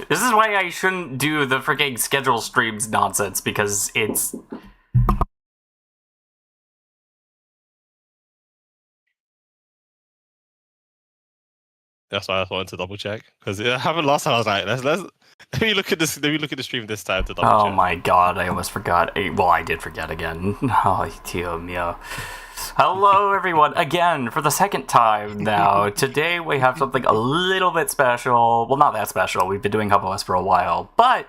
This is why I shouldn't do the freaking schedule streams nonsense, because it's... That's why I wanted to double check, because it happened last time. I was like, let's let me look at this. Let me look at the stream this time to double check. Oh my god, I almost forgot. Well, I did forget again. Oh, Tio mio. Hello, everyone, again, for the second time now. Today we have something a little bit special. Well, not that special. We've been doing HubOS for a while. But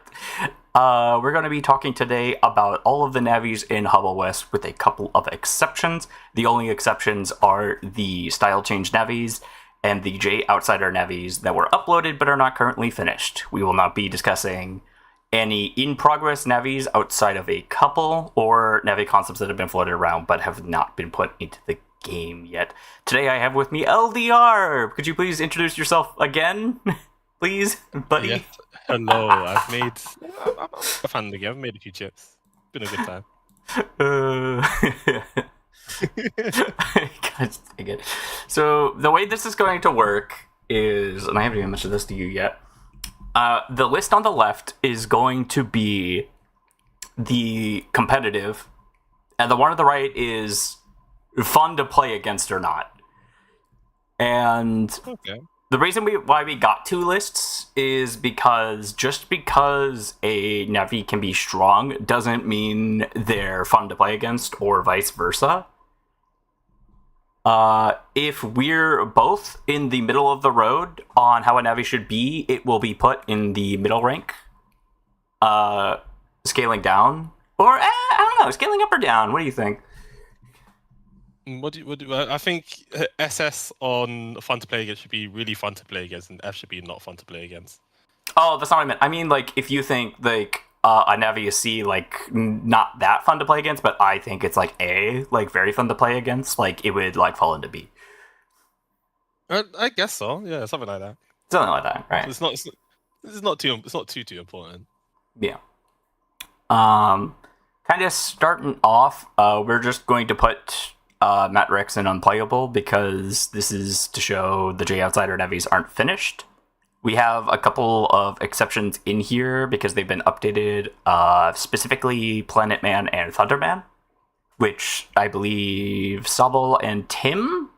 we're going to be talking today about all of the navies in HubOS with a couple of exceptions. The only exceptions are the style change navies and the J Outsider navies that were uploaded but are not currently finished. We will not be discussing any in-progress navies outside of a couple, or navi concepts that have been floated around but have not been put into the game yet. Today I have with me LDR. Could you please introduce yourself again? Please, buddy? Yes. Hello, I've made... I'm a fan of the game. I've made a few chips. Been a good time. God dang it. So the way this is going to work is, and I haven't even mentioned this to you yet, the list on the left is going to be the competitive, and the one on the right is fun to play against or not. And Okay. the reason why we got two lists is because just because a Navi can be strong doesn't mean they're fun to play against, or vice versa. If we're both in the middle of the road on how a Navi should be, it will be put in the middle rank. Scaling down, or I don't know, scaling up or down. What do you think? I think SS on fun to play against should be really fun to play against, and F should be not fun to play against. Oh, that's not what I meant. I mean, like, if you think like a Navi is C, like not that fun to play against, but I think it's like A, like very fun to play against, like it would like fall into B. I guess so. Yeah, something like that. Something like that, right? It's not too important. Yeah. Kind of starting off, we're just going to put Matt Rex in unplayable because this is to show the J Outsider Navies aren't finished. We have a couple of exceptions in here because they've been updated, specifically Planet Man and Thunderman, which I believe Sobel and Tim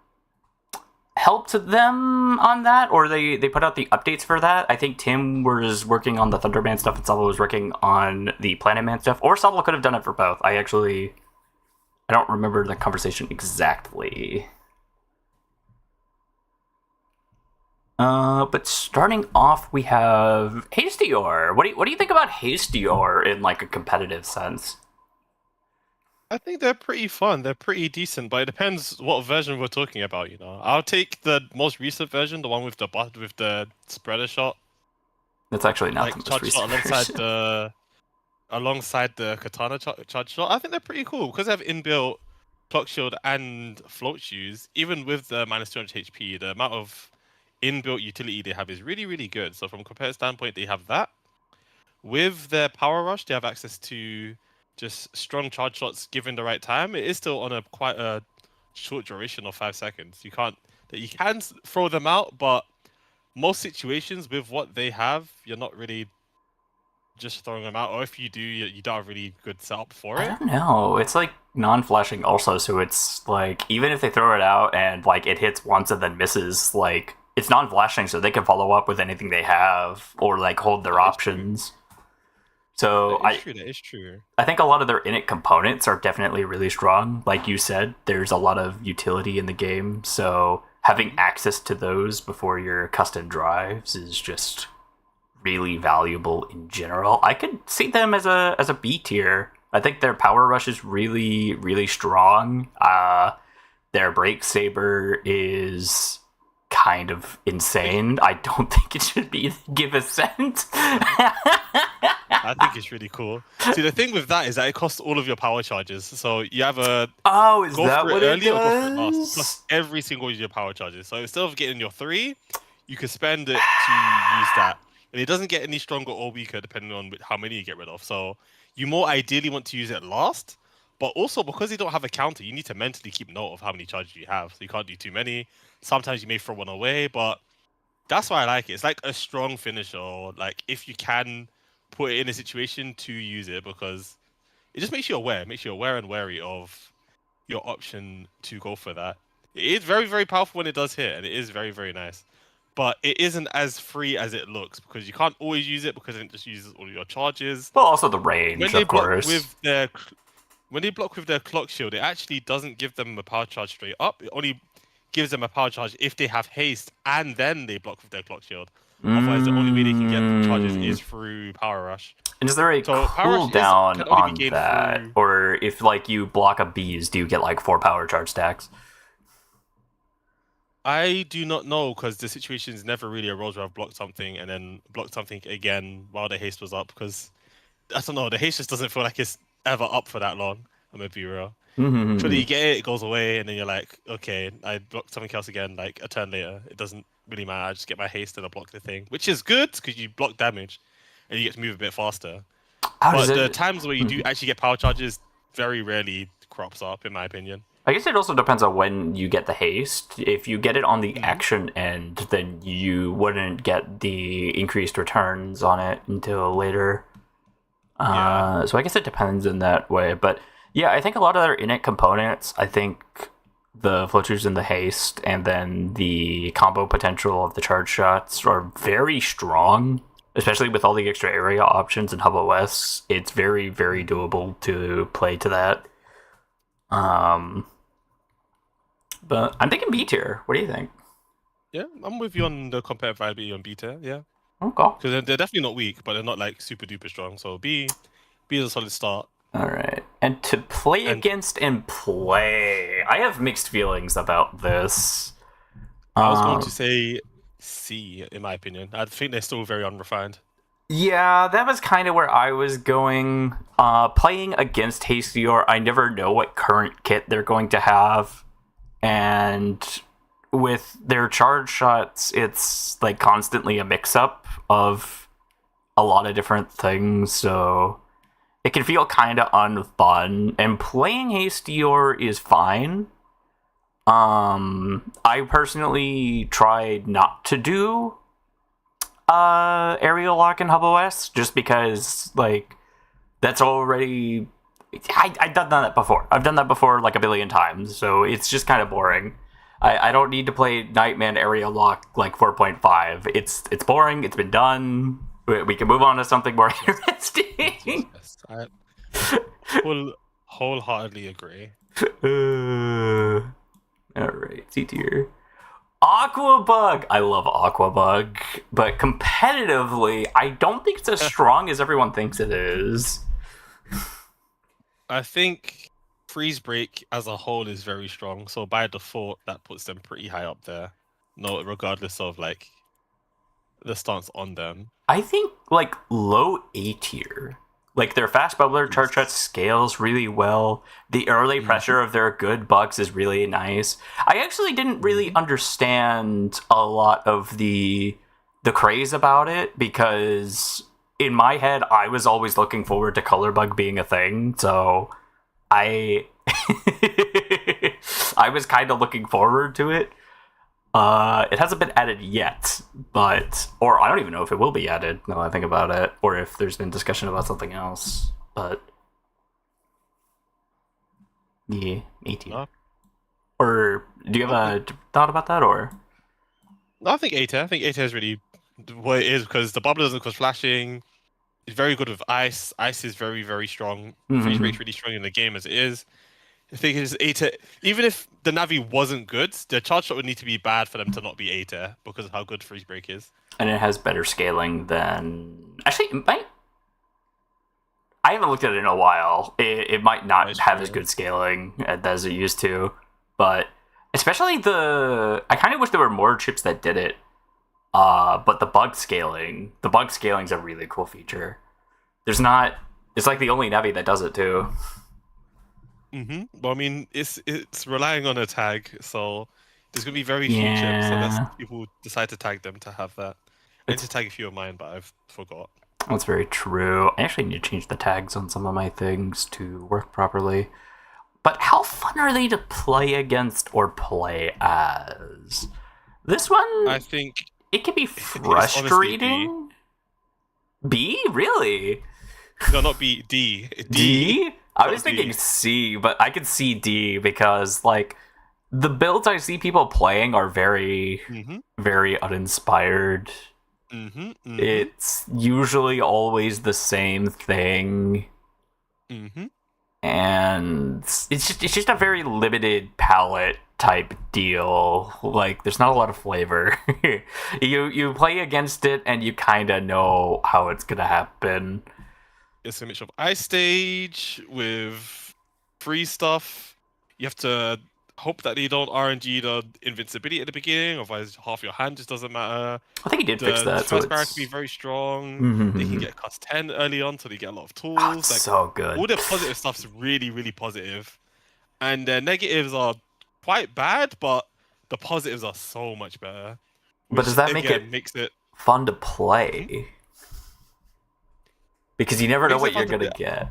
helped them on that, or they put out the updates for that. I think Tim was working on the Thunderman stuff and Sobel was working on the Planet Man stuff, or Sobel could have done it for both. I don't remember the conversation exactly. But starting off, we have Hastior. What do you think about Hastior in like a competitive sense? I think they're pretty fun. They're pretty decent, but it depends what version we're talking about. I'll take the most recent version, the one with the spreader shot. That's actually not like the most charge recent shot version. alongside the katana charge shot. I think they're pretty cool because they have inbuilt clock shield and float shoes. Even with the minus 200 HP, the amount of inbuilt utility they have is really, really good. So from a competitive standpoint, they have that. With their power rush, they have access to just strong charge shots given the right time. It is still on quite a short duration of 5 seconds. You can throw them out, but most situations with what they have, you're not really just throwing them out, or if you do, you don't have really good setup for I it. don't know. It's like non-flashing also, so it's like even if they throw it out and like it hits once and then misses, like it's non-flashing, so they can follow up with anything they have or like hold their options. So That is true. I think a lot of their init components are definitely really strong. Like you said, there's a lot of utility in the game, so having access to those before your custom drives is just really valuable in general. I could see them as a B tier. I think their power rush is really, really strong. Their break saber is kind of insane. I don't think it should be give a cent. I think it's really cool. See, the thing with that is that it costs all of your power charges. So you have a Oh, is go that for it what it early or go for it last. It does? costs every single one of your power charges. So instead of getting your 3, you can spend it to use that. And it doesn't get any stronger or weaker depending on how many you get rid of. So you more ideally want to use it last. But also, because you don't have a counter, you need to mentally keep note of how many charges you have. So you can't do too many. Sometimes you may throw one away, but That's why I like it. It's like a strong finisher. Or like if you can put it in a situation to use it, because it just makes you aware. It makes you aware and wary of your option to go for that. It is very, very powerful when it does hit, and it is very, very nice. But it isn't as free as it looks because you can't always use it because it just uses all your charges. Well, also the range, When they of block course. with their when they block with their clock shield, it actually doesn't give them a power charge straight up. It only gives them a power charge if they have haste and then they block with their clock shield. Otherwise, the only way they can get charges is through power rush. And is there a So power rush cooldown can only be on gained that? through. Or if, like, you block a bees, do you get, like, 4 power charge stacks? I do not know because the situations never really arose where I've blocked something and then blocked something again while the haste was up. Because I don't know, the haste just doesn't feel like it's ever up for that long. I'm gonna be real. So you get it, it goes away, and then you're like, okay, I blocked something else again, like a turn later. It doesn't really matter. I just get my haste and I block the thing, which is good because you block damage, and you get to move a bit faster. How But does the it... times where you do actually get power charges very rarely crops up, in my opinion. I guess it also depends on when you get the haste. If you get it on the action end, then you wouldn't get the increased returns on it until later. Yeah. So I guess it depends in that way. But yeah, I think a lot of their innate components, I think the floaters and the haste, and then the combo potential of the charge shots are very strong, especially with all the extra area options in HubOS. It's very, very doable to play to that. But I'm thinking B tier. What do you think? Yeah, I'm with you on the competitive viability on beta. Yeah, Okay. because they're definitely not weak, but they're not like super duper strong. So B is a solid start. All right. And to play And against and play, I have mixed feelings about this. I was going to say C, in my opinion. I think they're still very unrefined. Yeah, that was kind of where I was going. Playing against Hastior, I never know what current kit they're going to have. And with their charge shots, it's like constantly a mix-up of a lot of different things, so it can feel kind of unfun. And playing Hastior is fine. I personally tried not to do aerial lock in HubOS just because, like, that's already... I've done that before. I've done that before like a billion times, so it's just kind of boring. I don't need to play Nightman Area Lock like 4.5. It's boring. It's been done. We can move on to something more interesting. Yes, I wholeheartedly agree. All right, C tier. Aquabug. I love Aquabug, but competitively, I don't think it's as strong as everyone thinks it is. I think Freeze Break as a whole is very strong, so by default that puts them pretty high up there. No, regardless of like the stance on them. I think like low A tier. Like their fast bubbler charge shot scales really well. The early pressure of their good bugs is really nice. I actually didn't really understand a lot of the craze about it because in my head I was always looking forward to color bug being a thing, so I I was kind of looking forward to it. It hasn't been added yet, or I don't even know if it will be added now that I think about it, or if there's been discussion about something else, but yeah, 18. No, Or do you have a thought about that, or? I think A-tier. I think A-tier is really what it is because the bubble doesn't cause flashing. It's very good with ice. Ice is very, very strong. Freeze Break's really strong in the game as it is. I think it's A-tier. Even if the Navi wasn't good, the charge shot would need to be bad for them to not be A-tier because of how good Freeze Break is. And it has better scaling than... Actually, it might... I haven't looked at it in a while. It might not have as good scaling as it used to, but especially I kind of wish there were more chips that did it. But the bug scaling is a really cool feature. It's like the only Navi that does it too. Well, I mean, it's relying on a tag, so there's gonna be very few chips unless people decide to tag them to have that. I need to tag a few of mine, but I've forgot. That's very true. I actually need to change the tags on some of my things to work properly. But how fun are they to play against or play as? This one? I think It can be It's honestly B. frustrating. B? Really? No, not B. D. D? I was Not thinking B. C, but I could see D because, like, the builds I see people playing are very, Mhm. very uninspired. Mhm. Mhm. It's usually always the same thing, Mhm. and it's just a very limited palette type deal. Like, there's not a lot of flavor. You play against it, and you kind of know how it's gonna happen. It's a mixture of ice stage with free stuff. You have to hope that they don't RNG the invincibility at the beginning, otherwise half your hand just doesn't matter. I think he did fix The that, so first barrier can be it's very strong. They can Mhm. get cost 10 early on, so they get a lot of Oh, it's tools. Like so good. all the positive stuff's really, really positive. And their negatives are quite bad, but the positives are so much better. But does Which that make it again makes it fun to Mhm. play? Because you never know makes it what you're fun to gonna play. get.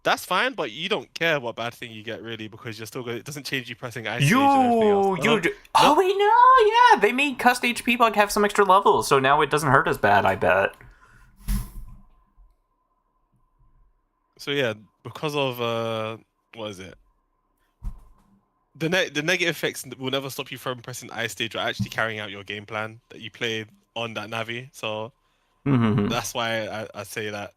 That's fine, but you don't care what bad thing you get really because you're still going. It doesn't change you pressing ice You, stage and everything else. you. No. Oh wait, no, yeah, they made cust HP like have some extra levels, so now it doesn't hurt as bad. I bet. So yeah, because of what is it? The negative effects will never stop you from pressing ice stage or actually carrying out your game plan that you played on that Navi. So Mhm. that's why I say that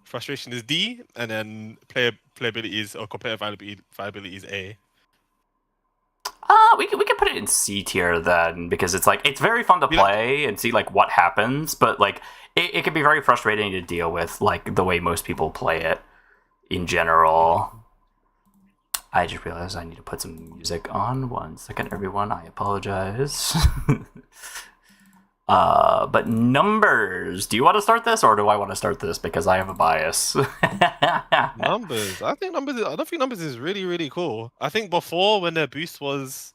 frustration is D, and then playability is or competitive viability is A. We can put it in C tier then because it's like it's very fun to We like play and see like what happens, but like it can be very frustrating to deal with like the way most people play it in general. I just realized I need to put some music on. 1 second, everyone. I apologize. But numbers. Do you want to start this, or do I want to start this because I have a bias? numbers. I don't think numbers is really really cool. I think before when their boost was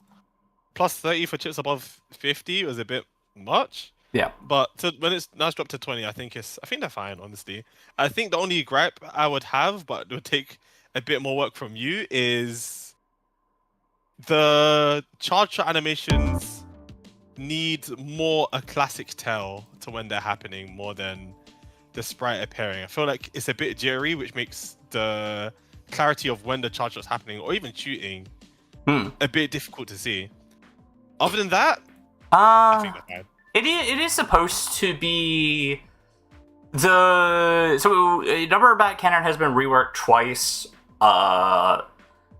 plus 30 for chips above 50 was a bit much. Yeah. But when it's now it's dropped to 20, I think they're fine, honestly. I think the only gripe I would have, but it would take a bit more work from you, is the charge shot animations need more a classic tell to when they're happening more than the sprite appearing. I feel like it's a bit jittery, which makes the clarity of when the charge shot's happening or even shooting Hmm. a bit difficult to see. Other than that, I think they're fine. It is supposed to be number bat cannon has been reworked twice.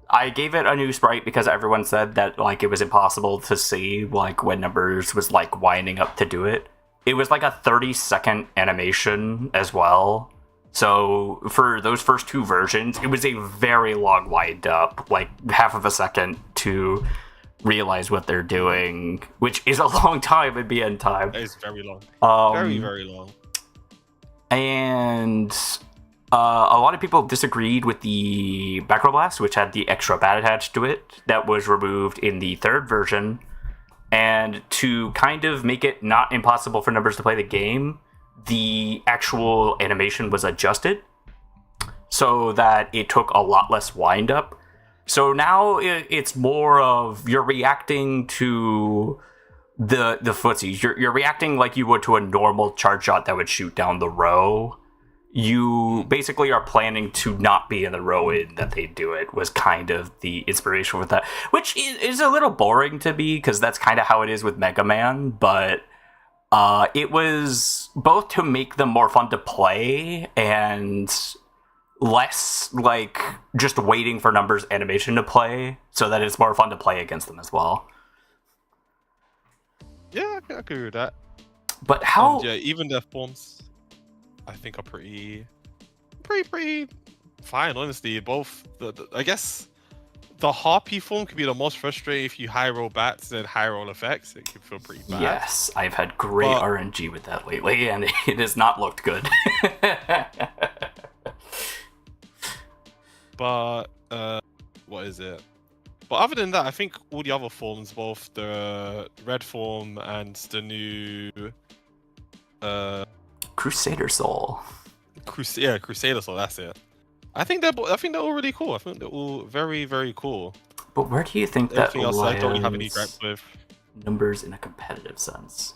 I gave it a new sprite because everyone said that like it was impossible to see like when numbers was like winding up to do it. It was like a 30-second animation as well. So for those first two versions, it was a very long wind up, like half of a second to realize what they're doing, which is a long time in BN time. That is very long. Very, Um, very long. and a lot of people disagreed with the Macro Blast, which had the extra bat attached to it, that was removed in the third version. And to kind of make it not impossible for numbers to play the game, the actual animation was adjusted so that it took a lot less wind up. So now it's more of you're reacting to the footsies. You're reacting like you would to a normal charge shot that would shoot down the row. You basically are planning to not be in the row in that they do it, was kind of the inspiration with that, which is a little boring to me because that's kind of how it is with Mega Man, but it was both to make them more fun to play and less like just waiting for numbers animation to play so that it's more fun to play against them as well. Yeah, I can agree with that. But how And yeah, even their forms, I think are pretty fine. Honestly, both. I guess the harpy form could be the most frustrating if you high roll bats and high roll effects. It can feel pretty bad. Yes, I've had great But- RNG with that lately, and it has not looked good. But what is it? But other than that, I think all the other forms, both the red form and the new Crusader Soul. Crusader, so that's it. I think they're all really cool. I think they're all very, very cool. But where do you think that Everything else I don't really have any lands gripes with. numbers in a competitive sense?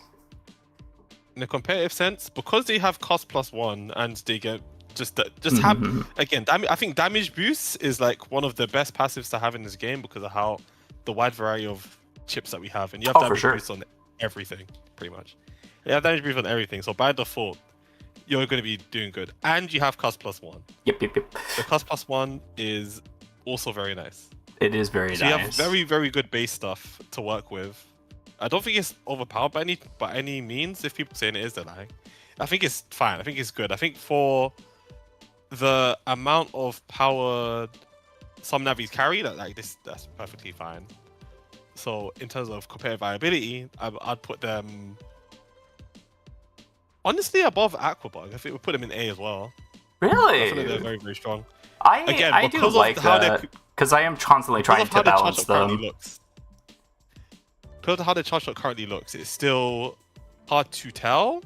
in a competitive sense, because they have cost +1 and they get just have again. I think damage boost is like one of the best passives to have in this game because of how the wide variety of chips that we have, and you have damage boost on everything pretty much. You have damage boost on everything, so by default, you're going to be doing good, and you have cost +1. Yep. The cost +1 is also very nice. It is very nice. You have very, very good base stuff to work with. I don't think it's overpowered by any means. If people saying it is, they're lying. I think it's fine. I think it's good. I think for the amount of power some navis carry, that's perfectly fine. So in terms of competitive viability, I'd put them honestly above Aquabug. I think we put them in A as well. Really? I feel like they're very, very strong. I do like that because I am constantly trying to balance them. Because of how the charge shot currently looks, it's still hard to tell.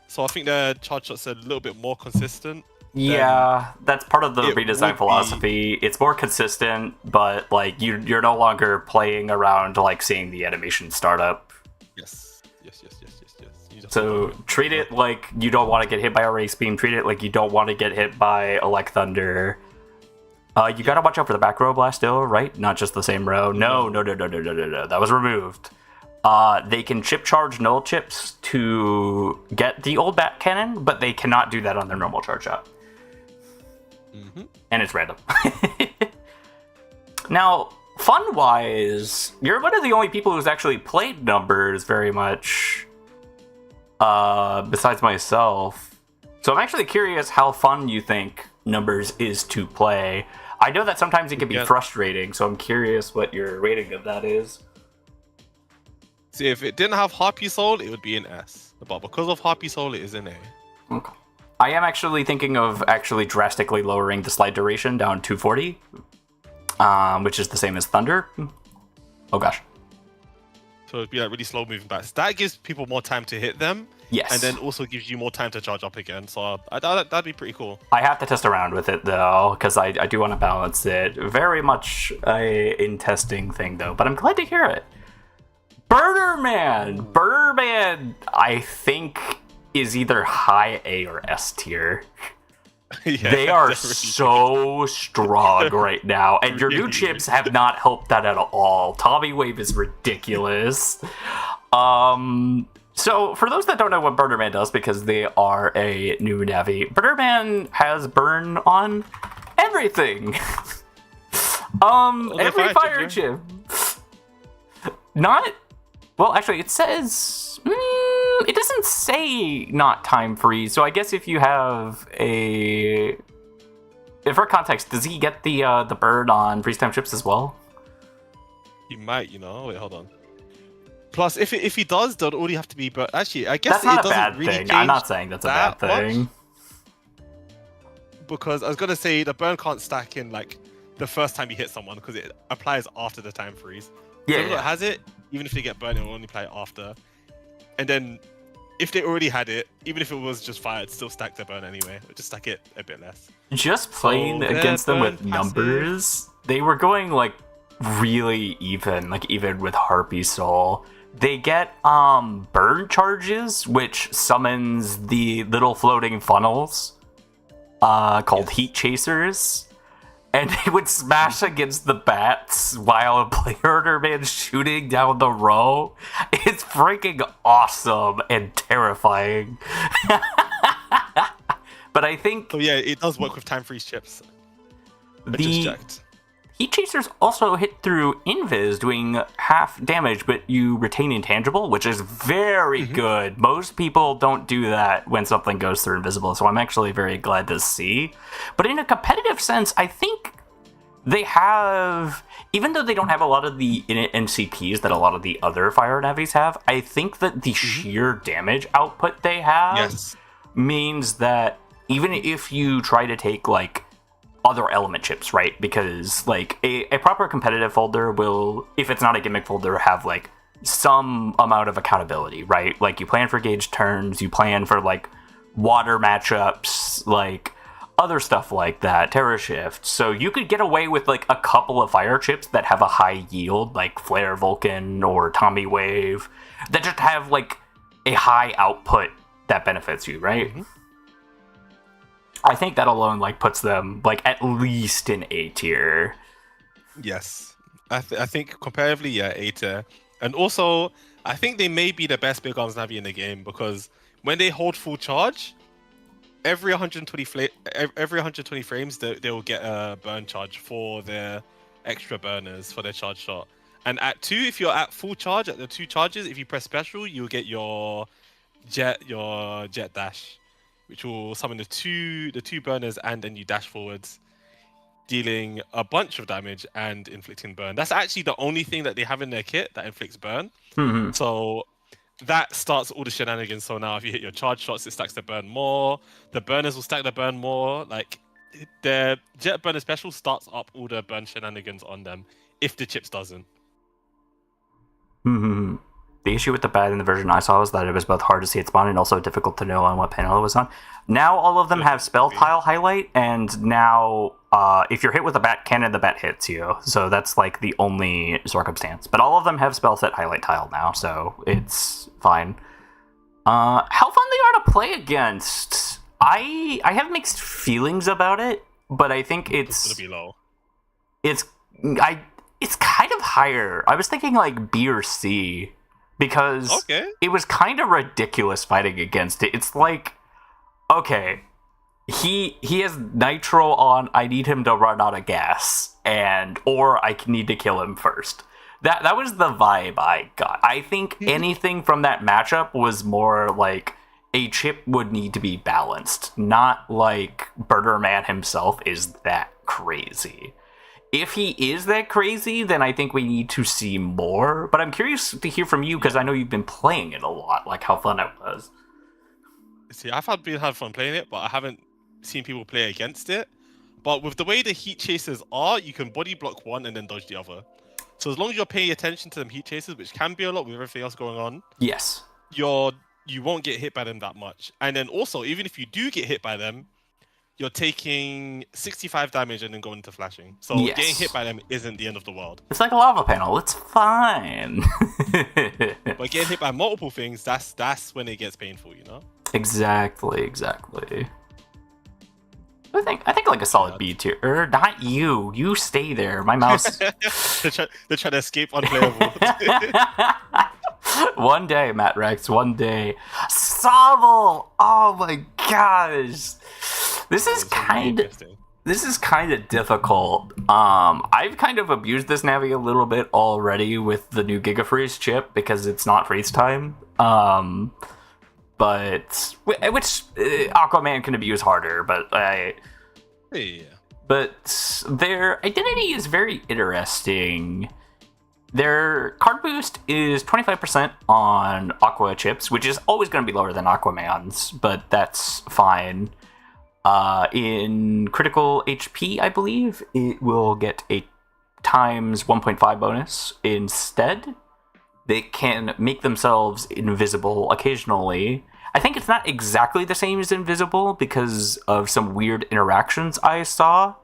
So I think the charge shots are a little bit more consistent. Yeah, that's part of the redesign philosophy. It's more consistent, but like you're no longer playing around like seeing the animation start up. Yes. So treat it like you don't want to get hit by a race beam. Treat it like you don't want to get hit by Elect Thunder. You gotta watch out for the back row blast still, right? Not just the same row. No. That was removed. They can chip charge null chips to get the old bat cannon, but they cannot do that on their normal charge shot. And it's random. Now, fun-wise, you're one of the only people who's actually played numbers very much, besides myself. So I'm actually curious how fun you think numbers is to play. I know that sometimes it can be frustrating, so I'm curious what your rating of that is. See, if it didn't have Harpy Soul, it would be an S. But because of Harpy Soul, it is an A. Okay. I am actually thinking of drastically lowering the slide duration down to 40, which is the same as Thunder. Oh gosh. So it'd be like really slow moving bats. That gives people more time to hit them. Yes. And then also gives you more time to charge up again. So that'd be pretty cool. I have to test around with it though, because I do want to balance it. Very much a in testing thing though, but I'm glad to hear it. Burnerman, I think, is either high A or S tier. Yeah, they are so strong right now, and your new chips have not helped that at all. Tommy Wave is ridiculous. So for those that don't know what Burnerman does, because they are a new Navi, Burnerman has burn on everything. Every fire chip. Not. Well, actually, it says... it doesn't say not time freeze, so I guess if you have a... For context, does he get the bird on freeze time chips as well? He might, Wait, hold on. Plus, if he does, there'll already have to be... But actually, I guess that's not it doesn't a bad really thing. change I'm not saying that's a bad thing. Much, because I was going to say the burn can't stack in, like, the first time you hit someone, because it applies after the time freeze. Yeah, so it has it, even if they get burned, it will only apply after. And then, if they already had it, even if it was just fire, it'd still stack their burn anyway. It'd just stack it a bit less. Just playing against them with numbers, they were going, like, really even, like, even with Harpy Soul. They get, burn charges, which summons the little floating funnels, called Heat Chasers. And they would smash against the bats while a player man's shooting down the row. It's freaking awesome and terrifying. But I think... Oh yeah, it does work with time freeze chips. I just checked. Heat Chasers also hit through Invis, doing half damage, but you retain Intangible, which is very good. Most people don't do that when something goes through Invisible, so I'm actually very glad to see. But in a competitive sense, I think they have, even though they don't have a lot of the NCPs that a lot of the other Fire Navis have, I think that the sheer damage output they have means that even if you try to take, like, other element chips, right? Because, like, a proper competitive folder will, if it's not a gimmick folder, have, like, some amount of accountability, right? Like, you plan for gauge turns, you plan for, like, water matchups, like, other stuff like that, Terra Shift. So you could get away with, like, a couple of fire chips that have a high yield, like Flare Vulcan or Tommy Wave, that just have, like, a high output that benefits you, right? Mhm. I think that alone like puts them like at least in A tier. Yes, I think comparatively, yeah, A tier, and also I think they may be the best big arms Navi in the game because when they hold full charge, every 120 every 120 frames, they will get a burn charge for their extra burners for their charge shot. And at 2, if you're at full charge at the 2 charges, if you press special, you'll get your jet dash, which will summon the two burners, and then you dash forwards, dealing a bunch of damage and inflicting burn. That's actually the only thing that they have in their kit that inflicts burn. Hmm. So that starts all the shenanigans. So now if you hit your charge shots, it stacks the burn more. The burners will stack the burn more. Like the jet burner special starts up all the burn shenanigans on them if the chips doesn't. Hmm. The issue with the bad in the version I saw was that it was both hard to see it spawn and also difficult to know on what panel it was on. Now all of them have spell tile highlight, and now if you're hit with a bat cannon, the bat hits you. So that's like the only circumstance. But all of them have spell set highlight tile now, so it's fine. How fun they are to play against. I have mixed feelings about it, but I think It's gonna be low. it's it's kind of higher. I was thinking like B or C because Okay. it was kind of ridiculous fighting against it. It's like, okay, he has nitro on. I need him to run out of gas, or I need to kill him first. That was the vibe I got. I think anything from that matchup was more like a chip would need to be balanced, not like Burger Man himself is that crazy. If he is that crazy, then I think we need to see more. But I'm curious to hear from you because I know you've been playing it a lot, like how fun it was. See, I've had fun playing it, but I haven't seen people play against it. But with the way the heat chasers are, you can body block one and then dodge the other. So as long as you're paying attention to them heat chasers, which can be a lot with everything else going on, Yes. you won't get hit by them that much. And then also, even if you do get hit by them, you're taking 65 damage and then going into flashing. So Yes. getting hit by them isn't the end of the world. It's like a lava panel. It's fine. But getting hit by multiple things, that's when it gets painful, you know? Exactly. I think like a solid B tier. Not you. You stay there. My mouse. They're trying to escape unplayable. One day, Matt Rex. One day. Sobble. Oh my gosh. This is kind of difficult. I've kind of abused this Navi a little bit already with the new Gigafreeze chip because it's not freeze time. But which Aquaman can abuse harder. Yeah. But their identity is very interesting. Their card boost is 25% on Aqua chips, which is always going to be lower than Aquaman's, but that's fine. In critical HP, I believe, it will get a times 1.5 bonus. Instead, they can make themselves invisible occasionally. I think it's not exactly the same as invisible because of some weird interactions I saw,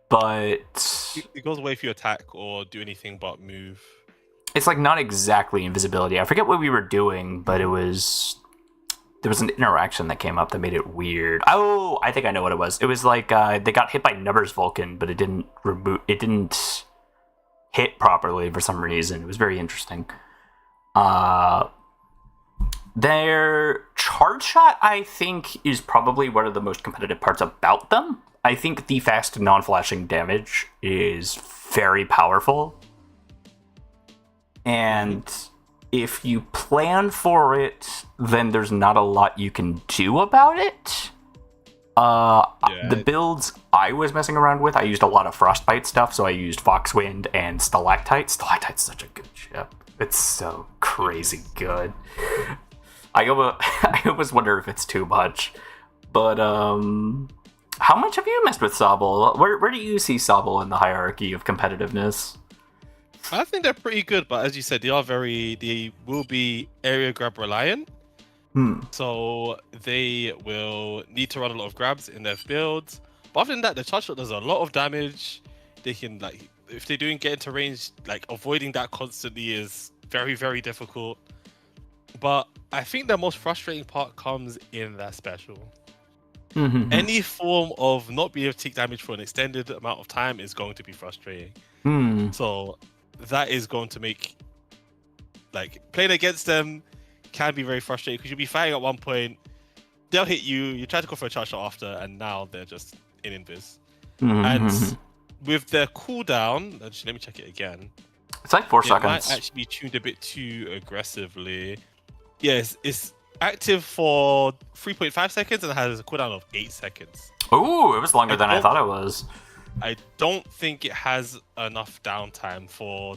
but It goes away if you attack or do anything but move. it's like not exactly invisibility. I forget what we were doing, but there was an interaction that came up that made it weird. Oh, I think I know what it was. It was like they got hit by Nubbers Vulcan, but it didn't hit properly for some reason. It was very interesting. Their charge shot, I think, is probably one of the most competitive parts about them. I think the fast non-flashing damage is very powerful. And if you plan for it, then there's not a lot you can do about it. The builds I was messing around with, I used a lot of Frostbite stuff, so I used Foxwind and Stalactite. Stalactite's such a good chip. It's so crazy good. I almost wonder if it's too much. But, how much have you messed with Sobble? Where do you see Sobble in the hierarchy of competitiveness? I think they're pretty good, but as you said, they will be area grab reliant. So they will need to run a lot of grabs in their builds. But other than that, the charge shot does a lot of damage. They can, like, if they're doing get into range, like avoiding that constantly is very, very difficult. But I think the most frustrating part comes in that special. Mm-hmm. Any form of not being able to take damage for an extended amount of time is going to be frustrating. Mm. So that is going to make playing against them can be very frustrating because you'll be fighting at one point, they'll hit you, you try to go for a charge shot after, and now they're just in invis. Mm-hmm. And with their cooldown, actually, let me check it again. It's like 4 It seconds. might actually be tuned a bit too aggressively. Yes, it's active for 3.5 seconds and it has a cooldown of 8 seconds. Ooh, it was longer than I thought it was. I don't think it has enough downtime for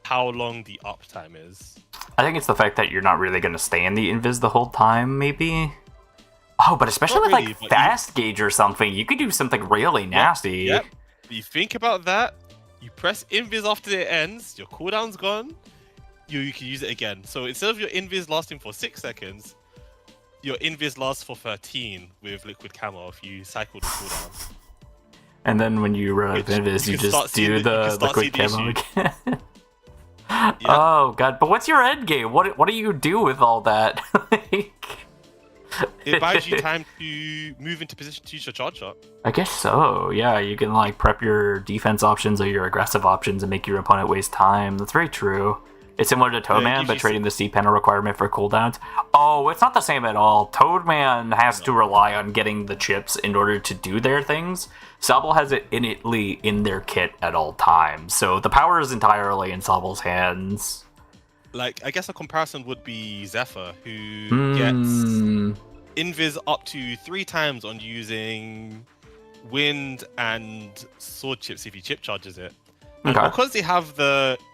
how long the uptime is. I think it's the fact that you're not really going to stay in the invis the whole time, maybe. Oh, but especially Not with really, but fast gauge or something, you could do something really nasty. Yep. You think about that, you press invis after it ends, your cooldown's gone, you can use it again. So instead of your invis lasting for 6 seconds, your invis lasts for 13 with liquid camo if you cycle the cooldown. And then when you run out of invis, you just do the liquid camo again. Yep. Oh god, but what's your end game? What do you do with all that? It buys you time to move into position to use your charge shot. I guess so, yeah. You can prep your defense options or your aggressive options and make your opponent waste time. That's very true. It's similar to Toadman, but trading the C panel requirement for cooldowns. Oh, it's not the same at all. Toadman has to rely on getting the chips in order to do their things. Sobble has it innately in their kit at all times, so the power is entirely in Sobble's hands. I guess a comparison would be Zephyr, who gets invis up to 3 times on using wind and sword chips if he chip charges it. And because they have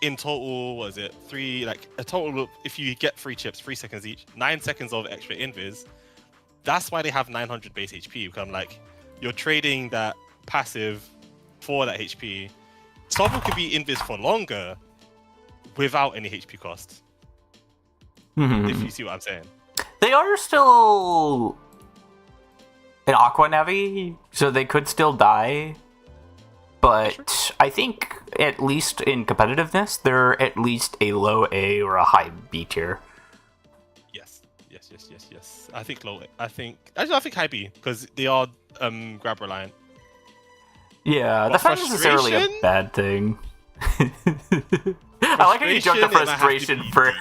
in total, what is it, 3, a total of, if you get 3 chips, 3 seconds each, 9 seconds of extra invis, that's why they have 900 base HP, because you're trading that passive for that HP. Sobble could be invis for longer without any HP cost. If you see what I'm saying. They are still an Aqua Navi, so they could still die. But I think, at least in competitiveness, they're at least a low A or a high B tier. Yes. I think low. I think high B because they are grab reliant. Yeah, that's not necessarily a bad thing. I like how you jumped to frustration first.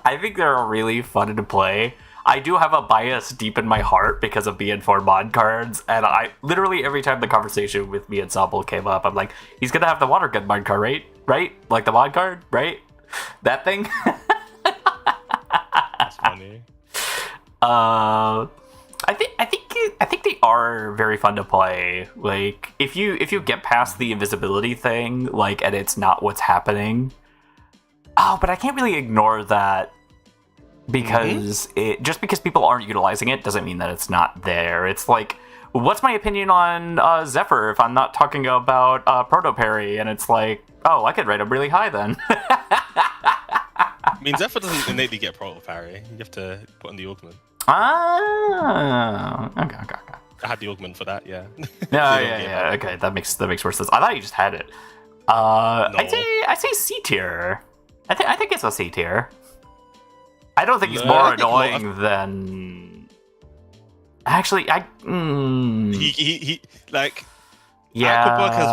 I think they're really fun to play. I do have a bias deep in my heart because of BN4 mod cards, and I literally every time the conversation with me and Sobble came up, I'm like, he's gonna have the water gun mod card, right? Right? Like the mod card, right? That thing? That's funny. I think they are very fun to play. If you get past the invisibility thing, and it's not what's happening. Oh, but I can't really ignore that because just because people aren't utilizing it doesn't mean that it's not there. It's what's my opinion on Zephyr if I'm not talking about Proto Parry? And it's oh, I could rate him really high then. I mean, Zephyr doesn't innately get Proto Parry. You have to put on the augment. Ah, okay. I had the augment for that, yeah. Yeah. Okay, that makes more sense. I thought you just had it. No. I'd say C tier. I think it's a C tier. I don't think he's more annoying than. Actually, he yeah. Aquabug has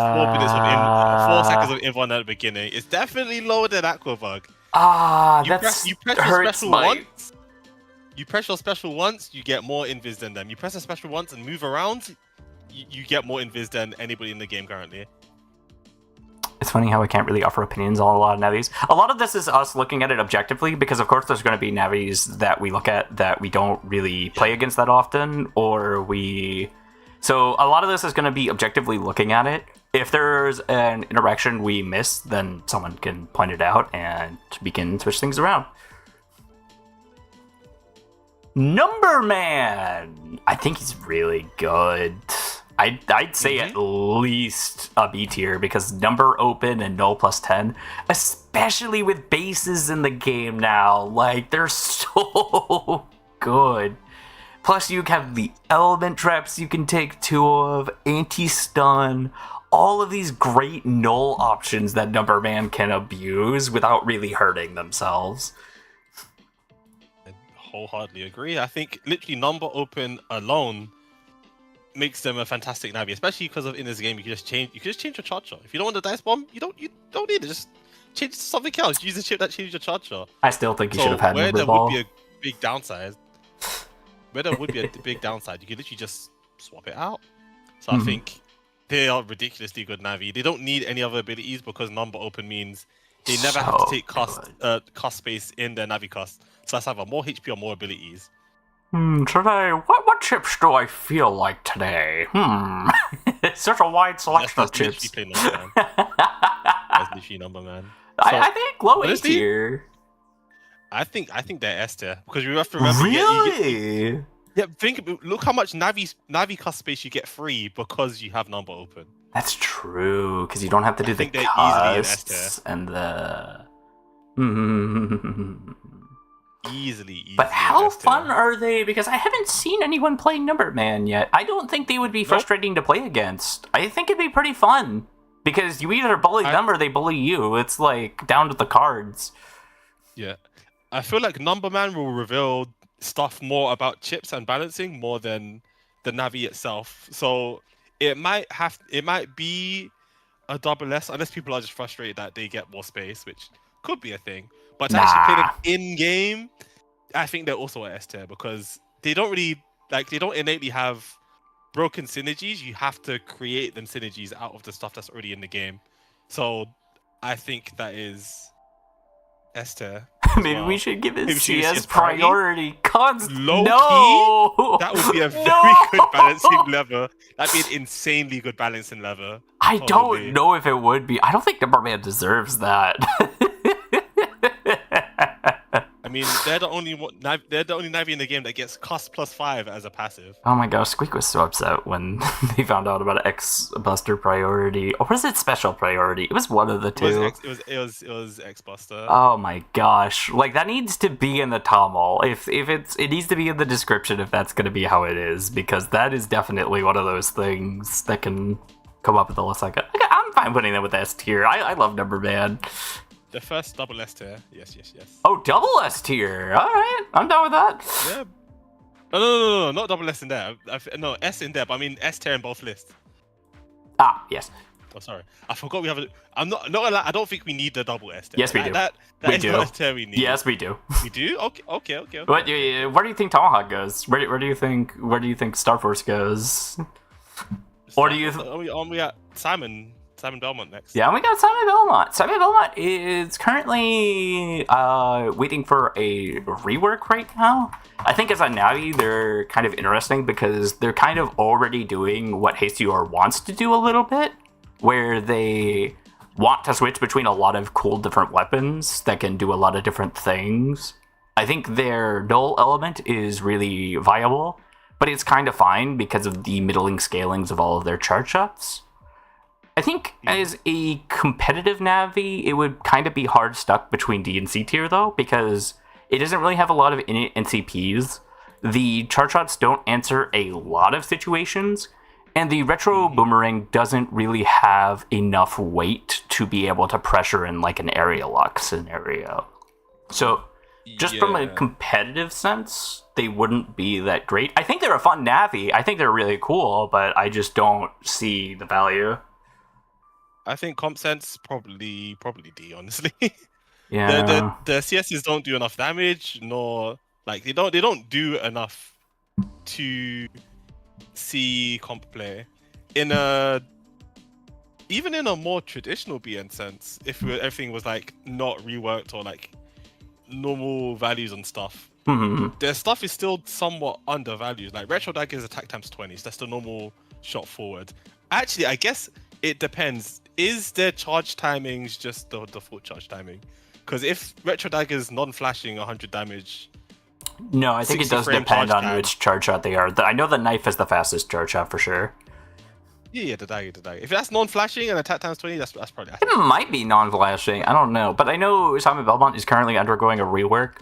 4 seconds of inv on at the beginning. It's definitely lower than Aquabug. You press your special once. You press your special once, you get more invis than them. You press a special once and move around, you get more invis than anybody in the game currently. It's funny how I can't really offer opinions on a lot of Navis. A lot of this is us looking at it objectively, because of course there's going to be Navis that we look at that we don't really play against that often, So a lot of this is going to be objectively looking at it. If there's an interaction we miss, then someone can point it out and we can switch things around. Number Man! I think he's really good. I'd say at least a B tier, because number open and null plus 10, especially with bases in the game now, they're so good. Plus you have the element traps you can take 2 of, anti-stun, all of these great null options that Numberman can abuse without really hurting themselves. I wholeheartedly agree. I think literally number open alone makes them a fantastic Navi, especially because in this game you can just change your charger. If you don't want the dice bomb, you don't need it. Just change it to something else. Use the chip that changes your charger. I still think you should have had where Number there Ball. would be a big downside, you could literally just swap it out. So I think they are ridiculously good Navi. They don't need any other abilities because number open means they never have to take cost space in their Navi cost. So that's either more HP or more abilities. Today, what chips do I feel like today? It's such a wide selection of chips. That's literally number man. So, I think low A tier. I think they're S tier because you have to remember. Really? Look how much Navi cost space you get free because you have number open. That's true because you don't have to do the costs and the. Easily. But how fun are they? Because I haven't seen anyone play Numberman yet. I don't think they would be frustrating to play against. I think it'd be pretty fun. Because you either bully them or they bully you. It's like down to the cards. Yeah. I feel like Numberman will reveal stuff more about chips and balancing more than the Navi itself. So it might be a double S unless people are just frustrated that they get more space, which could be a thing. But to actually play them in-game, I think they're also an S tier because they don't innately have broken synergies. You have to create them synergies out of the stuff that's already in the game. So I think that is S tier. Maybe we should give it CS priority. Low key, that would be a very good balancing lever. That'd be an insanely good balancing lever. I don't know if it would be. I don't think Numberman deserves that. I mean, they're the only Navi in the game that gets cost +5 as a passive. Oh my gosh, Squeak was so upset when they found out about X Buster priority. Or was it special priority? It was one of the two. It was X Buster. Oh my gosh. Like, that needs to be in the TOML. It needs to be in the description if that's going to be how it is, because that is definitely one of those things that can come up with a list like that. I'm fine putting them with S tier. I love Numberman. The first double S tier. Yes. Oh, double S tier. All right. I'm down with that. Yeah. No, not double S in there. No, S in there, but I mean S tier in both lists. Ah, yes. Oh, sorry. I forgot we have I'm not I don't think we need the double S tier. Yes, we do. That we is do. not S tier we need. Yes, we do. We do? Okay. Where do you think Tomahawk goes? Where do you think Star Force goes? Or do you we got Simon Belmont next. Yeah, we got Simon Belmont. Simon Belmont is currently waiting for a rework right now. I think as a Navi, they're kind of interesting because they're kind of already doing what Hastior wants to do a little bit, where they want to switch between a lot of cool different weapons that can do a lot of different things. I think their null element is really viable, but it's kind of fine because of the middling scalings of all of their charge shots. I think as a competitive Navi, it would kind of be hard stuck between D and C tier, though, because it doesn't really have a lot of NCPs. The charge shots don't answer a lot of situations, and the retro boomerang doesn't really have enough weight to be able to pressure in like an area lock scenario. So just from a competitive sense, they wouldn't be that great. I think they're a fun Navi. I think they're really cool, but I just don't see the value. I think comp sense probably D, honestly. Yeah. The CSs don't do enough damage, nor like they don't do enough to see comp play. Even in a more traditional BN sense, if everything was like not reworked or like normal values and stuff, their stuff is still somewhat undervalued. Like Retro Dagger's attack times 20, so that's the normal shot forward. Actually, I guess it depends. Is their charge timings just the default charge timing? Because if Retro Dagger's non-flashing 100 damage... No, I think it does depend on which charge shot they are. I know the knife is the fastest charge shot for sure. Yeah, the dagger. If that's non-flashing and attack times 20, that's probably... It might be non-flashing. I don't know. But I know Simon Belmont is currently undergoing a rework.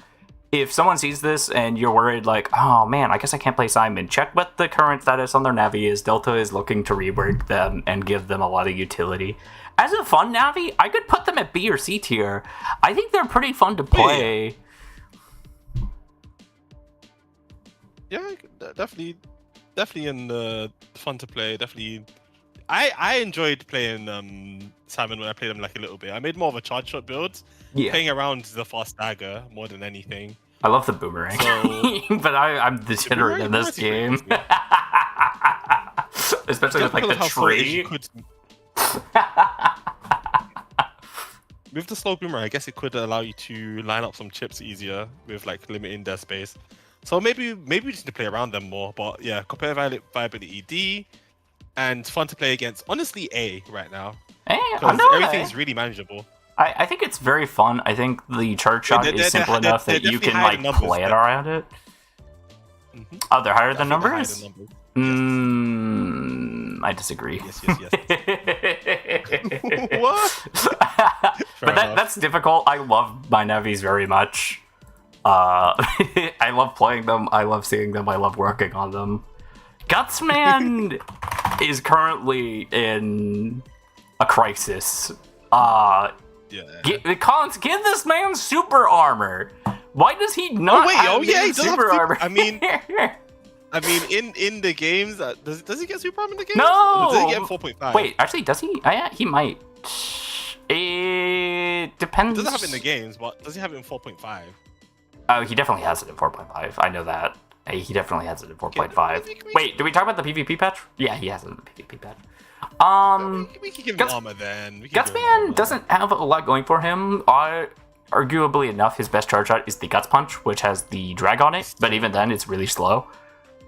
if someone sees this and you're worried, like, oh man, I guess I can't play Simon, check what the current status on their Navi is. Delta is looking to rework them and give them a lot of utility. As a fun Navi, I could put them at B or C tier. I think they're pretty fun to play. Yeah, definitely in fun to play. Definitely, I enjoyed playing Simon when I played him like a little bit. I made more of a charge shot build, playing around the fast dagger more than anything. I love the boomerang, but I'm degenerate in this game, especially with like the tree. With the slow boomerang, I guess it could allow you to line up some chips easier with like limiting their space. So maybe we just need to play around them more. But yeah, competitive viability D, and fun to play against. Honestly, A right now. Because everything's really manageable. I think it's very fun. I think the charge shot is simple enough that you can like play it around it. Mm-hmm. Oh, they're higher than numbers? I disagree. Yes. What? But that's difficult. I love my Navis very much. I love playing them. I love seeing them. I love working on them. Gutsman is currently in a crisis. Collins, give this man super armor. Why does he not have he super armor? I mean, in the games, does he get super armor in the games? No. Or does he get 4.5? Wait, actually, does he? He might. It depends. He doesn't have it in the games, but does he have it in 4.5? Oh, he definitely has it in 4.5. I know that. He definitely has it in 4.5. Wait, did we talk about the PvP patch? Yeah, he has it in the PvP patch. We can give him armor then. Gutsman doesn't have a lot going for him. Arguably enough, his best charge shot is the Guts Punch, which has the drag on it, but even then, it's really slow.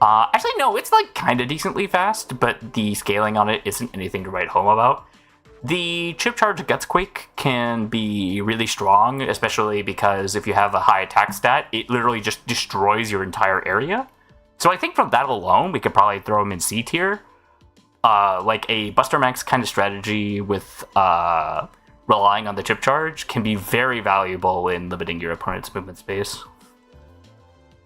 Actually, no, it's like kind of decently fast, but the scaling on it isn't anything to write home about. The chip charge Gutsquake can be really strong, especially because if you have a high attack stat, it literally just destroys your entire area. So I think from that alone, we could probably throw him in C tier. Like a Buster Max kind of strategy with relying on the chip charge can be very valuable in limiting your opponent's movement space.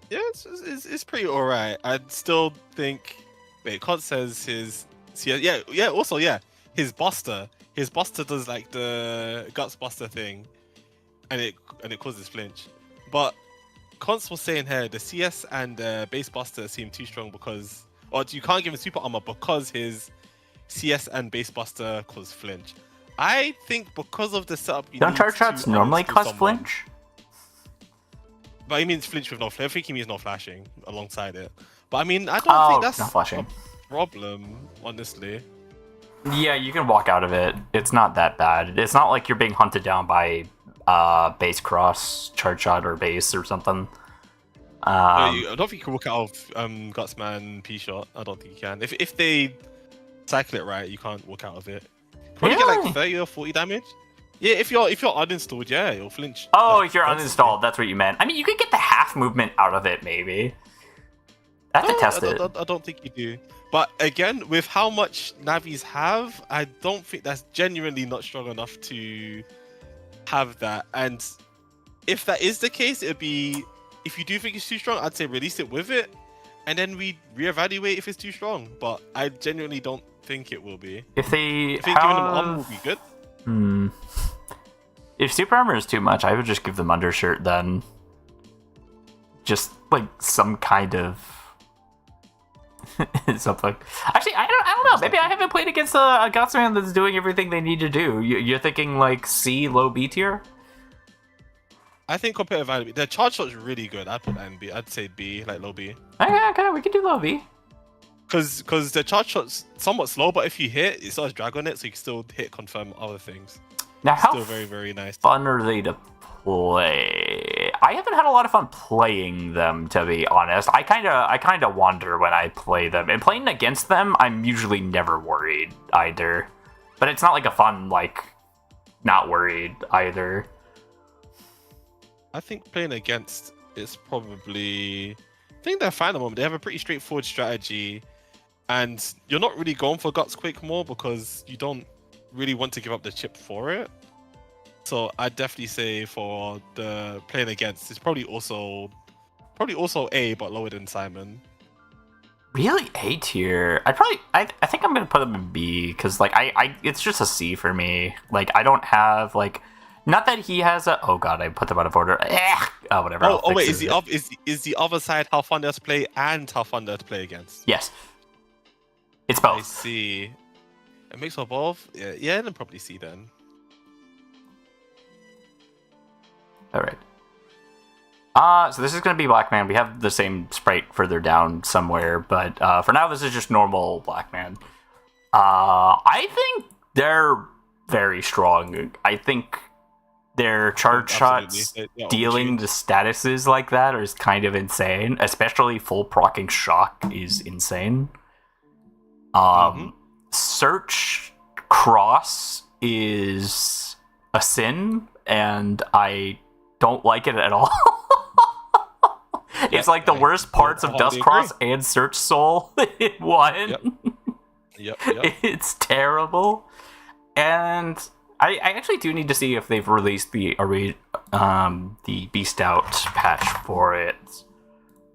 Yeah, it's pretty alright. I'd still think. Wait, Cod says his. Also, his Buster. His Buster does like the Guts Buster thing, and it causes flinch. But Const was saying here the CS and base Buster seem too strong because, or you can't give him super armor because his CS and base Buster cause flinch. I think because of the setup, don't charge shots normally cause flinch? But he means flinch with no flash. I think he means no flashing alongside it. But I mean, I don't think that's a problem, honestly. Yeah, you can walk out of it. It's not that bad. It's not like you're being hunted down by base cross, charge shot, or base or something. I don't think you can walk out of Gutsman P shot. I don't think you can. If they cycle it right, you can't walk out of it. Probably get like 30 or 40 damage. Yeah, if you're uninstalled, yeah, you'll flinch. Oh, if you're uninstalled, that's what you meant. I mean, you could get the half movement out of it, maybe. I have to test it. I don't think you do. But again, with how much Navis have, I don't think that's genuinely not strong enough to have that. And if that is the case, it'd be, if you do think it's too strong, I'd say release it with it, and then we reevaluate if it's too strong. But I genuinely don't think it will be. If they giving them armor will be good. If super armor is too much, I would just give them undershirt then. Just like some kind of something. Actually, I don't know. Maybe I haven't played against a Gutsman that's doing everything they need to do. You're thinking like C, low B tier? I think competitive value. The charge shot's really good. I'd put that in B. I'd say B, like low B. Okay, we can do low B. Because the charge shot's somewhat slow, but if you hit, it starts drag on it, so you can still hit confirm other things. Now, how still very, very nice. Fun are they to play? I haven't had a lot of fun playing them, to be honest. I kind of wonder when I play them. And playing against them, I'm usually never worried either. But it's not like a fun, like, not worried either. I think playing against is probably... I think they're fine at the moment. They have a pretty straightforward strategy. And you're not really going for Gutsquake more because you don't really want to give up the chip for it. So I'd definitely say for the playing against, it's probably also A, but lower than Simon. Really A tier. I think I'm gonna put them in B because like I it's just a C for me. Like I don't have like, not that he has a, oh god, I put them out of order. Oh whatever. Oh wait, is the other side how fun they are to play and how fun they are to play against? Yes. It's both. I see. A mix of both? Yeah, then probably C then. Alright. So this is going to be Black Man. We have the same sprite further down somewhere, but for now this is just normal Black Man. I think they're very strong. I think their charge shots dealing to statuses like that is kind of insane. Especially full proccing shock is insane. Search cross is a sin, and I don't like it at all. It's like the worst parts of Dust Cross and Search Soul in one. Yep. It's terrible. And I actually do need to see if they've released the Beast Out patch for it.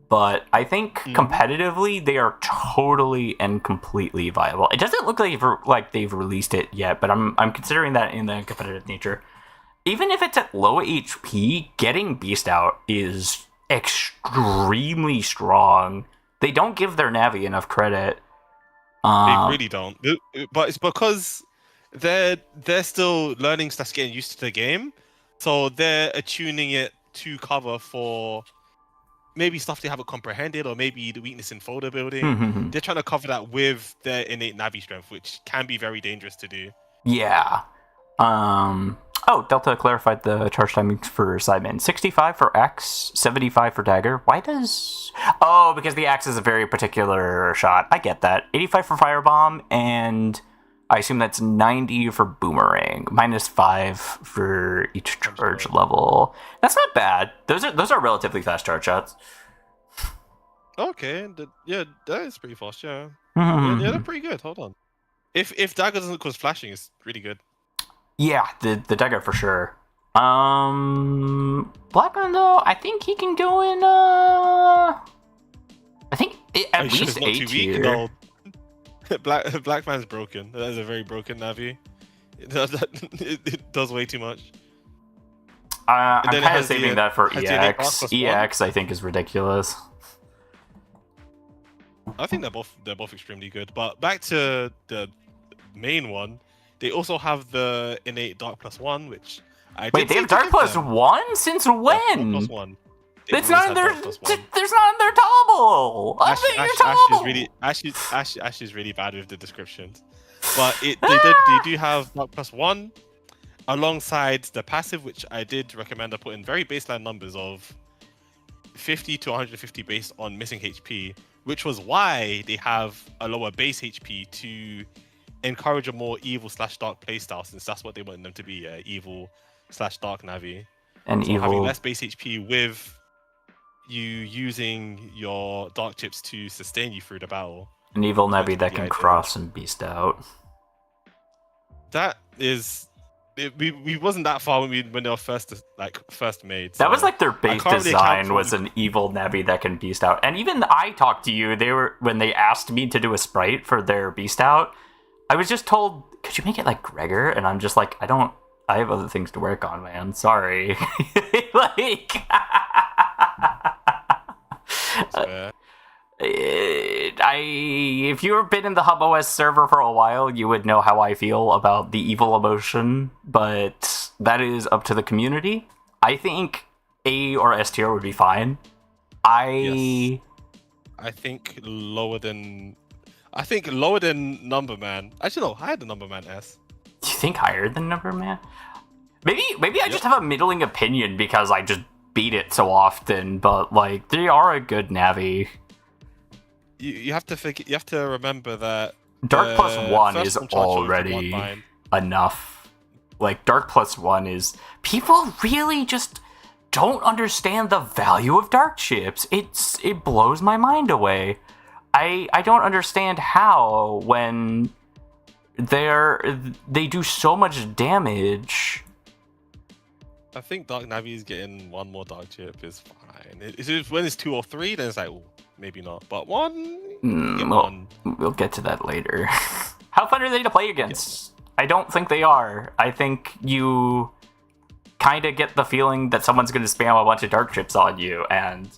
But I think competitively they are totally and completely viable. It doesn't look like they've released it yet, but I'm considering that in the competitive nature. Even if it's at low HP, getting Beast Out is extremely strong. They don't give their Navi enough credit. They really don't. But it's because they're still learning / getting used to the game, so they're attuning it to cover for maybe stuff they haven't comprehended, or maybe the weakness in folder building. They're trying to cover that with their innate Navi strength, which can be very dangerous to do. Yeah. Oh, Delta clarified the charge timings for Simon. 65 for Axe, 75 for Dagger. Why does... Oh, because the Axe is a very particular shot. I get that. 85 for Firebomb, and I assume that's 90 for Boomerang. -5 for each charge level. That's not bad. Those are relatively fast charge shots. Okay, that is pretty fast, yeah. Yeah, they're pretty good. Hold on. If Dagger doesn't cause flashing, it's really good. Yeah, the Dagger for sure. Blackman though, I think he can go in. I think at least A tier. No. Blackman's broken. That is a very broken Navi. It does way too much. I'm kind of saving that for EX. EX, I think, is ridiculous. I think they're both extremely good. But back to the main one. They also have the innate Dark +1, which I wait. They have Dark +1 since when? Dark +1. It's not in their. There's not in their toggle. Ash is really bad with the descriptions, but they do have Dark +1 alongside the passive, which I did recommend. I put in very baseline numbers of 50 to 150 based on missing HP, which was why they have a lower base HP to encourage a more evil / dark playstyle, since that's what they want them to be, evil / dark Navi. And so evil, having less base HP with you using your dark chips to sustain you through the battle. An evil Navi that can cross and Beast Out. That is, we wasn't that far when they were first made. So that was like their base design was an evil Navi that can Beast Out. And even I talked to you. When they asked me to do a sprite for their Beast Out, I was just told, could you make it like Gregor? And I'm just like, I have other things to work on, man. Sorry. Like, if you've been in the HubOS server for a while, you would know how I feel about the evil emotion, but that is up to the community. I think A or S tier would be fine. I think lower than Numberman. Actually, no, higher than Numberman S. You think higher than Numberman? Maybe I just have a middling opinion because I just beat it so often, but like they are a good Navi. You have to remember that Dark +1 is already enough. Like Dark +1 is, people really just don't understand the value of dark chips. It blows my mind away. I don't understand how when they do so much damage I think Dark Navi's getting one more Dark Chip is fine. When it's 2 or 3, then it's like, ooh, maybe not. But 1, you get well, 1. we'll get to that later. How fun are they to play against? I don't think they are. I think you kind of get the feeling that someone's going to spam a bunch of Dark Chips on you, and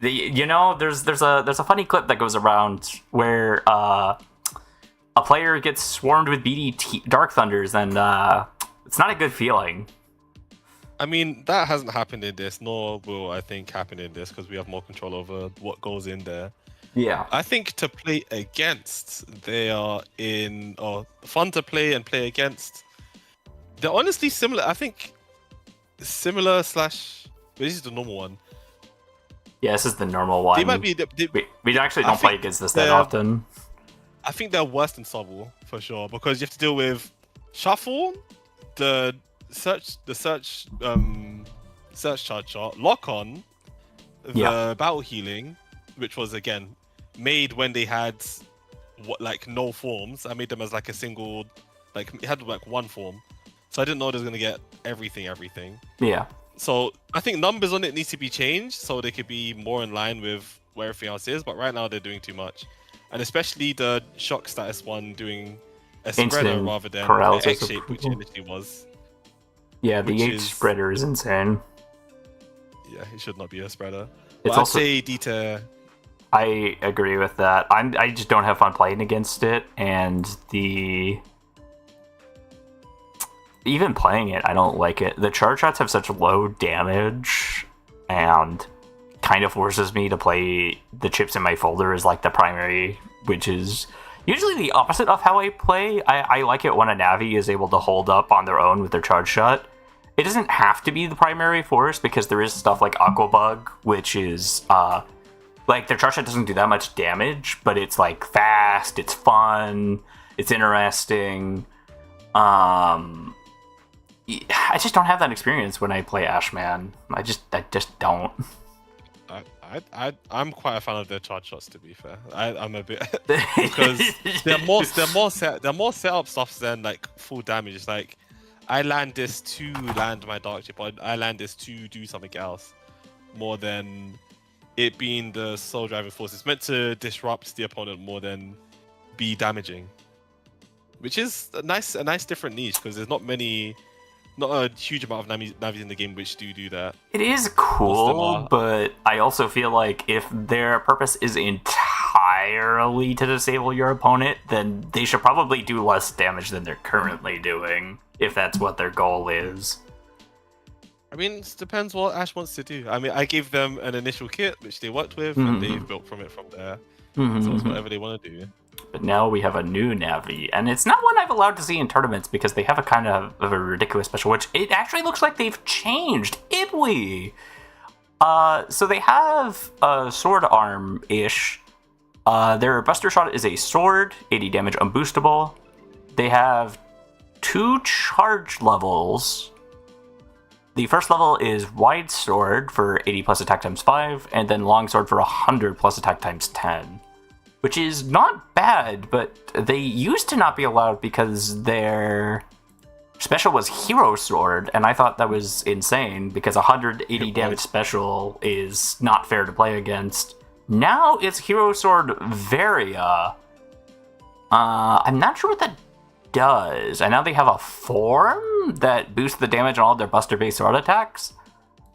there's a funny clip that goes around where a player gets swarmed with BD Dark Thunders, and it's not a good feeling. I mean, that hasn't happened in this, nor will I think happen in this, because we have more control over what goes in there. Yeah. I think to play against, they are fun to play and play against. They're honestly similar. I think similar / this is the normal one. Yeah, this is the normal one. They might be. We actually don't play against this that often. I think they're worse than Sobble for sure, because you have to deal with shuffle, the search charge shot, lock on, the battle healing, which was again made when they had no forms. I made them as like a single, like it had like one form, so I didn't know they was gonna get everything. Yeah. So I think numbers on it needs to be changed so they could be more in line with where everything else is. But right now they're doing too much, and especially the shock status one doing a spreader rather than the X shape, which it initially was. Yeah, the H spreader is insane. Yeah, it should not be a spreader. It's also, I'd say Dita. I agree with that. I just don't have fun playing against it, and even playing it, I don't like it. The charge shots have such low damage, and kind of forces me to play the chips in my folder as like the primary, which is usually the opposite of how I play. I like it when a Navi is able to hold up on their own with their charge shot. It doesn't have to be the primary force, because there is stuff like Aquabug, which is like their charge shot doesn't do that much damage, but it's like fast, it's fun, it's interesting. I just don't have that experience when I play Ashman. I just don't. I'm quite a fan of their charge shots, to be fair. I'm a bit because they're more setup stuff than like full damage. It's like I land this to land my dark chip, or I land this to do something else, more than it being the sole driving force. It's meant to disrupt the opponent more than be damaging, which is a nice different niche, because there's not a huge amount of navis in the game which do that. It is cool, but I also feel like if their purpose is entirely to disable your opponent, then they should probably do less damage than they're currently doing, if that's what their goal is. I mean, it depends what Ash wants to do. I mean, I gave them an initial kit, which they worked with, and they've built from there. So it's whatever they want to do. But now we have a new Navi, and it's not one I've allowed to see in tournaments because they have a kind of a ridiculous special, which it actually looks like they've changed. Ibwe! So they have a sword arm-ish. Their Buster Shot is a sword, 80 damage unboostable. They have 2 charge levels. The first level is Wide Sword for 80 plus attack times 5, and then Long Sword for 100 plus attack times 10. Which is not bad, but they used to not be allowed because their special was Hero Sword, and I thought that was insane, because 180 damage special is not fair to play against. Now it's Hero Sword Varia. I'm not sure what that does. And now they have a form that boosts the damage on all their Buster-based sword attacks.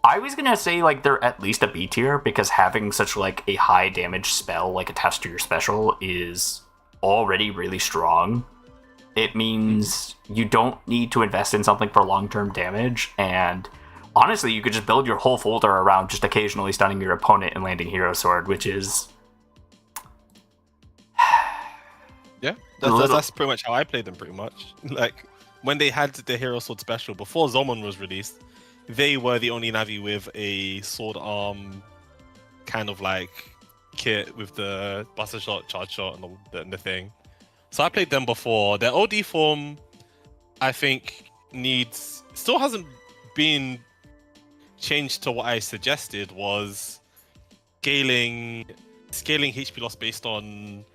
I was gonna say like they're at least a B tier, because having such like a high damage spell like attached to your special is already really strong. It means you don't need to invest in something for long-term damage, and honestly you could just build your whole folder around just occasionally stunning your opponent and landing Hero Sword, which is that's pretty much how I played them, pretty much. Like when they had the Hero Sword special before Zomon was released, they were the only Navi with a sword arm kind of like kit with the Buster Shot, Charge Shot, and the thing. So I played them before. Their OD form, I think, still hasn't been changed to what I suggested, was scaling HP loss based on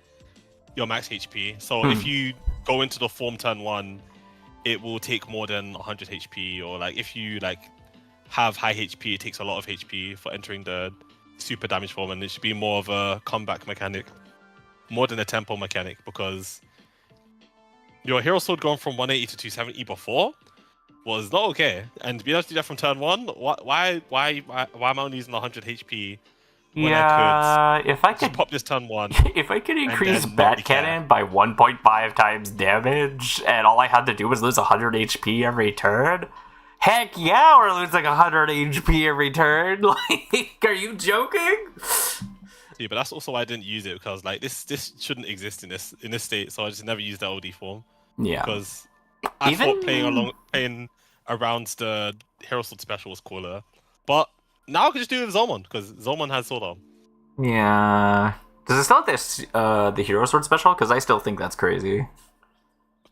your max HP. So if you go into the form turn 1, it will take more than 100 HP, or like if you like have high HP, it takes a lot of HP for entering the super damage form, and it should be more of a comeback mechanic, more than a tempo mechanic, because your hero sword going from 180 to 270 before was not okay, and being able to do that from turn 1, why am I only using 100 HP when I could If I just could pop this turn 1? if I could increase then not Bat really care. Cannon by 1.5 times damage, and all I had to do was lose 100 HP every turn, heck yeah, we're losing 100 HP every turn. Like, are you joking? Yeah, but that's also why I didn't use it, because like this shouldn't exist in this state, so I just never used the OD form. Yeah. Because I Even- thought playing around the Hero Sword special was cooler. But now I can just do it with Zomon, because Zomon has Sword Arm. Yeah. Does it still have this the Hero Sword special? Because I still think that's crazy.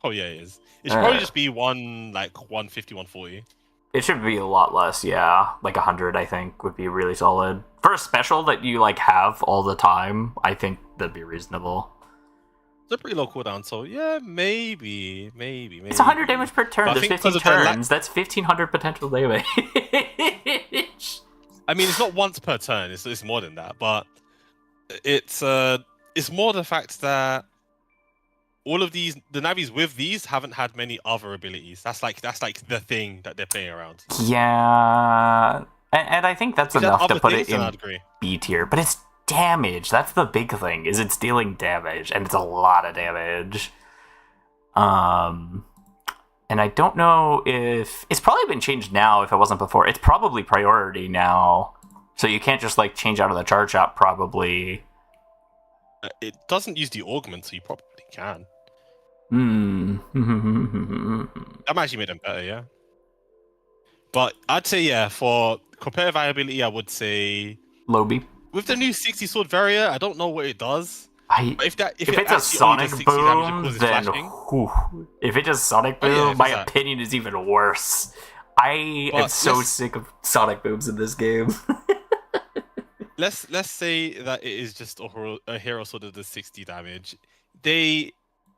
Oh yeah, it is. It should probably just be 150, 140. It should be a lot less, yeah. Like 100, I think, would be really solid. For a special that you like have all the time, I think that'd be reasonable. It's a pretty low cooldown, so yeah, maybe. It's 100 damage per turn. But I There's think 15 because of the turns. That's 1500 potential damage. I mean, it's not once per turn. It's more than that, but it's more the fact that all of the Navis with these haven't had many other abilities. That's like the thing that they're playing around. Yeah, and I think that's If you had enough to other put things, it then in I'd agree. B tier. But it's damage. That's the big thing. Is it's dealing damage, and it's a lot of damage. And I don't know if it's probably been changed now. If it wasn't before, it's probably priority now. So you can't just like change out of the charge shot. Probably. It doesn't use the augment, so you probably can. That might actually made them better, yeah. But I'd say, yeah, for competitive viability, I would say Lobby. with the new 60 sword variant, I don't know what it does. But if If it it's a actually only sonic does 60 damage and boom, causes then flashing, if it does sonic Oh, yeah, boom, if my it's that. opinion is even worse. I am But so let's- sick of sonic booms in this game. let's say that it is just a hero sword that does 60 damage. They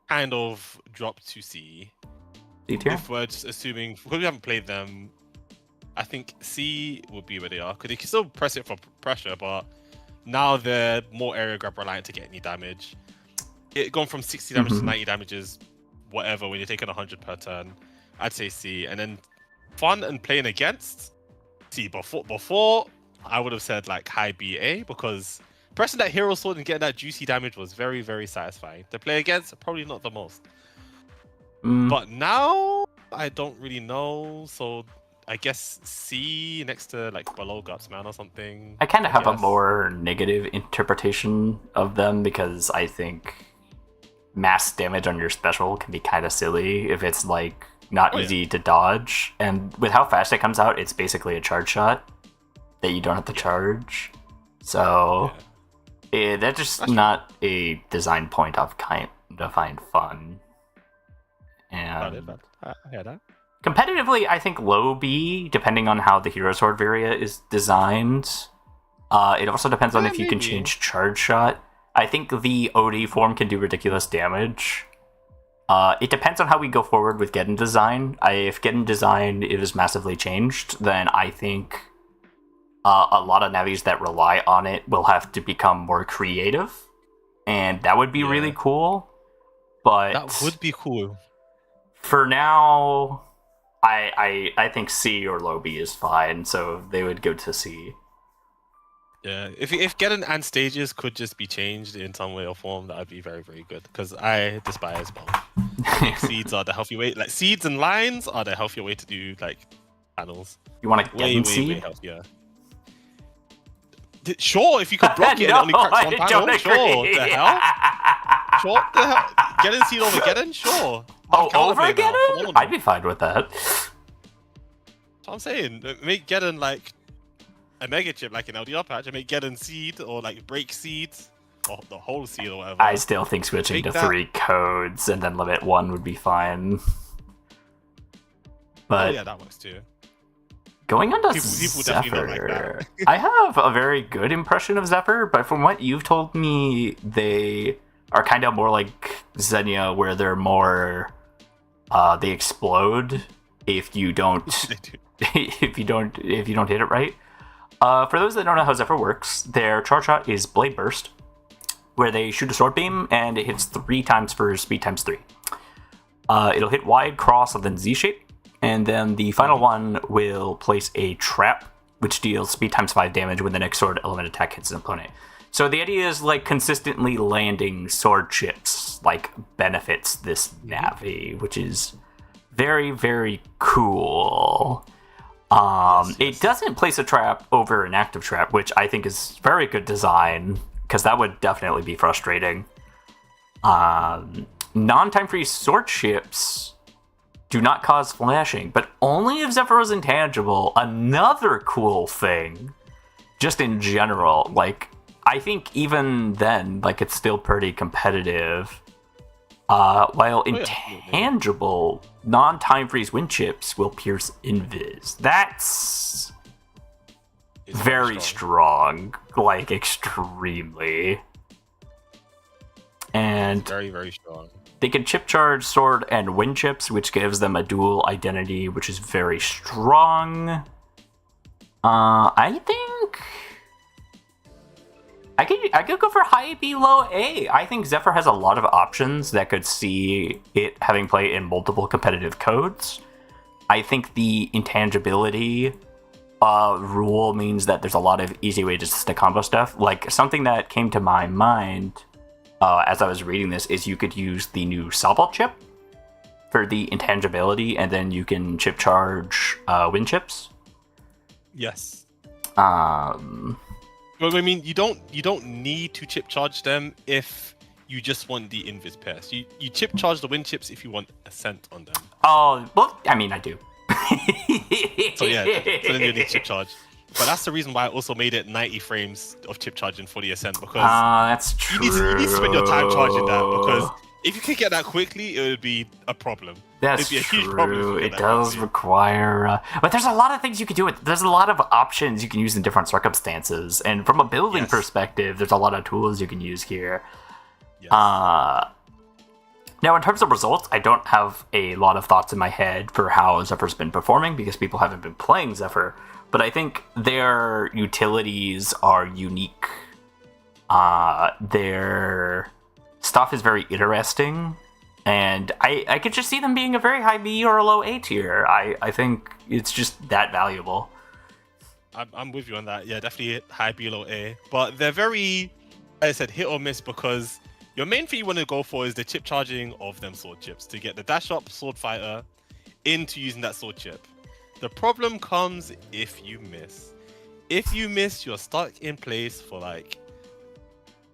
kind of drop to C. D tier? If we're just assuming, because we haven't played them, I think C would be where they are, because they can still press it for pressure, but now they're more area grab reliant to get any damage. It gone from 60 damage to 90 damage is whatever when you're taking 100 per turn. I'd say C, and then fun and playing against C. Before I would have said like high BA, because pressing that hero sword and getting that juicy damage was very, very satisfying. To play against, probably not the most. But now I don't really know, so I guess C next to like below Gutsman or something. I kind of have a guess. more negative interpretation of them because I think mass damage on your special can be kind of silly if it's like not easy to dodge. And with how fast it comes out, it's basically a charge shot that you don't have to charge. So that's just not a design point I've kind of find fun. And I hear that. competitively, I think low B, depending on how the Hero Sword variant is designed. It also depends on if you can maybe. change charge shot. I think the OD form can do ridiculous damage. It depends on how we go forward with Geddon design. If Geddon design is massively changed, then I think a lot of navis that rely on it will have to become more creative, and that would be really cool. But That would be cool. for now, I think C or low B is fine, so they would go to C. Yeah, if Geddon and stages could just be changed in some way or form, that would be very, very good. Because I despise both. I think seeds are the healthy way. Like seeds and lines are the healthier way to do like panels. You want a Way, Geddon way, seed? way healthier. Sure, if you could block it and it only cracks one I panel, don't sure. agree. The hell? Sure, the hell? Geddon seed over Geddon? Sure. Oh, over Counterplay now, Geddon? phenomenal. I'd be fine with that. That's what I'm saying. Make Geddon like a mega chip, like an LDR patch, and make Geddon seed or like break seeds or the whole seed or whatever. I still think switching Make to that- 3 codes and then limit 1 would be fine. But Oh yeah, that works too. going on to People definitely don't like Zephyr, that. I have a very good impression of Zephyr, but from what you've told me, they are kind of more like Xenia, where they're more, they explode if you don't They do. if you don't hit it right. For those that don't know how Zephyr works, their charge shot is Blade Burst, where they shoot a sword beam and it hits 3 times for speed times 3. It'll hit wide, cross, and then Z shape, and then the final one will place a trap, which deals speed times 5 damage when the next sword element attack hits an opponent. So the idea is like consistently landing sword chips like benefits this Navi, which is very, very cool. Yes. It doesn't place a trap over an active trap, which I think is very good design, because that would definitely be frustrating. Non-time freeze sword chips do not cause flashing, but only if Zephyr is intangible. Another cool thing, just in general, like, I think even then, like, it's still pretty competitive. While intangible, non-time freeze wind chips will pierce invis. That's very strong, like, extremely. And very, very strong. They can chip charge sword and wind chips, which gives them a dual identity, which is very strong. I think I could go for high B, low A. I think Zephyr has a lot of options that could see it having play in multiple competitive codes. I think the intangibility rule means that there's a lot of easy ways to combo stuff. Like, something that came to my mind as I was reading this is you could use the new Sobol chip for the intangibility, and then you can chip charge wind chips. Yes. Well, I mean, you don't need to chip charge them if you just want the invis pierce. You chip charge the wind chips if you want Ascent on them. Oh, well, I mean, I do. So yeah, so then you need chip charge. But that's the reason why I also made it 90 frames of chip charging for the Ascent, because that's true. You need to spend your time charging that, because if you can get that quickly, it would be a problem. That's It'd be a true. huge problem. It does require, but there's a lot of things you can do. There's a lot of options you can use in different circumstances, and from a building perspective, there's a lot of tools you can use here. Yes. Now, in terms of results, I don't have a lot of thoughts in my head for how Zephyr's been performing, because people haven't been playing Zephyr. But I think their utilities are unique. Their stuff is very interesting, and I could just see them being a very high B or a low A tier. I think it's just that valuable. I'm with you on that. Yeah, definitely high B, low A. But they're very, as I said, hit or miss, because your main thing you want to go for is the chip charging of them sword chips to get the dash up sword fighter into using that sword chip. The problem comes if you miss. If you miss, you're stuck in place for like,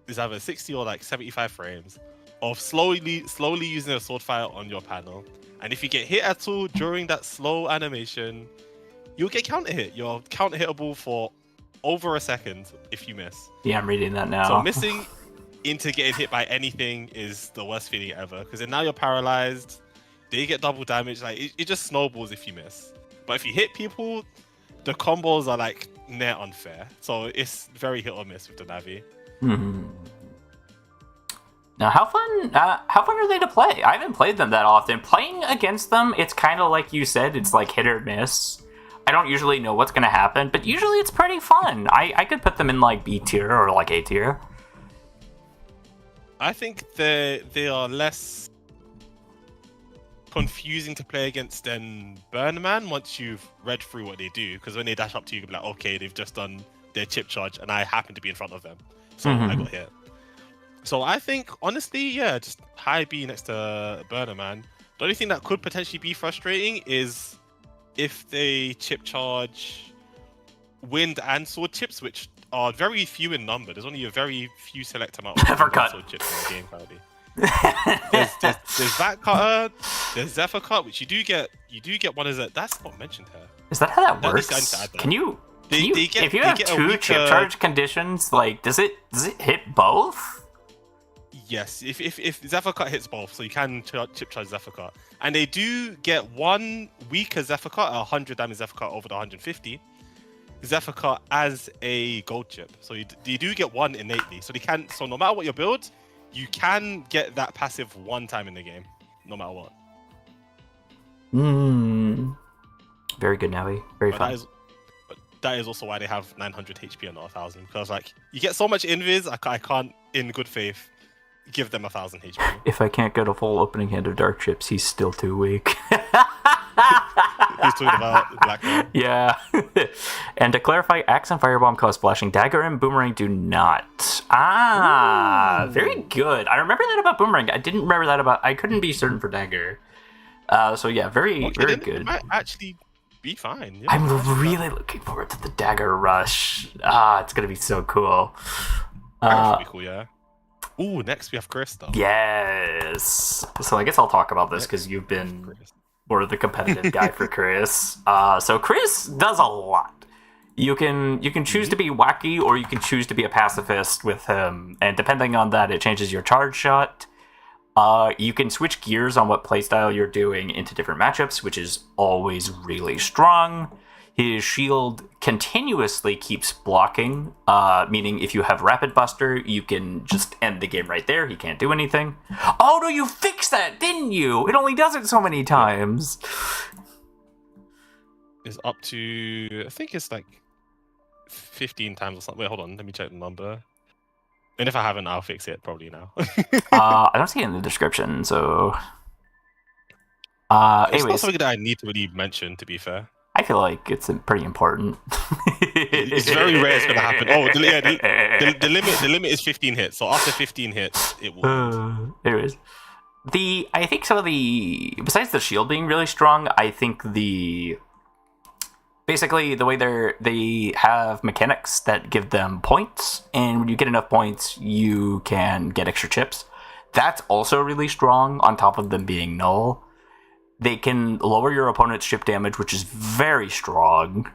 it's either 60 or like 75 frames of slowly using a sword fighter on your panel. And if you get hit at all during that slow animation, you'll get counter hit. You're counter hittable for over a second if you miss. Yeah, I'm reading that now. So missing into getting hit by anything is the worst feeling ever, because then now you're paralyzed. They get double damage. Like, it just snowballs if you miss. But if you hit people, the combos are like near unfair. So it's very hit or miss with the Navi. Mm-hmm. Now, how fun are they to play? I haven't played them that often. Playing against them, it's kind of like you said, it's like hit or miss. I don't usually know what's going to happen, but usually it's pretty fun. I could put them in like B tier or like A tier. I think they are less confusing to play against than Burn Man once you've read through what they do, because when they dash up to you, you'll be like, okay, they've just done their chip charge and I happen to be in front of them, so I got hit. So I think, honestly, yeah, just high B next to Burner Man. The only thing that could potentially be frustrating is if they chip charge wind and sword chips, which are very few in number. There's only a very few select amount of sword chips in the game currently. There's that cutter, there's Zephyr cut, which you do get one as a, that's not mentioned here. Is that how that works? Can you if you have two chip charge conditions, like does it hit both? Yes, if Zephyr cut hits both, so you can chip charge Zephyr cut, and they do get one weaker Zephyr cut, 100 damage Zephyr cut over the 150 Zephyr cut as a gold chip. So you do get one innately. So they can. So no matter what your build, you can get that passive one time in the game, no matter what. Very good, Navi. Very fun. That is also why they have 900 HP and not 1,000. Because like you get so much invis, I can't, in good faith, give them 1,000 HP. If I can't get a full opening hand of Dark Chips, he's still too weak. He's talking about Black Man. Yeah. And to clarify, Axe and Firebomb cause splashing. Dagger and Boomerang do not. Very good. I remember that about Boomerang. I didn't remember that about... I couldn't be certain for Dagger. So yeah, very good. It might actually be fine. Yeah, I'm really looking forward to the Dagger Rush. It's going to be so cool. That should be cool, yeah. Ooh, next we have Chris, though. Yes. So I guess I'll talk about this because you've been more of the competitive guy for Chris. So Chris does a lot. You can choose to be wacky or you can choose to be a pacifist with him, and depending on that, it changes your charge shot. You can switch gears on what playstyle you're doing into different matchups, which is always really strong. His shield continuously keeps blocking, meaning if you have Rapid Buster, you can just end the game right there. He can't do anything. Oh, no, you fixed that, didn't you? It only does it so many times. It's up to, I think it's like 15 times or something. Wait, hold on. Let me check the number. And if I haven't, I'll fix it probably now. I don't see it in the description, so... It's anyways, not something that I need to really mention, to be fair. I feel like it's pretty important. It's very rare it's gonna happen. Oh, the limit is 15 hits. So after 15 hits, it will. Anyways, I think some of besides the shield being really strong, I think basically the way they have mechanics that give them points, and when you get enough points, you can get extra chips. That's also really strong. On top of them being null. They can lower your opponent's chip damage, which is very strong.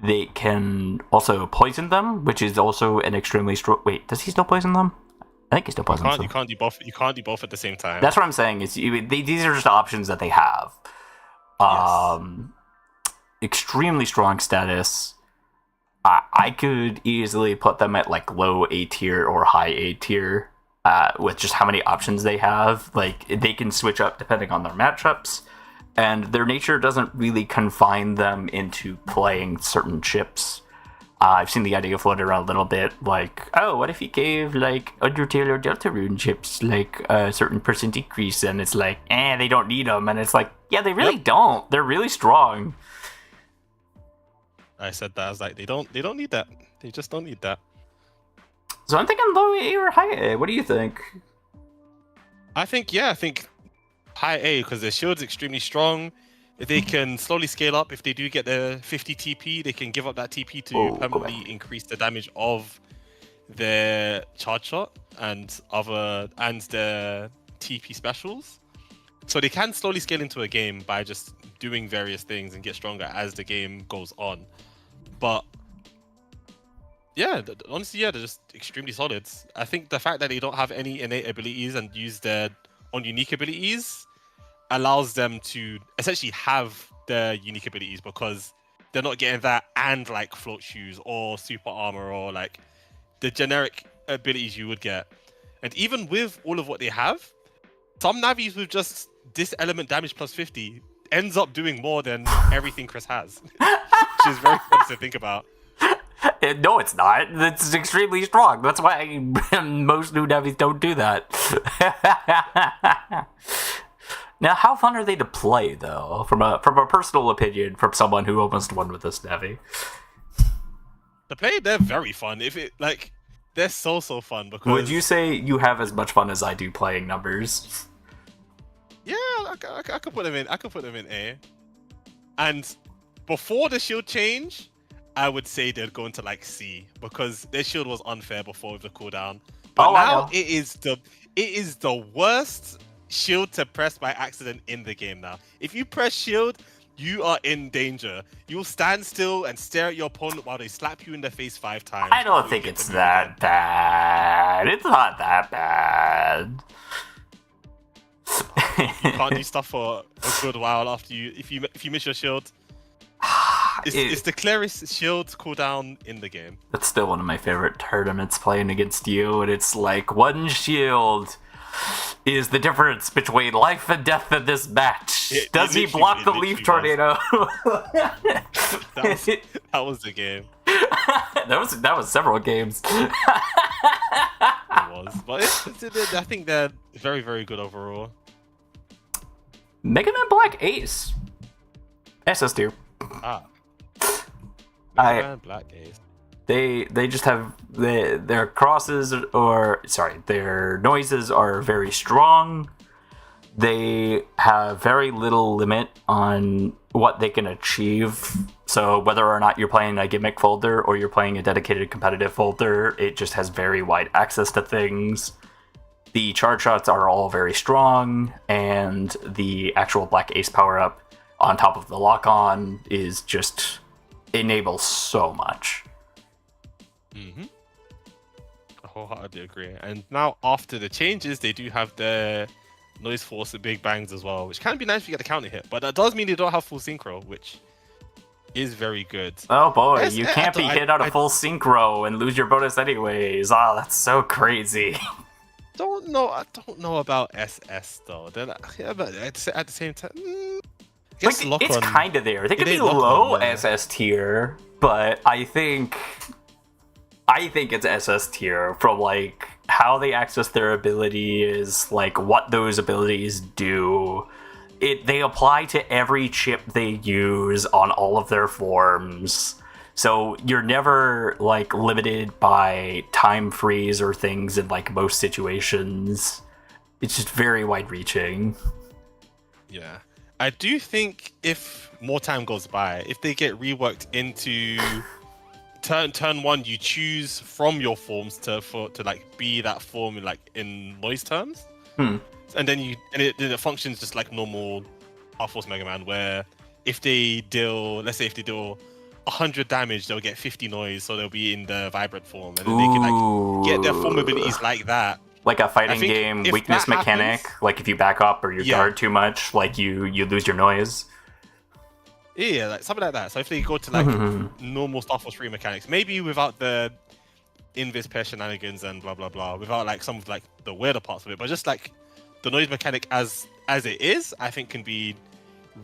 They can also poison them, which is also an extremely strong... Wait, does he still poison them? I think he still poisons them. You can't do both. You can't do both at the same time. That's what I'm saying. These are just options that they have. Yes. Extremely strong status. I could easily put them at like low A tier or high A tier with just how many options they have. Like they can switch up depending on their matchups. And their nature doesn't really confine them into playing certain chips. I've seen the idea floated around a little bit, like, oh, what if he gave, like, Undertale or Deltarune chips, like, a certain percent decrease, and it's like, they don't need them, and it's like, yeah, they really don't. They're really strong. I said that. I was like, they don't need that. They just don't need that. So I'm thinking low A or high A. What do you think? I think high A, because their shield's extremely strong. If they can slowly scale up, if they do get the 50 TP, they can give up that TP to permanently increase the damage of their charge shot and their TP specials. So they can slowly scale into a game by just doing various things and get stronger as the game goes on. But yeah, honestly, they're just extremely solid. I think the fact that they don't have any innate abilities and use their own unique abilities allows them to essentially have their unique abilities, because they're not getting that and like float shoes or super armor or like the generic abilities you would get. And even with all of what they have, some Navis with just this element damage plus 50 ends up doing more than everything Chris has, which is very fun to think about. No, it's not. It's extremely strong. That's why most new Navis don't do that. Now, how fun are they to play, though? From a personal opinion, from someone who almost won with this Navi. To play, they're very fun. They're so fun. Because would you say you have as much fun as I do playing numbers? Yeah, I could put them in. I could put them in A. And before the shield change, I would say they'd go into like C, because their shield was unfair before with the cooldown. But now it is the worst shield to press by accident in the game now. If you press shield, you are in danger. You'll stand still and stare at your opponent while they slap you in the face 5 times. I don't think it's that bad. It's not that bad. You can't do stuff for a good while after if you miss your shield. It's the clearest shield cooldown in the game. That's still one of my favorite tournaments, playing against you, and it's like one shield. is the difference between life and death in this match. Does he block the leaf tornado? that was the game. that was several games. It was, but I think they're very, very good overall. Mega Man Black Ace. SS2. Mega Man Black Ace. They just have their crosses, or sorry, their noises are very strong. They have very little limit on what they can achieve. So whether or not you're playing a gimmick folder or you're playing a dedicated competitive folder, it just has very wide access to things. The charge shots are all very strong, and the actual Black Ace power-up on top of the lock-on is just enables so much. Mm-hmm. I wholeheartedly agree. And now after the changes, they do have their noise force and big bangs as well, which can be nice if you get the counter hit, but that does mean they don't have full synchro, which is very good. Oh boy, you can't be hit out of full synchro and lose your bonus anyways. Ah, that's so crazy. I don't know about SS though. Yeah, but at the same time, it's kind of there. They could be low SS tier, but I think it's SS tier from like how they access their abilities, like what those abilities do. They apply to every chip they use on all of their forms. So you're never like limited by time freeze or things in like most situations. It's just very wide reaching. Yeah. I do think if more time goes by, if they get reworked into turn one, you choose from your forms to like be that form in noise terms, and then it functions just like normal Half Force Mega Man, where if they deal 100 damage, they'll get 50 noise, so they'll be in the vibrant form, and then they can like get their form abilities like that. Like a fighting game weakness mechanic, like if you back up or you guard too much, like you lose your noise. Yeah, like something like that. So if they go to like normal Star Force 3 mechanics, maybe without the invis pair shenanigans and blah blah blah, without like some of like the weirder parts of it, but just like the noise mechanic as it is, I think can be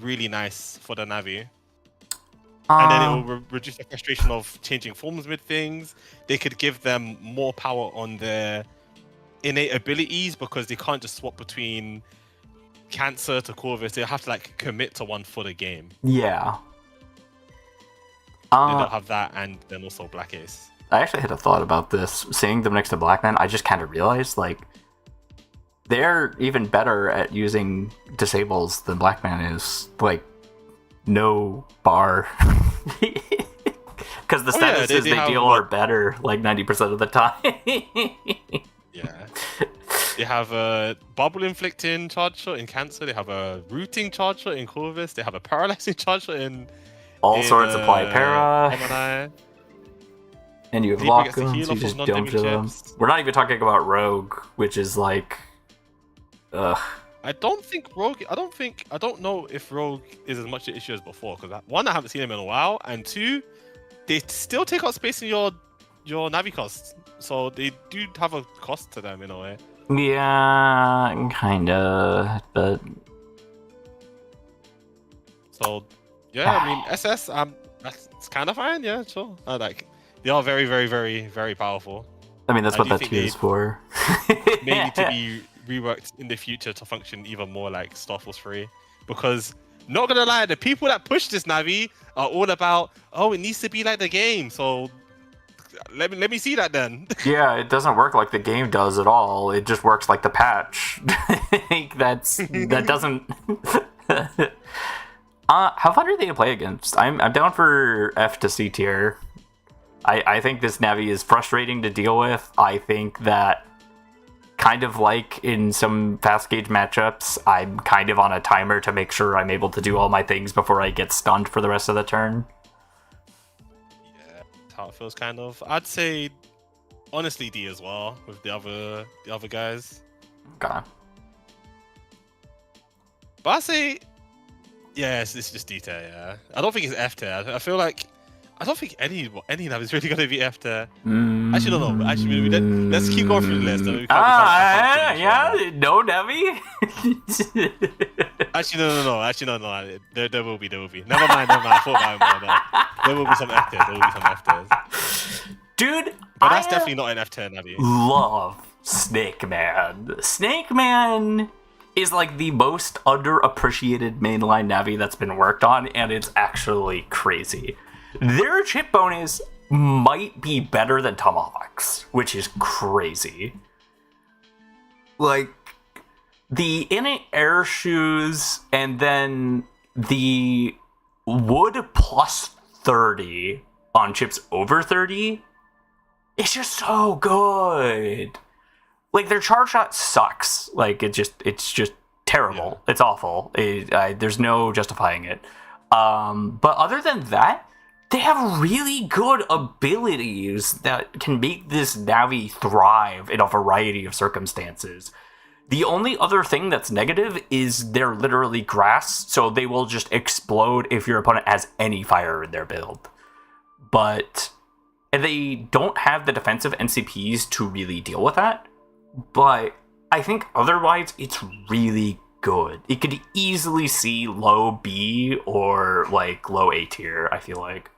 really nice for the Navi. And then it will reduce the frustration of changing forms mid things. They could give them more power on their innate abilities because they can't just swap between Cancer to Corvus. They have to like commit to one for the game. Yeah. They don't have that, and then also Black Ace. I actually had a thought about this. Seeing them next to Blackman, I just kind of realized like they're even better at using disables than Blackman is. Like no bar. Because the statuses they deal are better like 90% of the time. Yeah. They have a bubble inflicting charge shot in Cancer. They have a rooting charge shot in Corvus. They have a paralyzing charge shot in all sorts apply para. M&I. And you have lock on, so you just don't kill them. We're not even talking about Rogue, which is like, ugh. I don't know if Rogue is as much an issue as before. Because one, I haven't seen him in a while, and two, they still take up space in your Navi costs. So they do have a cost to them in a way. Yeah, kinda, but so yeah, I mean SS, that's kind of fine. Yeah, sure. Like they are very, very, very, very powerful. I mean, that's what that tier is for. Maybe to be reworked in the future to function even more like Star Force 3, because not gonna lie, the people that push this Navi are all about, oh, it needs to be like the game. So let me see that then. Yeah, it doesn't work like the game does at all. It just works like the patch. that doesn't. How fun are they to play against? I'm down for F to C tier. I think this Navi is frustrating to deal with. I think that kind of like in some fast gauge matchups, I'm kind of on a timer to make sure I'm able to do all my things before I get stunned for the rest of the turn. That's how it feels, kind of. I'd say honestly D as well with the other guys. Okay. But I say, yeah, it's just D tier. Yeah, I don't think it's F tier. I feel like I don't think any nav is really gonna be F tier. Actually, no. Actually, let's keep going through the list. And we can't yeah, no Navi. Actually, no. Actually, no. There will be. Never mind. I thought about it more. No. There will be some F tiers. Dude, but that's definitely not an F tier Navi. Love Snake Man. Snake Man is like the most underappreciated mainline Navi that's been worked on, and it's actually crazy. Their chip bonus might be better than Tomahawk's, which is crazy. Like, the in-air shoes and then the wood plus 30 on chips over 30, it's just so good. Like, their charge shot sucks. Like, it's just terrible. Yeah. It's awful. There's no justifying it. But other than that, they have really good abilities that can make this Navi thrive in a variety of circumstances. The only other thing that's negative is they're literally grass, so they will just explode if your opponent has any fire in their build. But they don't have the defensive NCPs to really deal with that. But I think otherwise it's really good. It could easily see low B or like low A tier, I feel like.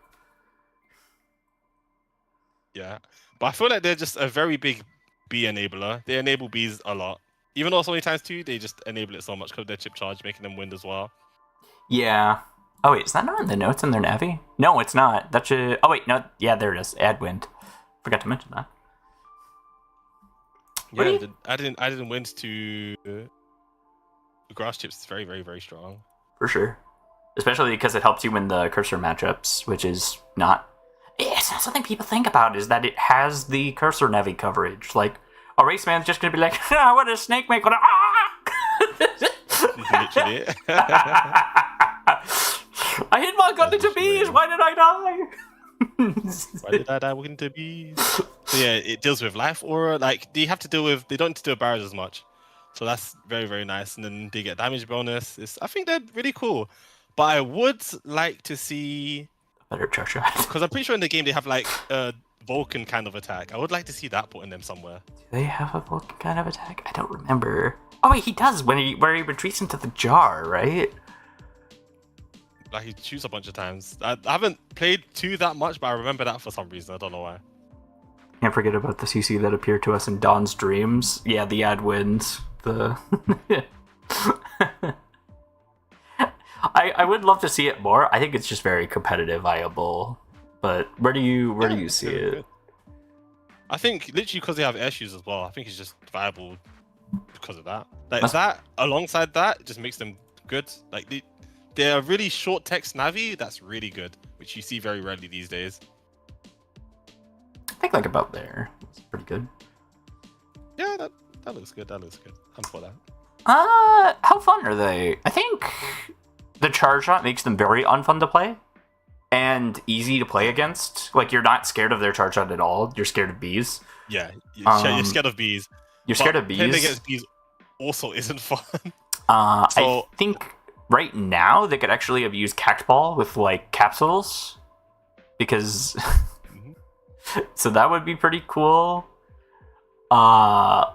Yeah, but I feel like they're just a very big B enabler. They enable Bs a lot. Even though it's only ×2, they just enable it so much because of their chip charge, making them wind as well. Yeah. Oh wait, is that not in the notes in their Navi? No, it's not. That should... Oh wait, no. Yeah, there it is. Add wind. Forgot to mention that. Yeah, adding wind to grass chips is very, very, very strong. For sure. Especially because it helps you win the cursor matchups, which is not... It's not something people think about, is that it has the cursor Navi coverage. Like, a race man's just going to be like, what does Snake make? Literally. I hit my gun into bees. Why did I die? Why did I die into bees? So yeah, it deals with life aura. Like, they don't need to deal with barriers as much. So that's very, very nice. And then they get damage bonus. I think they're really cool. But I would like to see better charge shot. Because I'm pretty sure in the game they have like a Vulcan kind of attack. I would like to see that put in them somewhere. Do they have a Vulcan kind of attack? I don't remember. Oh wait, he does where he retreats into the jar, right? Like he shoots a bunch of times. I haven't played 2 that much, but I remember that for some reason. I don't know why. Can't forget about the CC that appeared to us in Dawn's dreams. Yeah, the ad wins. I would love to see it more. I think it's just very competitive, viable. But where do you see it? Good. I think literally because they have air shoes as well. I think it's just viable because of that. Like that alongside that just makes them good. Like they're a really short text Navi that's really good, which you see very rarely these days. I think like about there. It's pretty good. Yeah, that looks good. That looks good. I'm for that. How fun are they? I think the charge shot makes them very unfun to play and easy to play against. Like, you're not scared of their charge shot at all. You're scared of bees. Yeah, you're scared of bees. You're scared of bees. Playing against bees also isn't fun. I think right now they could actually have used Cact Ball with like capsules because so that would be pretty cool. I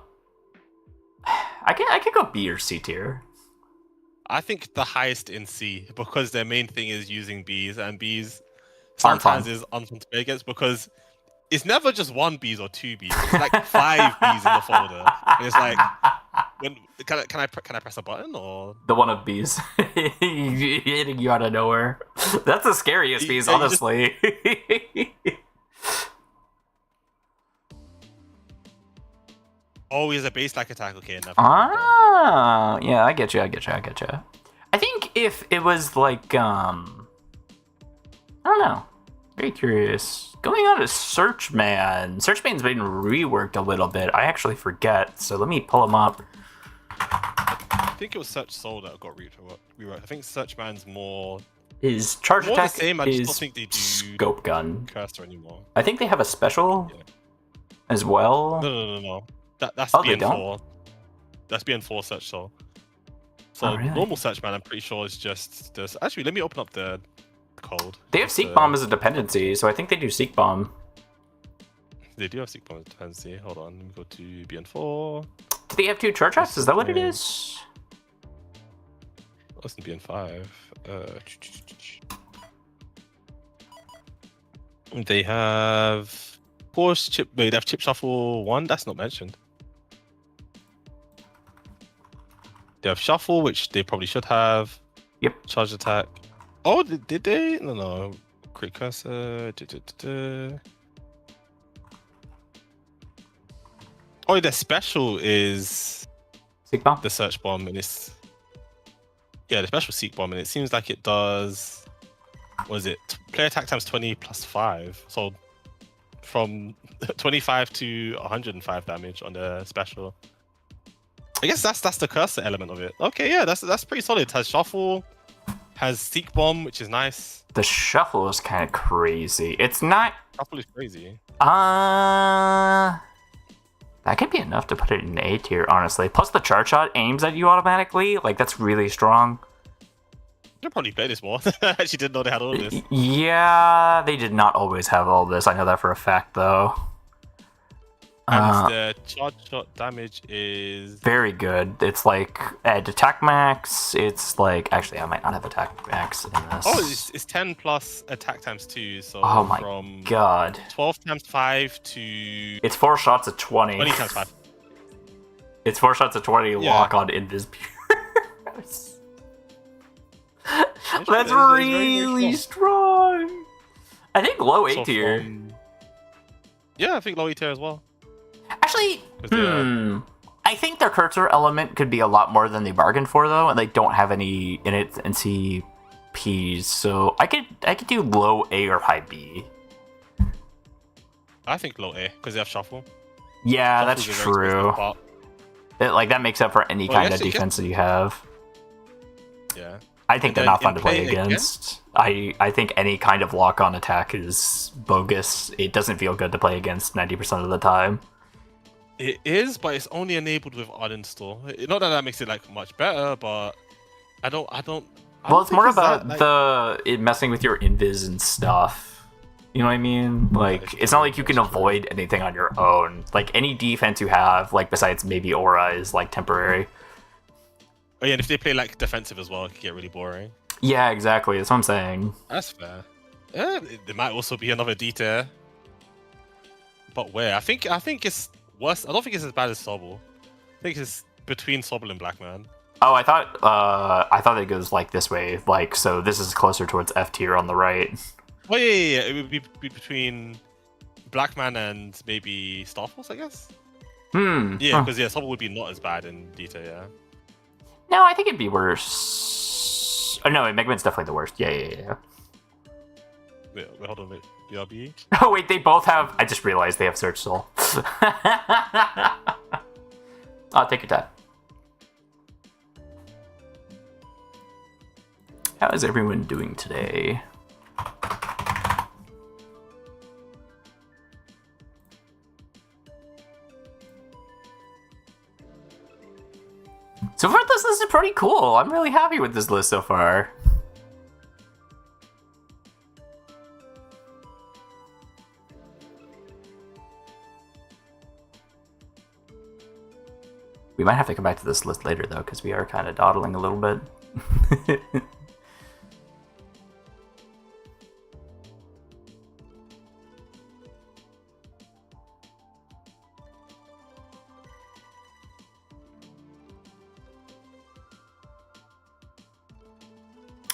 could go B or C tier. I think the highest in C, because their main thing is using bees, and bees sometimes is unfun to play against because it's never just 1 bees or 2 bees. It's like 5 bees in the folder. And it's like, can I press a button or the one of bees hitting you out of nowhere? That's the scariest bees, honestly. Oh, he's a base-like attack. Okay, enough. Yeah, I get you. I think if it was like, I don't know. Very curious. Going on to Searchman. Searchman's been reworked a little bit. I actually forget, so let me pull him up. I think it was Search Soul that got rewrote. I think Searchman's more... His charge more attack the same. I just is don't think they do scope gun. Cursor anymore. I think they have a special as well. No. That's Oh, BN4. That's BN4 Search Soul. So really? normal Searchman, I'm pretty sure is just this. Actually, let me open up the cold. They have Seek Bomb as a dependency, so I think they do Seek Bomb. They do have Seek Bomb as a dependency. Hold on, let me go to BN4. Do they have 2 church traps? Is that what it is? What's in BN5? They have course chip. Wait, they have chip shuffle 1. That's not mentioned. They have shuffle, which they probably should have. Yep. Charge attack. Oh, did they? No. Crit cursor. Oh, their special is Seek Bomb? the search bomb, and it's the special Seek Bomb, and it seems like it does. What is it? Player attack times 20 plus 5. So from 25 to 105 damage on the special. I guess that's the cursor element of it. Okay, yeah, that's pretty solid. It has shuffle, has Seek Bomb, which is nice. The shuffle is kind of crazy. It's not. Shuffle is crazy. That could be enough to put it in A tier, honestly. Plus the charge shot aims at you automatically. Like, that's really strong. They'll probably play this more. I actually didn't know they had all this. Yeah, they did not always have all this. I know that for a fact, though. And the charge shot damage is very good. It's like at attack max. It's like, actually, I might not have attack max in this. Oh, it's 10 plus attack times 2. So oh my from god. 12 times 5 to it's 4 shots at 20. 20 times 5. It's 4 shots at 20. Lock on Invis Pierce. That's really strong. I think low A tier. Yeah, I think low A tier as well. Actually, I think their cursor element could be a lot more than they bargained for, though, and they don't have any in it NCPs. So I could do low A or high B. I think low A because they have shuffle. Yeah, that's true. That makes up for any kind of defense that you have. Yeah. I think they're not fun to play against. I think any kind of lock-on attack is bogus. It doesn't feel good to play against 90% of the time. It is, but it's only enabled with uninstall. Not that makes it like much better, but I don't. Well, it's more about it messing with your invis and stuff. You know what I mean? Like, it's not like you can avoid anything on your own. Like, any defense you have, like besides maybe aura, is like temporary. Oh yeah, and if they play like defensive as well, it can get really boring. Yeah, exactly. That's what I'm saying. That's fair. Yeah, there might also be another D tier. But where? I think it's worse. I don't think it's as bad as Sobble. I think it's between Sobble and Blackman. Oh, I thought it goes like this way. Like, so this is closer towards F tier on the right. Oh yeah. It would be between Blackman and maybe Starforce, I guess. Yeah, because Sobble would be not as bad in D tier. Yeah. No, I think it'd be worse. Oh, no, Mega Man's definitely the worst. Yeah. Wait, hold on, BRB? Oh, wait, they both have... I just realized they have Search Soul. I'll take your time. How is everyone doing today? So far, this list is pretty cool. I'm really happy with this list so far. We might have to come back to this list later, though, because we are kind of dawdling a little bit.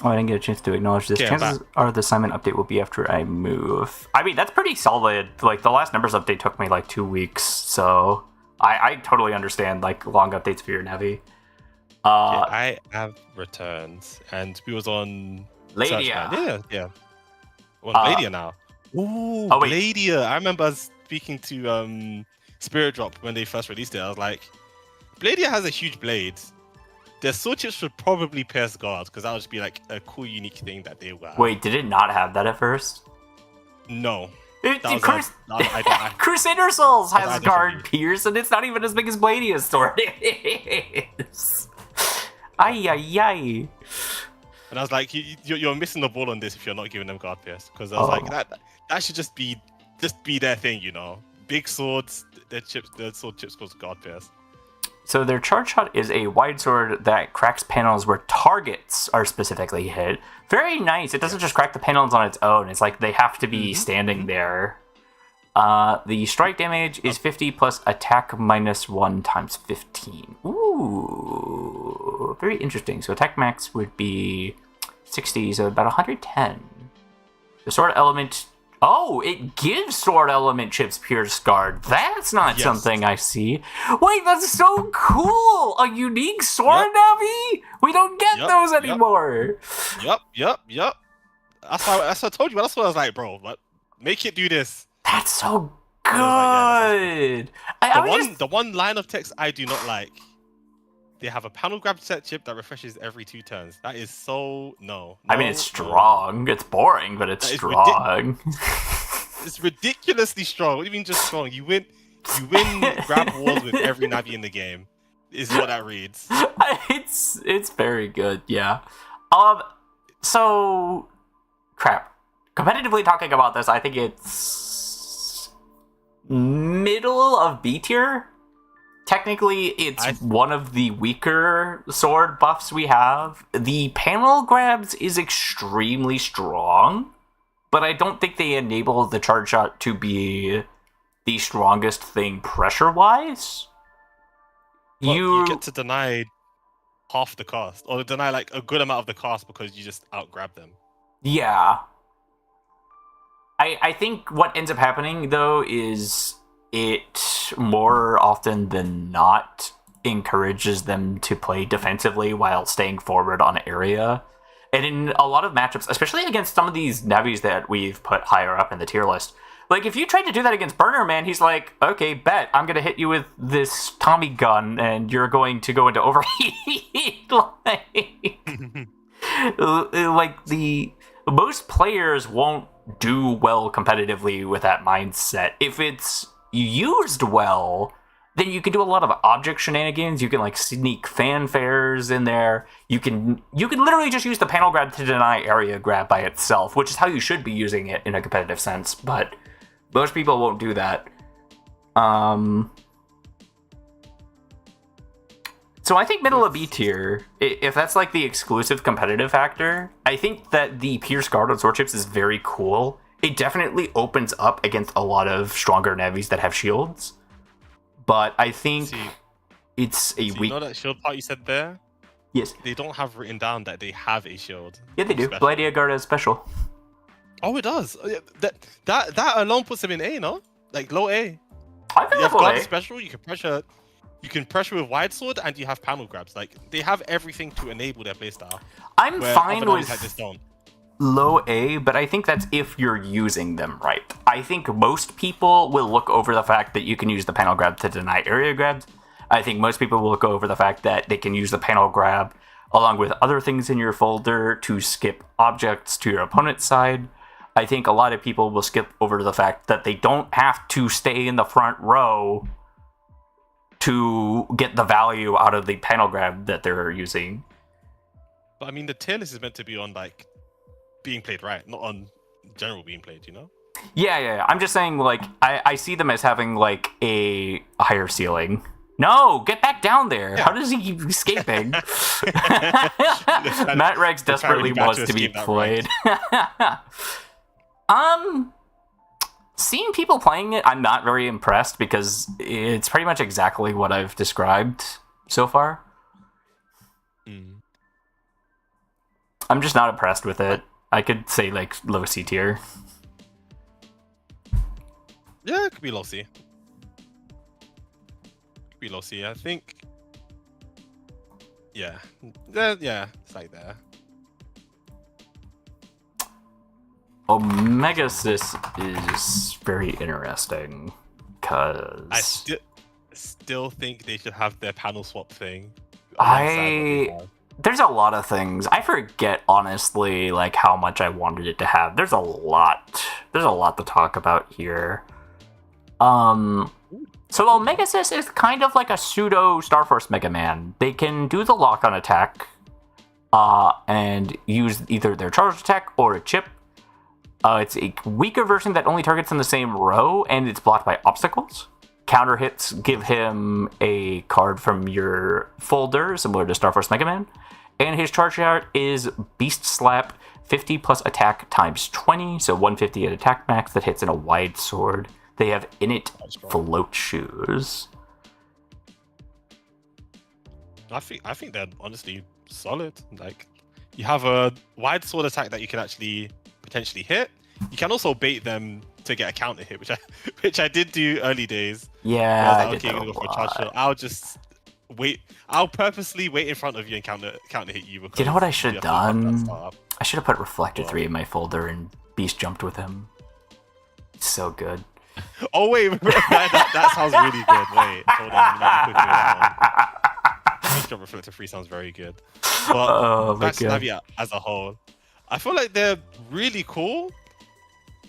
Oh, I didn't get a chance to acknowledge this. Chances are the assignment update will be after I move. I mean, that's pretty solid. Like, the last numbers update took me, like, 2 weeks, so... I totally understand, like, long updates for your Navi. I have returned, and we was on... Ladia. Yeah. We're on Ladia now. Ooh, Ladia. I remember speaking to Spirit Drop when they first released it. I was like, Bladia has a huge blade. Their sword chips should probably pierce guards, because that would just be like a cool, unique thing that they would have. Wait, did it not have that at first? No. Crusader Souls has guard pierce, and it's not even as big as Bladia's sword is. Ay. And I was like, you're missing the ball on this if you're not giving them guard pierce. Because I was Oh. like, that should just be their thing, you know. Big swords, their sword chips called guard pierce. So their charge shot is a wide sword that cracks panels where targets are specifically hit. Very nice. It doesn't just crack the panels on its own. It's like they have to be standing there. The strike damage is 50 plus attack -1 times 15. Ooh, very interesting. So attack max would be 60, so about 110. The sword element... Oh, it gives sword element chips pierce guard. That's not something I see. Wait, that's so cool! A unique sword navi? We don't get those anymore. Yep. That's what I told you. That's what I was like, bro. Like, make it do this. That's so good. The one line of text I do not like. They have a panel grab set chip that refreshes every 2 turns. That is so I mean, it's strong. It's boring, but it's strong. It's ridiculously strong. What do you mean just strong? You win grab wars with every Navi in the game. Is what that reads. It's very good. Yeah. So crap. Competitively talking about this, I think it's middle of B tier. Technically, it's one of the weaker sword buffs we have. The panel grabs is extremely strong, but I don't think they enable the charge shot to be the strongest thing pressure-wise. You get to deny half the cost, or deny like a good amount of the cost because you just out-grab them. Yeah. I think what ends up happening, though, is it more often than not encourages them to play defensively while staying forward on area. And in a lot of matchups, especially against some of these Navis that we've put higher up in the tier list, like if you tried to do that against Burner Man, he's like, okay, bet, I'm going to hit you with this Tommy gun and you're going to go into overheat. Most players won't do well competitively with that mindset. If it's used well, then you can do a lot of object shenanigans. You can like sneak fanfares in there. You can literally just use the panel grab to deny area grab by itself, which is how you should be using it in a competitive sense, but most people won't do that. So I think middle of B tier, if that's like the exclusive competitive factor, I think that the Pierce Guard on sword chips is very cool. It definitely opens up against a lot of stronger Navis that have shields. But I think it's a weak... You know that shield part you said there? Yes. They don't have written down that they have a shield. Yeah, they do. Gladia Guard is special. Oh, it does. That alone puts them in A, no? Like low A. I feel you have like guard special, you can pressure with wide sword, and you have panel grabs. Like they have everything to enable their playstyle. I'm fine with low A, but I think that's if you're using them right. I think most people will look over the fact that you can use the panel grab to deny area grabs. I think most people will look over the fact that they can use the panel grab along with other things in your folder to skip objects to your opponent's side. I think a lot of people will skip over the fact that they don't have to stay in the front row to get the value out of the panel grab that they're using. But I mean, the tier list is meant to be on like being played right, not on general being played, you know? Yeah. I'm just saying, like, I see them as having like a higher ceiling. No, get back down there. Yeah. How does he keep escaping? Matt Rex desperately wants to be played. Seeing people playing it, I'm not very impressed because it's pretty much exactly what I've described so far. I'm just not impressed with it. I could say like low C tier. Yeah, it could be low C. Could be low C. I think. Yeah, it's like there. Omegasys is very interesting because I still think they should have their panel swap thing. There's a lot of things. I forget honestly like how much I wanted it to have. There's a lot to talk about here. So Omegasys is kind of like a pseudo Starforce Mega Man. They can do the lock on attack. and use either their charge attack or a chip. It's a weaker version that only targets in the same row, and it's blocked by obstacles. Counter hits give him a card from your folder, similar to Star Force Mega Man. And his charge art is Beast Slap, 50 plus attack times 20, so 150 at attack max that hits in a wide sword. They have init float shoes. I think they're honestly solid. Like, you have a wide sword attack that you can actually potentially hit. You can also bait them to get a counter hit, which I did do early days. Yeah, I was like, okay, gonna go for a charge shot. I'll just wait. I'll purposely wait in front of you and counter hit you. You know what I should have done? I should have put Reflector 3 in my folder and Beast jumped with him. It's so good. Oh wait, that sounds really good. Wait, hold on. Let me quickly Beast Jump Reflector 3 sounds very good. But back to Navi as a whole, I feel like they're really cool.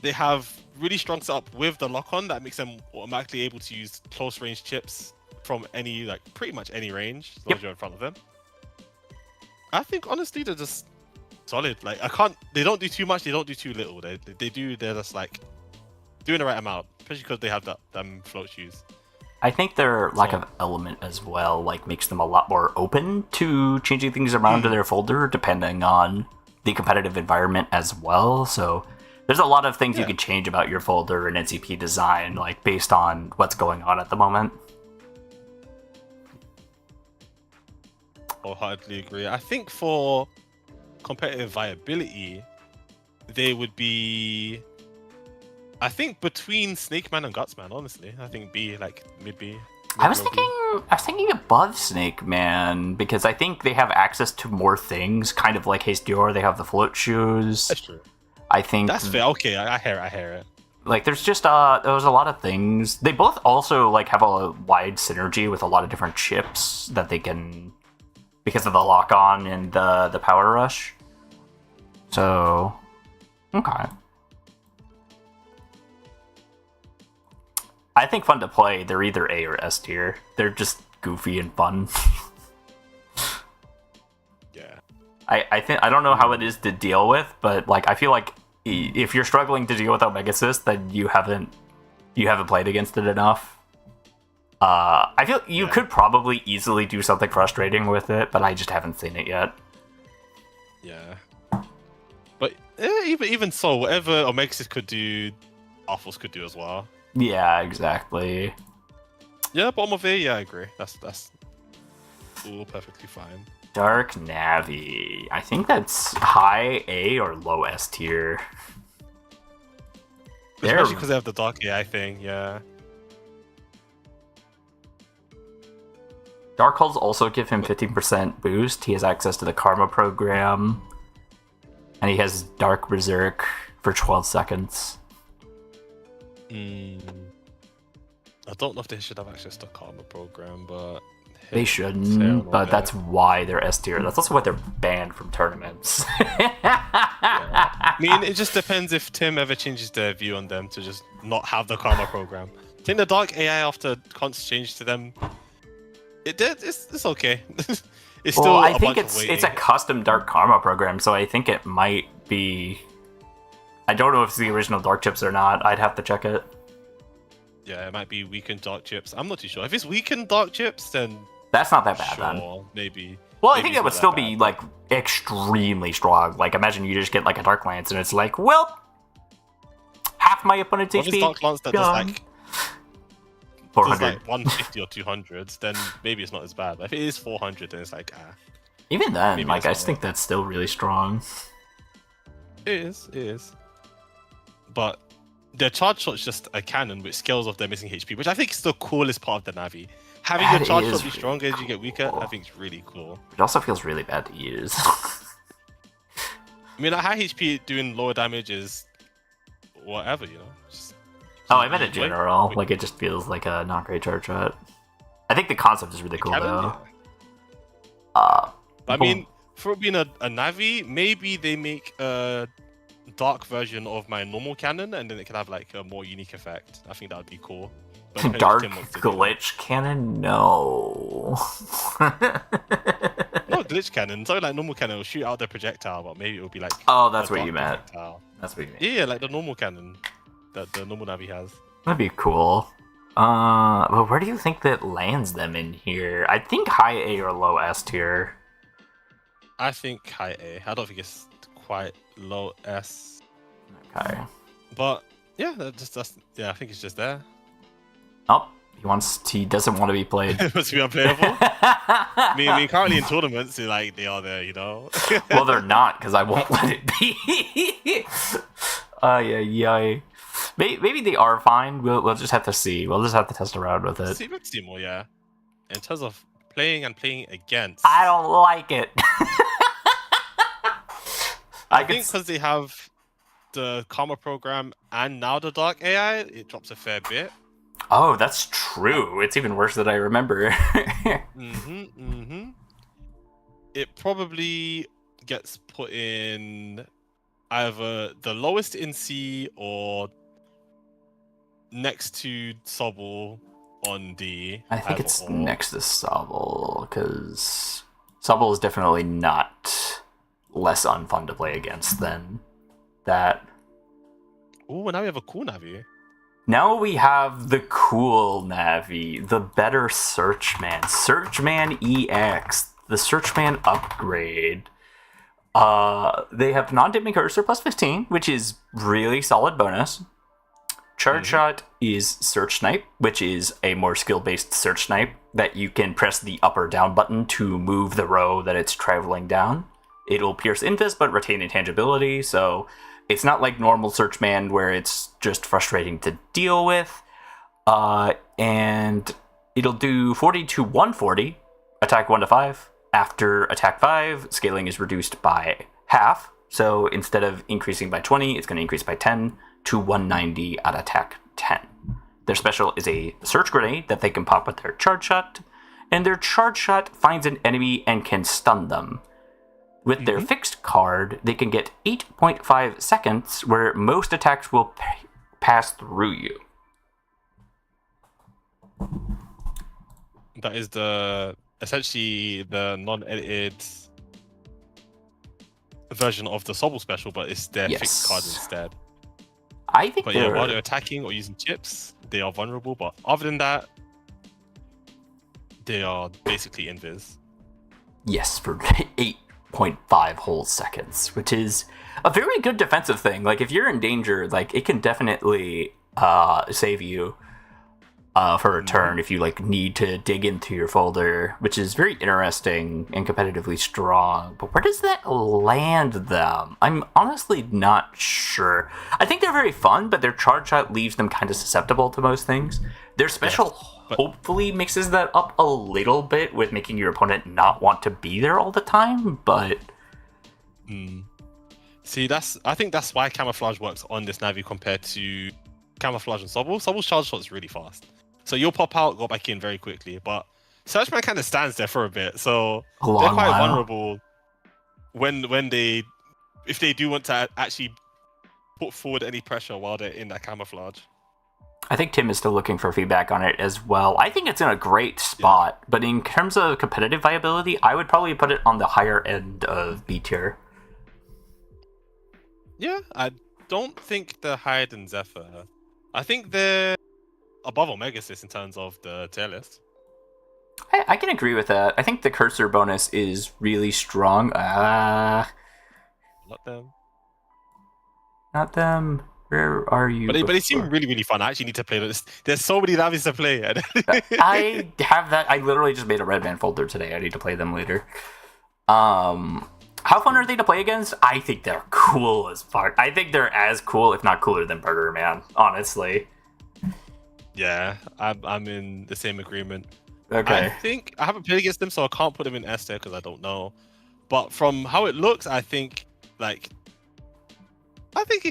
They have really strong setup with the lock-on that makes them automatically able to use close range chips from any, like, pretty much any range as long as you're in front of them. I think honestly they're just solid. Like, they don't do too much, they don't do too little. They're just like doing the right amount, especially because they have them float shoes. I think their lack of element as well, like, makes them a lot more open to changing things around to their folder depending on the competitive environment as well. So there's a lot of things you can change about your folder and NCP design, like, based on what's going on at the moment. Wholeheartedly agree. I think for competitive viability, they would be, I think, between Snake Man and Guts Man. Honestly, I think B, like mid B. I was thinking above Snake Man, because I think they have access to more things, kind of like Haste Dior. They have the float shoes. That's true. I think that's fair. Okay, I hear it. Like, there's just there's a lot of things. They both also, like, have a wide synergy with a lot of different chips that they can, because of the lock-on and the power rush. So, okay. I think fun to play. They're either A or S tier. They're just goofy and fun. Yeah. I don't know how it is to deal with, but, like, I feel like if you're struggling to deal with Omegasys, then you haven't played against it enough. I feel you could probably easily do something frustrating with it, but I just haven't seen it yet. Yeah. But even so, whatever Omegasys could do, Arthos could do as well. Yeah, exactly. Yeah, bottom of A, yeah, I agree. That's all perfectly fine. Dark Navi. I think that's high A or low S tier. Especially because they have the Dark AI thing, yeah. Dark Hulls also give him 15% boost. He has access to the Karma program. And he has Dark Berserk for 12 seconds. I don't know if they should have access to Karma program, but... They shouldn't, but that's why they're S tier. That's also why they're banned from tournaments. I mean, it just depends if Tim ever changes their view on them to just not have the Karma program. I think the Dark AI after Const changed to them, it's okay. It's still I think it's a custom Dark Karma program, so I think it might be... I don't know if it's the original Dark chips or not. I'd have to check it. Yeah, it might be weakened Dark chips. I'm not too sure. If it's weakened Dark chips, then... That's not that bad, then. Maybe. Well, I think it would still be, like, extremely strong. Like, imagine you just get, like, a Dark Lance, and it's like, well, half my opponent's HP. What is Dark Lance that does, like... 400. Does, like, 150 or 200, then maybe it's not as bad. But if it is 400, then it's like, Even then, like, I just think that's still really strong. It is. But their charge shot's just a cannon which scales off their missing HP, which I think is the coolest part of the Navi. Having your charge shot be stronger as you get weaker, I think is really cool. It also feels really bad to use. I mean, at high HP, doing lower damage is whatever, you know? I meant in general. Like, it just feels like a not great charge shot. I think the concept is really cool, though. Yeah. I mean, for it being a Navi, maybe they make a dark version of my normal cannon, and then it can have, like, a more unique effect. I think that would be cool. Dark glitch cannon? No. No, glitch cannon. Something like normal cannon will shoot out the projectile, but maybe it will be like. Oh, that's a what you dark meant. projectile. That's what you meant. Yeah, like the normal cannon that the normal Navi has. That'd be cool. But where do you think that lands them in here? I think high A or low S tier. I think high A. I don't think it's quite low S. Okay. But yeah, I think it's just there. Oh, he doesn't want to be played. It must be unplayable. I mean, currently in tournaments, they are there, you know. Well, they're not, because I won't let it be. Yeah. Maybe they are fine. We'll just have to see. We'll just have to test around with it. Let's see more, yeah. In terms of playing against, I don't like it. I think because they have the Karma program and now the Dark AI, it drops a fair bit. Oh, that's true. It's even worse than I remember. It probably gets put in either the lowest in C or next to Sobble on D. I think it's next to Sobble, because Sobble is definitely not less unfun to play against than that. Oh, now we have a cool Navi. Now we have the cool Navi, the better Searchman. Searchman EX, the Searchman upgrade. They have non-dimming cursor plus 15, which is really solid bonus. Charge Shot is Search Snipe, which is a more skill-based Search Snipe that you can press the up or down button to move the row that it's traveling down. It'll pierce Invis but retain intangibility, so it's not like normal Searchman where it's just frustrating to deal with. And it'll do 40 to 140, attack 1 to 5. After attack 5, scaling is reduced by half. So instead of increasing by 20, it's going to increase by 10 to 190 at attack 10. Their special is a search grenade that they can pop with their charge shot. And their charge shot finds an enemy and can stun them. With their fixed card, they can get 8.5 seconds where most attacks will pass through you. That is essentially the non-edited version of the Sobble special, but it's their fixed card instead. I think while they're attacking or using chips, they are vulnerable, but other than that, they are basically invis. Yes, for 8.5 whole seconds, which is a very good defensive thing. Like, if you're in danger, like, it can definitely save you for a turn if you need to dig into your folder, which is very interesting and competitively strong. But where does that land them? I'm honestly not sure. I think they're very fun, but their charge shot leaves them kind of susceptible to most things. Their special hopefully mixes that up a little bit with making your opponent not want to be there all the time, but see, I think that's why camouflage works on this Navi compared to camouflage and Sobble. Sobble's charge shot is really fast. So you'll pop out, go back in very quickly. But Searchman kind of stands there for a bit. So they're quite vulnerable if they do want to actually put forward any pressure while they're in that camouflage. I think Tim is still looking for feedback on it as well. I think it's in a great spot, but in terms of competitive viability, I would probably put it on the higher end of B tier. Yeah, I don't think they're higher than Zephyr. I think they're above Omegasys in terms of the tier list. I can agree with that. I think the cursor bonus is really strong. Not them. Not them. Where are you? But they seem really, really fun. I actually need to play this. There's so many Navis to play. I have that. I literally just made a Red Band folder today. I need to play them later. How fun are they to play against? I think they're cool as fuck. I think they're as cool, if not cooler, than Burger Man, honestly. Yeah, I'm in the same agreement. Okay. I think I haven't played against them, so I can't put them in S tier because I don't know. But from how it looks, I think it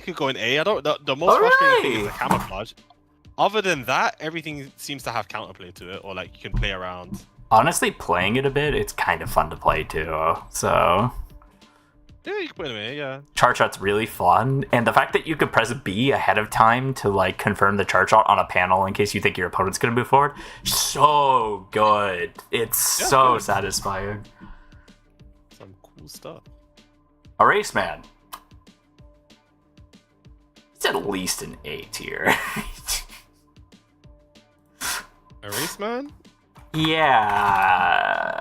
could go in A. The most frustrating thing is the camouflage. Other than that, everything seems to have counterplay to it, or you can play around. Honestly, playing it a bit, it's kind of fun to play too. So yeah, you can put it in A. Yeah. Charge shot's really fun, and the fact that you could press B ahead of time to confirm the charge shot on a panel in case you think your opponent's gonna move forward, so good. It's so satisfying. cool stuff. A race man. It's at least an A tier. A race man? Yeah.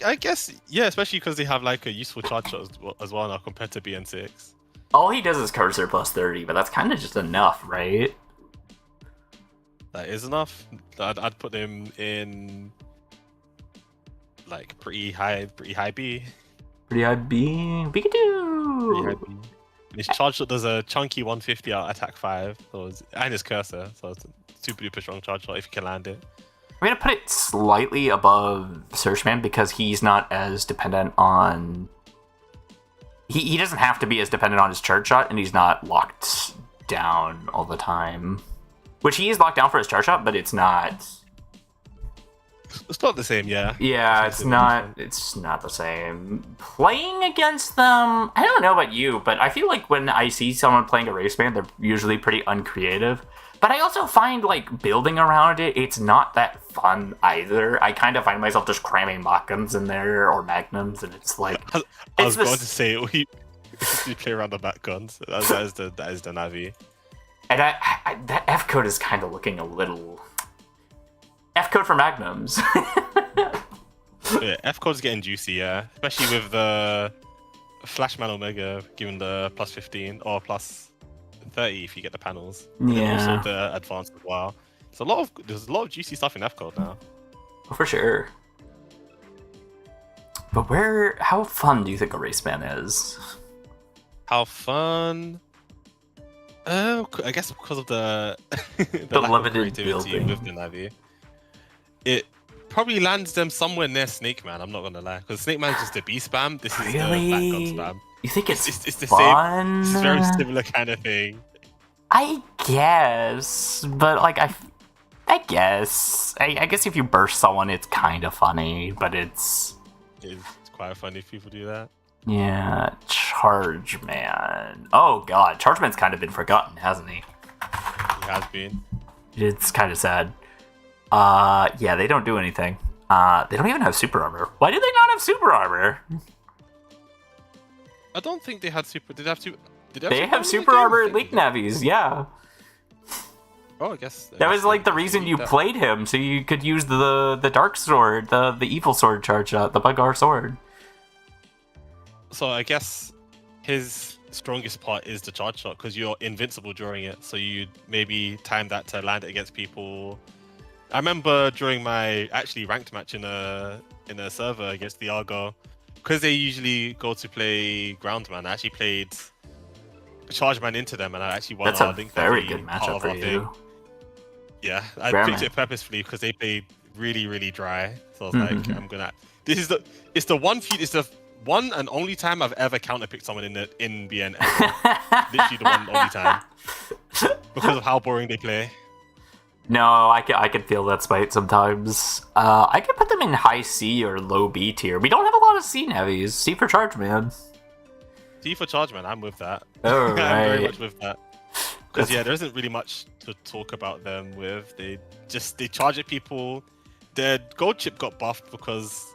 I guess, yeah, especially because they have like a useful charge shot as well now compared to BN6. All he does is cursor plus 30, but that's kind of just enough, right? That is enough. I'd put him in like pretty high B. Pretty high B. Pretty high Pikachu! B. His charge shot does a chunky 150 out attack 5, and his cursor, so it's a super duper strong charge shot if you can land it. I'm gonna put it slightly above Searchman because he's not as dependent on. He doesn't have to be as dependent on his charge shot, and he's not locked down all the time. Which he is locked down for his charge shot, but it's not. It's not the same, yeah. Yeah, it's not. It's not the same. Playing against them, I don't know about you, but I feel like when I see someone playing a race band, they're usually pretty uncreative. But I also find like building around it, it's not that fun either. I kind of find myself just cramming Mach guns in there or magnums, and it's like. I was going to say we play around the back guns. That is the Navi. And that F code is kind of looking a little. F code for magnums. Yeah, F code's getting juicy, yeah. Especially with the Flashman Omega giving the plus 15 or plus 30 if you get the panels. And Yeah. then also the advance as well. There's a lot of juicy stuff in F code now. Oh, for sure. But how fun do you think a race man is? How fun? I guess because of the The lack limited of creativity building. with the Navi. It probably lands them somewhere near Snake Man, I'm not gonna lie. Because Snake Man's just a B spam, this is Really? the back gun spam. You think it's the fun? It's a very similar kind of thing. I guess, but like I guess if you burst someone, it's kind of funny, but it's quite funny if people do that. yeah. Charge Man. Oh god, Charge Man's kind of been forgotten, hasn't he? He has been. It's kind of sad. Yeah, they don't do anything. They don't even have super armor. Why do they not have super armor? I don't think they had super. Did they have super? They have super armor Link Navis, yeah. Oh, I guess That was like the reason you played him, so you could use the dark sword, the evil sword charge shot, the Buggar sword. So I guess his strongest part is the charge shot because you're invincible during it. So you maybe time that to land it against people. I remember during my actually ranked match in a server against the Argo, because they usually go to play Groundman. I actually played Charge Man into them, and I actually won. That's a Link very Navi good part matchup of for our you. thing. Yeah, I Fair picked man. it purposefully because they played really, really dry. So I was like, I'm gonna. It's the one and only time I've ever counterpicked someone in BN. Ever. Literally the one and only time because of how boring they play. No, I can feel that spite sometimes. I could put them in high C or low B tier. We don't have a lot of C navies. C for Charge Man. C for Charge Man, I'm with that. Oh, I'm very right. much with that. Because yeah, there isn't really much to talk about them with. They charge at people. Their gold chip got buffed because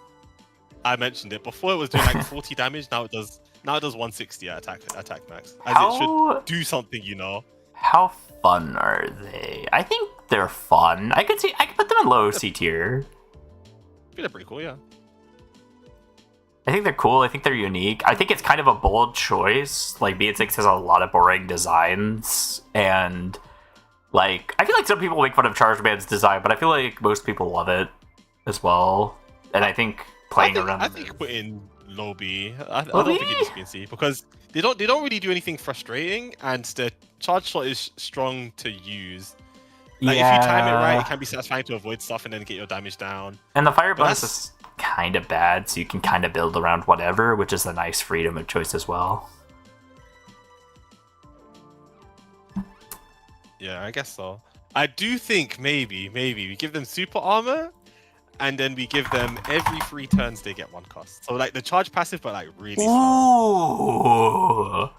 I mentioned it before. It was doing like 40 damage. Now it does 160 at attack max. As it should do something, you know. How fun are they? I think they're fun. I could put them in low C tier. They're pretty cool, yeah. I think they're cool. I think they're unique. I think it's kind of a bold choice. Like BN6 has a lot of boring designs, and like I feel like some people make fun of Charge Man's design, but I feel like most people love it as well. And I think around. I think put in low B. I don't think it needs to be in C because they don't really do anything frustrating, and the charge shot is strong to use. Like if you time it right, it can be satisfying to avoid stuff and then get your damage down. And the fire bonus is kind of bad, so you can kind of build around whatever, which is a nice freedom of choice as well. Yeah, I guess so. I do think maybe we give them super armor, and then we give them every 3 turns they get 1 cost. So like the charge passive, but like really slow. Ooh.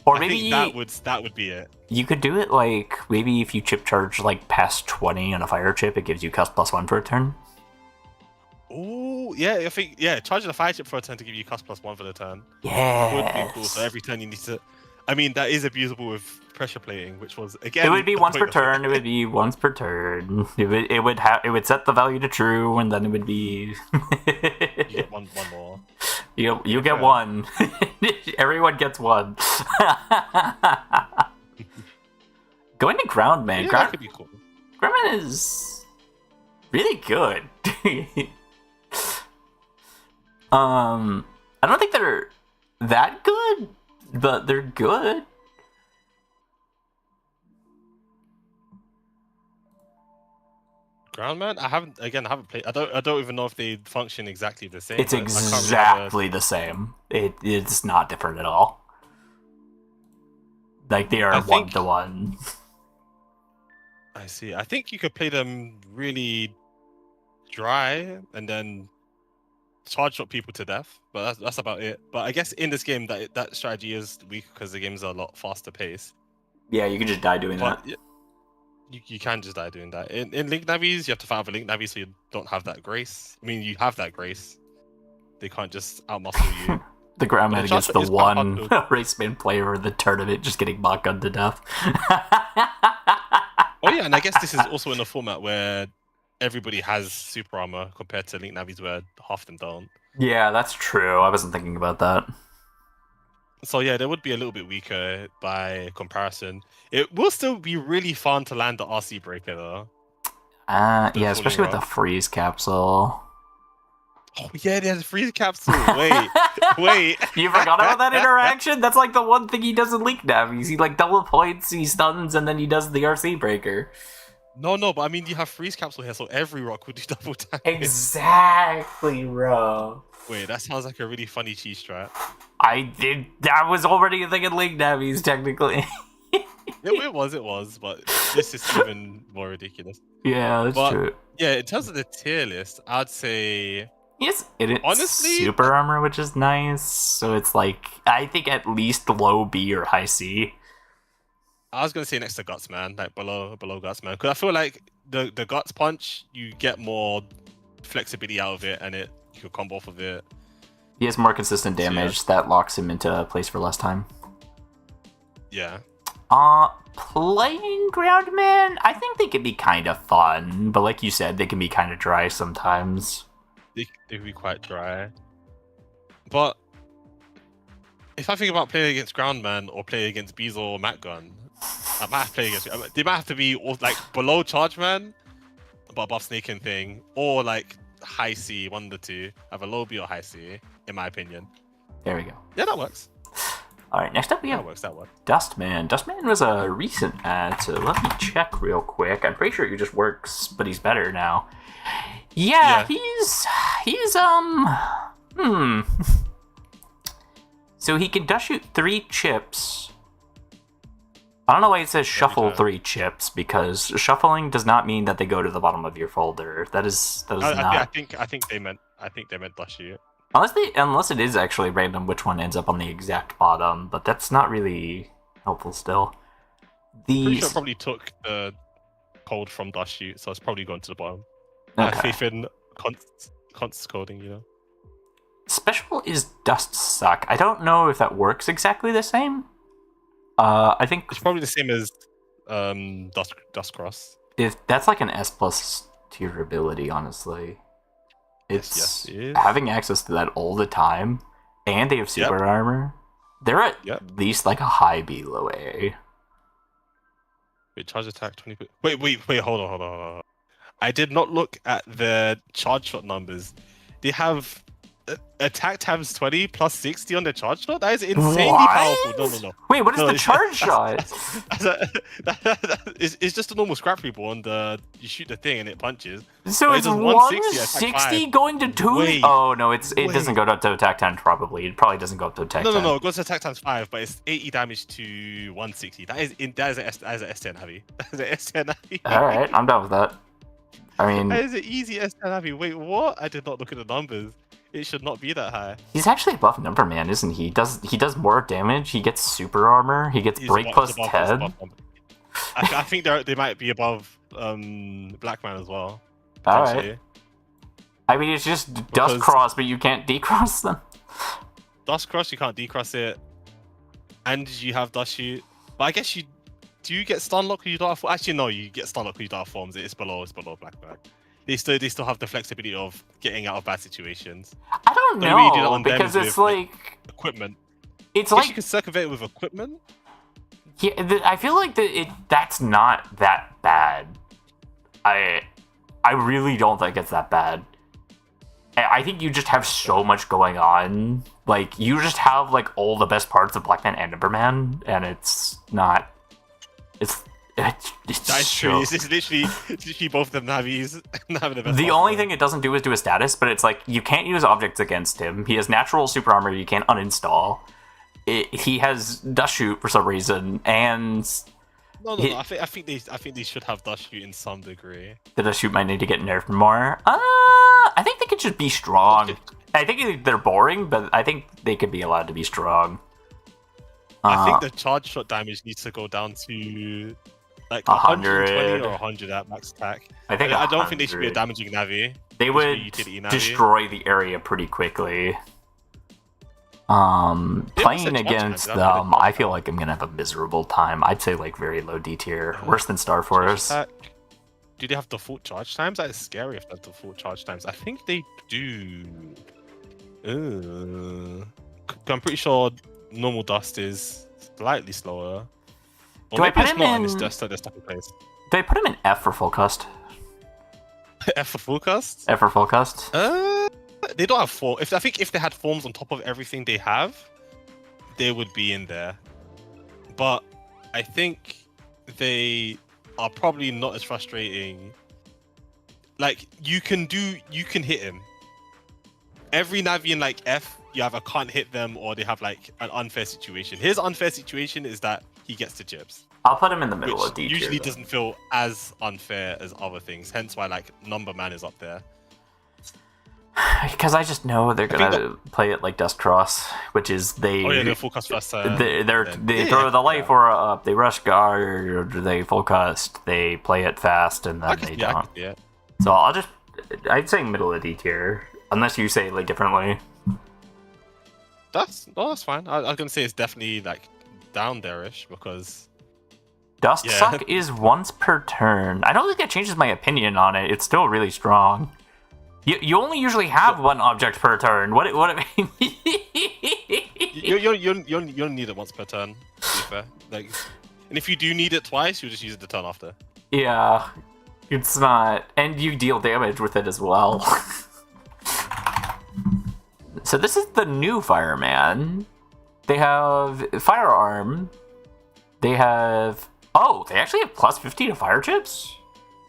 Or I maybe think that would be it. You could do it like maybe if you chip charge like past 20 on a fire chip, it gives you cost +1 for a turn. Ooh, cool. Yeah, I think charging a fire chip for a turn to give you cost +1 for the turn would be cool. So Yes. every turn you need to. I mean, that is abusable with pressure plating, which was again. It would be the once per point of turn. It would be once per turn. It would set the value to true, and then it would be. You get one more. You get one. Everyone gets one. Going to ground, man. Yeah, that could be cool. Groundman is really good. I don't think they're that good, but they're good. Groundman? I haven't played. I don't even know if they function exactly the same. It's but I can't remember. exactly the same. It's not different at all. Like they are 1-to-1. I see. I think you could play them really dry and then charge up people to death, but that's about it. But I guess in this game that strategy is weak because the game's a lot faster paced. Yeah, you can just die doing that. You can just die doing that. In Link Navis, you have to fight with Link Navis, so you don't have that grace. I mean, you have that grace. They can't just outmuscle you. The Groundman against the one raceman player in the tournament just getting mock-gunned to death. Oh yeah, and I guess this is also in a format where everybody has super armor compared to Link Navis where half them don't. Yeah, that's true. I wasn't thinking about that. So yeah, they would be a little bit weaker by comparison. It will still be really fun to land the RC breaker though. Yeah, especially with the freeze capsule. Oh yeah, there's a freeze capsule. Wait. You forgot about that interaction? That's like the one thing he does in Link Navis. He like double points, he stuns, and then he does the RC breaker. No, but I mean you have freeze capsule here, so every rock would do double damage. Exactly, bro. Wait, that sounds like a really funny cheese strat. I was already thinking Link Navis, technically. it was, but this is even more ridiculous. Yeah, that's true. Yeah, in terms of the tier list, I'd say yes, it's honestly super armor, which is nice. So it's like I think at least low B or high C. I was gonna say next to Guts, man, like below Guts, man, because I feel like the Guts punch you get more flexibility out of it, and you can combo off of it. He has more consistent damage that locks him into place for less time. Yeah. Playing Groundman, I think they can be kind of fun, but like you said, they can be kind of dry sometimes. They can be quite dry. But if I think about playing against Groundman or playing against Beezle or Matgun, I might have to play against. They might have to be like below Chargeman, but above Snake and thing, or like high C, one of the two. Have a low B or high C, in my opinion. There we go. Yeah, that works. All right, next up we have that works. Dustman. Dustman was a recent ad, so let me check real quick. I'm pretty sure he just works, but he's better now. Yeah. he's So he can dust shoot 3 chips. I don't know why it says shuffle 3 chips, because shuffling does not mean that they go to the bottom of your folder. That is not. I think they meant dust shoot. Unless it is actually random which one ends up on the exact bottom, but that's not really helpful still. Pretty sure it probably took the code from dust shoot, so it's probably gone to the bottom. Okay. I have faith in const coding, you know. Special is dust suck. I don't know if that works exactly the same. I think it's probably the same as dust cross. If that's like an S plus tier ability, honestly. It's yes, having access to that all the time, and they have super armor. They're at least like a high B, low A. Wait, charge attack 20. Wait, hold on. I did not look at the charge shot numbers. They have attack times 20 plus 60 on the charge shot? That is insanely powerful. No. Wait, what is the charge shot? It's just a normal scrap people on you shoot the thing and it punches. So it's 160 going to 2? Wait, oh no, it doesn't go up to attack times probably. It probably doesn't go up to attack times. No, it goes to attack times 5, but it's 80 damage to 160. That is an S10 heavy. That is an S10 heavy. Alright, I'm down with that. I mean, that is an easy S10 heavy. Wait, what? I did not look at the numbers. It should not be that high. He's actually above Numberman, isn't he? He does more damage. He gets super armor. He gets break plus 10. I think they might be above Blackman as well. Alright. I mean, it's just dust Because- cross, but you can't decross them. Dust cross, you can't decross it, and you have dust shoot. But I guess you do get stun lock when you don't have. Actually, no, you get stun lock when you don't have forms. It's below black bag. They still have the flexibility of getting out of bad situations. I don't The only way you do that know, on them because is it's with, like... Equipment. It's I guess like... you can circumvent it with equipment. Yeah, I feel like that's not that bad. I really don't think it's that bad. I think you just have so much going on. Like, you just have, like, all the best parts of Black Man and Emberman, and it's not... It's That's true. It's literally both of them Navis having the best. The only thing it doesn't do is do a status, but it's like, you can't use objects against him. He has natural super armor you can't uninstall. He has dust shoot for some reason, and... No. I think they should have dust shoot in some degree. The dust shoot might need to get nerfed more. I think they could just be strong. I think they're boring, but I think they could be allowed to be strong. I think the charge shot damage needs to go down to like 100 120 or 100 at max attack. I think I don't think they should be a 100. damaging Navi. They should would be utility Navi. destroy the area pretty quickly. must Playing have charge against times, that's what them, they I feel like I'm gonna have a miserable time. I'd say like very low D tier, worse than Star Charge Force. attack. Do they have default charge times? That is scary if they have default charge times. I think they do. I'm pretty sure normal dust is slightly slower. Or Do I maybe put it's him not, and in- it's just that they're stuck in place. Do I put him in F for full cast? F for full cast? F for full cast? They don't have form. I think if they had forms on top of everything they have, they would be in there. But I think they are probably not as frustrating. Like you can hit him. Every Navi in like F, you either can't hit them or they have like an unfair situation. His unfair situation is that he gets the jibs, I'll put him in the middle which of D tier. usually though. doesn't feel as unfair as other things. Hence why like Number Man is up there. Because I just know they're think gonna play it like Dust Cross, which is they Oh yeah, they're full cast first. they then- throw the life yeah. aura up, they rush guard, they full cast, they play it fast, and I then they can, yeah, I don't. can see it. So I'd say middle of D tier, unless you say it like differently. That's fine. I was gonna say it's definitely like down there-ish because Dust Yeah. Suck is once per turn. I don't think that changes my opinion on it. It's still really strong. You only usually have one object per turn. What you don't need it once per turn. To be fair, like, and if you do need it twice, you just use it the turn after. Yeah, it's not, and you deal damage with it as well. So this is the new Fireman. They have Firearm. They have... Oh, they actually have plus 50 to fire chips?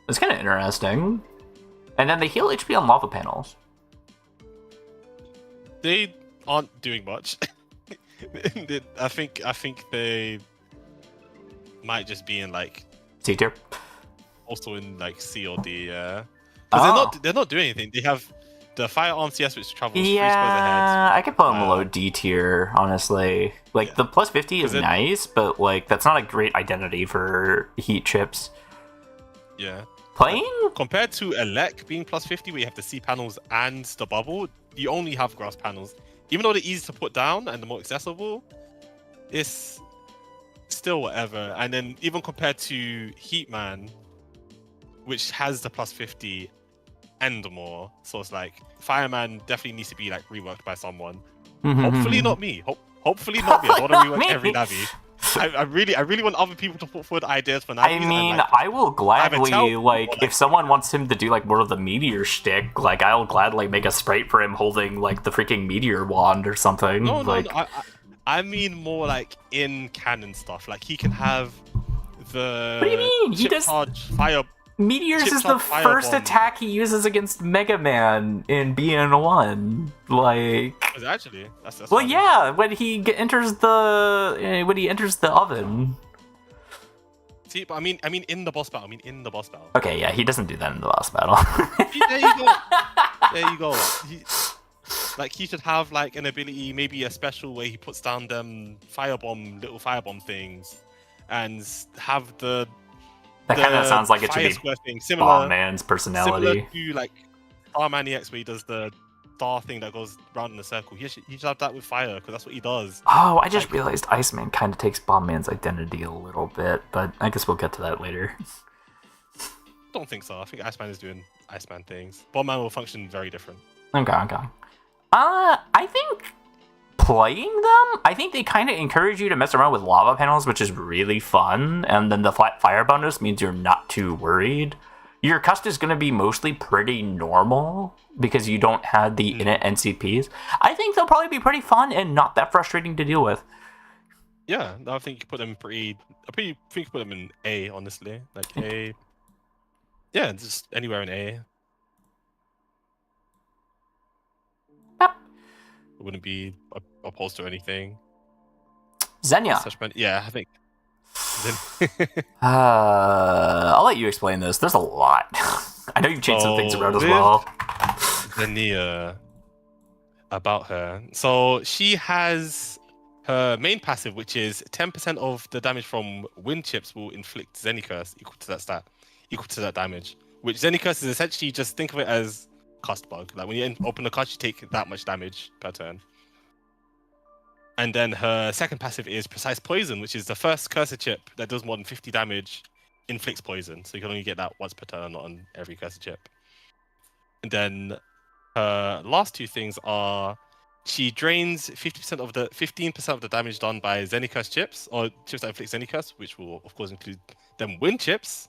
That's kind of interesting. And then they heal HP on lava panels. They aren't doing much. I think they might just be in like C tier. also in like C or D. Yeah, Oh. they're not doing anything. They have the Firearm CS which travels 3 squares ahead. Yeah, I could put them below D tier, honestly. Like, Yeah. the plus 50 is 'Cause it- nice, but, like, that's not a great identity for heat chips. Yeah. Playing? Compared to Elec being plus 50, where you have the C panels and the bubble, you only have grass panels. Even though they're easy to put down and they're more accessible, it's still whatever. And then even compared to Heatman, which has the plus 50 and more, so it's like Fireman definitely needs to be like reworked by someone. Hopefully not me. Hopefully not me. I don't want to rework every Navi. I really want other people to put forward ideas for Navis. I mean, I will gladly, tell like, people, if someone wants him to do, like, more of the meteor shtick, like, I'll gladly make a sprite for him holding, like, the freaking meteor wand or something. No, like, I mean more like in canon stuff. Like he can have the What do you mean? He chip does- charge fire. Meteors Chip is the Shot first Firebomb. attack he uses against Mega Man in BN1. Like, Was it actually? That's well, funny. yeah, when he enters the oven. See, but I mean in the boss battle. Okay, yeah, he doesn't do that in the boss battle. See, there you go. There you go. He should have like an ability, maybe a special where he puts down them little firebomb things, and have That kind of sounds like it fire should be square thing Bomb Man's similar personality. to like Starman EX where he does the star thing that goes round in a circle. He should have that with fire because that's what he does. Oh, I just realized Iceman kind of takes Bomb Man's identity a little bit, but I guess we'll get to that later. Don't think so. I think Iceman is doing Iceman things. Bombman will function very different. Okay. I think playing them, I think they kind of encourage you to mess around with lava panels, which is really fun. And then the flat fire bonus means you're not too worried. Your cust is going to be mostly pretty normal because you don't have the init NCPs. I think they'll probably be pretty fun and not that frustrating to deal with. Yeah, I think you put them I think you put them in A, honestly. Like A. Yeah, just anywhere in A. Yep. It wouldn't be opposed to anything. Xenia. Yeah, I think. I'll let you explain this. There's a lot. I know you've changed some things around as well. Xenia, about her. So she has her main passive, which is 10% of the damage from wind chips will inflict Zenny Curse equal to that stat, equal to that damage. Which Zenny Curse is essentially, just think of it as cast bug. Like when you open the cast, you take that much damage per turn. And then her second passive is Precise Poison, which is the first cursor chip that does more than 50 damage, inflicts poison. So you can only get that once per turn, not on every cursor chip. And then her last two things are she drains 15% of the damage done by Zenicurse chips, or chips that inflict Zenicurse, which will of course include them wind chips.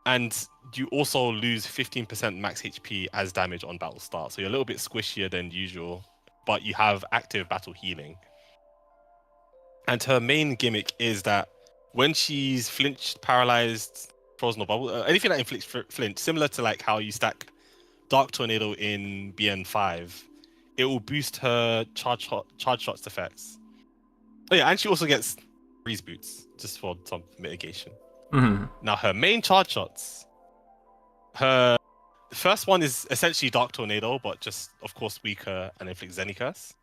And you also lose 15% max HP as damage on battle start. So you're a little bit squishier than usual, but you have active battle healing. And her main gimmick is that when she's flinched, paralyzed, frozen, or bubble, anything that inflicts flinch, similar to like how you stack Dark Tornado in BN5, it will boost her charge shots effects. Oh yeah, and she also gets freeze boots just for some mitigation. Mm-hmm. Now her main charge shots, her first one is essentially Dark Tornado, but just of course weaker and inflicts Zenny Curse.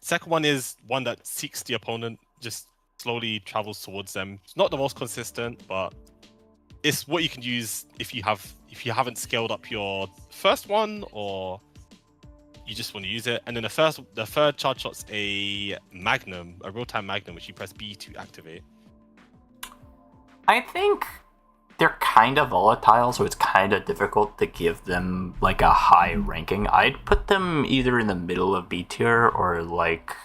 Second one is one that seeks the opponent, just slowly travels towards them. It's not the most consistent, but it's what you can use if you haven't scaled up your first one or you just want to use it. And then the third charge shot's a Magnum, a real-time Magnum, which you press B to activate. I think they're kind of volatile, so it's kind of difficult to give them like a high ranking. I'd put them either in the middle of B tier or like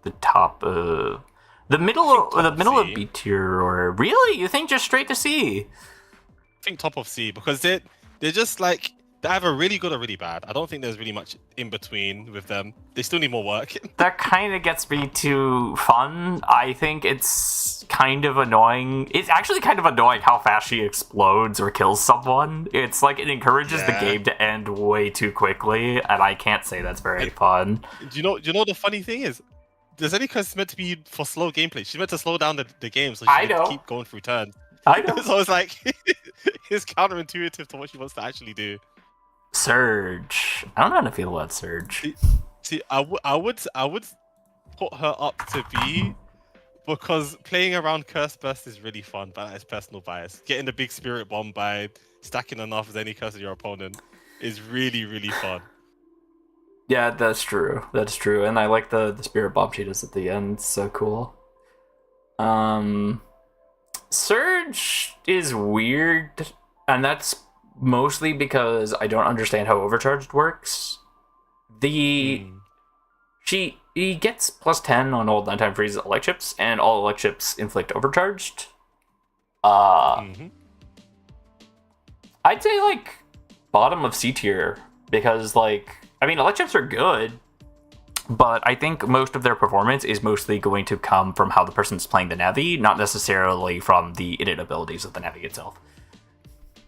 the top of the middle of B tier, or really you think just straight to C? I think top of C, because they're just like they're either really good or really bad. I don't think there's really much in between with them. They still need more work. That kind of gets me to fun. I think it's kind of annoying. It's actually kind of annoying how fast she explodes or kills someone. It's like it encourages the game to end way too quickly, and I can't say that's very fun. Do you know the funny thing is? Does any curse meant to be for slow gameplay? She's meant to slow down the game so she can keep going through turns. I know. So it's like it's counterintuitive to what she wants to actually do. Surge. I don't know how to feel about Surge. See, I would put her up to B because playing around Curse Burst is really fun, but that's personal bias. Getting the big Spirit Bomb by stacking enough as any curse of your opponent is really, really fun. Yeah, that's true. That's true. And I like the Spirit Bomb she does at the end. It's so cool. Surge is weird, and that's mostly because I don't understand how Overcharged works. He gets plus 10 on all nighttime freeze elect chips, and all elect chips inflict Overcharged. I'd say like bottom of C tier, because like I mean elect chips are good, but I think most of their performance is mostly going to come from how the person's playing the Navi, not necessarily from the init abilities of the Navi itself.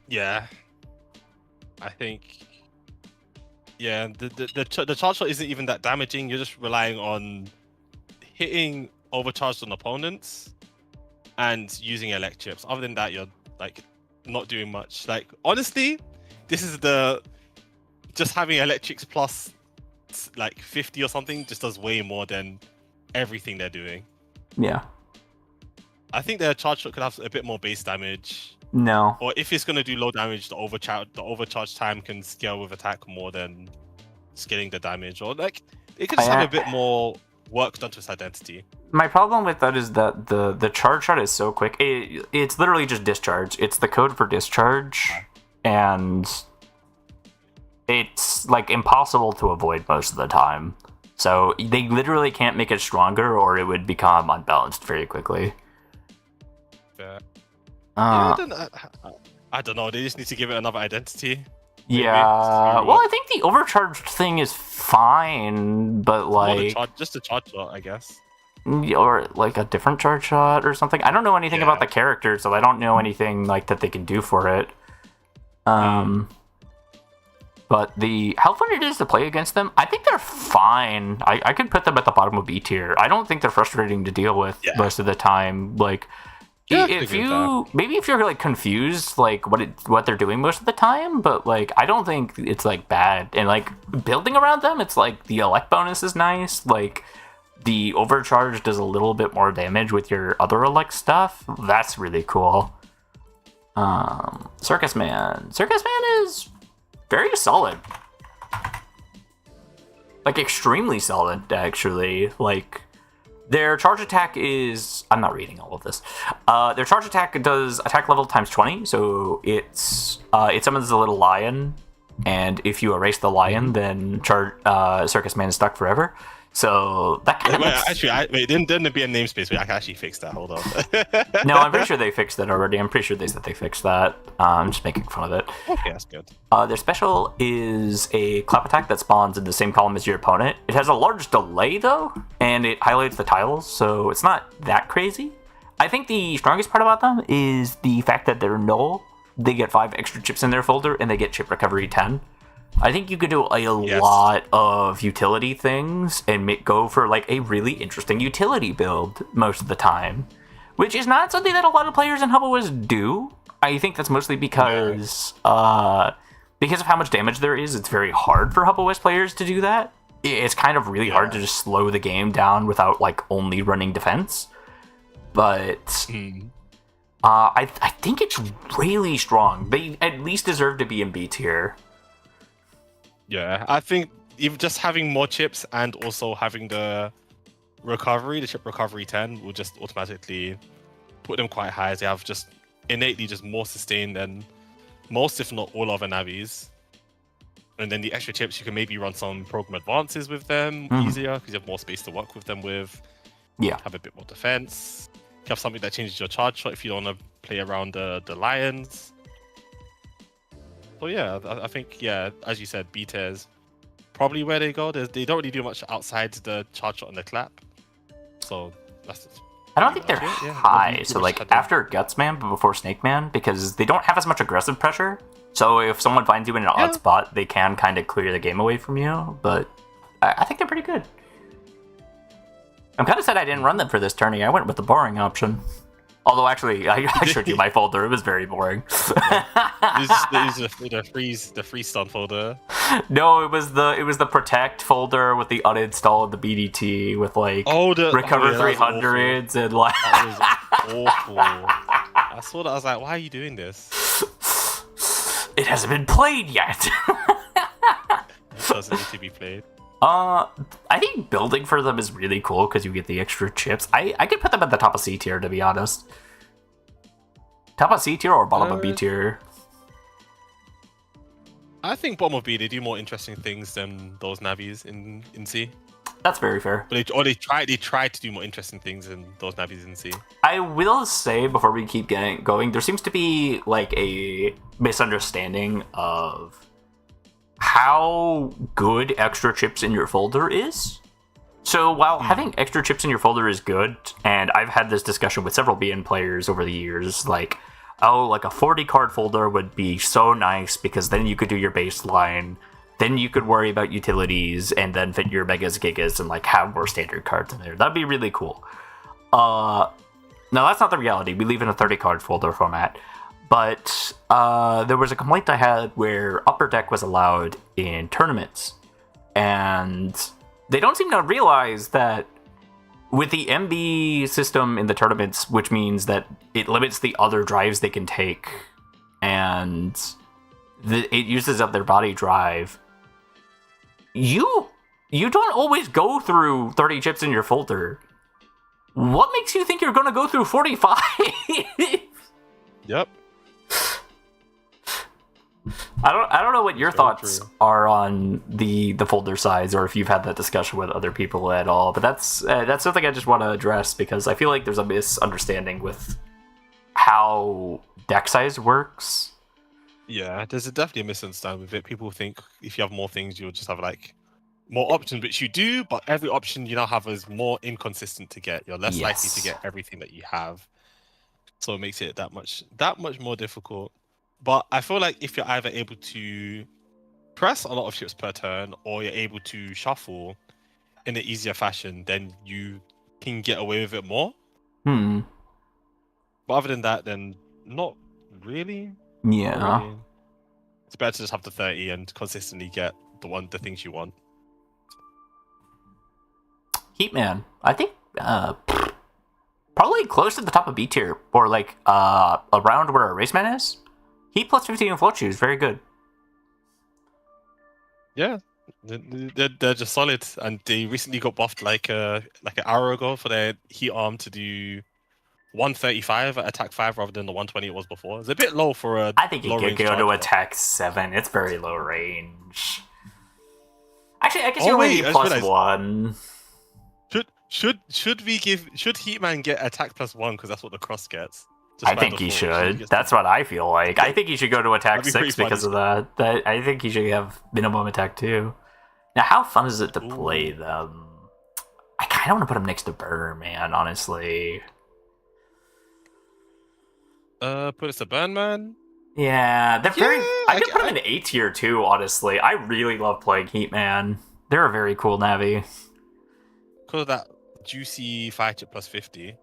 Yeah. I think, yeah, the charge shot isn't even that damaging. You're just relying on hitting overcharged on opponents and using elect chips. Other than that, you're like not doing much. Like honestly, this is just having electrics plus like 50 or something just does way more than everything they're doing. Yeah. I think the charge shot could have a bit more base damage. No. Or if it's going to do low damage, the overcharge time can scale with attack more than scaling the damage. Or like it could just have a bit more work done to its identity. My problem with that is that the charge shot is so quick. It's literally just discharge. It's the code for discharge, and it's like impossible to avoid most of the time. So they literally can't make it stronger, or it would become unbalanced very quickly. Yeah. I don't know. They just need to give it another identity. Maybe. Yeah. Well, I think the overcharged thing is fine, but like just a charge shot, I guess. Or like a different charge shot or something. I don't know anything about the character, so I don't know anything like that they can do for it. But how fun it is to play against them, I think they're fine. I could put them at the bottom of B tier. I don't think they're frustrating to deal with most of the time. Like, if you're like confused, like what they're doing most of the time, but like I don't think it's like bad. And like building around them, it's like the elect bonus is nice. Like the overcharge does a little bit more damage with your other elect stuff. That's really cool. Circus Man is very solid. Like extremely solid, actually. Like their charge attack is... I'm not reading all of this. Their charge attack does attack level times 20, so it summons the little lion, and if you erase the lion, then Circus Man is stuck forever. So that kind of didn't there be a namespace where I can actually fix that? Hold on. No, I'm pretty sure they fixed that already. I'm pretty sure they said they fixed that. I'm just making fun of it. Okay, that's good. Their special is a clap attack that spawns in the same column as your opponent. It has a large delay, though, and it highlights the tiles, so it's not that crazy. I think the strongest part about them is the fact that they're null. They get 5 extra chips in their folder, and they get chip recovery 10. I think you could do a lot of utility things and go for like a really interesting utility build most of the time, which is not something that a lot of players in HubOS do. I think that's mostly because of how much damage there is. It's very hard for HubOS players to do that. It's kind of really hard to just slow the game down without like only running defense. But I think it's really strong. They at least deserve to be in B tier. Yeah, I think even just having more chips and also having the chip recovery 10 will just automatically put them quite high. They have just innately just more sustain than most, if not all, other navis. And then the extra chips, you can maybe run some program advances with them easier because you have more space to work with them with. Yeah. Have a bit more defense. You have something that changes your charge shot if you don't want to play around the lions. So yeah, I think, as you said, B tier is probably where they go. They don't really do much outside the charge shot and the clap. So that's... I don't think they're high. So like after Gutsman but before Snake Man, because they don't have as much aggressive pressure. So if someone finds you in an odd spot, they can kind of clear the game away from you. But I think they're pretty good. I'm kind of sad I didn't run them for this tourney. I went with the boring option. Although, actually, I showed you my folder. It was very boring. the freeze stun folder. No, it was the protect folder with the uninstall of the BDT with like recover 300s and like. That was awful. I saw that. I was like, why are you doing this? It hasn't been played yet. It doesn't need to be played. I think building for them is really cool because you get the extra chips. I could put them at the top of C tier, to be honest. Top of C tier or bottom of B tier? I think bottom of B, they do more interesting things than those navis in C. That's very fair. But they try to do more interesting things than those navis in C. I will say, before we keep going, there seems to be like a misunderstanding of how good extra chips in your folder is. So while having extra chips in your folder is good, and I've had this discussion with several BN players over the years, like a 40 card folder would be so nice because then you could do your baseline, then you could worry about utilities, and then fit your megas, gigas, and like have more standard cards in there. That'd be really cool. No, that's not the reality. We live in a 30 card folder format. But there was a complaint I had where Upper Deck was allowed in tournaments. And they don't seem to realize that with the MB system in the tournaments, which means that it limits the other drives they can take, and it uses up their body drive. You don't always go through 30 chips in your folder. What makes you think you're going to go through 45? Yep. I don't know what your thoughts are on the folder size, or if you've had that discussion with other people at all. But that's something I just want to address, because I feel like there's a misunderstanding with how deck size works. Yeah, there's definitely a misunderstanding with it. People think if you have more things, you'll just have like more options, which you do, but every option you now have is more inconsistent to get. You're less likely to get everything that you have, so it makes it that much more difficult. But I feel like if you're either able to press a lot of chips per turn, or you're able to shuffle in an easier fashion, then you can get away with it more. But other than that, then not really. Yeah. Not really. It's better to just have the 30 and consistently get the things you want. Heatman, I think probably close to the top of B tier, or like around where a Raceman is. Heat plus 15 and float shoes, very good. Yeah, they're just solid, and they recently got buffed like an hour ago for their heat arm to do 135 at attack 5 rather than the 120 it was before. It's a bit low for a. I think you could go to attack 7. It's very low range. Actually, I guess you only need plus 1. Should Heatman get attack plus 1 because that's what the cross gets? I think he should. That's what I feel like. I think he should go to attack 6 because of that. I think he should have minimum attack 2. Now, how fun is it to play them? I kind of want to put him next to Burr, man, honestly. Put us to Burn Man? Yeah, they're very... I could put him in A tier too, honestly. I really love playing Heatman. They're a very cool Navi. Because of that juicy 5 chip plus 50.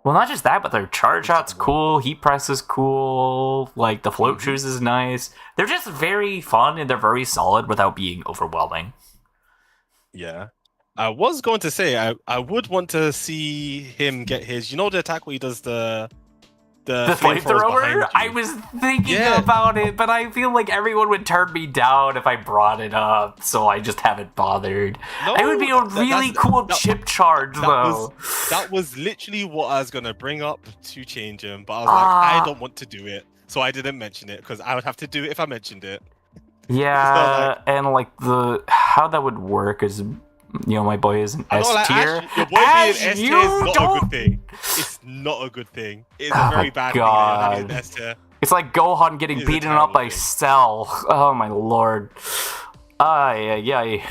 Well, not just that, but their charge shot's cool, heat press is cool, like the float shoes is nice. They're just very fun and they're very solid without being overwhelming. Yeah. I was going to say, I would want to see him get his, the attack where he does the flamethrower? I was thinking about it, but I feel like everyone would turn me down if I brought it up, so I just haven't bothered. No, it would be a really cool chip charge, though. That was literally what I was going to bring up to change him, but I was like, I don't want to do it, so I didn't mention it, because I would have to do it if I mentioned it. Yeah, and how that would work is... my boy is an S tier. Your boy being S tier is not a good thing. It's not a good thing. It's a very bad thing. S tier. It's like Gohan getting beaten up by Cell. Oh my lord. Yeah.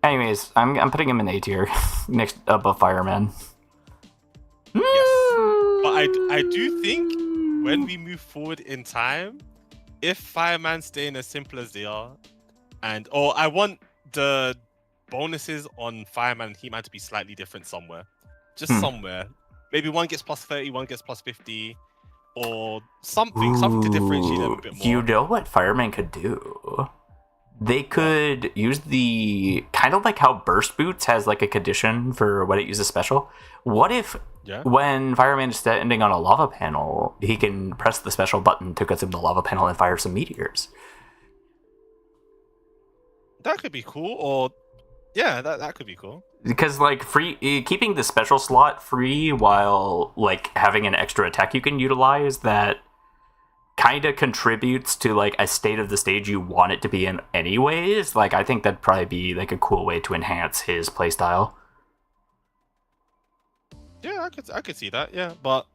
Anyways, I'm putting him in A tier, next above Fireman. Yes, but I do think when we move forward in time, if Fireman staying as simple as they are, or I want the bonuses on Fireman and Heatman to be slightly different somewhere. Just somewhere. Maybe one gets plus 30, one gets plus 50, or something to differentiate them a bit more. You know what Fireman could do? They could use the... kind of like how Burst Boots has like a condition for when it uses special. What if when Fireman is standing on a lava panel, he can press the special button to consume the lava panel and fire some meteors? That could be cool, or... Yeah, that could be cool. Because keeping the special slot free while having an extra attack you can utilize that kind of contributes to a state of the stage you want it to be in anyways. I think that'd probably be a cool way to enhance his playstyle. Yeah, I could see that. Yeah, but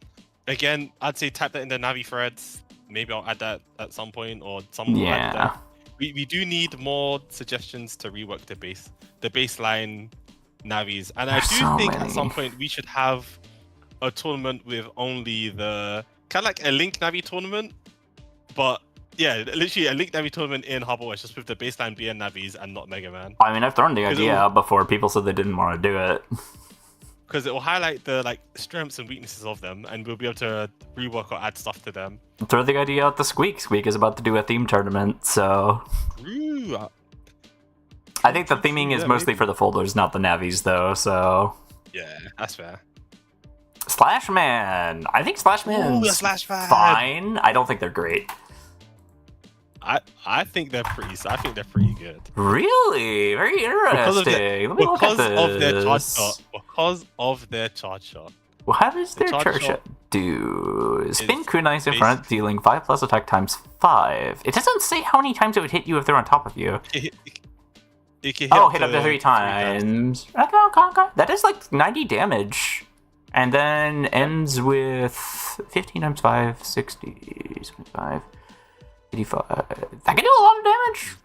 again, I'd say type that in the Navi threads. Maybe I'll add that at some point, or someone will add that. We do need more suggestions to rework the baseline Navis. And I do think at some point we should have a tournament with only the... kind of like a Link Navi tournament. But yeah, literally a Link Navi tournament in HubOS just with the baseline BN Navis and not Mega Man. I mean, I've thrown the idea out before. People said they didn't want to do it. Because it will highlight the strengths and weaknesses of them, and we'll be able to rework or add stuff to them. Throw the idea out to Squeak. Squeak is about to do a theme tournament, so... Ooh. I think the theming is mostly for the folders, not the Navis, though, so... Yeah, that's fair. Slash Man. I think Slash Man's Slash Man. fine. I don't think they're great. I think they're pretty. I think they're pretty good. Really? Very interesting. Let me look at this. Of their charge shot. Because of their charge shot. What does their charge shot do? Spin kunais in front, dealing 5+ attack times 5. It doesn't say how many times it would hit you if they're on top of you. It can hit up to 3 times. Okay. That is like 90 damage. And then ends with 15 times 5, 60, 75, 85. That can do a lot of damage.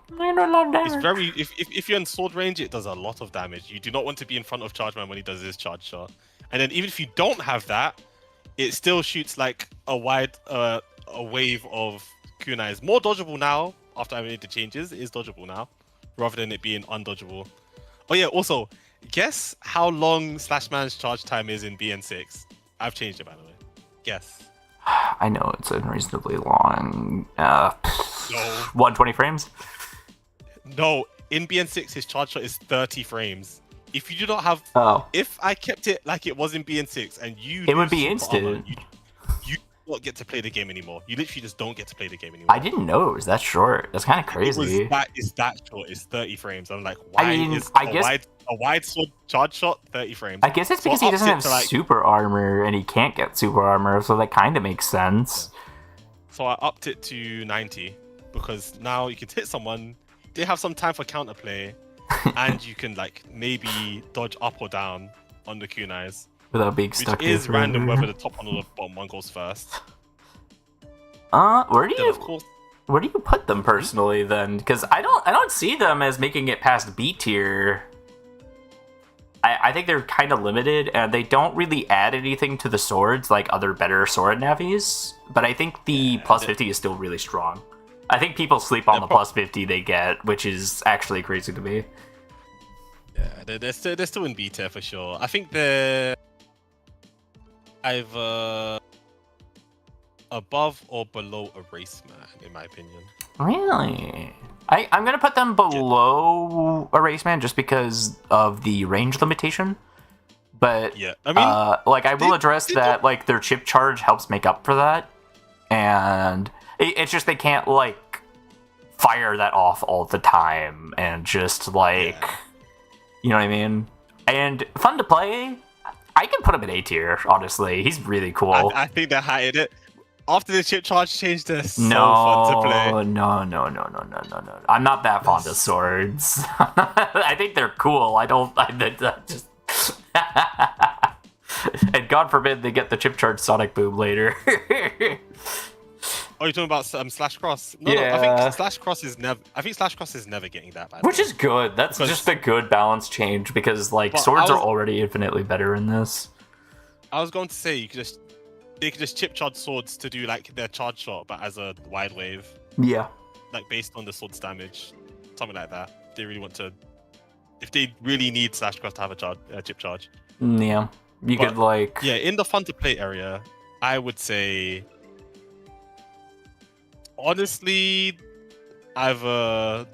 It's very if you're in sword range, it does a lot of damage. You do not want to be in front of Charge Man when he does his charge shot. And then even if you don't have that, it still shoots like a wide a wave of kunais. More dodgeable now after I made the changes. It is dodgeable now, rather than it being undodgeable. Oh yeah, also, guess how long Slash Man's charge time is in BN6? I've changed it, by the way. Guess. I know it's unreasonably long. No. 120 frames? No, in BN6 his charge shot is 30 frames. If you do not have, if I kept it like it was in BN6 and it would be instant. Armor, you don't get to play the game anymore. You literally just don't get to play the game anymore. I didn't know it was that short. That's kind of crazy. It's that short. It's 30 frames. I'm like, why is a wide sword charge shot 30 frames? I guess it's because he doesn't have super armor and he can't get super armor, so that kind of makes sense. So I upped it to 90 because now you can hit someone. They have some time for counterplay. And you can like maybe dodge up or down on the kunais without being stuck. Which is random whether the top one or the bottom one goes first. Where do you put them personally then? Because I don't see them as making it past B tier. I think they're kind of limited and they don't really add anything to the swords like other better sword navies. But I think the plus 50 is still really strong. I think people sleep on the plus 50 they get, which is actually crazy to me. Yeah, they're still in B tier for sure. I think they're either above or below Erase Man, in my opinion. Really? I'm gonna put them below Erase Man just because of the range limitation. But yeah, I mean, I will address that. Like their chip charge helps make up for that, and it's just they can't like fire that off all the time and just like. Yeah. You know what I mean? And fun to play. I can put him in A tier, honestly. He's really cool. I think they're high in it. After the chip charge change, they're so fun to play. No. I'm not that fond of swords. I think they're cool. I just... And God forbid they get the chip charge Sonic Boom later. Oh, you're talking about Slash Cross? No, yeah. I think Slash Cross is never getting that bad. Which is good. That's just a good balance change because like swords are already infinitely better in this. I was going to say they could just chip charge swords to do like their charge shot, but as a wide wave. Yeah. Like based on the sword's damage, something like that. They really want to, if they really need Slash Cross to have a chip charge. Yeah. You could like. Yeah, in the fun to play area, I would say. Honestly, either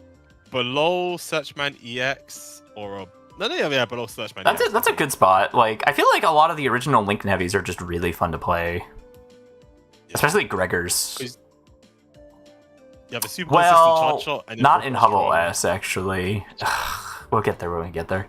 below Searchman EX or below Searchman. That's a good spot. Like I feel like a lot of the original Link Navies are just really fun to play, especially Gregor's. You have a super consistent charge shot. And not in HubOS actually. We'll get there when we get there.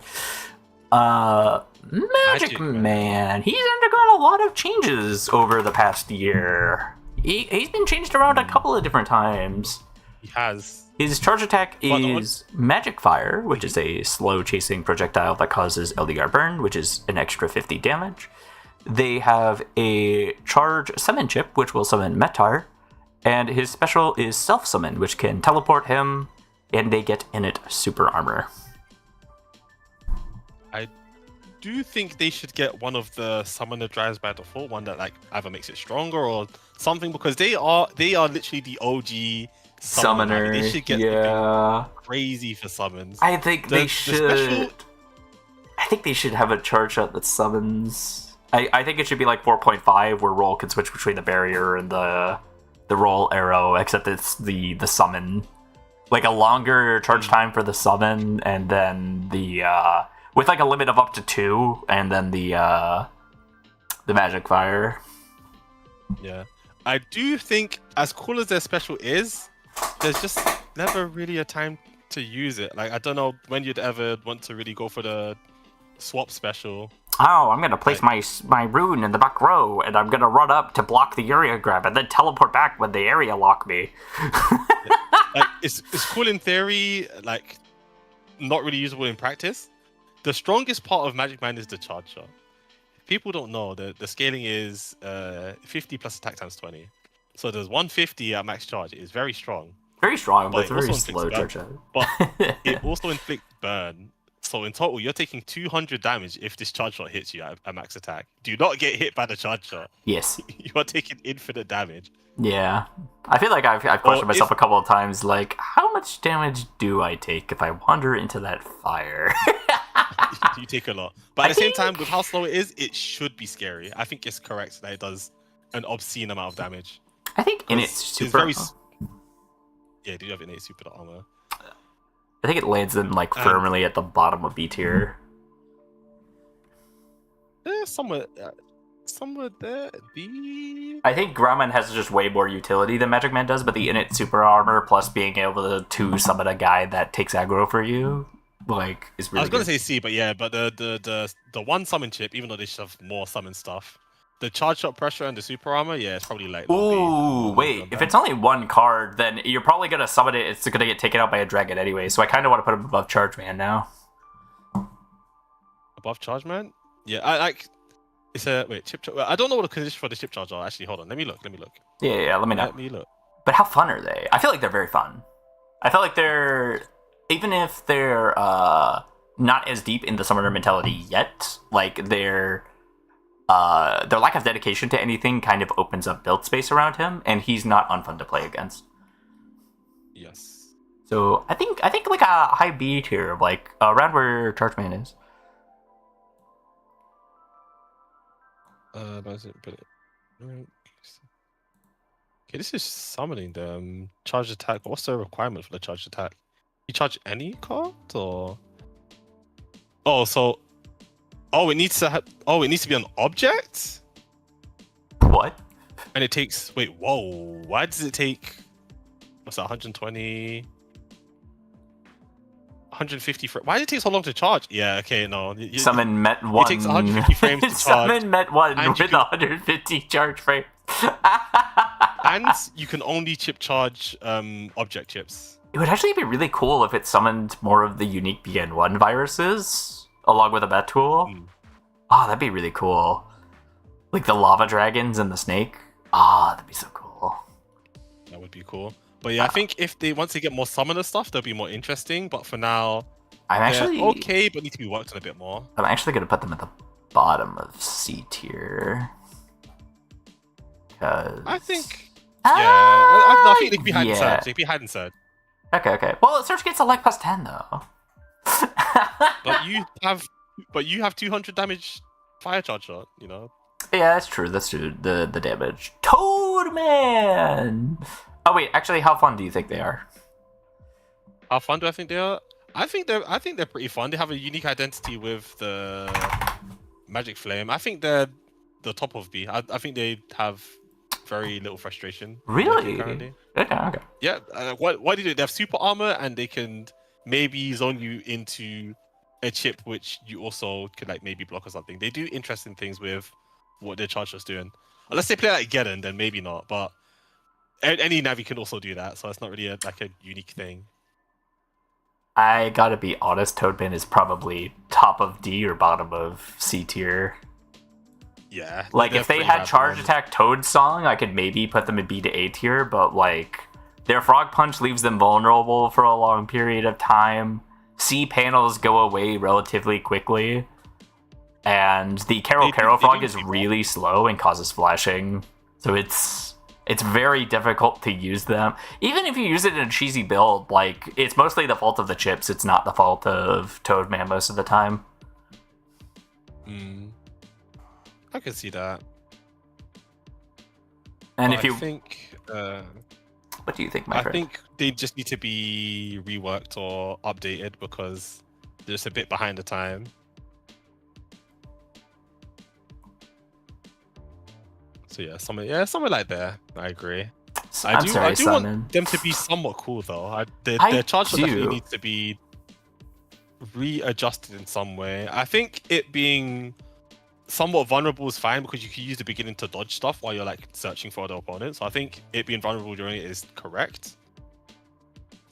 Magic Man. He's undergone a lot of changes over the past year. He's been changed around a couple of different times. He has. His charge attack is Magic Fire, which is a slow chasing projectile that causes LDR burn, which is an extra 50 damage. They have a charge summon chip, which will summon Metar, and his special is Self Summon, which can teleport him, and they get in it super armor. I do think they should get one of the summoner drives by default, one that like either makes it stronger or something, because they are literally the OG summoner. They should get crazy for summons. I think they should. I think they should have a charge shot that summons. I think it should be like 4.5, where roll can switch between the barrier and the roll arrow, except it's the summon, like a longer charge time for the summon, and then the with like a limit of up to 2, and then the magic fire. Yeah. I do think, as cool as their special is, there's just never really a time to use it. Like, I don't know when you'd ever want to really go for the swap special. Oh, I'm gonna place my rune in the back row, and I'm gonna run up to block the area grab, and then teleport back when the area lock me. Like, it's cool in theory, like, not really usable in practice. The strongest part of Magic Mind is the charge shot. People don't know that the scaling is 50 plus attack times 20. So there's 150 at max charge. It is very strong. Very strong, but it's it very also slow inflicts charge. But it also inflicts burn. So in total, you're taking 200 damage if this charge shot hits you at max attack. Do not get hit by the charge shot. Yes. You are taking infinite damage. Yeah. I feel like I've questioned myself a couple of times, like, how much damage do I take if I wander into that fire? You take a lot. But at the same time, with how slow it is, it should be scary. I think it's correct that it does an obscene amount of damage. I think in its super... Yeah, do you have innate super armor? I think it lands them like firmly at the bottom of B tier. Somewhere there. B. I think Gromman has just way more utility than Magic Man does, but the innate super armor plus being able to summon a guy that takes aggro for you, like, is really. I was gonna say C, but yeah, but the one summon chip, even though they should have more summon stuff, the charge shot pressure and the super armor, yeah, it's probably like. Ooh, wait! If it's only one card, then you're probably gonna summon it. It's gonna get taken out by a dragon anyway. So I kind of want to put him above Charge Man now. Above Charge Man? Yeah, I like. It's a chip. I don't know what the condition for the chip charge are. Actually, hold on. Let me look. Yeah. Let me know. Let me look. But how fun are they? I feel like they're very fun. I feel like they're, even if they're not as deep in the summoner mentality yet, like their lack of dedication to anything kind of opens up build space around him, and he's not unfun to play against. Yes. So I think like a high B tier, like around where Charge Man is. Okay, this is summoning them. Charge attack. What's the requirement for the charge attack? You charge any card, or? It needs to be an object. What? And it takes. Wait, whoa! Why does it take? What's that? 120. 150 why did it take so long to charge? Yeah, okay, no. Summon Met 1. It takes 150 frames to charge. Summon Met 1 with 150 charge frames. And you can only chip charge object chips. It would actually be really cool if it summoned more of the unique BN1 viruses along with a Met tool. Oh, that'd be really cool. Like the lava dragons and the snake. That'd be so cool. That would be cool. But yeah, I think once they get more summoner stuff, they'll be more interesting. But for now, I'm actually okay, but need to be worked on a bit more. I'm actually gonna put them at the bottom of C tier. Cause I think, I think they could be hidden surge. They could be hidden surge. Okay. Well, Surge gets a like plus 10 though. but you have 200 damage fire charge shot. You know. Yeah, that's true. The damage. Toad Man. Oh wait, actually, how fun do you think they are? How fun do I think they are? I think they're pretty fun. They have a unique identity with the Magic Flame. I think they're the top of B. I think they have very little frustration. Really? Okay. Yeah. What do you do? They have super armor, and they can maybe zone you into a chip, which you also could like maybe block or something. They do interesting things with what their charge is doing. Unless they play like Geddon, then maybe not. But any Navi can also do that, so it's not really a unique thing. I gotta be honest, Toadman is probably top of D or bottom of C tier. Yeah. Like, if they had Charge Attack Toad Song, I could maybe put them in B to A tier, but, like, their Frog Punch leaves them vulnerable for a long period of time. C panels go away relatively quickly. And the Carol Frog is really slow and causes flashing. So it's very difficult to use them. Even if you use it in a cheesy build, like, it's mostly the fault of the chips. It's not the fault of Toadman most of the time. I can see that. And but if you think, what do you think, my friend? I think they just need to be reworked or updated because they're just a bit behind the time. So yeah, somewhere like there. I agree. I'm sorry, I do Simon. want them to be somewhat cool though. Their charge shot do. definitely needs to be readjusted in some way. I think it being somewhat vulnerable is fine because you can use the beginning to dodge stuff while you're like searching for other opponents. So I think it being vulnerable during it is correct.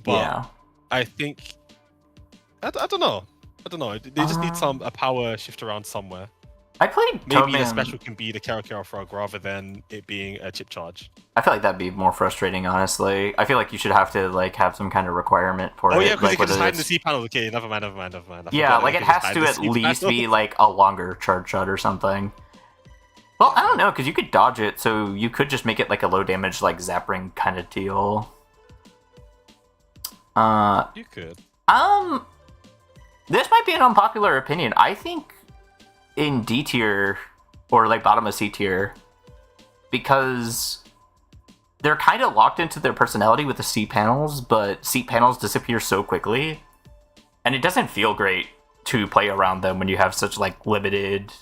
But Yeah. I think I don't know. They just need a power shift around somewhere. I played Maybe the Toadman. special can be the Karakura frog rather than it being a chip charge. I feel like that'd be more frustrating, honestly. I feel like you should have to like have some kind of requirement for it. Oh yeah, because like, you can just whether hide in the it's- C panel. Okay, never mind. Yeah, like you it can has just to hide at the C least panel. be like a longer charge shot or something. Well, I don't know, because you could dodge it, so you could just make it like a low damage, like Zap Ring kind of deal. You could. This might be an unpopular opinion. I think in D tier or like bottom of C tier, because they're kind of locked into their personality with the C panels, but C panels disappear so quickly, and it doesn't feel great to play around them when you have such like limited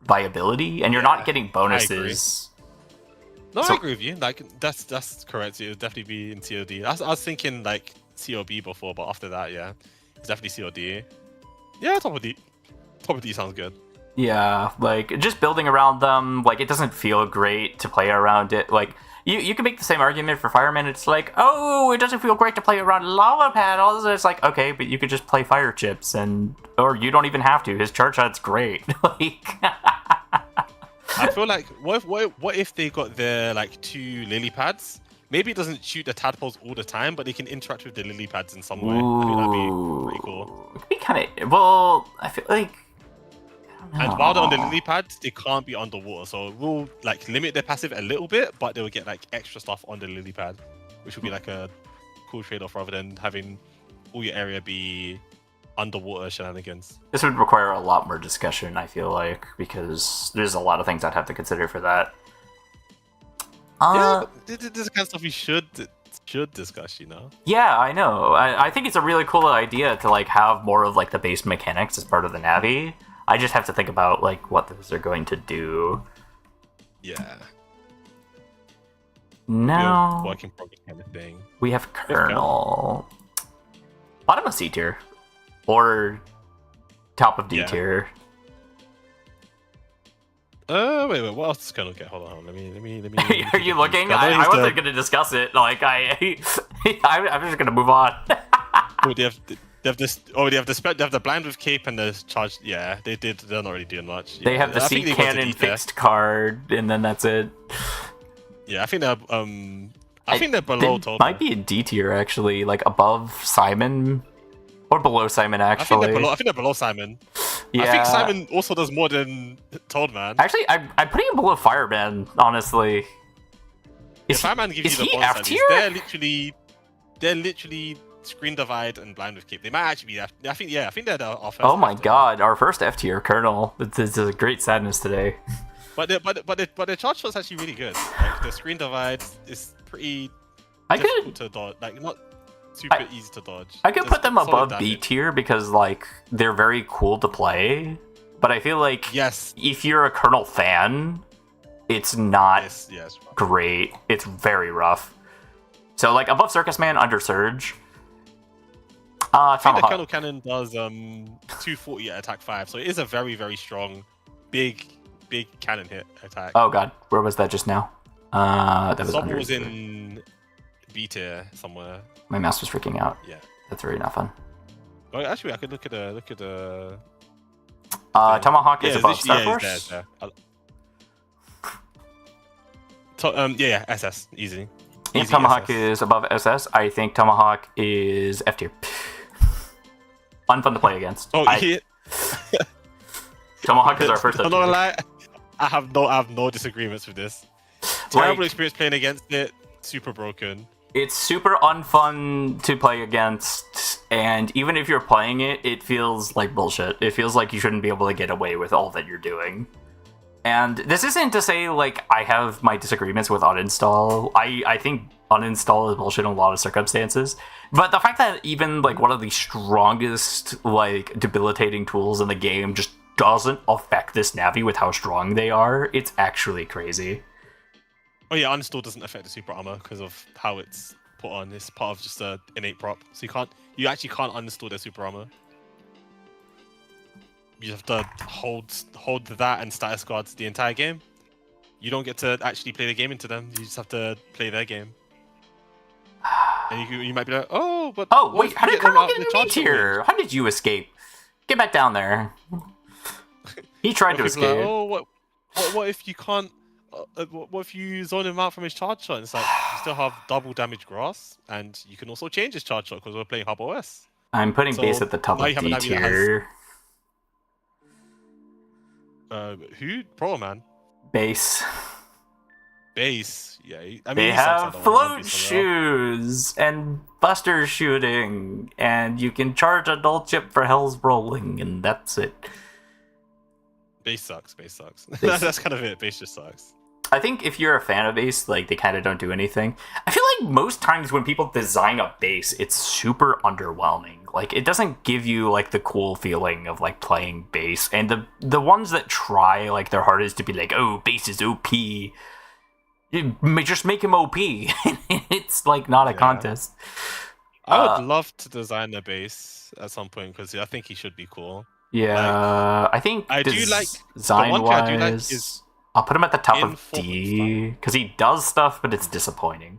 viability, and you're not getting bonuses. No, I agree with you. Like that's correct. It would definitely be in COD. I was thinking like COB before, but after that, yeah, it's definitely COD. Yeah, top of D sounds good. Yeah, like just building around them, like it doesn't feel great to play around it. Like you can make the same argument for Fireman. It's like, oh, it doesn't feel great to play around lava panels. It's like, okay, but you could just play fire chips, or you don't even have to. His charge shot's great. Like, I feel like what if they got their like 2 lily pads? Maybe it doesn't shoot the tadpoles all the time, but they can interact with the lily pads in some way. I think that'd be pretty cool. It could be kind of well. I feel like. And while they're on the lily pads, they can't be underwater. So we'll like limit their passive a little bit, but they will get like extra stuff on the lily pad, which would be like a cool trade-off rather than having all your area be underwater shenanigans. This would require a lot more discussion, I feel like, because there's a lot of things I'd have to consider for that. Yeah, this is the kind of stuff we should discuss, you know? Yeah, I know. I think it's a really cool idea to like have more of like the base mechanics as part of the Navi. I just have to think about like what those are going to do. Yeah. Now Work in progress kind of thing. we have Kernel. Bottom of C tier. Or top of D tier. Wait, what else does Kernel get? Hold on, let me. Are you looking? I wasn't going to discuss it. Like I'm just going to move on. Oh, they have the blind with cape and the charge. Yeah, they're not really doing much. They have the sea cannon fixed card, and then that's it. Yeah, I think they're below total. Might be in D tier actually, like above Simon or below Simon actually. I think they're below Simon. Yeah. I think Simon also does more than Toadman. Actually, I'm putting him below Fireman, honestly. Fireman gives you the bonus at least. They're literally screen divide and blind with cape. They might actually be F. I think they're our first. Oh my god, our first F tier Kernel. It's a great sadness today. But the charge shot's actually really good. Like the screen divide is pretty difficult to dodge. Like not super easy to dodge. I could put them above B tier because like they're very cool to play. But I feel like if you're a Kernel fan, it's not great. It's very rough. So like above Circus Man, under Surge. I think the Kernel Cannon does 240 at attack 5, so it is a very, very strong, big cannon hit attack. Oh god, where was that just now? That was Someone was in B tier somewhere. My mouse was freaking out. Yeah, that's very not fun. Oh, actually, I could look at the. Tomahawk is above Star Force. SS easy. If Tomahawk is above SS, I think Tomahawk is F tier. Unfun to play against. Tomahawk is our first. I'm not gonna lie, I have no disagreements with this. Terrible experience playing against it. Super broken. It's super unfun to play against, and even if you're playing it, it feels like bullshit. It feels like you shouldn't be able to get away with all that you're doing. And this isn't to say, like, I have my disagreements with uninstall. I think uninstall is bullshit in a lot of circumstances. But the fact that even, like, one of the strongest, like, debilitating tools in the game just doesn't affect this Navi with how strong they are, it's actually crazy. Oh yeah, uninstall doesn't affect the super armor because of how it's put on. It's part of just a innate prop, so you actually can't uninstall their super armor. You just have to hold that and status guards the entire game. You don't get to actually play the game into them. You just have to play their game. And you might be like, oh, but Oh, what wait, if how you did get them Colonel out of the get charge in shot range? here? How did you escape? Get back down there. He tried to People are escape. like, oh, what if you can't? What if you zone him out from his charge shot? And it's like you still have double damage grass, and you can also change his charge shot because we're playing HubOS. I'm putting So base at the top now of you have an D Navi that has tier. who? Pro man. Base. Base. Yeah. I mean, They he sucks. I have don't want him to float be somewhere else. shoes and buster shooting, and you can charge a null chip for Hell's Rolling, and that's it. Base sucks. Base sucks. Base- That's kind of it. Base just sucks. I think if you're a fan of base, like, they kind of don't do anything. I feel like most times when people design a base, it's super underwhelming. Like, it doesn't give you, like, the cool feeling of, like, playing base. And the ones that try, like, their hardest to be like, oh, base is OP, just make him OP. It's, like, not a contest. I would love to design a base at some point because I think he should be cool. Yeah, I think I do like design the one thing I do like wise. is I'll put him at the top of informal D because he does stuff, but it's disappointing.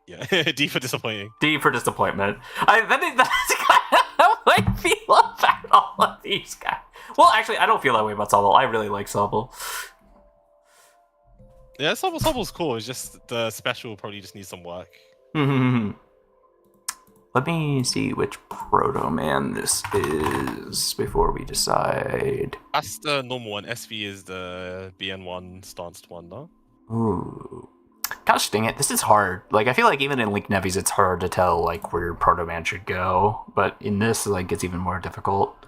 Yeah, D for disappointing. D for disappointment. That's kind of how I feel about all of these guys. Well, actually, I don't feel that way about Sobble. I really like Sobble. Yeah, Sobble's cool. It's just the special probably just needs some work. Let me see which Proto Man this is before we decide. That's the normal one. SV is the BN1 stanced one, though. Ooh. Gosh dang it, this is hard. Like, I feel like even in Link Nevis, it's hard to tell, like, where Proto Man should go. But in this, like, it's even more difficult.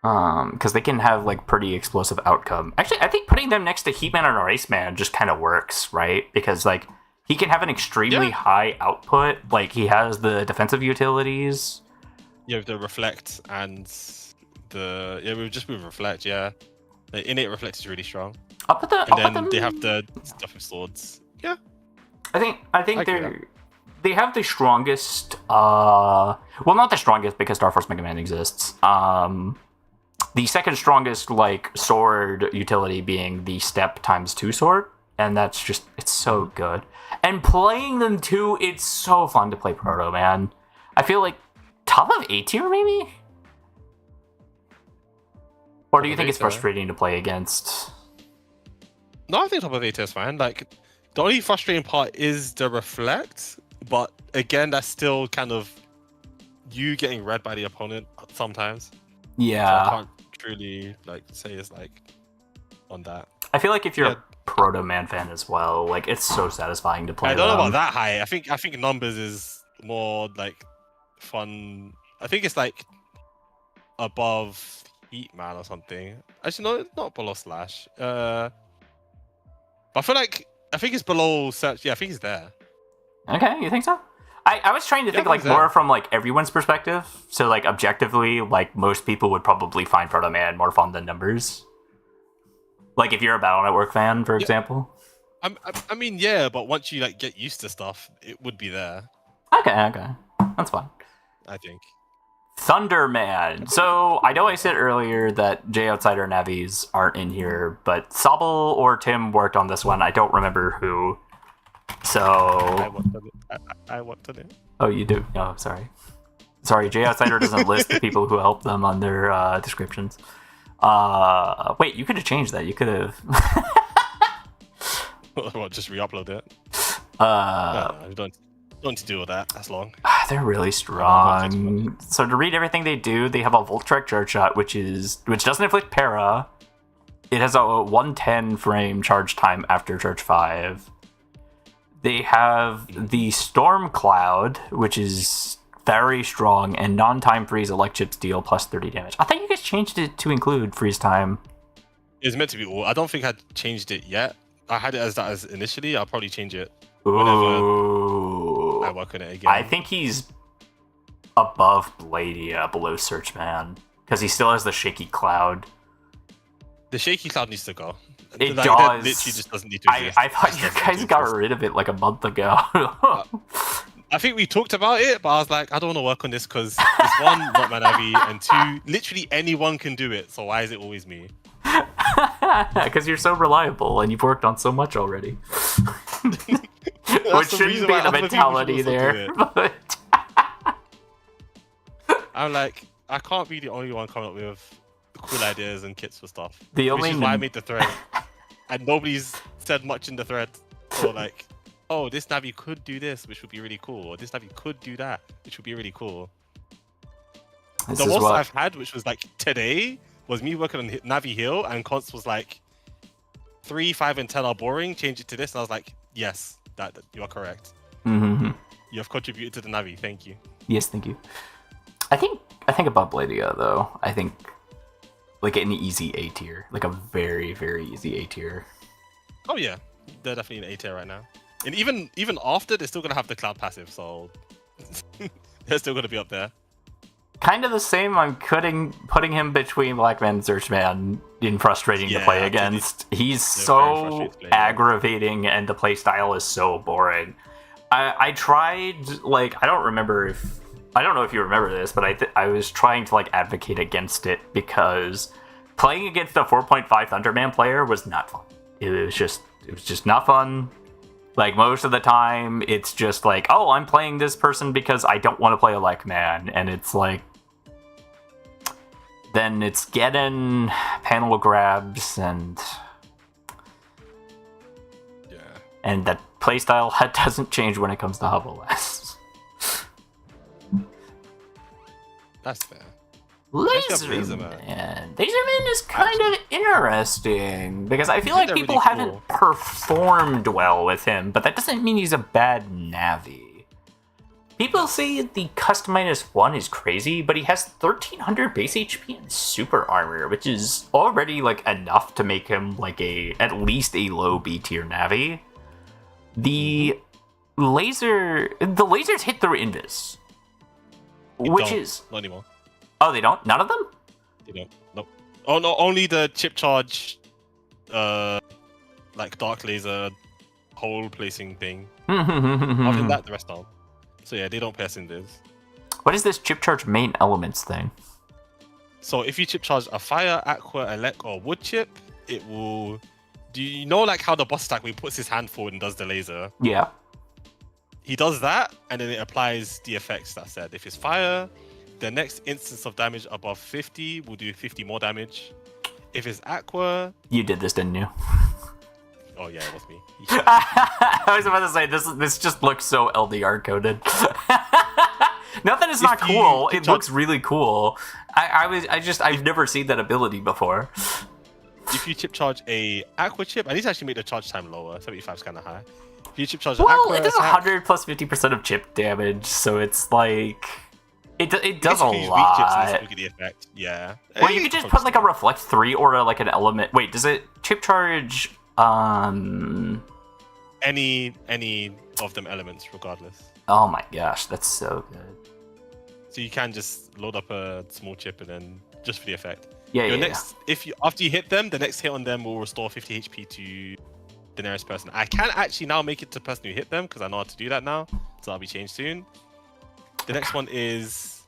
Because they can have, like, pretty explosive outcome. Actually, I think putting them next to Heatman and Iceman just kind of works, right? Because, like, he can have an extremely high output. Like, he has the defensive utilities. Yeah, with the reflect and the with reflect. Yeah, the innate reflect is really strong. They have the stuff with swords. Yeah, I think they have the strongest. Well, not the strongest because Star Force Mega Man exists. The second strongest, like, sword utility being the step ×2 sword, and that's just, it's so good. And playing them too, it's so fun to play Proto Man. I feel like top of A tier maybe? Or do you think it's frustrating to play against? No, I think top of A tier is fine. Like, the only frustrating part is the reflect, but again, that's still kind of you getting read by the opponent sometimes. Yeah. So I can't truly, like, say it's, like, on that. I feel like if you're a Proto Man fan as well, like, it's so satisfying to play. I don't know about that high. I think numbers is more, like, fun. I think it's, like, above Heatman or something. Actually, no, not below Slash. But I think it's below Search. Yeah, I think it's there. Okay, you think so? I was trying to think, like, more from, like, everyone's perspective. So, like, objectively, like, most people would probably find Proto Man more fun than numbers. Like, if you're a Battle Network fan, for example. I mean, yeah, but once you, like, get used to stuff, it would be there. Okay. That's fine. I think. Thunderman. So, I know I said earlier that J Outsider Navis aren't in here, but Sobble or Tim worked on this one. I don't remember who. So... I worked on it. Oh, you do? Oh, sorry. Sorry, J Outsider doesn't list the people who helped them on their descriptions. Wait, you could have changed that. You could have... Well, just re-upload it. No, don't need to do all that. That's long. They're really strong. So to read everything they do, they have a Voltrek charge shot, which doesn't inflict para. It has a 110 frame charge time after charge 5. They have the Storm Cloud, which is very strong, and non-time freeze elect chips deal plus 30 damage. I thought you guys changed it to include freeze time. It's meant to be all. I don't think I changed it yet. I had it as that as initially. I'll probably change it whenever I work on it again. I think he's above Bladia, below Searchman, because he still has the Shaky Cloud. The Shaky Cloud needs to go. It Like, does. that literally just doesn't need to exist. I thought Just you doesn't need guys to got exist. rid of it like a month ago. I think we talked about it, but I was like, I don't want to work on this because it's one, not my Navi, and two, literally anyone can do it. So why is it always me? Because you're so reliable and you've worked on so much already. That's Which the shouldn't reason be why the other people should mentality also do there. it. But I'm like, I can't be the only one coming up with cool ideas and kits for stuff. The Which only is why I made the thread. And nobody's said much in the thread. So like, oh, this Navi could do this, which would be really cool. Or this Navi could do that, which would be really cool. this The is most what I've had, which was like today, was me working on Navi Hill, and Const was like, 3, 5, and 10 are boring. Change it to this, and I was like, yes, that you are correct. Mhm. You have contributed to the Navi. Thank you. Yes, thank you. I think above Bladia though. I think like an easy A tier, like a very very easy A tier. Oh yeah, they're definitely in A tier right now. And even after, they're still gonna have the cloud passive, so they're still gonna be up there. Kind of the same. I'm putting him between Blackman and Searchman in frustrating to Yeah, play actually, against. He's very so frustrating to play, yeah. aggravating, and the playstyle is so boring. I tried, like, I don't know if you remember this, but I was trying to like advocate against it because playing against a 4.5 Thunderman player was not fun. It was just not fun. Like, most of the time, it's just like, oh, I'm playing this person because I don't want to play a Lekman, and it's like, then it's getting panel grabs and that playstyle doesn't change when it comes to HubOS. That's fair. Laserman is kind of interesting because I feel I like think they're people really haven't cool. performed well with him, but that doesn't mean he's a bad Navi. People say the custom -1 is crazy, but he has 1300 base HP and super armor, which is already like enough to make him like at least a low B tier Navi. The lasers hit through Invis, which is not anymore. oh, they don't. None of them. They don't. Nope. Oh no, only the chip charge, like dark laser, hole placing thing. Other than that, the rest don't. So yeah, they don't pass in this. What is this chip charge main elements thing? So if you chip charge a fire, aqua, elect, or wood chip, it will. Do you know like how the boss attack where he puts his hand forward and does the laser? Yeah. He does that, and then it applies the effects that said. If it's fire, the next instance of damage above 50 will do 50 more damage. If it's aqua, You did this, didn't you? oh yeah, it was me. I was about to say this just looks so LDR coded. Not that it's not cool. It looks really cool. I've never seen that ability before. If you chip charge a aqua chip, I need to actually make the charge time lower. 75 is kind of high. If you chip charge an Well, aqua it does attack, 100 plus 50% of chip damage, so it's like it does a basically use weak chips and lot. just look at the effect. Yeah. Well, you could just put like a reflect 3 or like an element. Wait, does it chip charge? Any of them elements, regardless. Oh my gosh, that's so good. So you can just load up a small chip and then just for the effect. Yeah, Your yeah. next, if you after you hit them, the next hit on them will restore 50 HP to the nearest person. I can actually now make it to the person who hit them because I know how to do that now, so that'll be changed soon. The next one is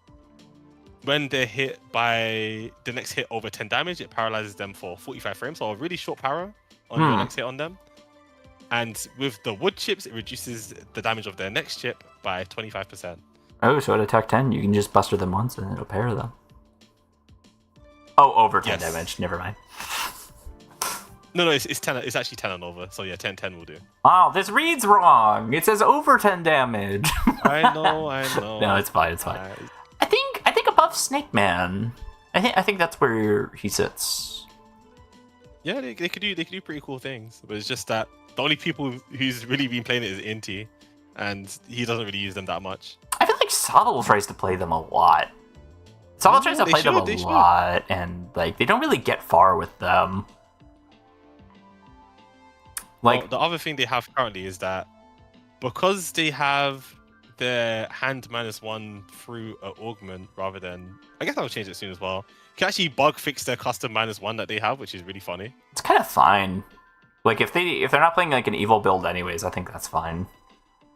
when they're hit by the next hit over 10 damage, it paralyzes them for 45 frames, so a really short para on your next hit on them. And with the wood chips, it reduces the damage of their next chip by 25%. Oh, so at attack 10, you can just buster them once and it'll pair them. Oh, over 10 Yes. damage. Never mind. No, it's 10. It's actually 10 and over. So yeah, 10 will do. Oh, this reads wrong. It says over 10 damage. I know. No, it's fine. It's fine. I think above Snake Man. I think that's where he sits. Yeah, they could do pretty cool things, but it's just that the only people who's really been playing it is Inti, and he doesn't really use them that much. I feel like Sobble tries to play them a lot. Sobble tries to play them a lot, and like they don't really get far with them. Like Well, the other thing they have currently is that because they have their hand -1 through an augment rather than, I guess I'll change it soon as well. can actually bug fix their custom -1 that they have, which is really funny. It's kind of fine. Like if they're not playing like an evil build anyways, I think that's fine.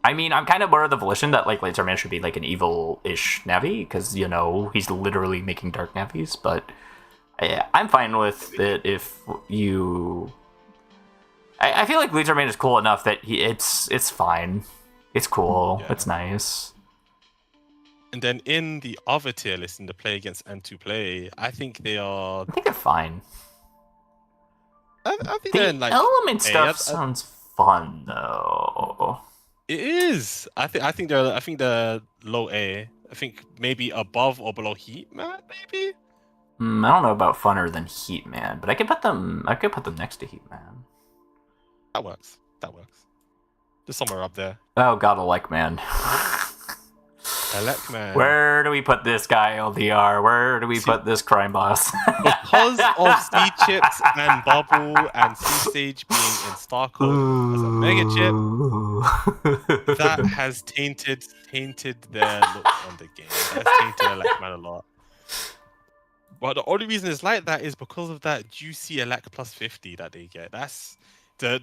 I mean, I'm kind of more of the volition that like Laserman should be like an evil-ish Navi because he's literally making dark Navis. But I'm fine with it if you. I feel like Laserman is cool enough that it's fine. It's cool. Yeah. It's nice. And then in the other tier list, in the play against and to play, I think they're fine. I think the like element stuff sounds fun though. It is. I think they're low A. I think maybe above or below Heat Man, maybe. I don't know about funner than Heat Man, but I could put them next to Heat Man. That works. Just somewhere up there. Oh God, Elecman. Elecman. Where do we put this guy, LDR? Where do we put this crime boss? Because of C-Chips and Bubble and C-Stage being in Starcode as a mega chip, that has tainted their look on the game. That has tainted Elecman a lot. But the only reason it's like that is because of that juicy Elec plus 50 that they get. That's the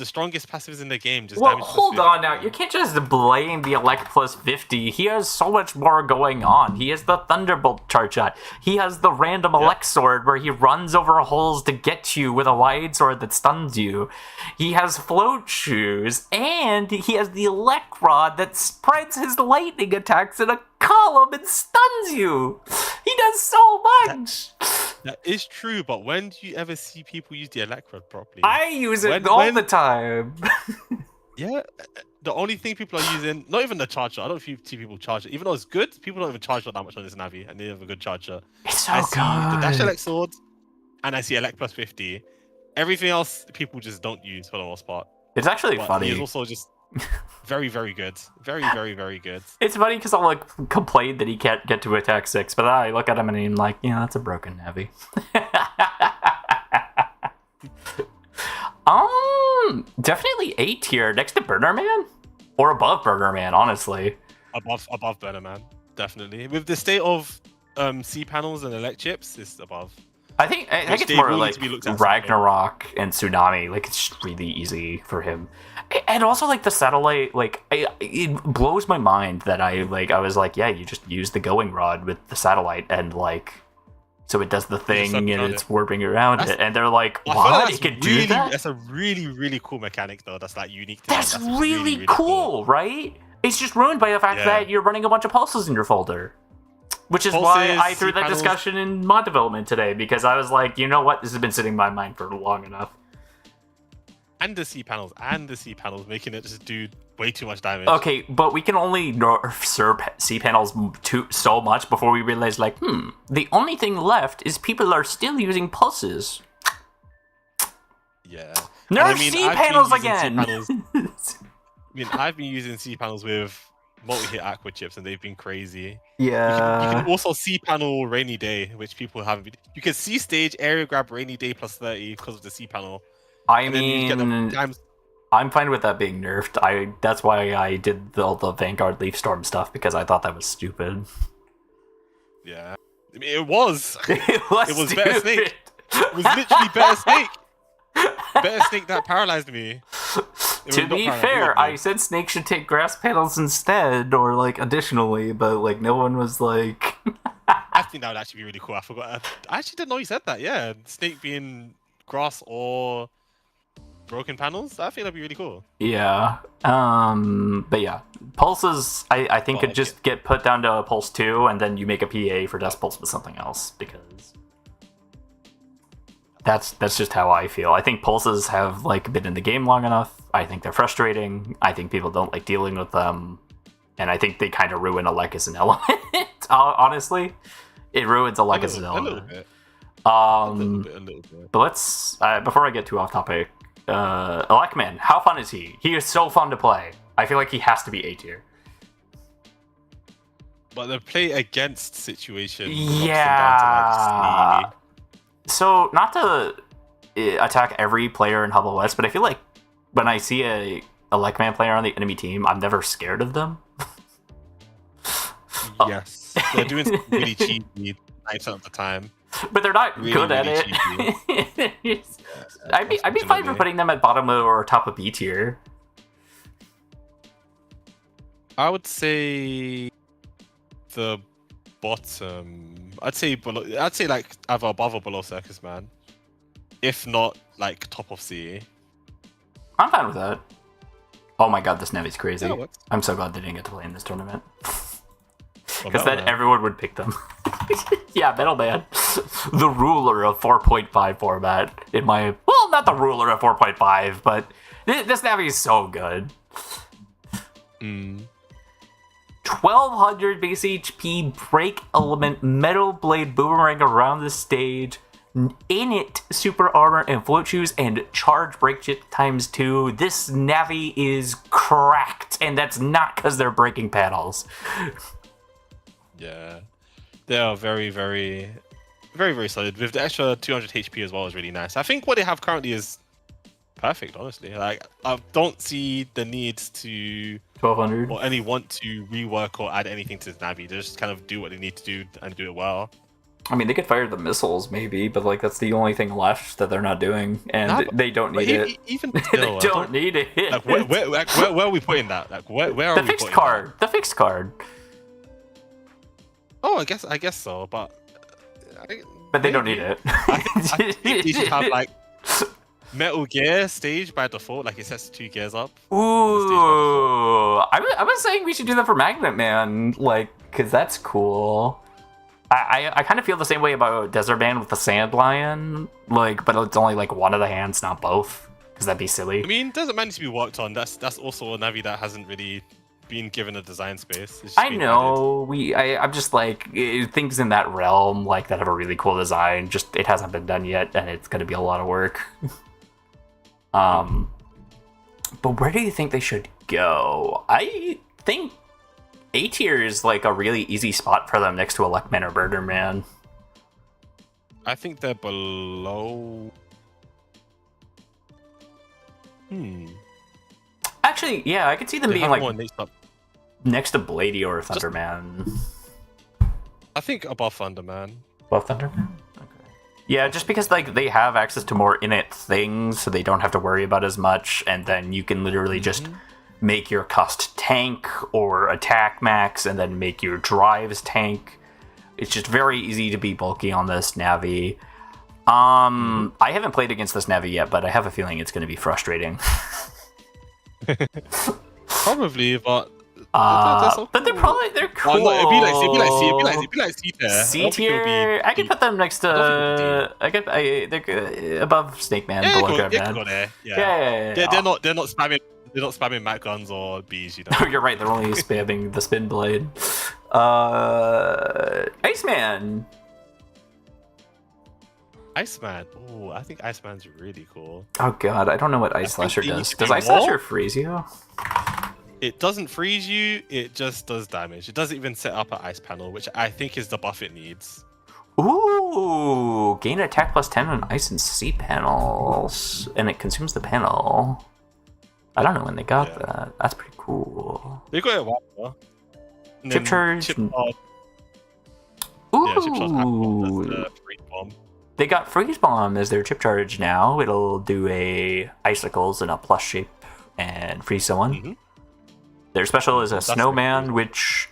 strongest passives in the game. Well, hold on now. You can't just blame the Elec plus 50. He has so much more going on. He has the Thunderbolt charge shot. He has the random Elec sword where he runs over holes to get you with a wide sword that stuns you. He has float shoes, and he has the Elec rod that spreads his lightning attacks in a column and stuns you. He does so much. That is true, but when do you ever see people use the Elec rod properly? I use it all the time. Yeah, the only thing people are using, not even the charger. I don't see people charge it. Even though it's good, people don't even charge it that much on this Navi, and they have a good charger. It's so I good. see the Dash Elec sword, and I see Elec plus 50. Everything else, people just don't use for the most part. It's actually funny. He's also just very, very good. Very, very, very good. It's funny because I'll like complain that he can't get to attack 6, but I look at him and I'm like, yeah, that's a broken Navi. Definitely A tier next to Burner Man, or above Burner Man, honestly. Above Burner Man, definitely. With the state of C panels and Elec chips, it's above. I think it's more like Ragnarok and Tsunami. Like it's just really easy for him, and also like the satellite. Like it blows my mind that I was like, yeah, you just use the going rod with the satellite and like. So it does the thing and it's warping around it, and they're like, "What? It can do that?" That's a really, really cool mechanic, though. That's like unique to that's really, really cool, right? It's just ruined by the fact that you're running a bunch of pulses in your folder, which is why I threw that discussion in mod development today, because I was like, you know what? This has been sitting in my mind for long enough. And the C panels, making it just do way too much damage. Okay, but we can only nerf C panels so much before we realize, like, the only thing left is people are still using pulses. Yeah. Nerf C panels again! I've been using C panels with multi-hit aqua chips, and they've been crazy. Yeah. You can also C panel rainy day, which people haven't been. You can C stage area grab rainy day plus 30 because of the C panel. I mean, I'm fine with that being nerfed. That's why I did all the Vanguard Leaf Storm stuff, because I thought that was stupid. Yeah. I mean, it was. It was Better Snake. It was literally Better Snake. Better Snake that paralyzed me. To be fair, I said Snake should take grass panels instead, or like additionally, but like no one was like. I think that would actually be really cool. I forgot. I actually didn't know you said that. Yeah, Snake being grass or broken panels. I think that'd be really cool. Yeah. But yeah, pulses. I think could just get put down to a pulse 2, and then you make a PA for Death Pulse with something else, because. That's just how I feel. I think pulses have like been in the game long enough. I think they're frustrating. I think people don't like dealing with them, and I think they kind of ruin Elec as an element. Honestly, it ruins Elec as an element. A little bit. But let's before I get too off topic, Elecman, how fun is he? He is so fun to play. I feel like he has to be A tier. But the play against situation. Yeah. So, not to attack every player in HubOS, but I feel like when I see a Elecman player on the enemy team, I'm never scared of them. Yes. They're doing something really cheesy. 90% of the time. But they're not Really, good at really it. I'd be fine for unfortunately. putting them at bottom or top of B tier. I would say the bottom. I'd say below. I'd say like either above or below Circus Man, if not like top of C. I'm fine with that. Oh my god, this Navi's crazy. Yeah, it works. I'm so glad they didn't get to play in this tournament. Well, Because then everyone would pick them. Yeah, Metal Man. The ruler of 4.5 format. In my... Well, not the ruler of 4.5, but this Navi is so good. 1200 base HP, break element, metal blade boomerang around the stage, init super armor and float shoes, and charge break chip ×2. This Navi is cracked, and that's not because they're breaking panels. Yeah, they are very, very, very, very solid. With the extra 200 HP as well is really nice. I think what they have currently is perfect, honestly. Like, I don't see the need to 1200. or any want to rework or add anything to this Navi. They just kind of do what they need to do and do it well. I mean, they could fire the missiles, maybe, but like that's the only thing left that they're not doing, and they don't need it. Even They still, don't need it. Like, where are we putting that? Like, where are The we fixed putting card. The fixed card. That? Oh, I guess so, but But they don't need it. I think you should have like Metal Gear stage by default, like it sets 2 gears up. Ooh, I was saying we should do that for Magnet Man, like, because that's cool. I kind of feel the same way about Desert Band with the Sand Lion, like, but it's only like one of the hands, not both, because that'd be silly. I mean, doesn't manage to be worked on. That's also a Navi that hasn't really been given a design space. It's just I been know I'm just like things in that realm like that have a really cool design. Just it hasn't been done yet, and it's going to be a lot of work. But where do you think they should go? I think A tier is like a really easy spot for them next to Electman or Burger Man. I think they're below. Actually, yeah, I could see them They being have like more next up. next to Blady or Thunderman. I think above Thunderman. Above Thunderman? Okay. Yeah, just because like they have access to more init things, so they don't have to worry about as much, and then you can literally just make your cust tank or attack max, and then make your drives tank. It's just very easy to be bulky on this Navi. I haven't played against this Navi yet, but I have a feeling it's going to be frustrating. Probably, but but they're cool. Oh, no, it'd be like C tier. C tier. I could put them next to. They're above Snake Man, below Yeah, Crab could Man. go there. Yeah. Yeah. They're not spamming. They're not spamming Mat guns or bees. You know. Oh, you're right. They're only spamming the spin blade. Iceman. Iceman. Oh, I think Iceman's really cool. Oh god, I don't know what Ice think Slasher they need does. to Does do Ice more? Slasher freeze you? It doesn't freeze you. It just does damage. It doesn't even set up an ice panel, which I think is the buff it needs. Ooh, gain attack +10 on ice and sea panels, and it consumes the panel. I don't know when they got that. That's pretty cool. They got it a while ago. And Chip then charge. Chip Ooh, Chip charge that's the free bomb. they got freeze bomb as their chip charge now. It'll do a icicles in a plus shape and freeze someone. Their special is a snowman, which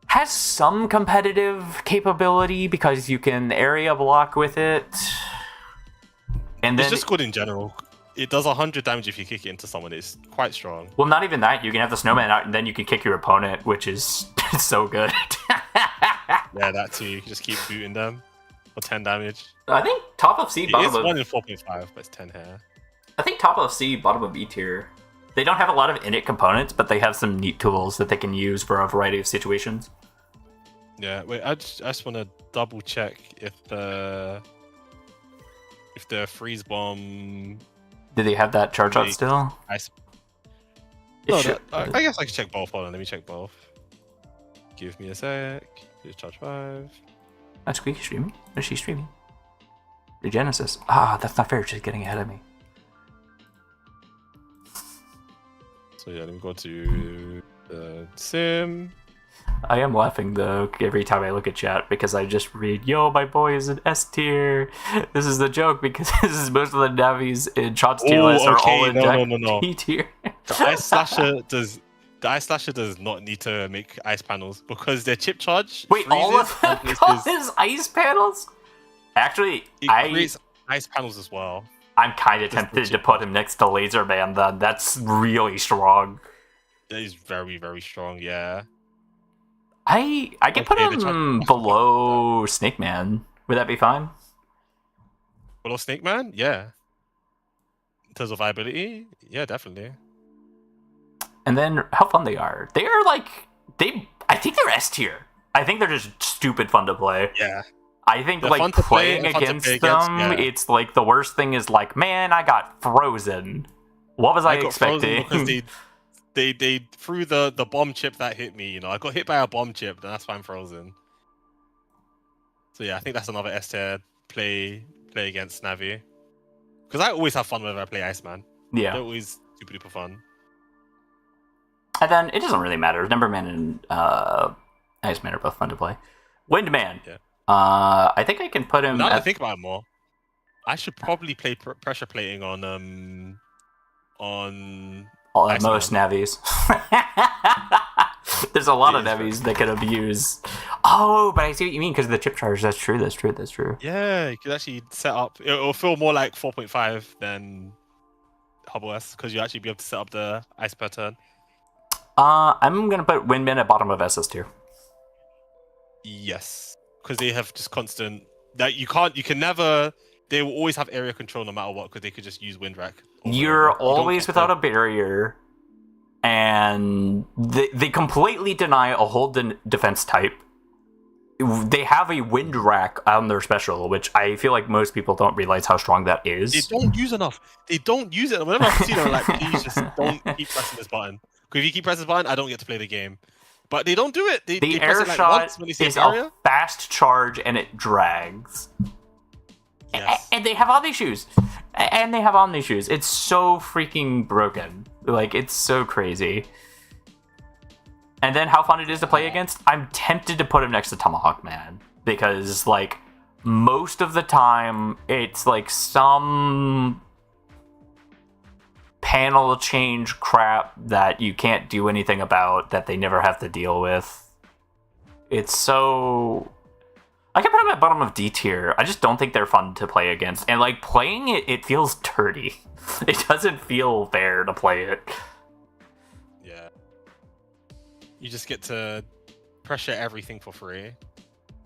has some competitive capability because you can area block with it. And then It's just good in general. It does 100 damage if you kick it into someone. It's quite strong. well, not even that. You can have the snowman out, and then you can kick your opponent, which is so good. Yeah, that too. You can just keep booting them for 10 damage. I think top of C, It bottom is of 1 in 4.5, but it's 10 here. I think top of C, bottom of B tier. They don't have a lot of init components, but they have some neat tools that they can use for a variety of situations. Yeah, wait, I just want to double check if the freeze bomb Do they have that charge out Wait. still? ice. It No, should. I guess I can check both. Hold on, let me check both. Give me a sec. Just charge 5. Oh, Squeaky streaming? Is she streaming? The Genesis. Ah, that's not fair. She's getting ahead of me. So yeah, let me go to the sim. I am laughing though every time I look at chat because I just read, "Yo, my boy is an S tier." This is the joke because this is most of the navis in Chop's tier list are all in no. D tier. The ice slasher does. The ice slasher does not need to make ice panels because their chip charge. Wait, all of them freezes, his ice panels? Actually, it creates ice panels as well. I'm kind of tempted to put him next to Laser Man. Then that's really strong. That is very, very strong. Yeah. I could put him below Snake Man. Would that be fine? Below Snake Man? Yeah. In terms of viability, yeah, definitely. And then how fun they are. They are like I think they're S tier. I think they're just stupid fun to play. Yeah. I think they're like playing against them, it's like the worst thing is like, man, I got frozen. What was I expecting? Because they threw the bomb chip that hit me. You know, I got hit by a bomb chip, and that's why I'm frozen. So yeah, I think that's another S tier play against Navi. Because I always have fun whenever I play Iceman. Yeah, they're always super duper fun. And then it doesn't really matter. Numberman and Iceman are both fun to play. Windman. Yeah. I think I can put him. Now that I think about it more, I should probably play pressure plating on most navies. There's a lot of navies that can abuse. Oh, but I see what you mean because of the chip charge. That's true. Yeah, you could actually set up. It'll feel more like 4.5 than HubOS because you actually be able to set up the ice per turn. I'm gonna put Windman at bottom of SS tier. Yes, because they have just constant. That you can never. They will always have area control no matter what because they could just use wind rack. You're always without a barrier, and they completely deny a whole defense type. They have a wind rack on their special, which I feel like most people don't realize how strong that is. They don't use enough. They don't use it. Whenever I see them, I'm like, please just don't keep pressing this button. Because if you keep pressing this button, I don't get to play the game. But they don't do it. They air press it shot once when they see is a fast charge and it drags. Yes. And they have Omni shoes. It's so freaking broken. Like, it's so crazy. And then how fun it is to play against? I'm tempted to put him next to Tomahawk Man. Because, like, most of the time, it's like some panel change crap that you can't do anything about, that they never have to deal with. It's so... I can put them at bottom of D tier. I just don't think they're fun to play against. And, like, playing it feels dirty. It doesn't feel fair to play it. Yeah. You just get to pressure everything for free.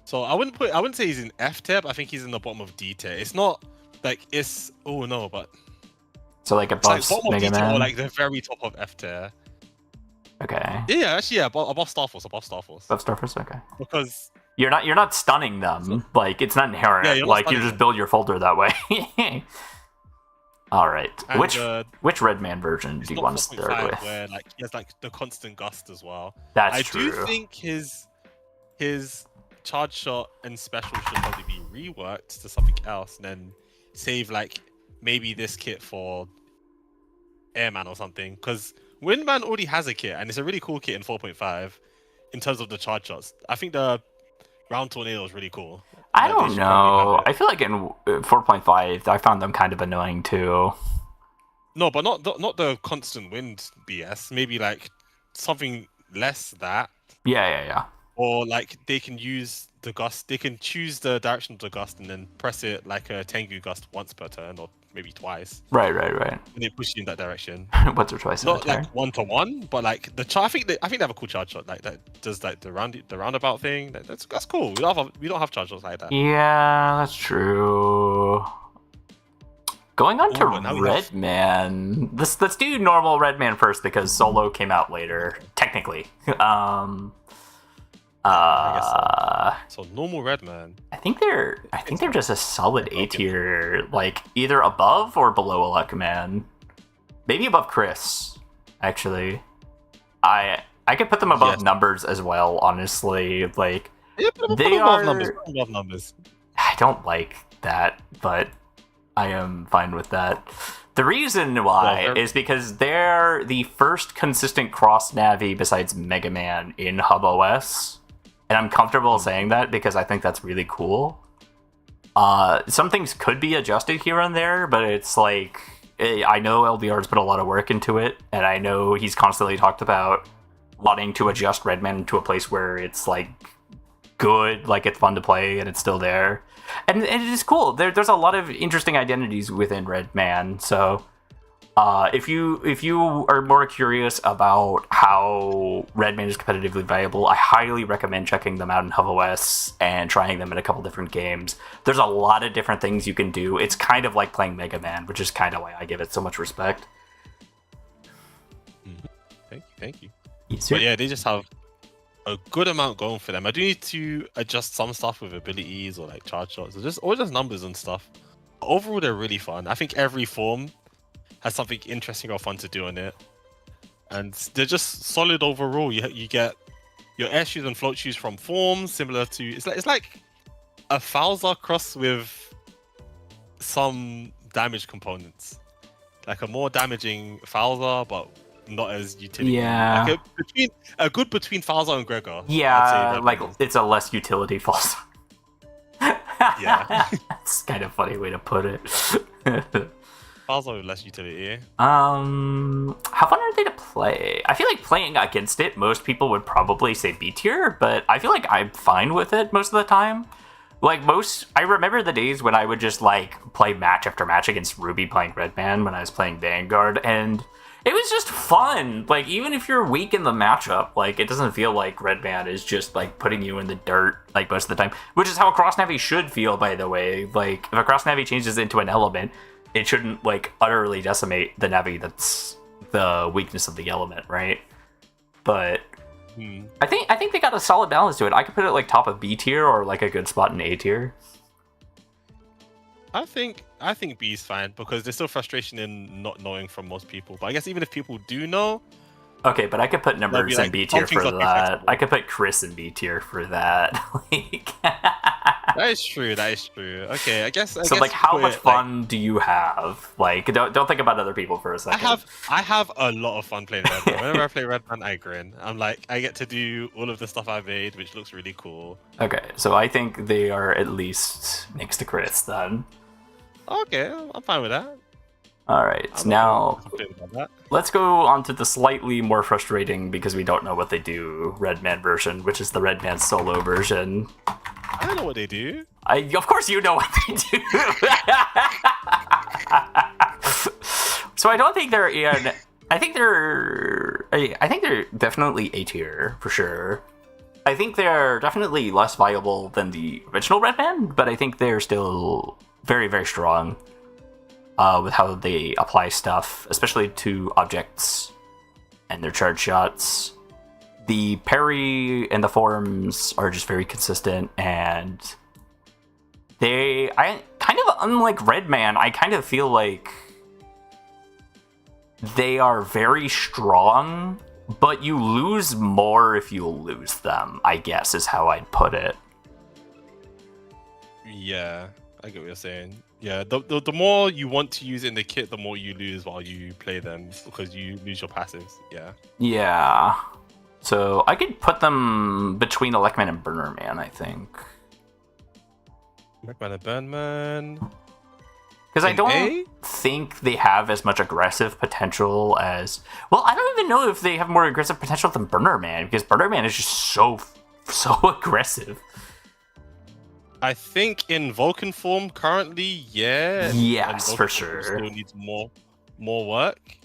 So I wouldn't say he's in F tier, but I think he's in the bottom of D tier. It's not like but so like above Mega Man, or like the very top of F tier. Okay. Yeah, actually, yeah, above Star Force. Above Star Force, okay. Because you're not stunning them. Like, it's not inherent. Yeah, like, you just build your folder that way. All right. And, which Redman version do you want to start with? Where like he has like the constant gust as well. That's true. I do think his charge shot and special should probably be reworked to something else, and then save like maybe this kit for Airman or something. Because Windman already has a kit, and it's a really cool kit in 4.5 in terms of the charge shots. I think the Round Tornado is really cool. I don't know. I feel like in 4.5, I found them kind of annoying too. No, but not the constant wind BS. Maybe like something less that. Yeah. Or like they can use the gust. They can choose the direction of the gust and then press it like a Tengu gust once per turn, or maybe twice. Right. And they push you in that direction. Once or twice. Not like 1-to-1, but like I think they have a cool charge shot like that. Does like the roundabout thing. That's cool. We don't have charge shots like that. Yeah, that's true. Going on to Redman. Let's do normal Redman first because Solo came out later, technically. I guess so. So normal Redman. I think they're just a solid A tier, like either above or below Elecman. Maybe above Chris, actually. I could put them above numbers as well, honestly. Like they are above numbers. I don't like that, but I am fine with that. The reason why Well, is because they're the first consistent cross Navi besides Mega Man in HubOS. And I'm comfortable saying that because I think that's really cool. Some things could be adjusted here and there, but it's like, I know LBR's put a lot of work into it, and I know he's constantly talked about wanting to adjust Redman into a place where it's like good, like it's fun to play, and it's still there. And it is cool. There's a lot of interesting identities within Redman, so if you are more curious about how Redman is competitively viable, I highly recommend checking them out in HubOS and trying them in a couple different games. There's a lot of different things you can do. It's kind of like playing Mega Man, which is kind of why I give it so much respect. Thank you. Yes, But yeah, they just have a good amount going for them. I do need to adjust some stuff with abilities or like charge shots or just numbers and stuff. Overall, they're really fun. I think every form has something interesting or fun to do in it, and they're just solid overall. You get your air shoes and float shoes from forms similar to it's like a Falza cross with some damage components, like a more damaging Falza, but not as utility. Yeah. Like a good between Falza and Gregor. Yeah, like it's a less utility false. Yeah. It's kind of a funny way to put it. Falza with less utility. How fun are they to play? I feel like playing against it, most people would probably say B tier, but I feel like I'm fine with it most of the time. Like I remember the days when I would just like play match after match against Ruby playing Redman when I was playing Vanguard, and it was just fun. Like, even if you're weak in the matchup, like, it doesn't feel like Redman is just like putting you in the dirt like most of the time, which is how a cross navi should feel, by the way. Like, if a cross navi changes into an element, it shouldn't like utterly decimate the navi that's the weakness of the element, right? But I think they got a solid balance to it. I could put it like top of B tier or like a good spot in A tier. I think B is fine because there's still frustration in not knowing from most people. But I guess even if people do know, okay, but I could put numbers like, in B tier for that. I could put Chris in B tier for that. Like, that is true. Okay, I guess. So, like, how much fun do you have? Like, don't think about other people for a second. I have a lot of fun playing Redman. Whenever I play Redman, I grin. I'm like, I get to do all of the stuff I made, which looks really cool. Okay, so I think they are at least next to Chris then. Okay, I'm fine with that. All right, now let's go on to the slightly more frustrating, because we don't know what they do, Redman version, which is the Redman solo version. I don't know what they do. Of course you know what they do. So I don't think they're in. I think they're definitely A tier for sure. I think they're definitely less viable than the original Redman, but I think they're still very, very strong with how they apply stuff, especially to objects and their charge shots. The parry and the forms are just very consistent, and unlike Redman, I kind of feel like they are very strong, but you lose more if you lose them, I guess is how I'd put it. Yeah, I get what you're saying. Yeah, the more you want to use it in the kit, the more you lose while you play them, because you lose your passives. Yeah. Yeah. So I could put them between Electman and Burnerman, I think. Electman and Burnman. Because I don't think they have as much aggressive potential as... Well, I don't even know if they have more aggressive potential than Burnerman, because Burnerman is just so aggressive. I think in Vulcan form currently, yeah. Yes, for sure. Still needs more work.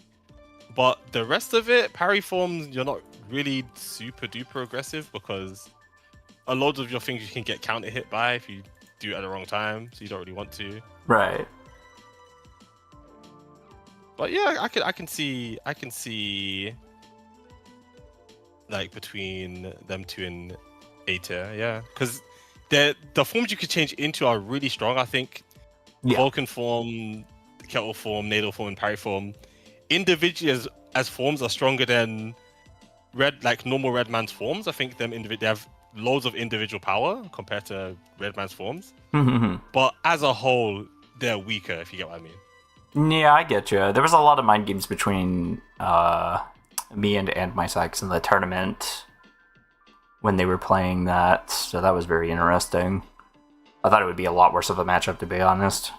But the rest of it, parry forms, you're not really super duper aggressive, because a lot of your things you can get counter hit by if you do it at the wrong time, so you don't really want to. Right. But yeah, I can see like between them two in A tier, yeah, because the forms you could change into are really strong. I think Vulcan form, Kettle form, Nadal form, and parry form individually as forms are stronger than normal Redman's forms. I think they have loads of individual power compared to Redman's forms. But as a whole, they're weaker, if you get what I mean. Yeah, I get you. There was a lot of mind games between me and my Sykes in the tournament when they were playing that, so that was very interesting. I thought it would be a lot worse of a matchup, to be honest.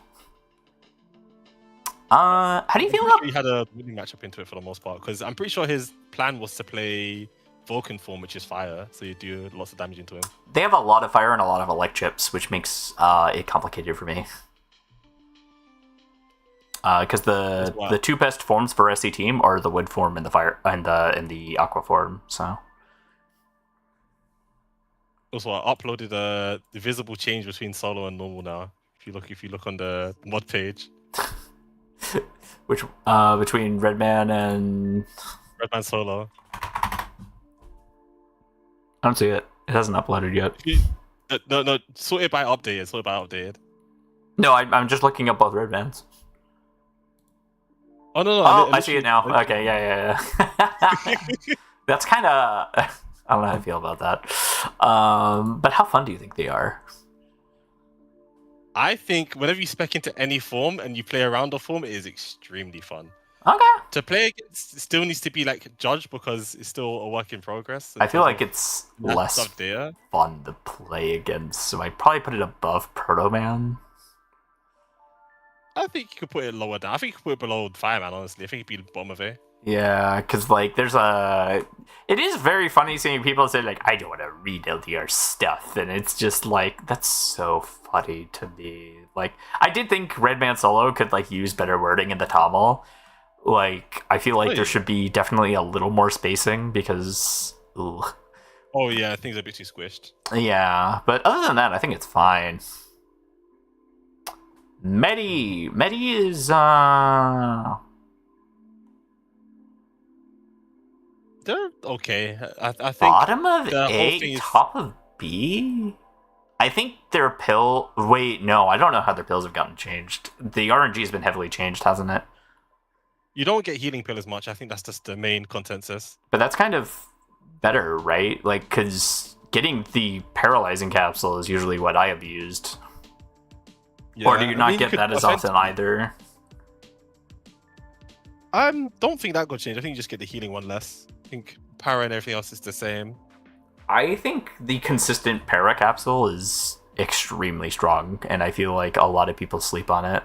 How do you feel about? He had a winning matchup into it for the most part, because I'm pretty sure his plan was to play Vulcan form, which is fire, so you do lots of damage into him. They have a lot of fire and a lot of elect chips, which makes it complicated for me. Because the two best forms for SC team are the wood form and the fire and the aqua form. So also, I uploaded the visible change between solo and normal now. If you look on the mod page, which between Redman and Solo. I don't see it. It hasn't uploaded yet. No, sort it by updated. No, I'm just looking up both Redmans. Oh no! Oh, I see it now. Okay, yeah. That's kind of. I don't know how I feel about that. But how fun do you think they are? I think whenever you spec into any form and you play around the form, it is extremely fun. Okay. To play against, it still needs to be like judged because it's still a work in progress. I feel like it's less fun to play against, so I'd probably put it above Proto Man. I think you could put it lower down. I think you could put it below Fireman, honestly. I think it'd be bottom of it. Yeah, because, like, it is very funny seeing people say, like, I don't want to read LDR stuff, and it's just, like, that's so funny to me. Like, I did think Redman Solo could, like, use better wording in the Tamil. Like, I feel like there should be definitely a little more spacing, because, ugh. Oh, yeah, things are a bit too squished. Yeah, but other than that, I think it's fine. Medi is they're okay. I think bottom of A, top of B. I think their pill. Wait, no, I don't know how their pills have gotten changed. The RNG has been heavily changed, hasn't it? You don't get healing pill as much. I think that's just the main consensus. But that's kind of better, right? Like, because getting the paralyzing capsule is usually what I have used. Yeah, or do you not get that as often either? I don't think that got changed. I think you just get the healing one less. I think para and everything else is the same. I think the consistent para capsule is extremely strong, and I feel like a lot of people sleep on it.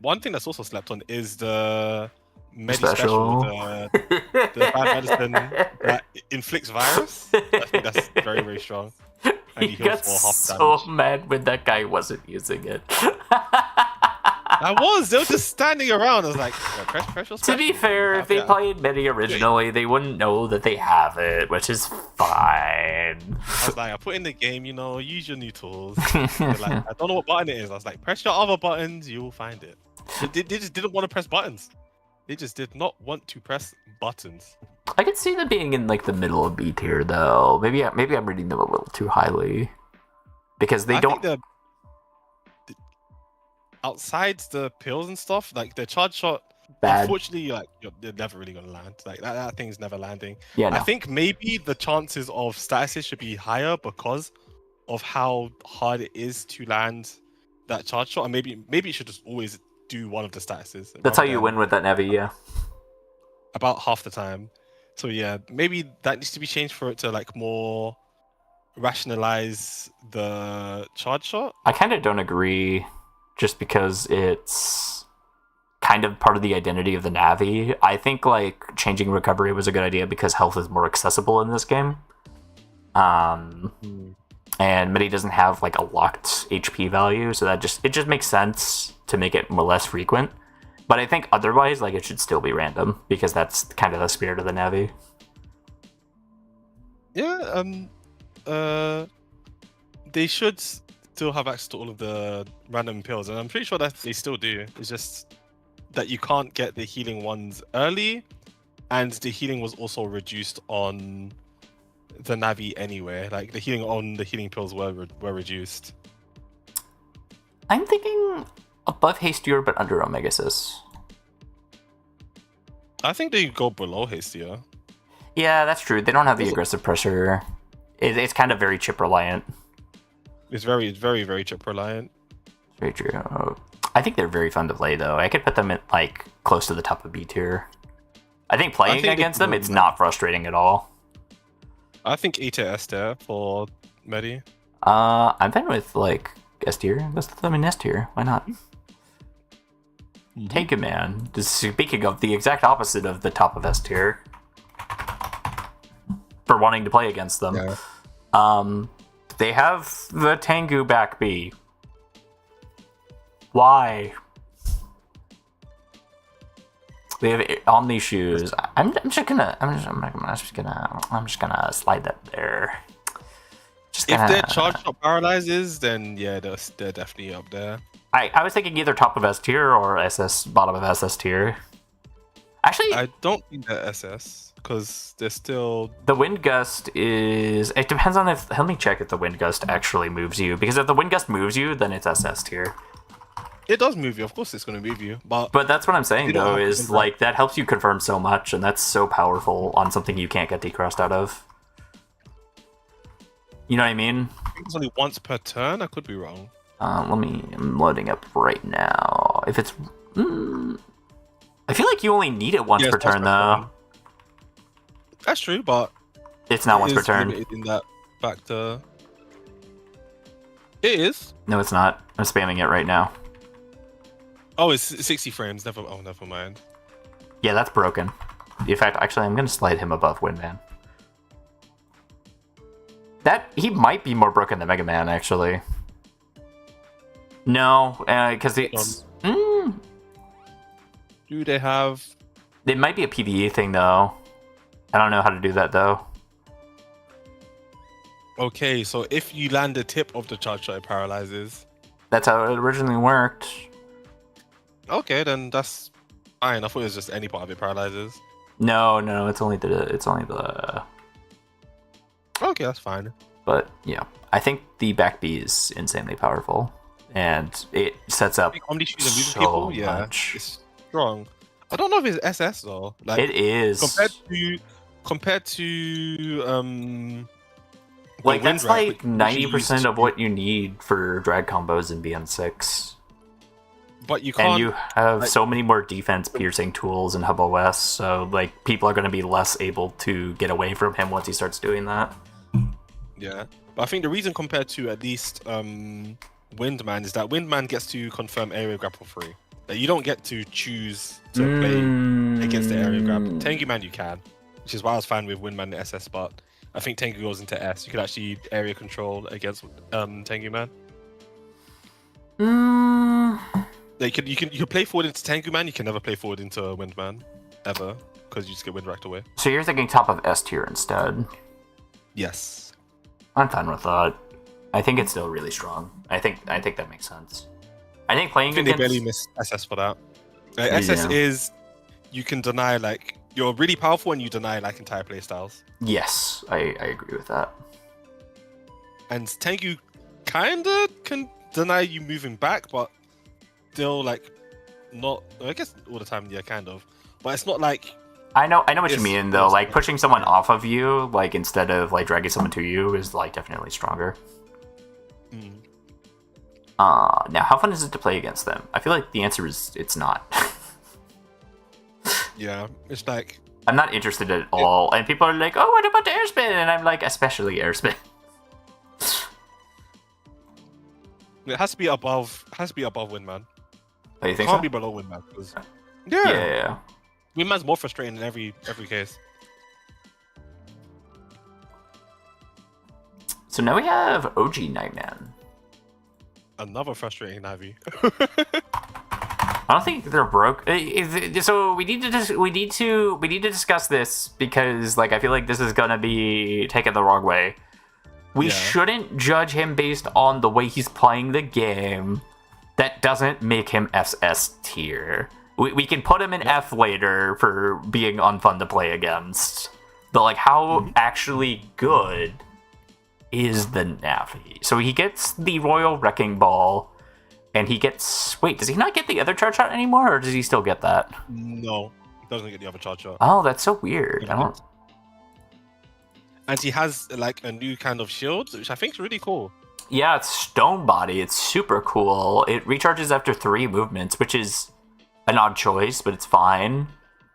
One thing that's also slept on is the Medi Special, the bad medicine that inflicts virus. I think that's very, very strong. And he got so mad when that guy wasn't using it. They were just standing around. I was like, press to be fair, if they played Medi originally, they wouldn't know that they have it, which is fine. I was like, I put in the game, use your new tools. Like, I don't know what button it is. I was like, press your other buttons, you'll find it. They just didn't want to press buttons. They just did not want to press buttons. I could see them being in like the middle of B tier though. Maybe I'm reading them a little too highly because they don't. Outside the pills and stuff, like the charge shot, bad. Unfortunately, like they're never really gonna land. Like that thing's never landing. Yeah, no. I think maybe the chances of statuses should be higher because of how hard it is to land that charge shot, and maybe it should just always do one of the statuses. That's how you win with that Navi, yeah. About half the time. So yeah, maybe that needs to be changed for it to like more rationalize the charge shot. I kind of don't agree, just because it's kind of part of the identity of the Navi. I think like changing recovery was a good idea because health is more accessible in this game. And Medi doesn't have like a locked HP value, so it just makes sense to make it less frequent. But I think otherwise, like, it should still be random because that's kind of the spirit of the Navi. Yeah, they should still have access to all of the random pills, and I'm pretty sure that they still do. It's just that you can't get the healing ones early, and the healing was also reduced on the Navi anyway. Like the healing on the healing pills were reduced. I'm thinking above Hastier, but under Omegasis. I think they go below Hastier. Yeah, that's true. They don't have the aggressive pressure. It's kind of very chip reliant. It's very, very, very chip reliant. Very true. I think they're very fun to play, though. I could put them at, like, close to the top of B tier. I think playing against them, it's not frustrating at all. I think E tier, S tier for Medi. I'm fine with, like, S tier. Let's put them in S tier. Why not? Take it, man. Speaking of the exact opposite of the top of S tier. For wanting to play against them. Yeah. They have the Tengu back B. Why? They have Omni shoes. I'm just gonna slide that there. If their charge shot paralyzes, then yeah, they're definitely up there. I was thinking either top of S tier or SS bottom of SS tier. Actually, I don't think they're SS because they're still. The wind gust is. It depends on if. Let me check if the wind gust actually moves you. Because if the wind gust moves you, then it's SS tier. It does move you, of course it's going to move you, but that's what I'm saying though, is like that helps you confirm so much, and that's so powerful on something you can't get decrossed out of. You know what I mean? I think it's only once per turn. I could be wrong. I'm loading up right now. If it's, I feel like you only need it once per turn though. That's true, but it's not once per turn. In that factor, it is. No, it's not. I'm spamming it right now. Oh, it's 60 frames. Never mind. Yeah, that's broken. In fact, actually, I'm going to slide him above Windman. He might be more broken than Mega Man, actually. No, because it's... Do they have... It might be a PvE thing, though. I don't know how to do that, though. Okay, so if you land the tip of the charge shot, it paralyzes. That's how it originally worked. Okay, then that's fine. I thought it was just any part of it paralyzes. No, it's only the. Okay, that's fine. But yeah, I think the back B is insanely powerful, and it sets up so much. It's strong. I don't know if it's SS though. Like it is compared to like that's like 90% of what you need for drag combos in BN6. But you can't. And you have so many more defense piercing tools in HubOS, so like people are going to be less able to get away from him once he starts doing that. Yeah, but I think the reason compared to at least Windman is that Windman gets to confirm area grab for free. Like, you don't get to choose to play against the area grab. Tengu Man you can, which is why I was fine with Windman and SS, but I think Tengu goes into S. You could actually area control against Tengu Man. Like, you can play forward into Tengu Man, you can never play forward into Windman, ever, because you just get wind racked away. So you're thinking top of S tier instead? Yes. I'm fine with that. I think it's still really strong. I think that makes sense. I think playing against... they barely miss SS for that. Like, SS is, you can deny, like, you're really powerful and you deny, like, entire playstyles. Yes, I agree with that. And Tengu kinda can deny you moving back, but still, like, not. I guess all the time, yeah, kind of. But it's not like. I know what you mean though. Like pushing someone off of you, like instead of like dragging someone to you, is like definitely stronger. Now how fun is it to play against them? I feel like the answer is it's not. Yeah, it's like I'm not interested at all, and people are like, "Oh, what about the airspin?" And I'm like, "Especially airspin." It has to be above. Has to be above Windman. Oh, you think it can't so? be below Windman. Yeah. Windman's more frustrating in every case. So now we have OG Nightman. Another frustrating Navi. I don't think they're broke. So we need to discuss this because like I feel like this is gonna be taken the wrong way. We shouldn't judge him based on the way he's playing the game. That doesn't make him SS tier. We can put him in F later for being unfun to play against. But like how actually good is the Navi? So he gets the Royal Wrecking Ball, and he gets... Wait, does he not get the other charge shot anymore, or does he still get that? No, he doesn't get the other charge shot. Oh, that's so weird. I don't... And he has like a new kind of shield, which I think is really cool. Yeah, it's Stone Body. It's super cool. It recharges after 3 movements, which is an odd choice, but it's fine.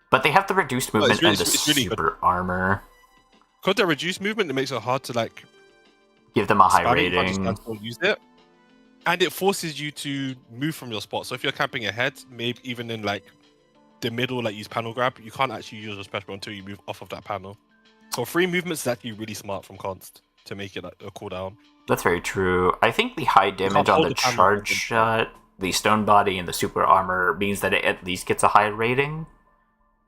But they have the reduced movement and the it's really good. super armor. Because they're reduced movement, it makes it hard to like Give them a high spam it. You can't just rating. cancel or use it, and it forces you to move from your spot. So if you're camping ahead, maybe even in like the middle, like use panel grab, you can't actually use your special until you move off of that panel. So 3 movements is actually really smart from Const to make it like, a cooldown. That's very true. I think the high damage on the charge shot, the Stone Body, and the super armor means that it at least gets a high rating.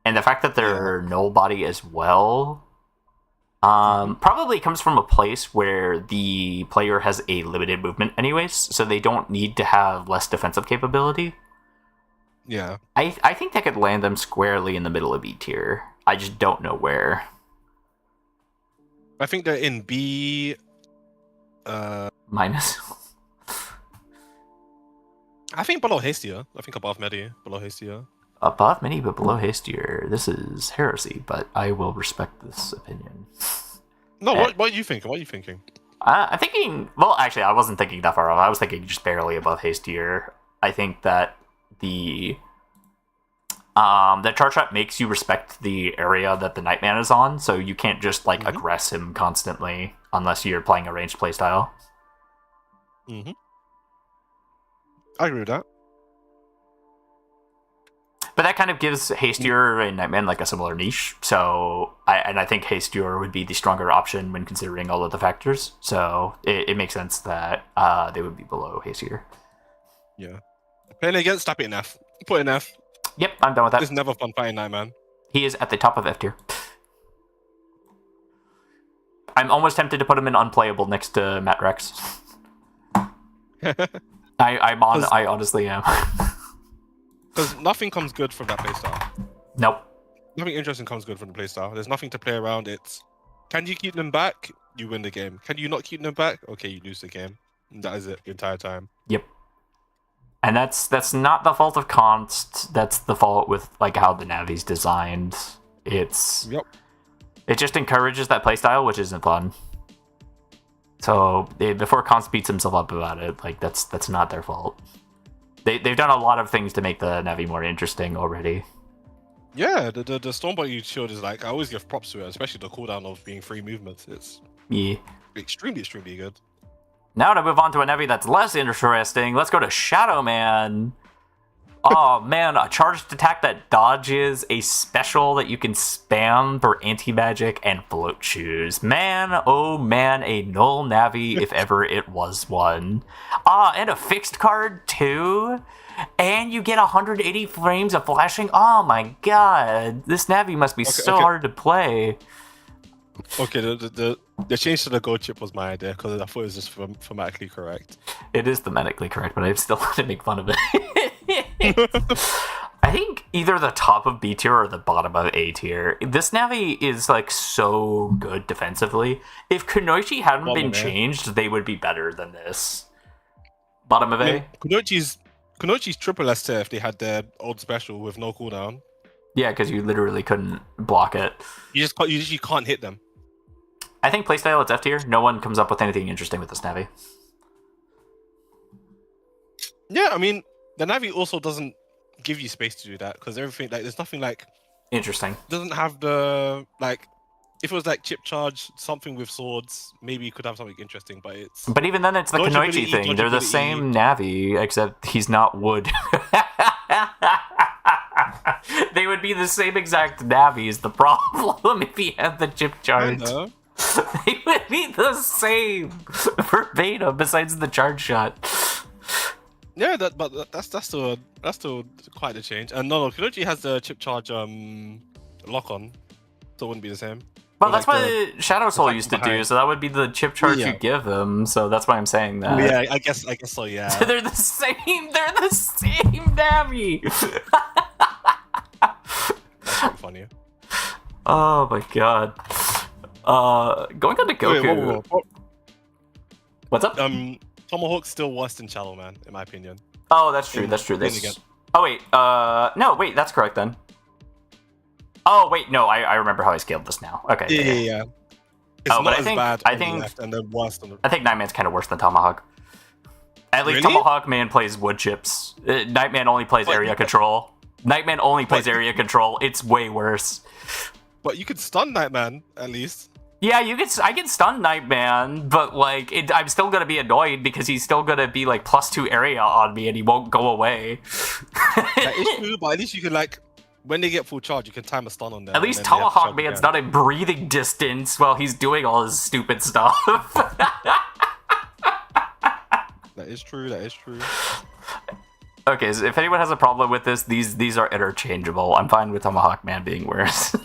And the fact that they're null body as well probably comes from a place where the player has a limited movement anyways, so they don't need to have less defensive capability. Yeah. I think that could land them squarely in the middle of E tier. I just don't know where. I think they're in B... Minus? I think below Hastia. I think above Medi, below Hastia. Above Mini, but below Hastier. This is heresy, but I will respect this opinion. No, what are you thinking? What are you thinking? I'm thinking... Well, actually, I wasn't thinking that far off. I was thinking just barely above Hastier. I think that the charge shot makes you respect the area that the Nightman is on, so you can't just, like, aggress him constantly unless you're playing a ranged playstyle. Mm-hmm. I agree with that. But that kind of gives Hastier and Nightman like a similar niche. So, I think Hastier would be the stronger option when considering all of the factors. So it makes sense that they would be below Hastier. Yeah. Playing against, stop it in F. Put in F. Yep, I'm done with that. It's never fun fighting Nightman. He is at the top of F tier. I'm almost tempted to put him in unplayable next to Matt Rex. I honestly am. Because nothing comes good from that playstyle. Nope. Nothing interesting comes good from the playstyle. There's nothing to play around. It's, can you keep them back? You win the game. Can you not keep them back? Okay, you lose the game. And that is it the entire time. Yep. And that's not the fault of Const. That's the fault with like how the Navi's designed. It just encourages that playstyle, which isn't fun. So before Const beats himself up about it, like that's not their fault. They've done a lot of things to make the Navi more interesting already. Yeah, the Stormbody shield is like, I always give props to it, especially the cooldown of being 3 movements. It's extremely good. Now to move on to a Navi that's less interesting, let's go to Shadow Man. Oh man, a charged attack that dodges a special that you can spam for anti-magic and float shoes. Man, oh man, a null Navi if ever it was one. And a fixed card too. And you get 180 frames of flashing. Oh my god, this Navi must be hard to play. Okay, the change to the gold chip was my idea because I thought it was just thematically correct. It is thematically correct, but I still want to make fun of it. I think either the top of B tier or the bottom of A tier. This Navi is like so good defensively. If Kunoichi hadn't been changed, they would be better than this. Bottom of A. Kunoichi's triple S tier if they had their old special with no cooldown. Yeah, because you literally couldn't block it. You literally can't hit them. I think playstyle it's F tier. No one comes up with anything interesting with this Navi. Yeah, I mean, the Navi also doesn't give you space to do that because everything, like, there's nothing like interesting. Doesn't have the like. If it was like chip charge, something with swords, maybe you could have something interesting. But it's. But even then, it's the Kunoichi thing. They're the same Navi, except he's not wood. They would be the same exact Navi. Is the problem if he had the chip charge? They would be the same verbatim, besides the charge shot. Yeah, but that's still quite a change. And no, Kunoichi has the chip charge lock on, so it wouldn't be the same. Well, that's what Shadow Soul used to do, so that would be the chip charge you give him. So that's why I'm saying that. Yeah, I guess so. Yeah, they're the same. They're the same Navi. That's funny. Oh my god. Going on to Goku. Wait. What's up? Tomahawk's still worse than Shallow Man, in my opinion. Oh, that's true. Oh wait. No, wait. That's correct then. Oh wait, no. I remember how I scaled this now. Okay. Yeah. It's but not I as think bad I on the think left and then worse on the. I think Nightman's kind of worse than Tomahawk. At least Really? Tomahawk Man plays wood chips. Nightman only plays But area you- control. Nightman only plays But- area control. It's way worse. But you could stun Nightman at least. Yeah, I can stun Nightman, but like I'm still gonna be annoyed because he's still gonna be like +2 area on me and he won't go away. That is true, but at least you can like when they get full charge, you can time a stun on them. At least Tomahawk Man's not in breathing distance while he's doing all his stupid stuff. That is true. That is true. Okay, so if anyone has a problem with this, these are interchangeable. I'm fine with Tomahawk Man being worse.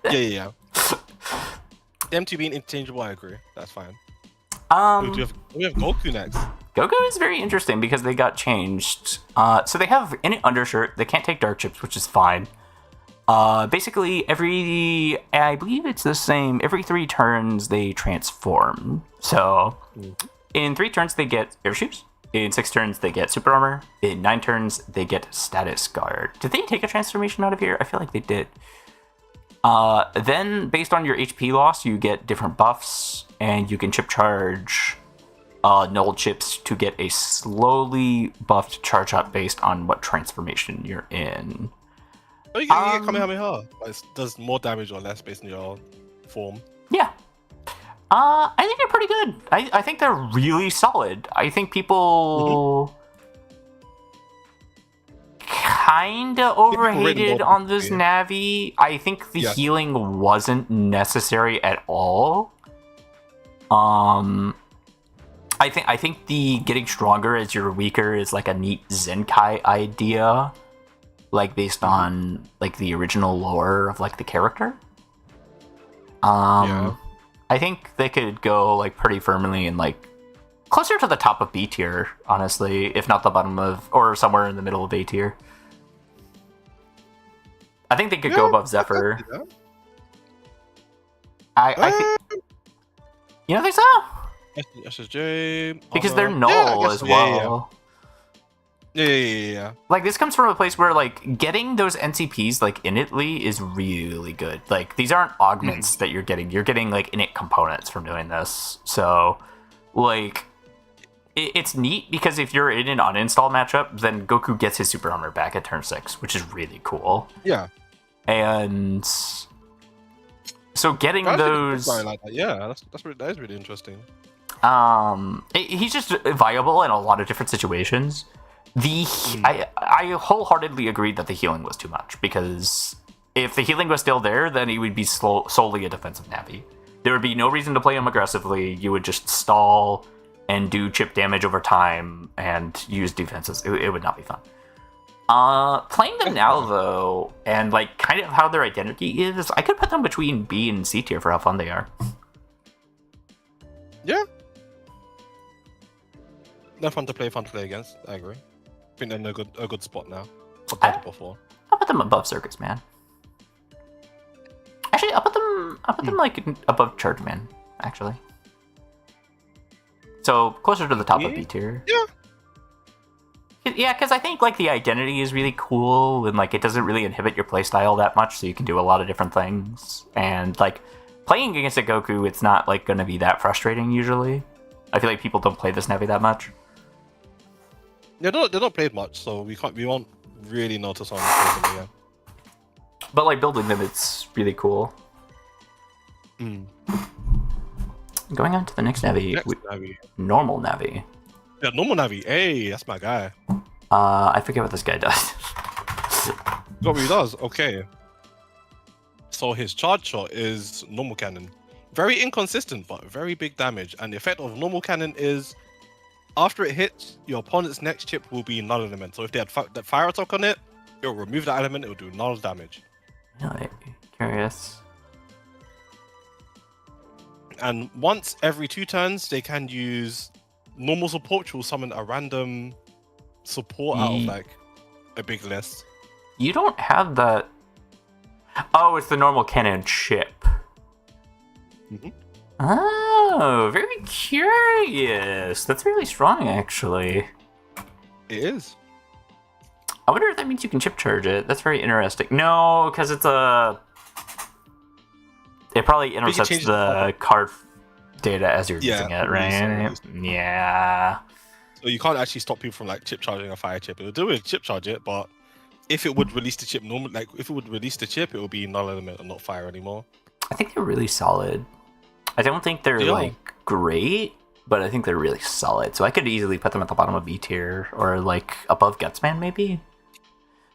Yeah. Them two being interchangeable, I agree. That's fine. We have Goku next. Goku is very interesting because they got changed. So they have in an undershirt. They can't take dark chips, which is fine. Basically, I believe it's the same. Every 3 turns, they transform. So in 3 turns, they get air shoes. In 6 turns, they get super armor. In 9 turns, they get status guard. Did they take a transformation out of here? I feel like they did. Then, based on your HP loss, you get different buffs, and you can chip charge null chips to get a slowly buffed charge up based on what transformation you're in. Oh, you get Kamehameha. Like, it does more damage or less based on your form. Yeah. I think they're pretty good. I think they're really solid. I think people kinda overhated on this Navi. I think the healing wasn't necessary at all. I think the getting stronger as you're weaker is like a neat Zenkai idea, like based on like the original lore of like the character. I think they could go like pretty firmly in like closer to the top of B tier, honestly, if not the bottom of or somewhere in the middle of A tier. I think they could go above Zephyr. I think. You don't think so? SSJ. Because they're null as well. Yeah. Like this comes from a place where like getting those NCPs like innately is really good. Like these aren't augments that you're getting. You're getting like innate components from doing this. So like it's neat because if you're in an uninstall matchup, then Goku gets his super armor back at turn 6, which is really cool. Yeah. And so getting those like that. Yeah, that is really interesting. He's just viable in a lot of different situations. I wholeheartedly agreed that the healing was too much, because if the healing was still there, then he would be solely a defensive Navi. There would be no reason to play him aggressively. You would just stall and do chip damage over time and use defenses. It would not be fun. Playing them now, though, and like kind of how their identity is, I could put them between B and C tier for how fun they are. Yeah. They're fun to play against. I agree. I think they're in a good spot now compared to before. I'll put them above Circus Man. Actually, I'll put them like above Charge Man, actually. So closer to the top of B tier. Yeah. Yeah, because I think like the identity is really cool, and like it doesn't really inhibit your playstyle that much, so you can do a lot of different things. And like playing against a Goku, it's not like going to be that frustrating usually. I feel like people don't play this Navi that much. Yeah, they don't play much, so we won't really notice on them again. But like building them, it's really cool. Going on to the next Navi. Normal Navi. Yeah, normal Navi. Hey, that's my guy. I forget what this guy does. What he does? Okay. So his charge shot is normal cannon. Very inconsistent, but very big damage. And the effect of normal cannon is, after it hits, your opponent's next chip will be null element. So if they had that fire attack on it, it will remove that element. It will do null damage. Really curious. And once every 2 turns, they can use normal support, which will summon a random support out of like a big list. You don't have that. Oh, it's the normal cannon chip. Oh, very curious. That's really strong, actually. It is. I wonder if that means you can chip charge it. That's very interesting. No, because it's a It probably can intercepts change the card data as you're Yeah, using it, right? Yeah. So you can't actually stop people from like chip charging a fire chip. It'll do it, chip charge it, but if it would release the chip normal, like if it would release the chip, it would be null element and not fire anymore. I think they're really solid. I don't think they're like great, but I think they're really solid. So I could easily put them at the bottom of B tier or like above Gutsman maybe.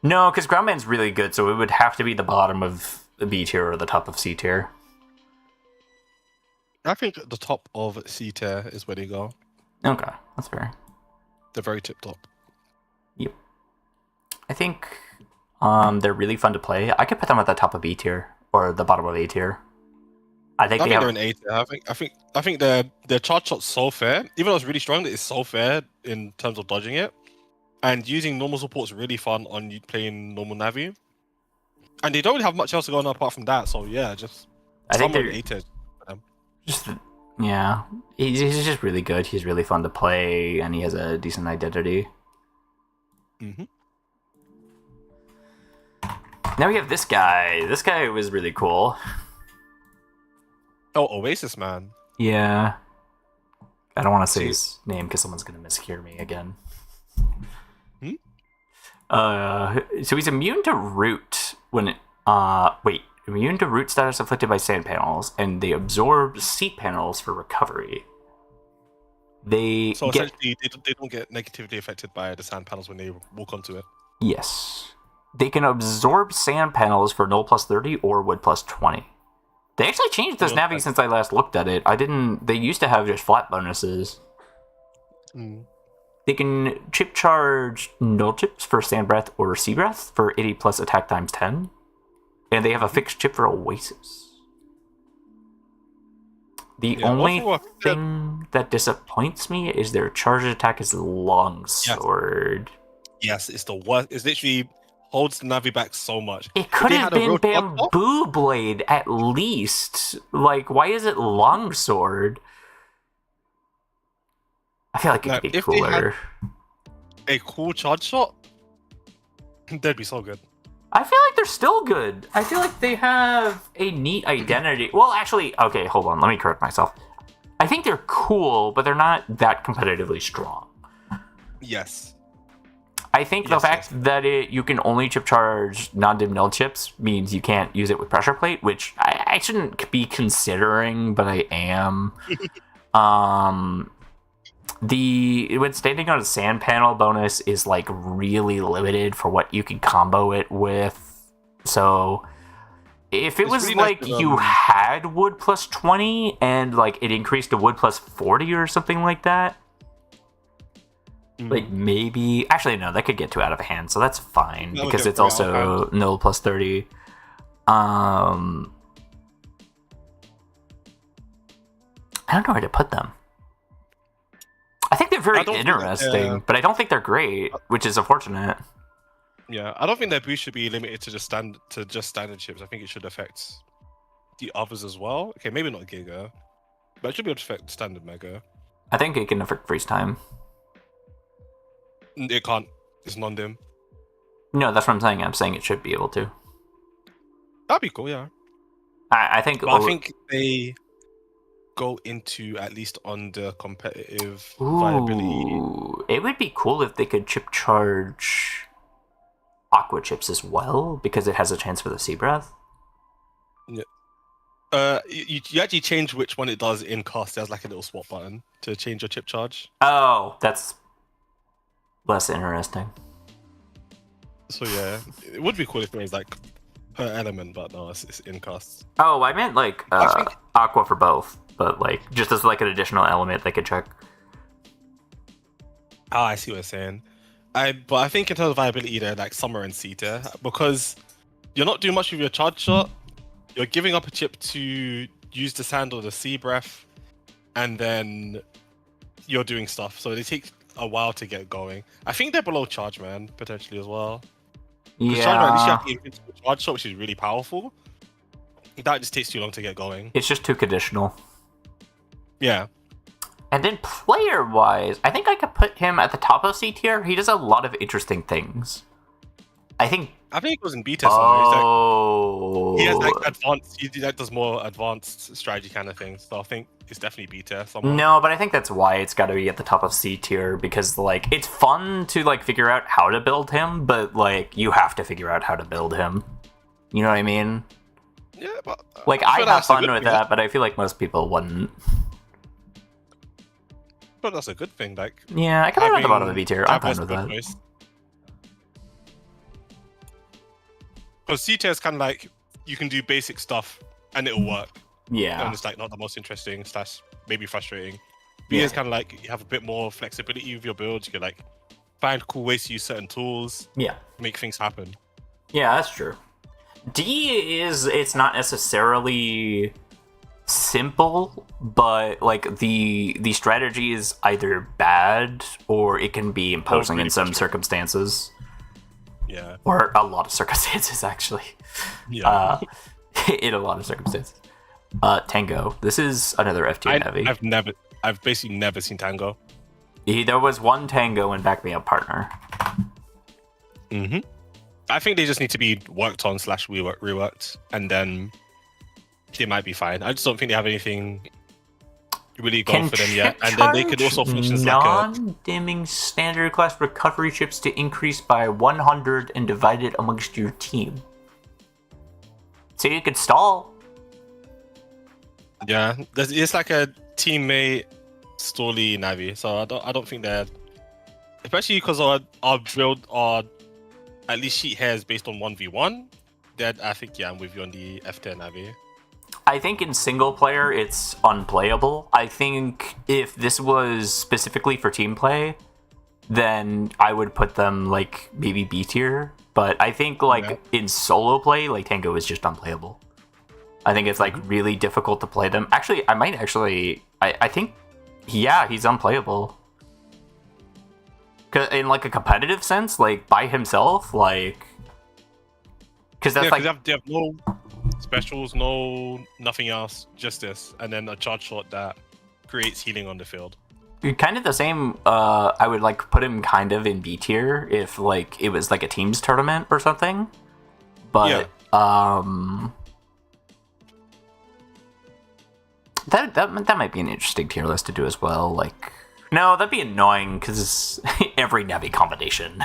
No, because Groundman's really good, so it would have to be the bottom of the B tier or the top of C tier. I think the top of C tier is where they go. Okay, that's fair. The very tip top. Yep. I think they're really fun to play. I could put them at the top of B tier or the bottom of A tier. I think they're an A tier. I think their charge shot's so fair. Even though it's really strong, it's so fair in terms of dodging it. And using normal support's really fun on you playing normal Navi. And they don't really have much else to go on apart from that. So yeah, I think they're A tier. Just yeah, he's just really good. He's really fun to play, and he has a decent identity. Mm-hmm. Now we have this guy. This guy was really cool. Oh, Oasis Man. Yeah. I don't want to say his name because someone's going to mishear me again. So he's immune to root when immune to root status afflicted by sand panels, and they absorb seat panels for recovery. Essentially, they don't get negatively affected by the sand panels when they walk onto it. Yes. They can absorb sand panels for null plus 30 or wood plus 20. They actually changed this Navi since I last looked at it. They used to have just flat bonuses. They can chip charge null chips for Sand Breath or Sea Breath for 80 plus attack times 10. And they have a fixed chip for Oasis. The only thing that disappoints me is their charge attack is Longsword. Yes, it's the worst. It's literally holds the Navi back so much. It could have been Bamboo Blade at least. Like, why is it Longsword? I feel like it could be cooler. A cool charge shot? They'd be so good. I feel like they're still good. I feel like they have a neat identity. Well, actually, okay, hold on. Let me correct myself. I think they're cool, but they're not that competitively strong. Yes. I think the fact that you can only chip charge non-dim null chips means you can't use it with pressure plate, which I shouldn't be considering, but I am. When standing on a sand panel bonus is like really limited for what you can combo it with. So if it was really like nice you had wood plus 20 and like it increased to wood plus 40 or something like that, like maybe actually no, that could get too out of hand, so that's fine because it's also null plus 30. I don't know where to put them. I think they're very interesting, but I don't think they're great, which is unfortunate. Yeah, I don't think their boost should be limited to just standard chips. I think it should affect the others as well. Okay, maybe not Giga, but it should be able to affect standard Mega. I think it can affect freeze time. It can't. It's non-dim. No, that's what I'm saying. I'm saying it should be able to. That'd be cool, yeah. I think. But I think they go into at least on the competitive viability. It would be cool if they could chip charge Aqua chips as well, because it has a chance for the Sea Breath. Yeah. You actually change which one it does in cast. There's like a little swap button to change your chip charge. Oh, that's less interesting. So yeah, it would be cool if it was like per element, but no, it's in casts. Oh, I meant like Aqua for both, but like just as like an additional element they could check. Ah, I see what you're saying. But I think in terms of viability, they're like Summer and C tier because you're not doing much with your charge shot. You're giving up a chip to use the sand or the Sea Breath, and then you're doing stuff. So they take a while to get going. I think they're below Charge Man potentially as well. Yeah. Charge Man, at least you have the invincible charge shot, which is really powerful. That just takes too long to get going. It's just too conditional. Yeah. And then player-wise, I think I could put him at the top of C tier. He does a lot of interesting things. I think I think it was in beta somewhere. He has like Oh. advanced. He like does more advanced strategy kind of things. So I think it's definitely beta somewhere. No, but I think that's why it's got to be at the top of C tier, because like it's fun to like figure out how to build him, but like you have to figure out how to build him. You know what I mean? Yeah, but Like I have fun with that, but I feel like most people wouldn't. But that's a good thing. Like, Yeah, I can put it at the bottom of B tier. I'm fine Traverse with good that. choice. Because C tier is kind of like you can do basic stuff and it'll work. Yeah. And it's like not the most interesting / maybe frustrating. B Yeah. is kind of like you have a bit more flexibility with your builds. You can like find cool ways to use certain tools. Yeah. Make things happen. Yeah, that's true. D is, it's not necessarily simple, but like the strategy is either bad or it can be imposing really in some circumstances. Yeah. Or a lot of circumstances, actually. Yeah. In a lot of circumstances. Tango. This is another F tier heavy. I've basically never seen Tango. There was one Tango in Back Me Up Partner. Mm-hmm. I think they just need to be worked on / reworked, and then they might be fine. I just don't think they have anything really going for them yet. And then they could also function as like a non-dimming standard class recovery chips to increase by 100 and divide it amongst your team. So you could stall. Yeah, it's like a teammate Stolly Navi. So I don't think they're, especially because our build at least sheet here is based on 1v1. Then I think I'm with you on the F tier Navi. I think in single player it's unplayable. I think if this was specifically for team play, then I would put them like maybe B tier. But I think like in solo play, like Tango is just unplayable. I think it's like really difficult to play them. Actually, I think, yeah, he's unplayable. In like a competitive sense, like by himself, like, because that's like they have no specials, nothing else, just this, and then a charge shot that creates healing on the field. Kind of the same. I would like put him kind of in B tier if like it was like a teams tournament or something. But that might be an interesting tier list to do as well. Like, no, that'd be annoying because every Nevi combination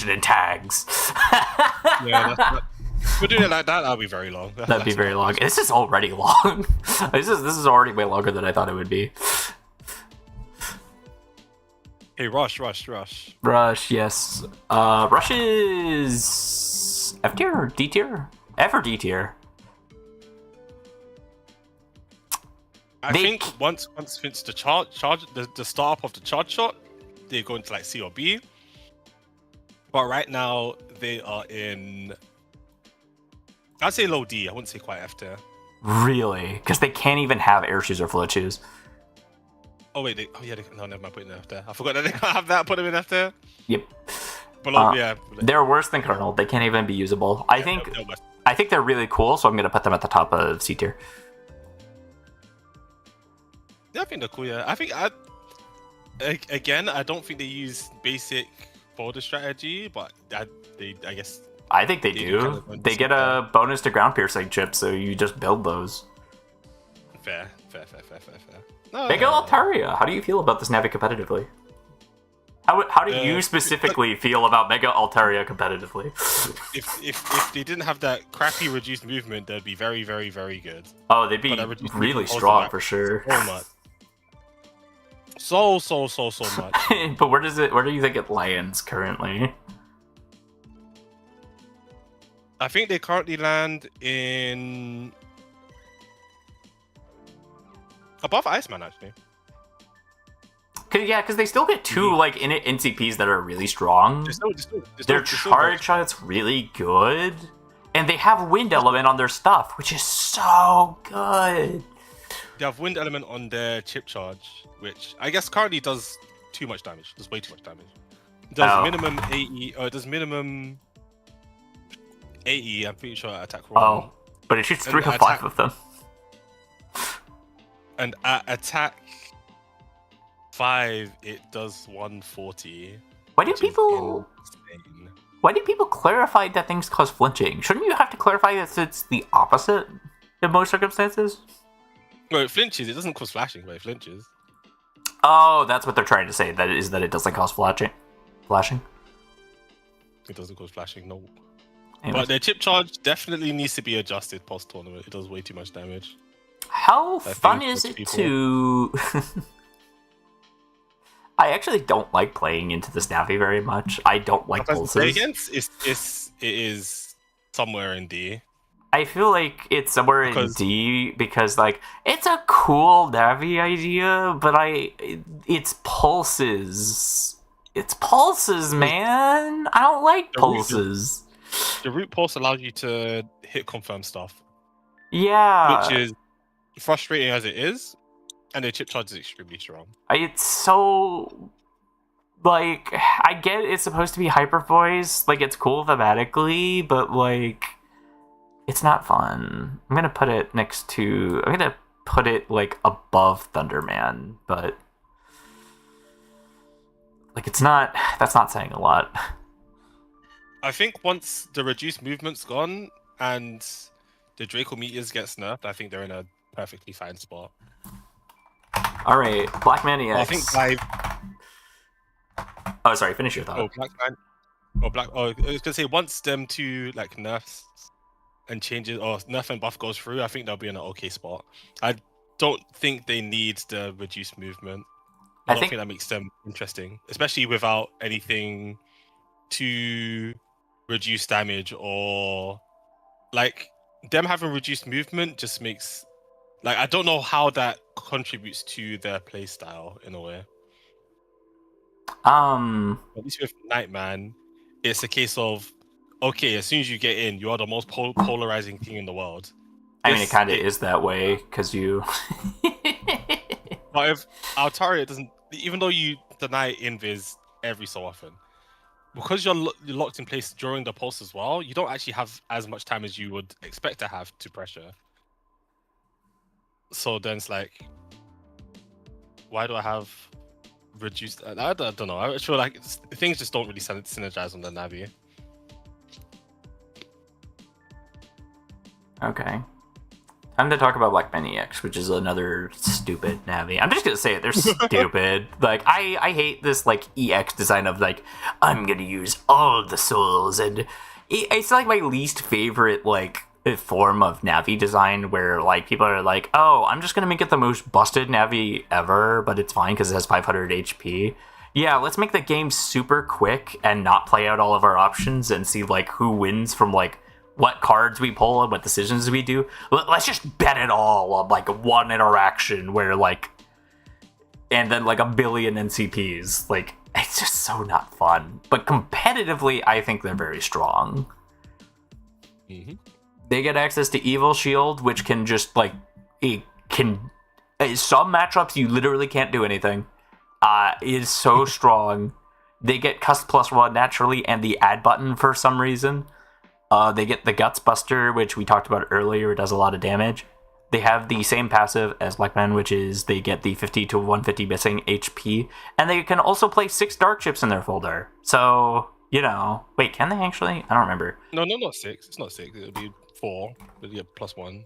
in tags. Yeah, we're doing it like that. That'll be very long. That'd be very long. This is already long. This is already way longer than I thought it would be. Hey, Rush. Rush, yes. Rush is F tier or D tier? F or D tier? I think once it's the the start up of the charge shot, they go into like C or B. But right now they are in, I'd say low D. I wouldn't say quite F tier. Really? Because they can't even have air shoes or float shoes. Oh wait, no, never mind. Put it in F tier. I forgot that they can't have that. Put them in F tier. Yep. Below, yeah. They're worse than Colonel. They can't even be usable. I think they're really cool, so I'm gonna put them at the top of C tier. Yeah, I think they're cool. Yeah, I think again, I don't think they use basic border strategy, but I guess. I think they do. They get a bonus to ground piercing chip, so you just build those. Fair. No, Mega Altaria, how do you feel about this Navi competitively? How do you specifically feel about Mega Altaria competitively? If they didn't have that crappy reduced movement, they'd be very, very, very good. Oh, they'd be really strong for sure. So much. But where do you think it lands currently? I think they currently land in above Iceman, actually. Because they still get two like NCPs that are really strong. Their charge shot's really good, and they have wind element on their stuff, which is so good. They have wind element on their chip charge, which I guess currently does too much damage. Does way too much damage. It does minimum AE. It does minimum AE. I'm pretty sure attack roll. Oh, but it shoots 3 or 5 of them. And at attack 5, it does 140. Why do people? Insane. Why do people clarify that things cause flinching? Shouldn't you have to clarify that it's the opposite in most circumstances? Well, it flinches. It doesn't cause flashing, but it flinches. Oh, that's what they're trying to say. That it doesn't cause flashing. It doesn't cause flashing, no. Anyways. But the chip charge definitely needs to be adjusted post-tournament. It does way too much damage. How fun is it to... I actually don't like playing into this Navi very much. I don't like pulses. Play against, it is somewhere in D. I feel like it's somewhere in D because, like, it's a cool Navi idea, but it's pulses. It's pulses, man. I don't like pulses. The root pulse allows you to hit confirm stuff. Yeah. Which is frustrating as it is, and the chip charge is extremely strong. It's so... Like, I get it's supposed to be hyper voice. Like, it's cool thematically, but, like... It's not fun. I'm gonna put it next to... I'm gonna put it, like, above Thunderman, but... Like, it's not... That's not saying a lot. I think once the reduced movement's gone, and the Draco Meteors gets nerfed, I think they're in a perfectly fine spot. Alright, Black Mania. I think I've... Oh, sorry, finish your thought. Oh, I was gonna say, once them two, like, nerfs and changes, or nerf and buff goes through, I think they'll be in an okay spot. I don't think they need the reduced movement. I don't think that makes them interesting, especially without anything to reduce damage, or like them having reduced movement just makes, like, I don't know how that contributes to their playstyle in a way. At least with Nightman, it's a case of, okay, as soon as you get in, you are the most polarizing thing in the world. I mean, it kind of is that way, because you... But if Altaria doesn't, even though you deny invis every so often, because you're locked in place during the pulse as well, you don't actually have as much time as you would expect to have to pressure. So then it's like, why do I have reduced? I don't know. I feel like things just don't really synergize on the Navi. Okay. Time to talk about Black Mini X, which is another stupid Navi. I'm just gonna say it, they're stupid. Like, I hate this, like, EX design of, like, I'm gonna use all the souls, and it's, like, my least favorite, like, form of Navi design, where, like, people are like, oh, I'm just gonna make it the most busted Navi ever, but it's fine because it has 500 HP. Yeah, let's make the game super quick and not play out all of our options and see, like, who wins from, like, what cards we pull and what decisions we do. Let's just bet it all on, like, one interaction where, like, and then, like, a billion NCPs. Like, it's just so not fun. But competitively, I think they're very strong. Mm-hmm. They get access to Evil Shield, which can just, like, it can... Some matchups, you literally can't do anything. It is so strong. They get Cust +1 naturally, and the add button for some reason. They get the Guts Buster, which we talked about earlier. It does a lot of damage. They have the same passive as Blackman, which is they get the 50 to 150 missing HP. And they can also play 6 Dark Chips in their folder. So, you know... Wait, can they actually? I don't remember. No, not 6. It's not 6. It'll be 4. It'll get +1.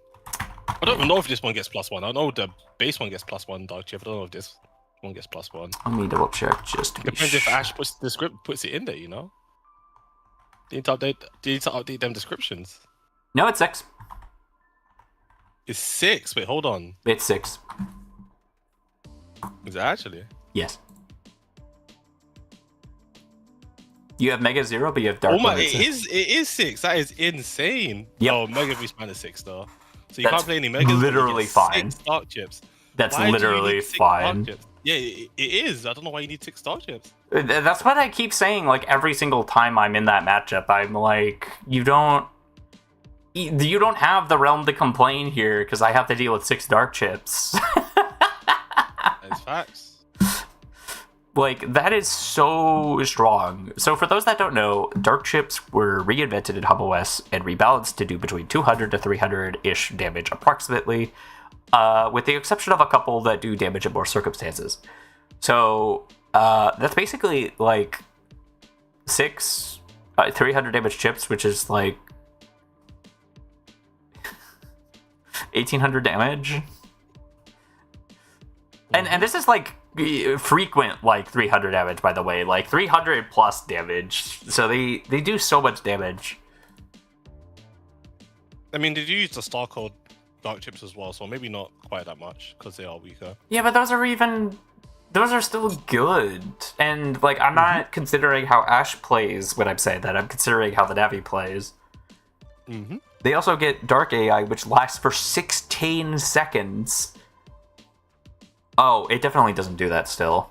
I don't even know if this one gets +1. I know the base one gets +1 Dark Chip. I don't know if this one gets +1. Let me double check just to be Depends if Ash puts it in there, you know? They need to update them descriptions. No, it's 6. It's 6? Wait, hold on. It's 6. Is it actually? Yes. You have Mega Zero, but you have Dark. Oh my! It is 6. That is insane. Yep. Oh, Mega Beast minus 6 though. So you That's can't play any Megas. literally fine. 6 Dark Chips. That's Why literally do you need 6 fine. Dark Chips? Yeah, it is. I don't know why you need 6 Dark Chips. That's what I keep saying, like, every single time I'm in that matchup. I'm like, you don't have the realm to complain here, because I have to deal with 6 Dark Chips. That's facts. Like, that is so strong. So for those that don't know, Dark Chips were reinvented in HubOS and rebalanced to do between 200 to 300-ish damage approximately, with the exception of a couple that do damage in more circumstances. So... that's basically, like, 6 300 damage chips, which is like 1800 damage. And this is like frequent, like 300 damage, by the way, like 300 plus damage. So they do so much damage. I mean, they do use the star code dark chips as well, so maybe not quite that much because they are weaker. Yeah, but those are still good. And like, I'm not considering how Ash plays when I'm saying that. I'm considering how the Navi plays. They also get Dark AI, which lasts for 16 seconds. Oh, it definitely doesn't do that still.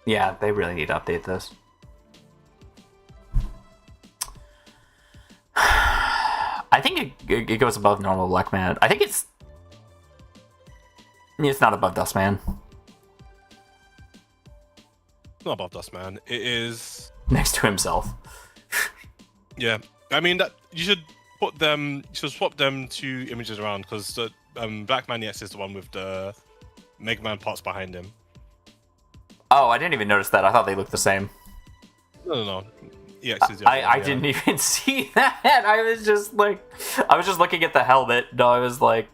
Yeah, they really need to update this. I think it goes above normal Blackman. I think it's not above Dustman. Not above Dustman. It is Next to himself. Yeah, I mean that you should put them. You should swap them two images around because the Black Man EX is the one with the Mega Man parts behind him. Oh, I didn't even notice that. I thought they looked the same. No. EX is the other one, I didn't even see that. I was just looking at the helmet. No, I was like,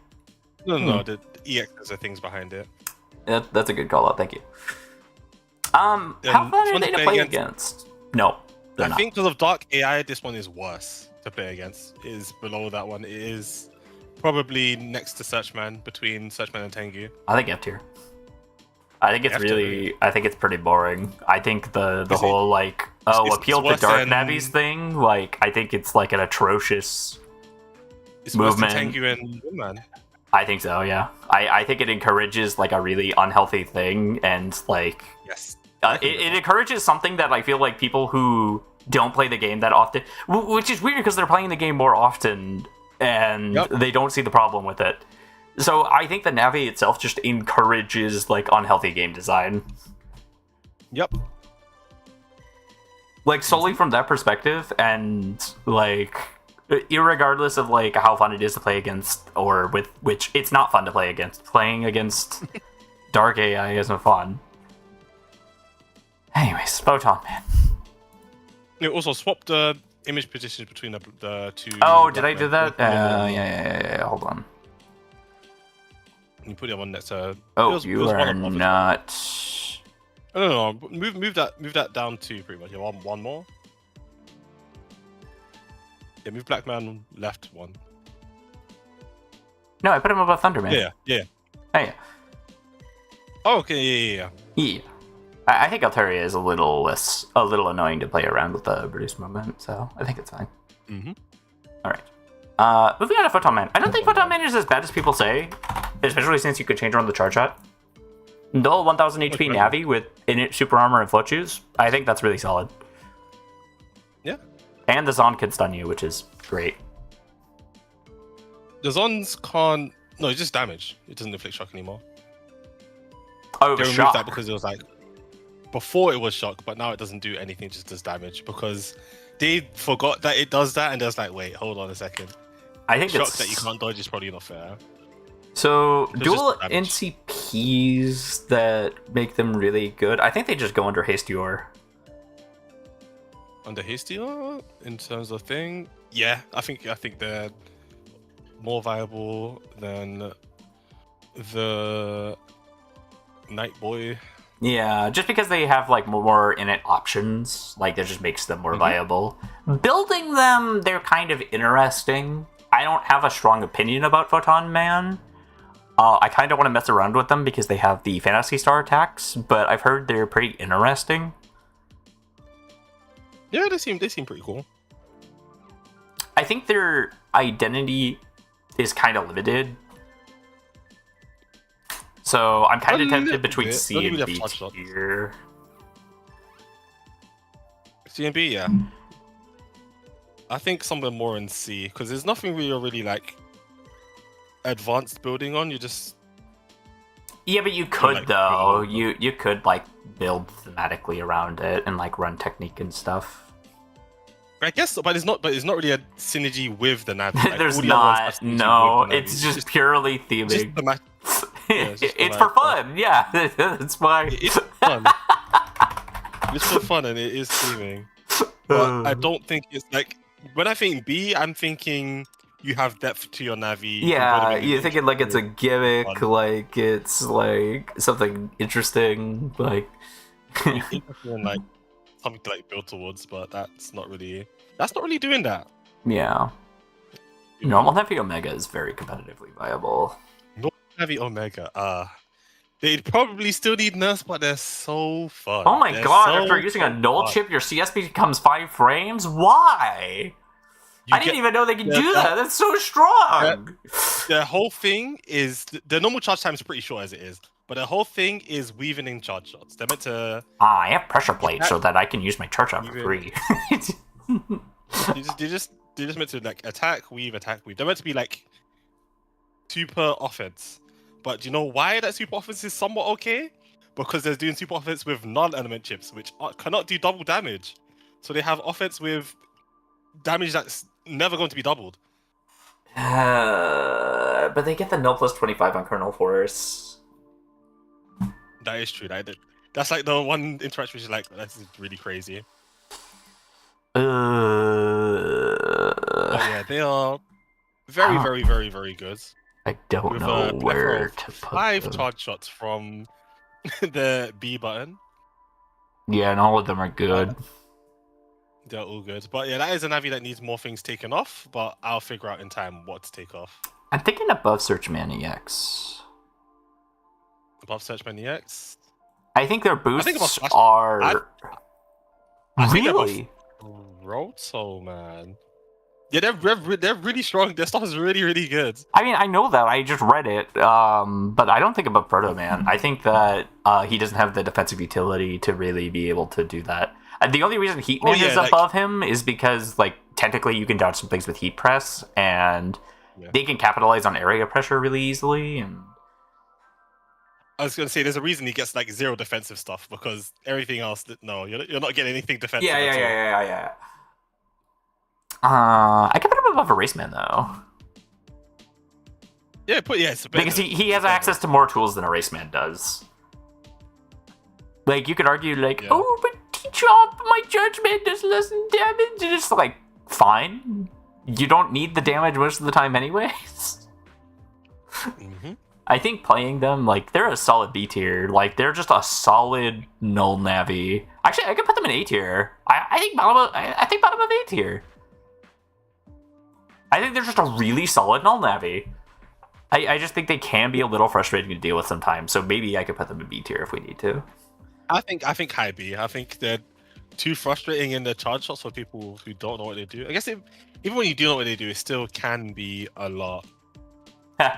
no. The EX is the things behind it. That's a good call out. Thank you. How fun are they to play against? No. I think because of Dark AI, this one is worse to play against. It is below that one. It is probably next to Searchman, between Searchman and Tengu. I think F tier. I think it's I think it's pretty boring. I think the whole like appeal to dark navies thing. Like I think it's like an atrocious movement. Worse than Tengu and Windman. I think so. Yeah. I think it encourages like a really unhealthy thing, and like yes. It encourages something that I feel like people who don't play the game that often, which is weird because they're playing the game more often and they don't see the problem with it. So I think the Navi itself just encourages like unhealthy game design. Yep. Like solely from that perspective, and like irregardless of like how fun it is to play against, or with which it's not fun to play against. Playing against Dark AI isn't fun. Anyways, Photon Man. You also swap the image positions between the two. Oh, did I do that? Yeah. Hold on. You put the one next to. You are not. No. Move that down to pretty much. One more. Yeah, move Black Man left one. No, I put him above Thunder Man. Yeah. Hey. Oh, okay. Yeah. I think Altaria is a little annoying to play around with the Bruce movement, so I think it's fine. All right. Moving on to Photon Man. I don't think Photon Man is as bad as people say, especially since you could change around the charge shot. Dual 1000 HP Navi with innate super armor and float shoes. I think that's really solid. Yeah. And the Zon can stun you, which is great. The Zons can't. No, it's just damage. It doesn't inflict shock anymore. Oh, they removed shock. that because it was like. Before it was shock, but now it doesn't do anything, just does damage because they forgot that it does that, and they're like, wait, hold on a second. I think shock that you can't dodge is probably not fair. So dual NCPs that make them really good. I think they just go under Hastior. Under Hastior in terms of thing, yeah, I think they're more viable than the Night Boy. Yeah, just because they have like more innate options, like that just makes them more viable. Building them, they're kind of interesting. I don't have a strong opinion about Photon Man. I kind of want to mess around with them because they have the Fantasy Star attacks, but I've heard they're pretty interesting. Yeah, they seem pretty cool. I think their identity is kind of limited. So I'm kind of tempted between C and B tier. C and B, yeah. I think somewhere more in C, because there's nothing really like advanced building on. You just but you could though. You could like build thematically around it and like run technique and stuff. I guess, but it's not really a synergy with the Navi. Like, There's not. No, it's just purely theming. It's for fun. Yeah, that's why. It's fun. It's for fun and it is screaming. But I don't think it's like when I think B, I'm thinking you have depth to your Navi. Yeah, you're thinking like it's a gimmick, like it's like something interesting, like interesting, like something to like build towards, but that's not really doing that. Yeah. Normal Navi Omega is very competitively viable. Normal Navi Omega, they'd probably still need nerfs, but they're so fun. Oh my god, after using a null chip, your CS becomes 5 frames? Why? I didn't even know they could do that. That's so strong. The whole thing is the normal charge time is pretty short as it is, but the whole thing is weaving in charge shots. They're meant to. I have pressure plate so that I can use my charge shot for free. They're just meant to like attack, weave. They're meant to be like super offense. But do you know why that super offense is somewhat okay? Because they're doing super offense with non-element chips, which cannot do double damage. So they have offense with damage that's never going to be doubled. But they get the null plus 25 on Kernel Force. That is true. That's like the one interaction which is like, that's really crazy. But yeah, they are very, very, very, very good. I don't know where to put 5 them. charge shots from the B button. Yeah, and all of them are good. They're all good. But yeah, that is a Navi that needs more things taken off, but I'll figure out in time what to take off. I'm thinking above Searchman EX. Above Searchman EX? I think their boosts are... Really? Roto, man. Yeah, they're really strong. Their stuff is really, really good. I mean, I know that. I just read it. But I don't think about Proto Man. I think that he doesn't have the defensive utility to really be able to do that. The only reason Heatman is above him is because, like, technically you can dodge some things with Heat Press, and they can capitalize on area pressure really easily. And I was going to say, there's a reason he gets, like, 0 defensive stuff, because everything else, no, you're not getting anything defensive. Yeah. I can put him above Eraseman, though. Yeah, it's a bit because he has access to more tools than Eraseman does. Like, you could argue, like, oh, but T-Chop, my judgment does less damage. And it's like, fine. You don't need the damage most of the time anyways. I think playing them, like, they're a solid B tier. Like, they're just a solid null Navi. Actually, I could put them in A tier. I think bottom of A tier. I think they're just a really solid null Navi. I just think they can be a little frustrating to deal with sometimes, so maybe I could put them in B tier if we need to. I think high B. I think they're too frustrating in the charge shots for people who don't know what they do. I guess even when you do know what they do, it still can be a lot.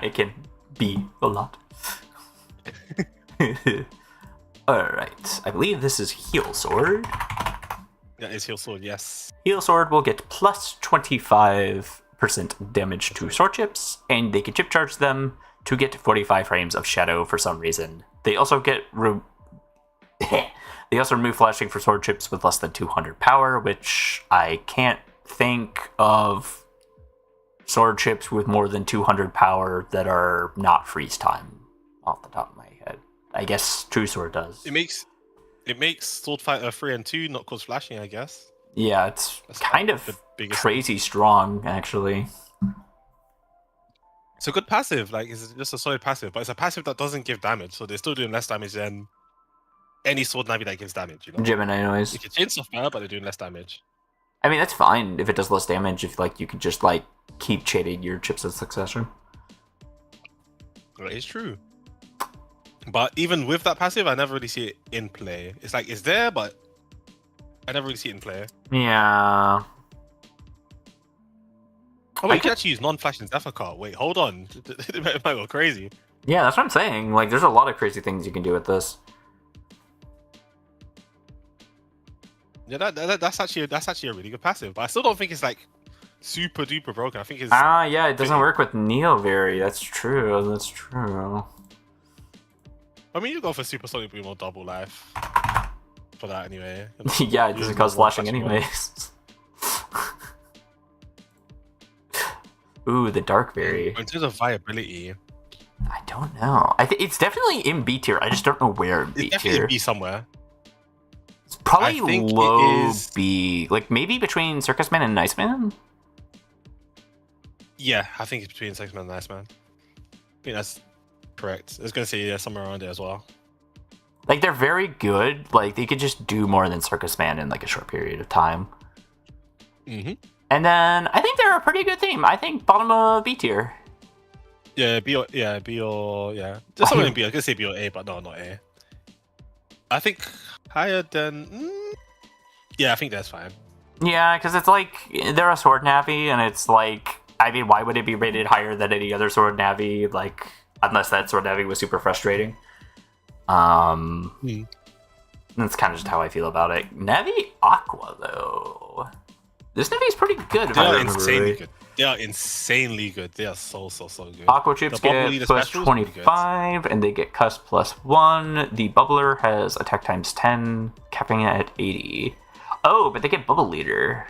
It can be a lot. Alright, I believe this is Heal Sword. That is Heal Sword, yes. Heal Sword will get plus 25% damage to sword chips, and they can chip charge them to get 45 frames of shadow for some reason. They also get they also remove flashing for sword chips with less than 200 power, which I can't think of sword chips with more than 200 power that are not freeze time off the top of my head. I guess True Sword does. It makes Sword Fighter 3 and 2 not cause flashing, I guess. Yeah, that's kind of crazy strong, actually. It's a good passive, like, it's just a solid passive, but it's a passive that doesn't give damage, so they're still doing less damage than any sword Navi that gives damage, you know? Gemini noise. You can chain stuff better, but they're doing less damage. I mean, that's fine if it does less damage, if, like, you could just, like, keep chaining your chips in succession. That is true. But even with that passive, I never really see it in play. It's like, it's there, but I never really see it in play. Yeah. Oh, wait, you can actually use non-flashing Zephyr. Wait, hold on. It might go crazy. Yeah, that's what I'm saying. Like, there's a lot of crazy things you can do with this. Yeah, that's actually a really good passive, but I still don't think it's like super duper broken. I think it's yeah, it doesn't work with Neo very. That's true. I mean, you go for Super Sonic Boom or Double Life for that anyway. Yeah, it doesn't cause flashing anyways. Ooh, the Dark Berry. In terms of viability, I don't know. I think it's definitely in B tier. I just don't know where in B tier. It's definitely in B somewhere. It's Probably I think low it is. B, like maybe between Circus Man and Nice Man. Yeah, I think it's between Sex Man and Nice Man. I think that's correct. I was gonna say somewhere around there as well. Like they're very good. Like they could just do more than Circus Man in like a short period of time. Mm-hmm. And then I think they're a pretty good theme. I think bottom of B tier. Yeah, B or yeah. Just somewhere in B. I was gonna say B or A, but no, not A. I think higher than. Yeah, I think that's fine. Yeah, because it's like they're a sword navy, and it's like, I mean, why would it be rated higher than any other sword navy? Like, unless that sword navy was super frustrating. That's kind of just how I feel about it. Navi Aqua though, this navy's pretty good. They are insanely good. They are insanely good. They are so good. Aqua chips get plus 25, and they get cuss plus 1. The bubbler has attack times 10, capping it at 80. Oh, but they get bubble leader.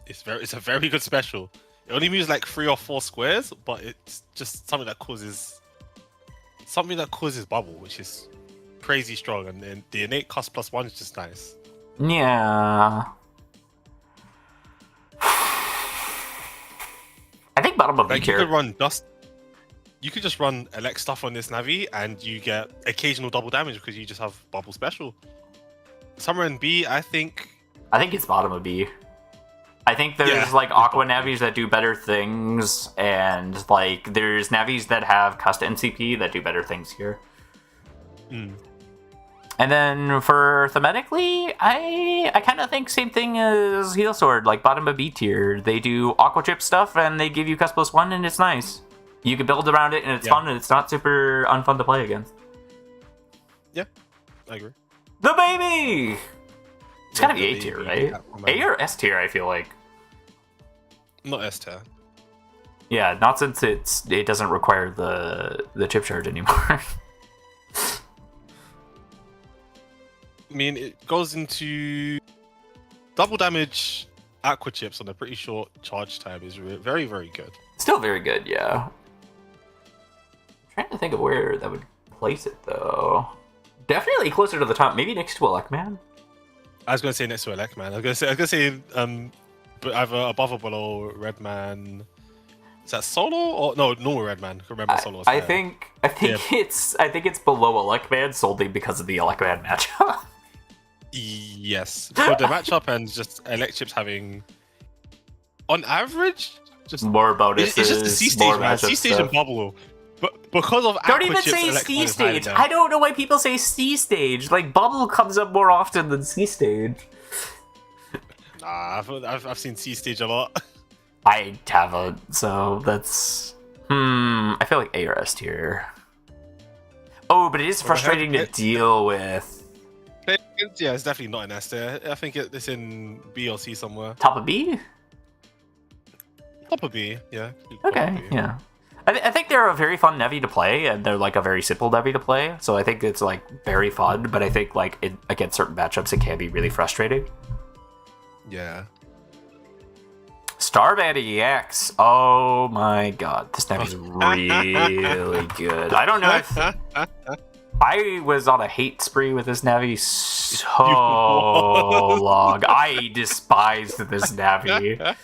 It's a very good special. It only moves like 3 or 4 squares, but it's just something that causes bubble, which is crazy strong, and then the innate cost plus 1 is just nice. Yeah. I think bottom of like tier. You could run dust. You could just run elect stuff on this Navi, and you get occasional double damage because you just have bubble special. Somewhere in B, I think it's bottom of B. I think there's like Aqua Navis that do better things, and like there's Navis that have custom NCP that do better things here. And then for thematically, I kind of think same thing as Heal Sword, like bottom of B tier. They do Aqua Chip stuff, and they give you Cuss plus 1, and it's nice. You can build around it, and it's fun, and it's not super unfun to play against. Yeah, I agree. The baby! It's gotta be A tier, right? A or S tier, I feel like. Not S tier. Yeah, not since it doesn't require the chip charge anymore. I mean, it goes into double damage aqua chips on a pretty short charge time is very, very good. Still very good, yeah. I'm trying to think of where that would place it, though. Definitely closer to the top, maybe next to Elecman. I was going to say next to Elecman. I was going to say but either above or below Redman. Is that solo or no? Normal Redman. Remember solo. I think it's below Elecman solely because of the Elecman matchup. Yes, for the matchup and just elect chips having, on average, just more bonuses. It's just the C stage, man. C stage and bubble. But because of don't even say C stage. I don't know why people say C stage. Like bubble comes up more often than C stage. Nah, I've seen C stage a lot. I haven't, so that's I feel like A or S tier. Oh, but it is frustrating to deal with. Yeah, it's definitely not an S tier. I think it's in B or C somewhere. Top of B? Top of B, yeah. Okay, yeah. I think they're a very fun Nevi to play, and they're like a very simple Nevi to play. So I think it's like very fun, but I think like against certain matchups, it can be really frustrating. Yeah. Starband EX. Oh my god, this Nevi's really good. I don't know if I was on a hate spree with this Navi so long. I despised this Navi.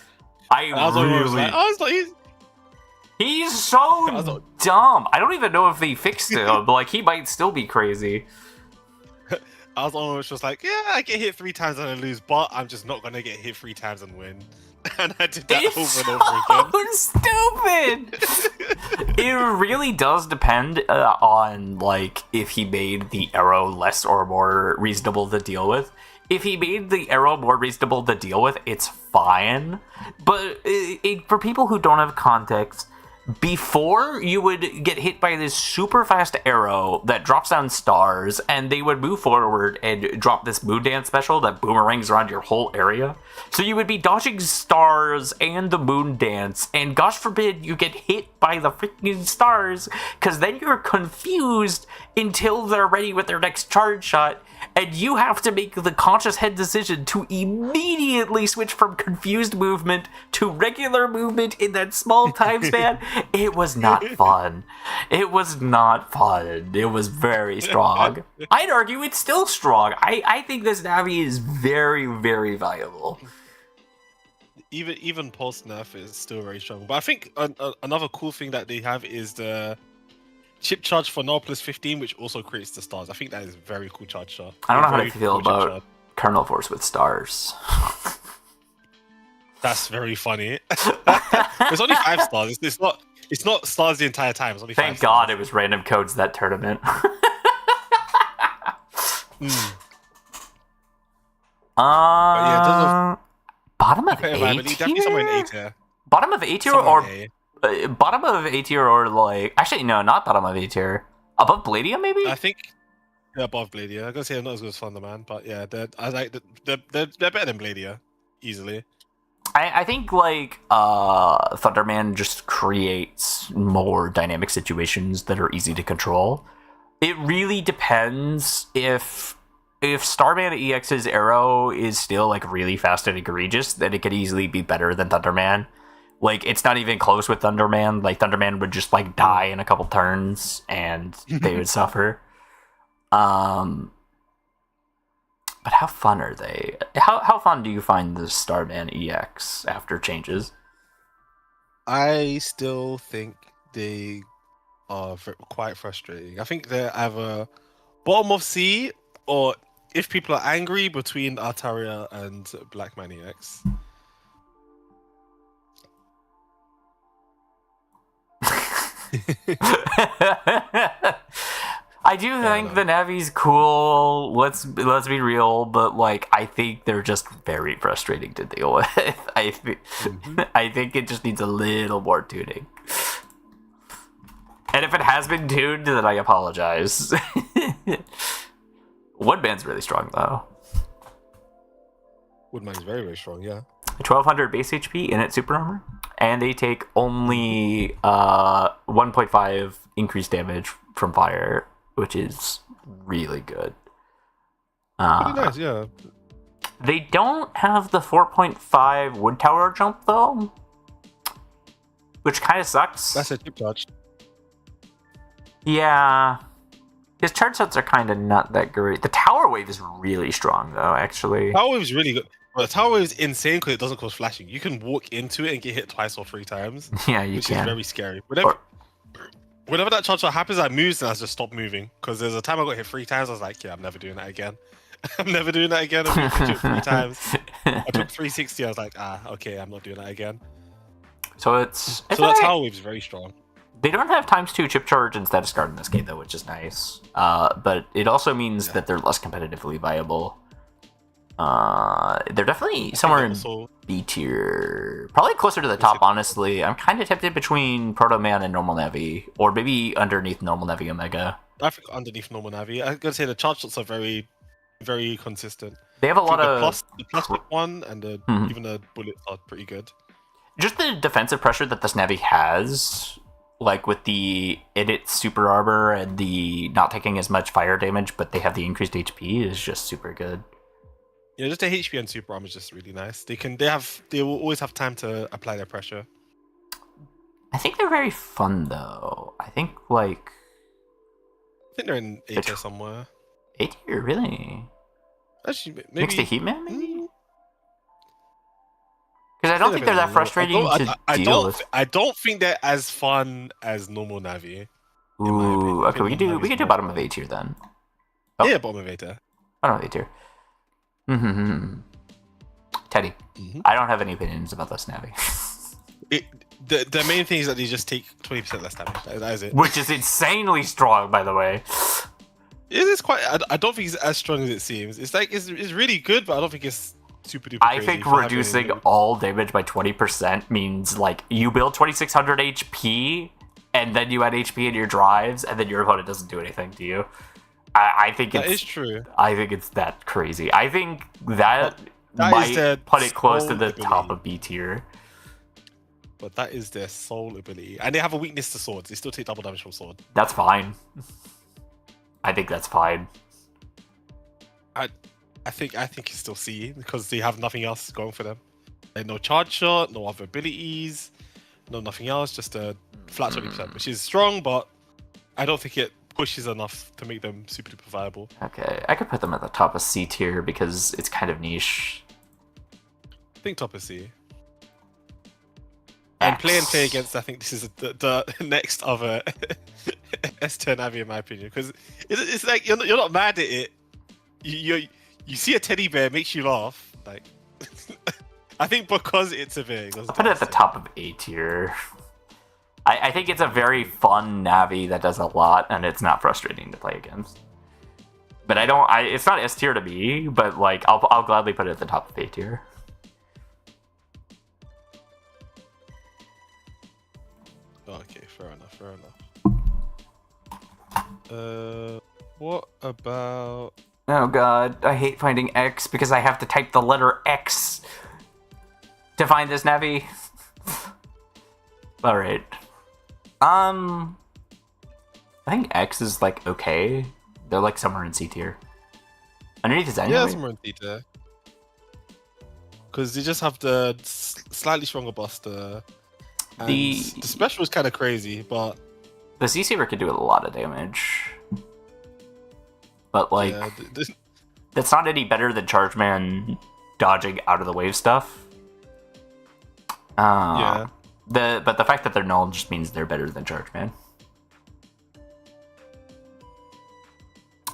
He's so dumb. I don't even know if they fixed him. Like, he might still be crazy. I was almost just like, yeah, I get hit 3 times and I lose, but I'm just not gonna get hit 3 times and win. And I did that over and over again. Stupid! It really does depend on, like, if he made the arrow less or more reasonable to deal with. If he made the arrow more reasonable to deal with, it's fine. But for people who don't have context, before you would get hit by this super fast arrow that drops down stars, and they would move forward and drop this moon dance special that boomerangs around your whole area. So you would be dodging stars and the moon dance, and gosh forbid you get hit by the freaking stars, because then you're confused until they're ready with their next charge shot, And you have to make the conscious head decision to immediately switch from confused movement to regular movement in that small time span. It was not fun. It was not fun. It was very strong. I'd argue it's still strong. I think this Navi is very, very viable. Even post nerf is still very strong. But I think another cool thing that they have is the chip charge for Nautilus 15, which also creates the stars. I think that is a very cool charge shot. I don't know how to feel about Kernel Force with stars. That's very funny. There's only 5 stars. It's not stars the entire time. It's only 5 Thank stars. God it was random codes that tournament. Yeah, bottom of A definitely somewhere in A tier. Bottom of A tier or bottom of A tier or like actually no, not bottom of A tier. Above Bladia maybe? I think above Bladia. I'm gonna say I'm not as good as Thunderman, but yeah, they're better than Bladia easily. I think like Thunderman just creates more dynamic situations that are easy to control. It really depends if Starman EX's arrow is still like really fast and egregious, then it could easily be better than Thunderman. Like it's not even close with Thunderman. Like Thunderman would just like die in a couple turns and they would suffer. But how fun are they? How fun do you find the Starman EX after changes? I still think they are quite frustrating. I think they're either bottom of C or if people are angry between Altaria and Blackman EX. I do think the Navi's cool. Let's be real, but like I think they're just very frustrating to deal with. I think it just needs a little more tuning. And if it has been tuned, then I apologize. Woodman's really strong though. Woodman's very, very strong, yeah. 1200 base HP in its super armor, and they take only 1.5 increased damage from fire, which is really good. Pretty nice, yeah. They don't have the 4.5 wood tower jump though, which kind of sucks. That's a chip charge. Yeah, his charge sets are kind of not that great. The tower wave is really strong though, actually. Tower wave is really good. But the tower wave is insane because it doesn't cause flashing. You can walk into it and get hit twice or 3 times. Yeah, you which can. Is very scary. Whenever that charge shot happens, I move and I just stop moving. Because there's a time I got hit 3 times. I was like, yeah, I'm never doing that again. I'm never doing that again. I took 3 times. I took 360. I was like, okay, I'm not doing that again. So it's that tower wave is very strong. They don't have ×2 chip charge and status guard in this game though, which is nice. But it also means that they're less competitively viable. They're definitely somewhere in B tier, probably closer to the top. Honestly, I'm kind of tempted between Proto Man and Normal Navi, or maybe underneath Normal Navi Omega. I think underneath Normal Navi. I'm gonna say the charge shots are very, very consistent. They have a lot of the plastic one and even the bullets are pretty good. Just the defensive pressure that this Navi has, like with the Edit super armor and the not taking as much fire damage, but they have the increased HP, is just super good. Yeah, just the HP and super armor is just really nice. They will always have time to apply their pressure. I think they're very fun though. I think they're in A tier somewhere. A tier, really? Actually, maybe next to Heatman, maybe. Because I don't think they're that frustrating to deal with. I don't think they're as fun as Normal Navi. Ooh, okay, we can do bottom of A tier then. Oh. Yeah, bottom of A tier. Bottom of A tier. Teddy, I don't have any opinions about this Navi. The main thing is that they just take 20% less damage. That is it. Which is insanely strong, by the way. It is quite. I don't think it's as strong as it seems. It's like it's really good, but I don't think it's super duper crazy. I think reducing all damage by 20% means like you build 2600 HP, and then you add HP in your drives, and then your opponent doesn't do anything to you. I think that is true. I think it's that crazy. I think that might put it close to the top of B tier. But that is their sole ability. And they have a weakness to swords. They still take double damage from sword. That's fine. I think that's fine. I think it's still C because they have nothing else going for them. Like no charge shot, no other abilities, no nothing else, just a flat 20%, which is strong, but I don't think it pushes enough to make them super duper viable. Okay, I could put them at the top of C tier because it's kind of niche. I think top of C. And play against, I think this is the next other S10 Navi in my opinion, because it's like you're not mad at it. You see a teddy bear, makes you laugh. Like, I think because it's a bear. I'll put it at the top of A tier. I think it's a very fun Navi that does a lot, and it's not frustrating to play against. But it's not S tier to me, but like I'll gladly put it at the top of A tier. Okay, fair enough. What about? Oh god, I hate finding X because I have to type the letter X to find this Navi. Alright. I think X is like okay. They're like somewhere in C tier. Underneath is anyway. Yeah, somewhere in C tier. Because they just have the slightly stronger buster. And the special is kind of crazy, but the C-Saber could do a lot of damage. But like, yeah, that's not any better than Chargeman dodging out of the wave stuff. Yeah. But the fact that they're null just means they're better than Chargeman.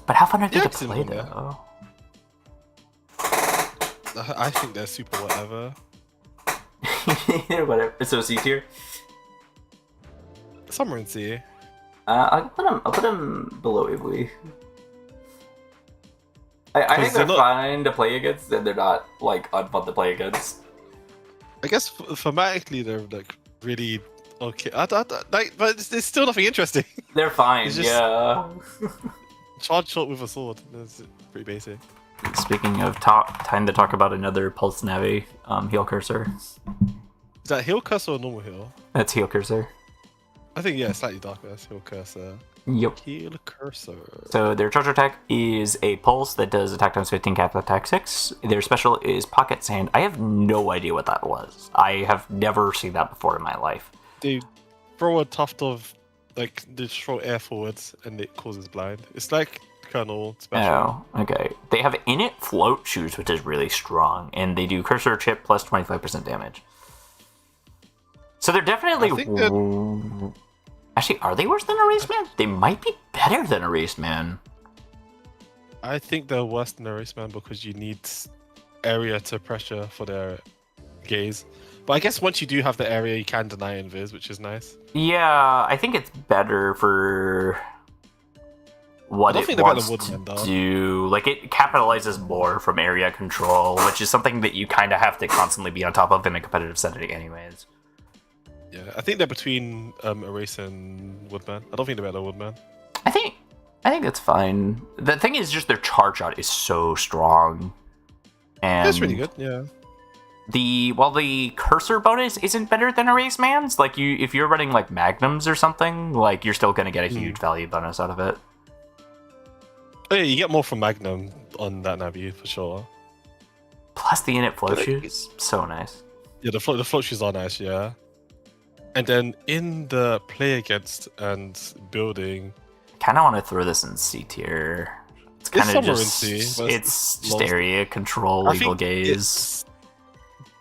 But how fun are they to play though? I think they're super whatever. Whatever. So C tier. Somewhere in C. I'll put them below Ibui. I think they're fine to play against, and they're not like unfun to play against. I guess thematically they're like really okay. But there's still nothing interesting. They're fine. Yeah. Charge shot with a sword. That's pretty basic. Speaking of time to talk about another Pulse Navi, Heal Cursor. Is that Heal Cursor or normal Heal? That's Heal Cursor. I think, yeah, slightly darker. That's Heal Cursor. Yep. Heal Cursor. So their charge attack is a Pulse that does attack times 15, cap attack 6. Their special is Pocket Sand. I have no idea what that was. I have never seen that before in my life. They throw a tuft of, like, they just throw air forwards and it causes blind. It's like Colonel special. Oh, okay. They have Init Float Shoes, which is really strong, and they do Cursor Chip plus 25% damage. So they're definitely... Actually, are they worse than Erased Man? They might be better than Erased Man. I think they're worse than Erased Man because you need area to pressure for their gaze. But I guess once you do have the area, you can deny invis, which is nice. Yeah, I think it's better for what it wants to do. Like, it capitalizes more from area control, which is something that you kind of have to constantly be on top of in a competitive setting anyways. Yeah, I think they're between Erase and Woodman. I don't think they're better than Woodman. I think that's fine. The thing is just their charge shot is so strong. And that's really good, yeah. While the cursor bonus isn't better than Erase Man's, like if you're running like Magnums or something, like you're still gonna get a huge value bonus out of it. Oh yeah, you get more from Magnum on that Navi for sure. Plus the Init Flow Shoes, so nice. Yeah, the float shoes are nice, yeah. And then in the play against and building, kind of want to throw this in C tier. It's kind of just it's just area control, legal gaze. It's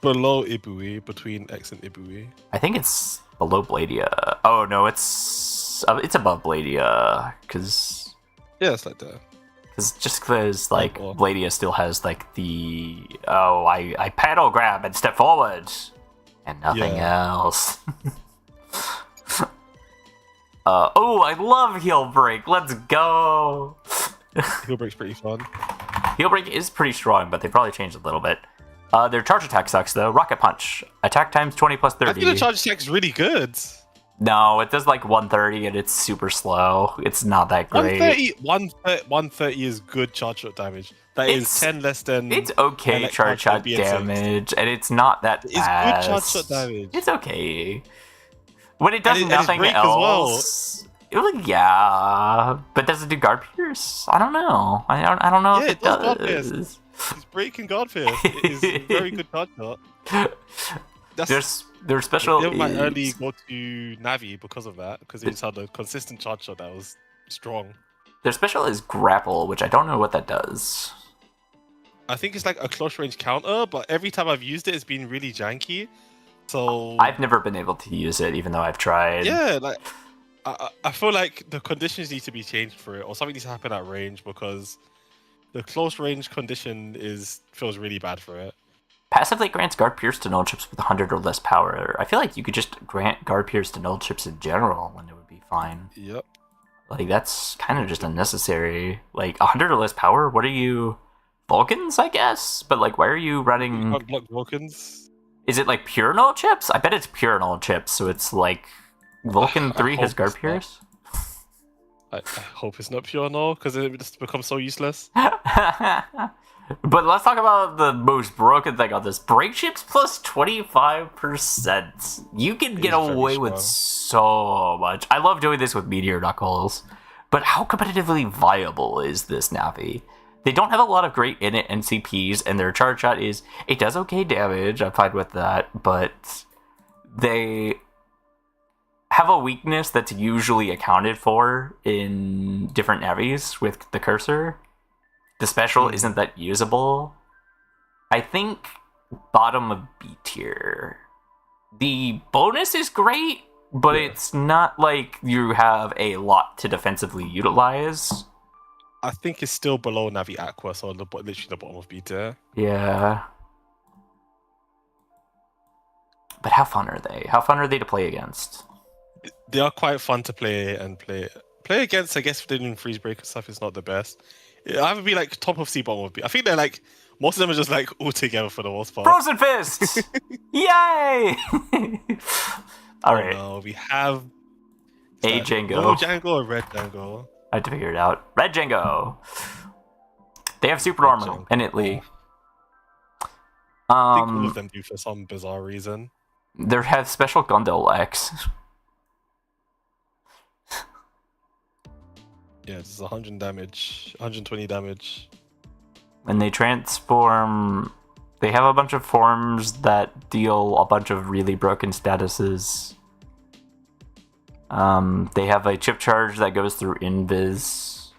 below Ibui, between X and Ibui. I think it's below Bladia. Oh no, it's above Bladia because it's like that. Because like Bladia still has like the I paddle grab and step forward. And nothing else. I love Heal Break. Let's go. Heal Break's pretty fun. Heal Break is pretty strong, but they probably changed a little bit. Their charge attack sucks though. Rocket Punch. Attack times 20 plus 30. I think the charge attack's really good. No, it does like 130 and it's super slow. It's not that great. 130 is good charge shot damage. That is 10 less than... It's okay charge shot damage, and it's not that bad. It's good charge shot damage. It's okay. When it does nothing else... Yeah, but does it do guard pierce? I don't know. I don't know Yeah, if it does guard pierce. It's breaking guard pierce. It is a very good card shot. That's Their special they were my is early go-to Navi because of that, because they just had a consistent charge shot that was strong. their special is grapple, which I don't know what that does. I think it's like a close range counter, but every time I've used it, it's been really janky. So I've never been able to use it, even though I've tried. yeah, like I feel like the conditions need to be changed for it, or something needs to happen at range, because the close range condition feels really bad for it. Passively grants guard pierce to null chips with 100 or less power. I feel like you could just grant guard pierce to null chips in general, and it would be fine. Yep. Like, that's kind of just unnecessary. Like, 100 or less power? What are you... Vulcans, I guess? But, like, why are you running... You can't block Vulcans. Is it, like, pure null chips? I bet it's pure null chips, so it's, like... Vulcan 3 has guard pierce? I hope it's not pure null, because it just becomes so useless. But let's talk about the most broken thing on this. Break chips plus 25%. You can get away with so much. I love doing this with Meteor Knuckles. But how competitively viable is this Navi? They don't have a lot of great init NCPs, and their charge shot it does okay damage, I'm fine with that, but they have a weakness that's usually accounted for in different Navis with the cursor. The special isn't that usable. I think bottom of B tier. The bonus is great, but it's not like you have a lot to defensively utilize. I think it's still below Navi Aqua, so literally the bottom of B tier. Yeah. But how fun are they? How fun are they to play against? They are quite fun to play against. I guess if they're doing freeze breaker stuff, it's not the best. It either be like top of C, bottom of B. I think they're like most of them are just like all together for the most part. Frozen Fist! Yay! All right. No, we have A Django. Blue Django or Red Django? I had to figure it out. Red Django. They have super Red armor Django. in Italy. I think all of them do for some bizarre reason. They have special Gundel X. Yeah, it's 100 damage, 120 damage. And they transform... They have a bunch of forms that deal a bunch of really broken statuses. They have a chip charge that goes through invis.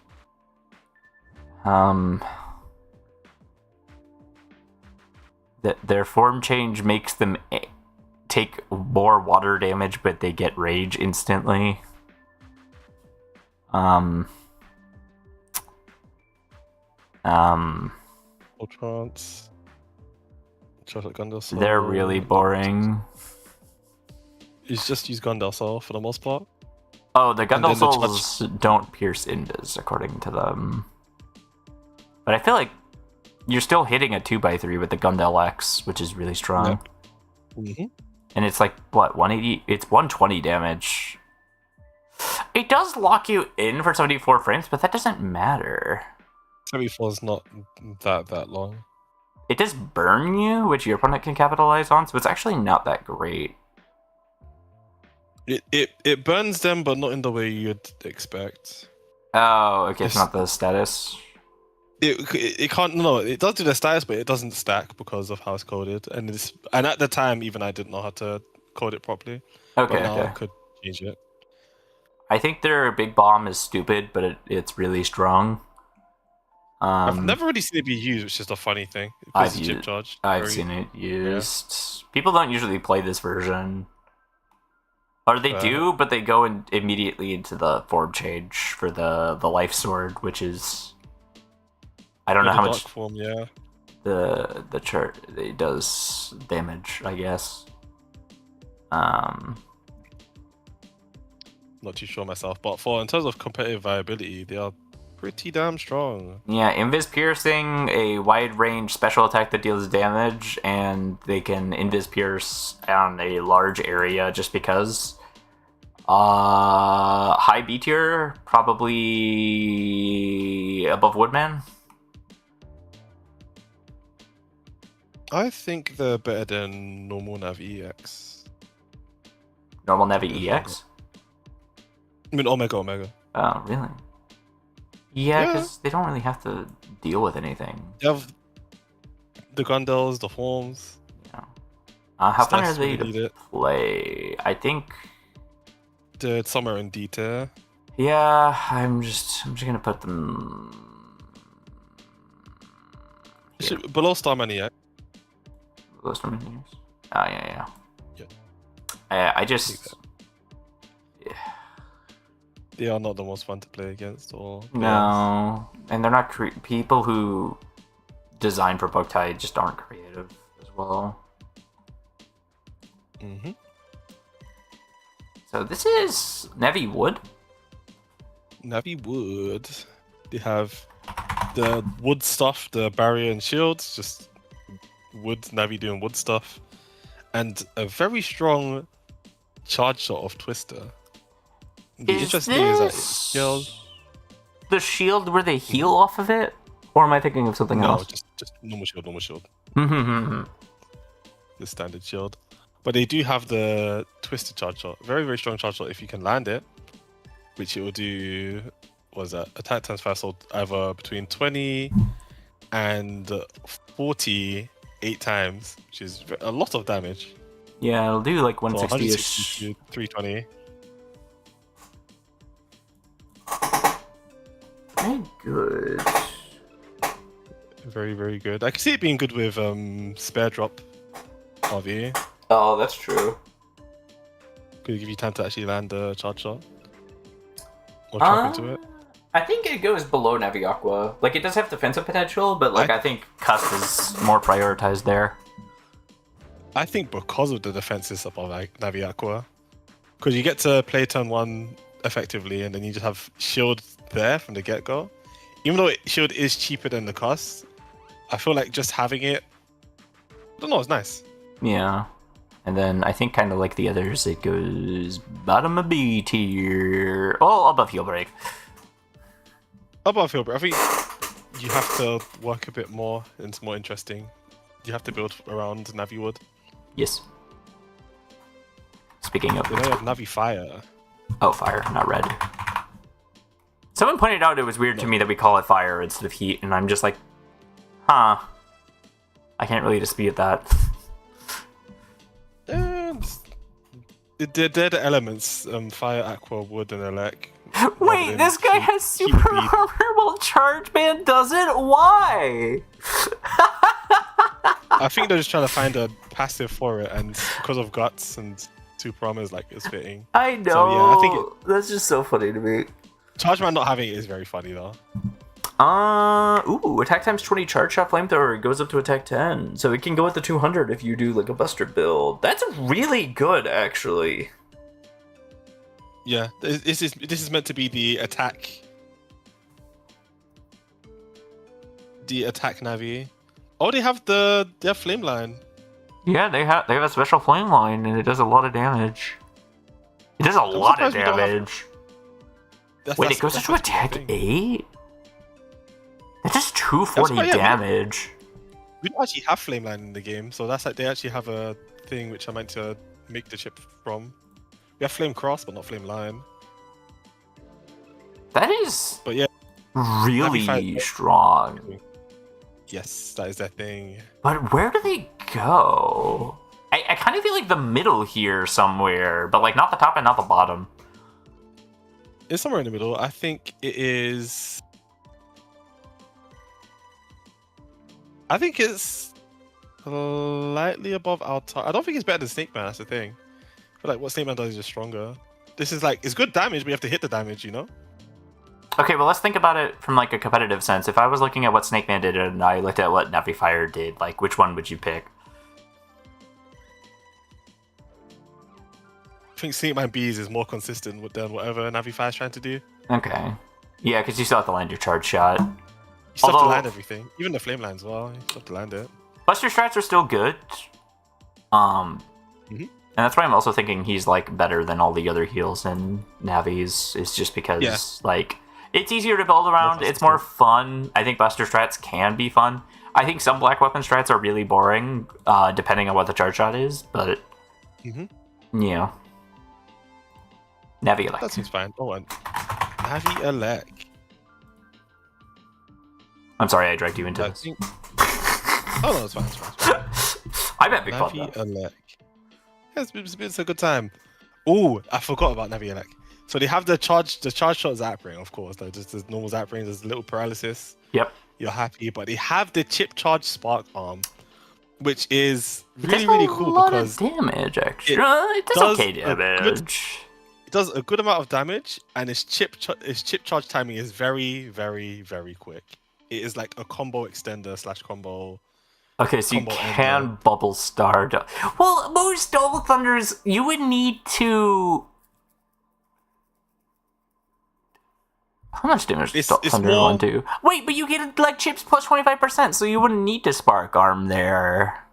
Their form change makes them take more water damage, but they get rage instantly. Ultrons. Chocolate Gundel Soul. They're really boring. You just use Gundel Soul for the most part. Oh, the Gundel then the Souls don't pierce invis, according to them. But I feel like you're still hitting a 2x3 with the Gundel X, which is really strong. Yep. Mm-hmm. And it's like, what, 180? It's 120 damage. It does lock you in for 74 frames, but that doesn't matter. 74 is not that long. It does burn you, which your opponent can capitalize on, so it's actually not that great. It burns them, but not in the way you'd expect. Oh, okay, it's not the status. It can't. No, it does do the status, but it doesn't stack because of how it's coded. And at the time, even I didn't know how to code it properly. Okay, but now okay. I could change it. I think their big bomb is stupid, but it's really strong. I've never really seen it be used, which is a funny thing. I've chip charge. I've seen it used. Yeah. People don't usually play this version. Or they do, but they go immediately into the form change for the life sword, which is... I don't know how much form, yeah. the chart it does damage, I guess. Not too sure myself, but in terms of competitive viability, they are pretty damn strong. Yeah, Invis Piercing, a wide range special attack that deals damage, and they can Invis Pierce on a large area just because. High B tier, probably above Woodman. I think they're better than normal Navi EX. Normal Navi EX? I mean, Omega. Oh, really? Yeah, Yeah. because they don't really have to deal with anything. You have the Gondels, the Forms. Yeah. How fun are Stats they when you need to it. play? I think. The somewhere in detail. Yeah, I'm just gonna put them here. Below Starmania. Those menus. Oh yeah. Yeah. I just. They are not the most fun to play against, or No, and they're not people who design for Boktai just aren't creative as well. Mm-hmm. So this is Navi Wood. Navi Wood. They have the wood stuff, the barrier and shields, just wood Navi doing wood stuff, and a very strong charge shot of Twister. The interesting thing is that it scales. The shield where they heal off of it, or am I thinking of something else? No, just normal shield. Mm-hmm. The standard shield. But they do have the Twister charge shot. Very, very strong charge shot if you can land it. Which it will do, what was that? Attack times fast hold either between 20 and 48 times, which is a lot of damage. Yeah, it'll do like So 160-ish. 160 to 320. Very good. Very, very good. I can see it being good with spare drop RV. Oh, that's true. Could give you time to actually land the charge shot. Or trap into it. I think it goes below Navi Aqua. Like, it does have defensive potential, but like I think Cusp is more prioritized there. I think because of the defense is above like Navi Aqua. Because you get to play turn 1 effectively, and then you just have shield there from the get-go. Even though shield is cheaper than the cost, I feel like just having it, I don't know, it's nice. Yeah. And then I think kind of like the others, it goes bottom of B tier. Oh, above Heel Break. Above Hilbert, I think you have to work a bit more, and it's more interesting. You have to build around Navi Wood. Yes. Speaking of... They don't have Navi Fire. Oh, fire, not red. Someone pointed out it was weird to me that we call it fire instead of heat, and I'm just like, huh. I can't really dispute that. They're the elements, fire, aqua, wood, and elec. Wait, this guy has super armor while Charge Man doesn't? Why? I think they're just trying to find a passive for it, and because of guts and super armor is like it's fitting. I know. So, yeah, I think that's just so funny to me. Charge Man not having it is very funny though. Attack times 20 charge shot flamethrower goes up to attack 10. So it can go at the 200 if you do like a buster build. That's really good, actually. Yeah, this is meant to be the attack. The attack Navi. Oh, they have flame line. Yeah, they have a special flame line, and it does a lot of damage. It does a lot of damage. Wait, it goes into attack 8? That does 240 damage. We don't actually have flame line in the game, so that's like they actually have a thing which I meant to make the chip from. We have flame cross, but not flame line. That is, but yeah, really strong. Yes, that is their thing. But where do they go? I kind of feel like the middle here somewhere, but like not the top and not the bottom. It's somewhere in the middle. I think it is. I think it's slightly above our top. I don't think it's better than Snake Man. That's the thing. But like what Snake Man does is just stronger. This is like it's good damage, but you have to hit the damage, you know. Okay, well let's think about it from like a competitive sense. If I was looking at what Snake Man did and I looked at what Navi Fire did, like which one would you pick? I think Snake Man Bees is more consistent than whatever Navi Fire is trying to do. Okay. Yeah, because you still have to land your charge shot. You still have to land everything, even the flame line as well. You still have to land it. Buster strats are still good. And that's why I'm also thinking he's like better than all the other heals in Navi's. Is just because like it's easier to build around. It's more fun. I think Buster strats can be fun. I think some black weapon strats are really boring, depending on what the charge shot is. But yeah. Navi elect. That seems fine. Oh, and Navi elect. I'm sorry, I dragged you into I this. think. Oh no, it's fine. It's fine. I bet big fun Navi though. elect. Yeah, it's a good time. Oh, I forgot about Navi elect. So they have the charge shot zap ring, of course. Like just the normal zap ring. There's a little paralysis. Yep. You're happy, but they have the chip charge spark arm, which is It really does cool a lot because of damage. Actually, it does does okay damage. it does a good amount of damage, and its chip charge timing is very quick. It is like a combo extender / combo. Okay, so you combo can ender. bubble star. Well, most Double Thunders, you would need to. How much damage does It's Thunder more- 1 do? Wait, but you get like chips plus 25%, so you wouldn't need to spark arm there.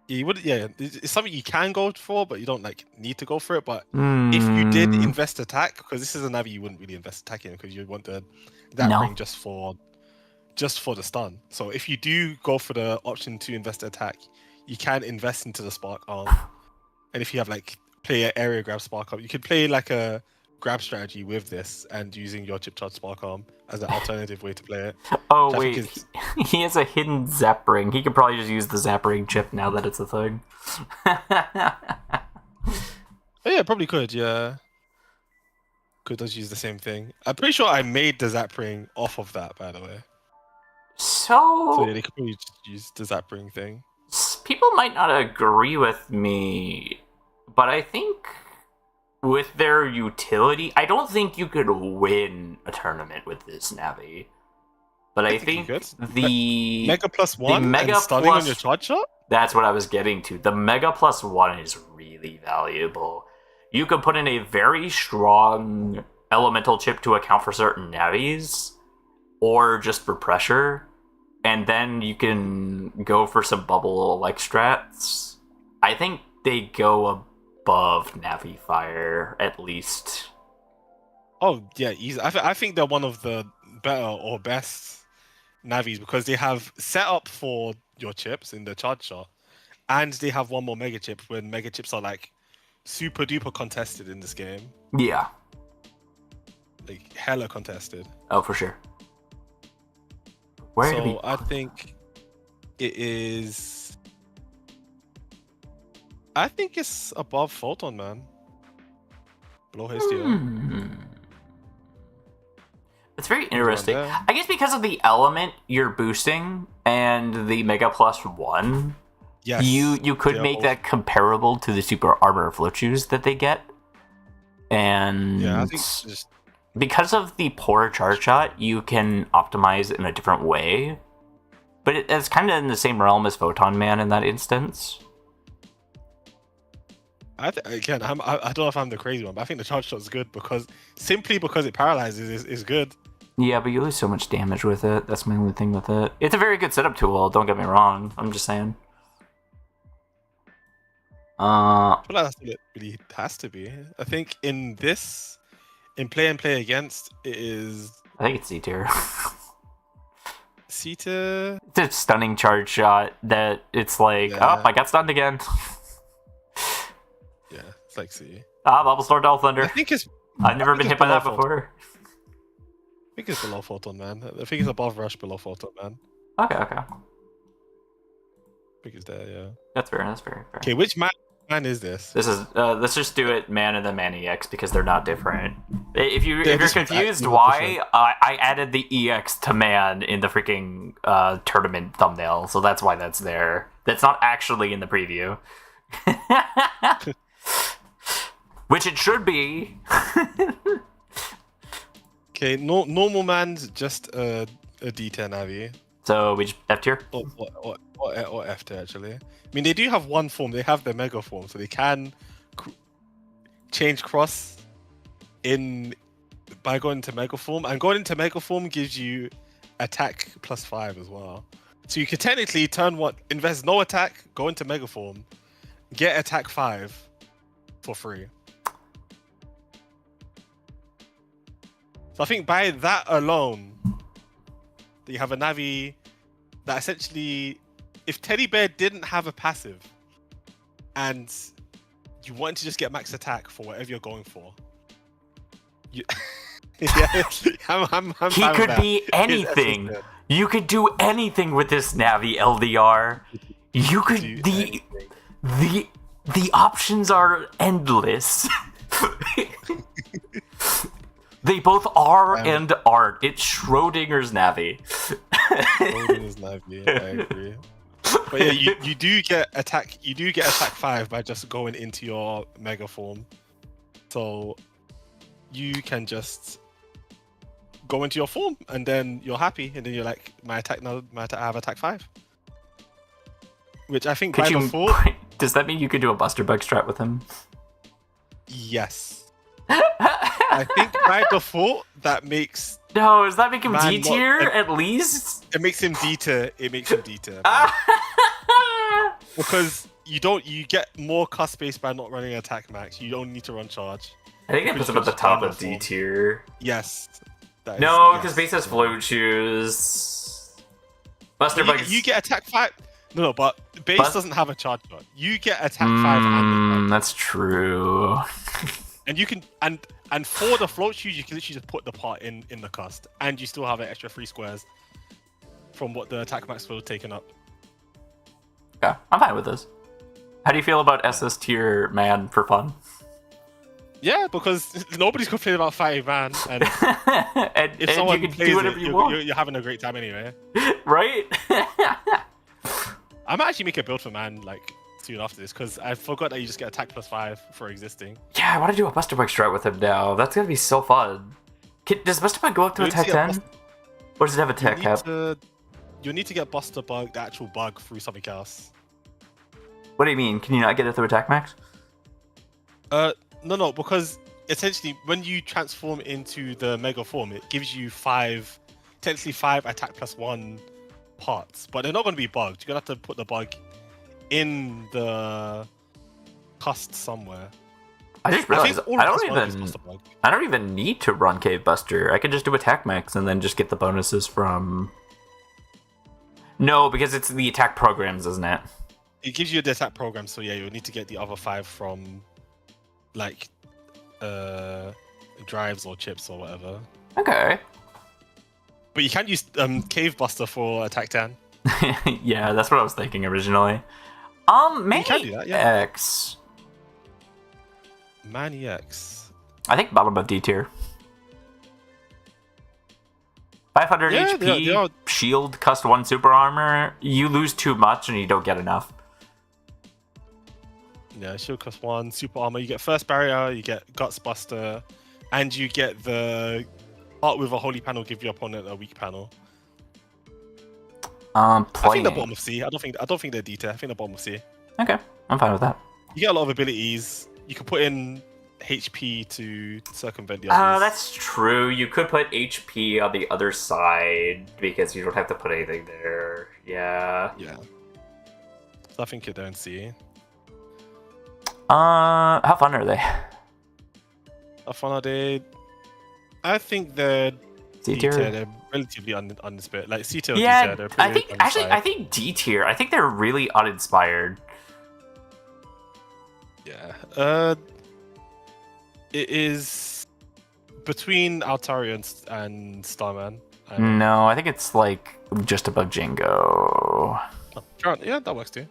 You would, yeah. It's something you can go for, but you don't like need to go for it. But if you did invest attack, because this is a Navi you wouldn't really invest attack in, because you would want that ring just for the stun. So if you do go for the option to invest attack, you can invest into the spark arm. And if you have like play an area grab spark arm, you could play like a grab strategy with this and using your chip charge spark arm as an alternative way to play it. Oh wait, he has a hidden zap ring. He could probably just use the zap ring chip now that it's a thing. Oh yeah, probably could. Yeah, could just use the same thing. I'm pretty sure I made the zap ring off of that, by the way. So yeah, they could probably just use the zap ring thing. People might not agree with me, but I think with their utility, I don't think you could win a tournament with this Navi. But I think the Mega +1 the Mega and stunning plus, on your charge shot? That's what I was getting to. The Mega +1 is really valuable. You can put in a very strong elemental chip to account for certain Navis, or just for pressure, and then you can go for some bubble like strats. I think they go above Navi Fire, at least. Oh, yeah, easy. I think they're one of the better or best Navis because they have set up for your chips in the charge shot, and they have one more mega chip when mega chips are like super duper contested in this game. Yeah. Like hella contested. Oh, for sure. So I think it is. I think it's above Photon, man. Below Histio. It's very interesting. I guess because of the element you're boosting and the Mega +1, yes, you could make that comparable to the Super Armor float shoes that they get. And yeah, I think just because of the poor charge shot, you can optimize in a different way. But it's kind of in the same realm as Photon Man in that instance. I don't know if I'm the crazy one, but I think the charge shot is good because it paralyzes is good. Yeah, but you lose so much damage with it. That's my only thing with it. It's a very good setup tool, don't get me wrong. I'm just saying. I feel like that's what it really has to be. I think in play and play against, it is. I think it's C tier. C tier. It's a stunning charge shot that it's like, oh, I got stunned again. Yeah, it's like C. Bubble Star Double Thunder. I've never been hit by that before. I think it's below Photon, man. I think it's above Rush, below Photon, man. Okay. I think it's there, yeah. That's fair. That's very fair. Okay, which man is this? This is let's just do it Man and the Man EX because they're not different. If you're confused why, I added the EX to Man in the freaking tournament thumbnail, so that's why that's there. That's not actually in the preview. Which it should be. Okay, normal man's just a D10 Navi. So we just F tier? Or F tier, actually. I mean, they do have one form. They have their Mega form, so they can change cross by going into Mega form. And going into Mega form gives you attack +5 as well. So you could technically invest no attack, go into Mega form, get attack 5 for free. So I think by that alone, that you have a Navi that essentially, if Teddy Bear didn't have a passive and you wanted to just get max attack for whatever you're going for, You... yeah, I'm He fine with could that. be His anything. assistant You could do anything with this Navi LDR. You could do the anything. the options are endless. They both are and aren't. It's Schrodinger's Navi. Schrodinger's Navi, I agree. But yeah, you do get attack 5 by just going into your mega form. So you can just go into your form and then you're happy, and then you're like, I have attack 5. Which I think by default, does that mean you could do a Buster Bug strat with him? yes. I think by default that makes No, does that make him Man, D tier at least? it makes him D tier. Because you get more cost space by not running attack max. You don't need to run charge. I think it puts him at the top of D tier. Yes. No, because base has float shoes. Buster Bugs. You get attack 5. No, but base doesn't have a charge shot. You get attack 5 and that's true. And you can and for the float shoes, you can literally just put the part in the cast, and you still have an extra 3 squares from what the attack max will taken up. Yeah, I'm fine with this. How do you feel about SS tier man for fun? Yeah, because nobody's complaining about fighting man, and if someone you can plays do whatever you want. you're having a great time anyway. Right? I might actually make a build for man like soon after this, because I forgot that you just get attack +5 for existing. Yeah, I want to do a Buster Bug strat with him now. That's gonna be so fun. Does Buster Bug go up to attack 10? Or does it have attack cap? You need to get Buster Bug, the actual bug, through something else. What do you mean? Can you not get it through attack max? No, because essentially when you transform into the mega form, it gives you technically 5 attack +1 parts, but they're not going to be bugged. You're going to have to put the bug in the cast somewhere. I just realized I don't even need to run Cave Buster. I can just do attack max and then just get the bonuses from... No, because it's the attack programs, isn't it? It gives you the attack program, so yeah, you'll need to get the other 5 from like drives or chips or whatever. Okay. But you can use Cave Buster for attack 10. Yeah, that's what I was thinking originally. Manny you can do that, yeah. X. Manny X. I think bottom of D tier. 500 HP, shield, cust 1 super armor. You lose too much and you don't get enough. Yeah, shield cost 1, super armor. You get first barrier, you get guts buster, and you get the art with a holy panel give your opponent a weak panel. I think the bottom of C. I don't think they're D tier. I think the bottom of C. Okay, I'm fine with that. You get a lot of abilities. You can put in HP to circumvent the others. That's true. You could put HP on the other side because you don't have to put anything there. Yeah. Yeah. So I think you're there in C. How fun are they? How fun are they? I think they're C D tier. tier. They're relatively unsplit. Like C tier or Yeah, D tier. They're pretty I think D tier. I think they're really uninspired. Yeah. It is between Altarian and Starman. No, I think it's like just above Django. Oh, yeah, that works too.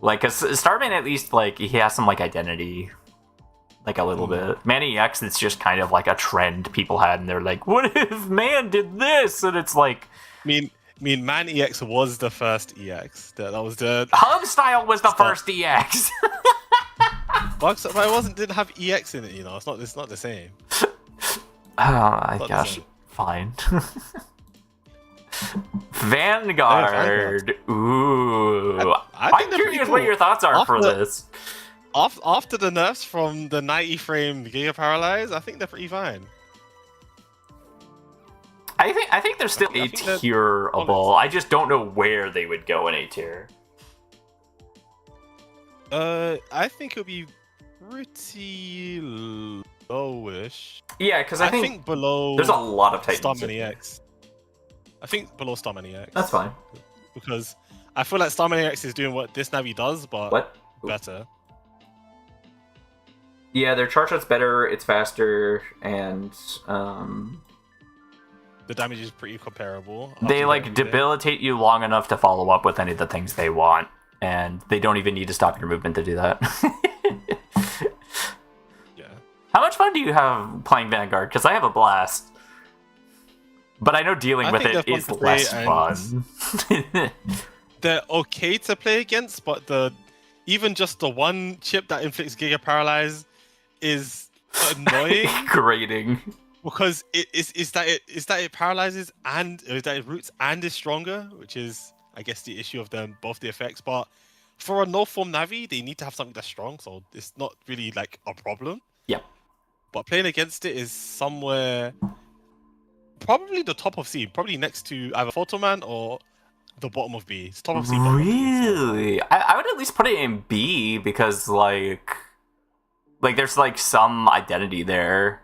Like, cause Starman at least like he has some like identity, like a little bit. Manny X, it's just kind of like a trend people had, and they're like, "What if man did this?" And it's like, I mean, Man EX was the first EX. That was the Hub Style was the first EX. but it didn't have EX in it. You know, it's not the same. I guess fine. Vanguard. Ooh, I'm curious cool. What your thoughts are for this. After the nerfs from the 90 frame Giga Paralyze, I think they're pretty fine. I think they're still A tierable. I just don't know where they would go in A tier. I think it'll be pretty lowish. Yeah, because I think below. There's a lot of Titans. Starman EX. I think below Starman EX. That's fine. Because I feel like Starman EX is doing what this Navi does, but better. Yeah, their charge shot's better, it's faster, and The damage is pretty comparable. they like debilitate you long enough to follow up with any of the things they want, and they don't even need to stop your movement to do that. Yeah. How much fun do you have playing Vanguard? Because I have a blast. But I know dealing with it is less fun. They're okay to play against, but even just the one chip that inflicts Giga Paralyze is annoying. Grating. Because it paralyzes and is that it roots and is stronger, which is I guess the issue of them both the effects. But for a no form Navi, they need to have something that's strong, so it's not really like a problem. Yep. But playing against it is somewhere probably the top of C, probably next to either Photoman or the bottom of B. It's top of C. Really? I would at least put it in B because like there's like some identity there.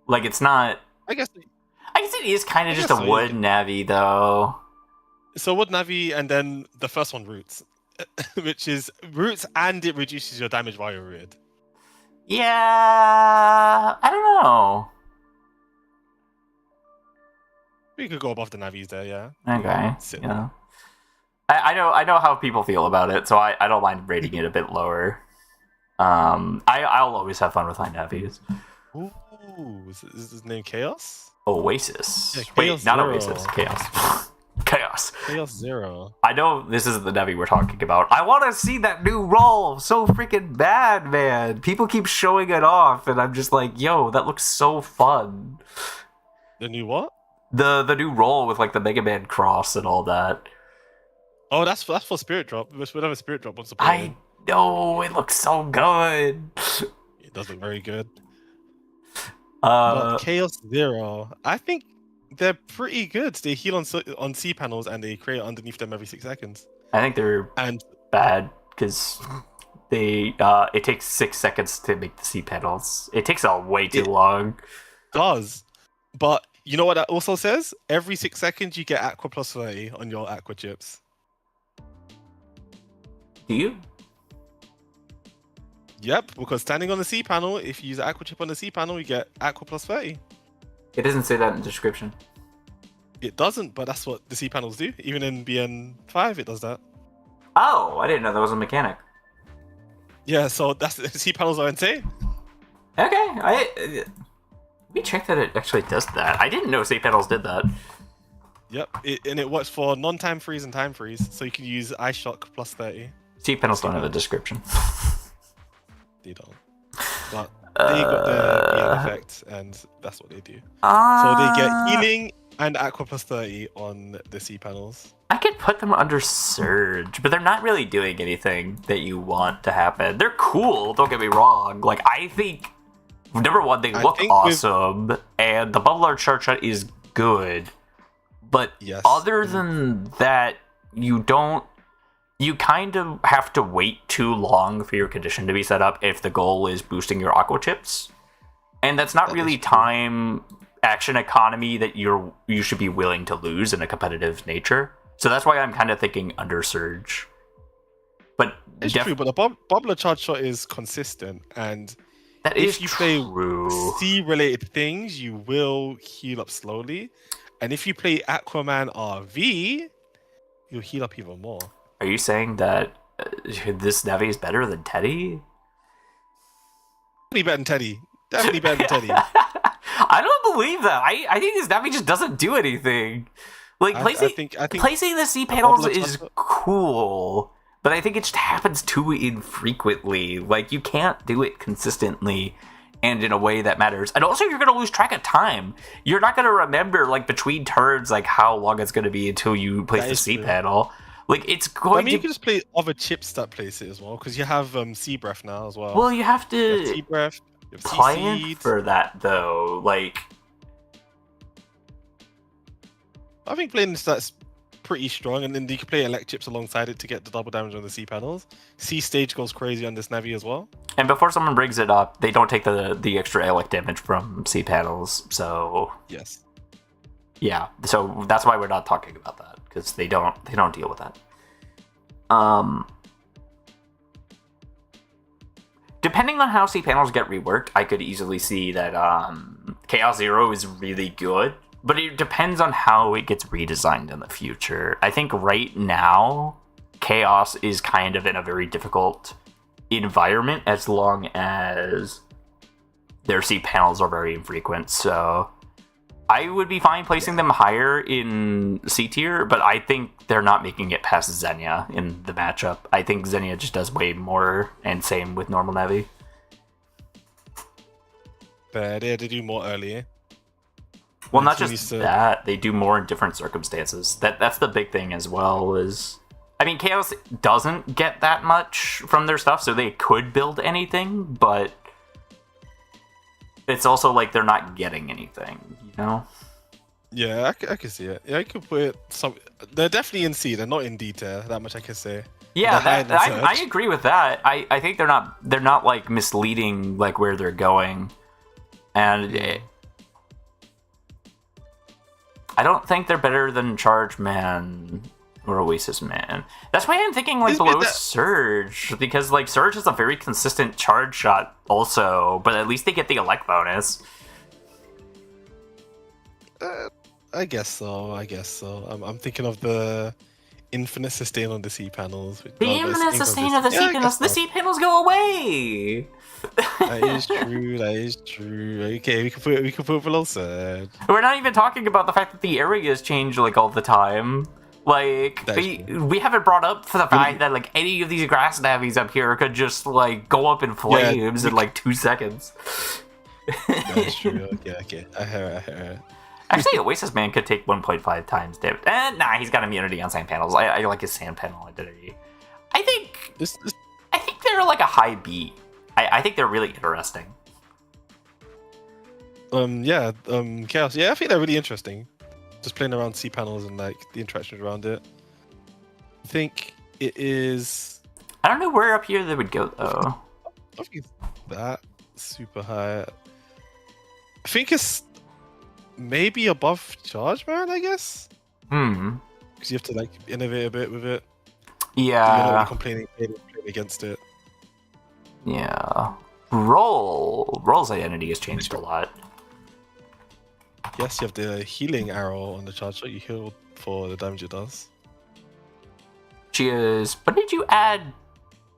Like it's not. I guess it is kind of just a wood Navi though. So wood Navi, and then the first one roots, which is roots and it reduces your damage while you're rooted. Yeah, I don't know. We could go above the Navis there, yeah. Okay. Yeah. I know how people feel about it, so I don't mind rating it a bit lower. I'll always have fun with my Navis. Ooh, is his name Chaos? Oasis. Yeah, Wait, not Zero. Oasis. Chaos. Chaos. Chaos Zero. I know this isn't the Navi we're talking about. I want to see that new role so freaking bad, man. People keep showing it off, and I'm just like, yo, that looks so fun. The new what? The new role with like the Mega Man cross and all that. Oh, that's for Spirit Drop. Whatever Spirit Drop wants to play. I know, it looks so good. It does look very good. But Chaos Zero, I think they're pretty good. They heal on C panels and they create underneath them every 6 seconds. I think they're bad because they it takes 6 seconds to make the C panels. It takes way too long. Does, but you know what that also says? Every 6 seconds you get Aqua plus 30 on your Aqua chips. Do you? Yep, because standing on the C panel, if you use Aqua chip on the C panel, you get Aqua plus 30. It doesn't say that in the description. It doesn't, but that's what the C panels do. Even in BN5, it does that. Oh, I didn't know that was a mechanic. Yeah, so that's the C panels are insane. Okay, let me check that it actually does that. I didn't know C panels did that. Yep, and it works for non-time freeze and time freeze, so you can use Ice Shock plus 30. C panels don't have a description. They don't. But they got the BN effect, and that's what they do. So they get healing and Aqua plus 30 on the C panels. I could put them under Surge, but they're not really doing anything that you want to happen. They're cool, don't get me wrong. Like, I think, number one, they look awesome, and the Bubble Art Charge Shot is good. But other than that, you kind of have to wait too long for your condition to be set up if the goal is boosting your Aqua Chips. And that's not really time action economy that you should be willing to lose in a competitive nature. So that's why I'm kind of thinking under Surge. But it's true, but the Bubbler Charge Shot is consistent, and that if you play C-related things, you will heal up slowly. And if you play Aquaman RV, you'll heal up even more. Are you saying that this Navi is better than Teddy? Definitely better than Teddy. Definitely better than Teddy. I don't believe that. I think this Navi just doesn't do anything. Like, placing the C panels is cool, but I think it just happens too infrequently. Like, you can't do it consistently and in a way that matters. And also, you're going to lose track of time. You're not going to remember, like, between turns, like, how long it's going to be until you place the C panel. Like, it's going to... you can just play other chips that place it as well, because you have Sea Breath now as well. Well, you have to... You have Sea Breath, you have plan for that, though. Like... I think playing that's pretty strong, and then you can play elect chips alongside it to get the double damage on the C panels. C stage goes crazy on this Navi as well. And before someone brings it up, they don't take the extra elect damage from C panels, so yes, yeah. So that's why we're not talking about that, because they don't deal with that. depending on how C panels get reworked, I could easily see that Chaos Zero is really good, but it depends on how it gets redesigned in the future. I think right now, Chaos is kind of in a very difficult environment as long as their C panels are very infrequent, so I would be fine placing them higher in C tier, but I think they're not making it past Xenia in the matchup. I think Xenia just does way more, and same with normal Navi. But they had to do more early. Well, not just that, they do more in different circumstances. That's the big thing as well, is... I mean, Chaos doesn't get that much from their stuff, so they could build anything, but... it's also like they're not getting anything, you know? Yeah, I can see it. Yeah, I could put some. They're definitely in C. They're not in D tier. That much I can say. Yeah, I agree with that. I think they're not like misleading like where they're going, and I don't think they're better than Charge Man or Oasis Man. That's why I'm thinking like below Surge, because like Surge is a very consistent charge shot also, but at least they get the elect bonus. I guess so. I'm thinking of the infinite sustain on the C panels. The infinite sustain of the C panels. The C panels go away. That is true. Okay, we can put it below Surge. We're not even talking about the fact that the areas change like all the time. Like, we haven't brought up for the fact that, like, any of these grass navies up here could just, like, go up in flames in, like, 2 seconds. That's true. Okay. I hear it. Actually, Oasis Man could take 1.5 times damage. Nah, he's got immunity on sand panels. I like his sand panel identity. I think they're, like, a high B. I think they're really interesting. Chaos. Yeah, I think they're really interesting. Just playing around C panels and like the interactions around it. I think it is. I don't know where up here they would go though. I think it's that super high. I think it's maybe above Charge Man, I guess. Because you have to like innovate a bit with it. Yeah. You're not complaining against it. Yeah. Roll's identity has changed a lot. Yes, you have the healing arrow on the charge shot. You heal for the damage it does. She is. When did you add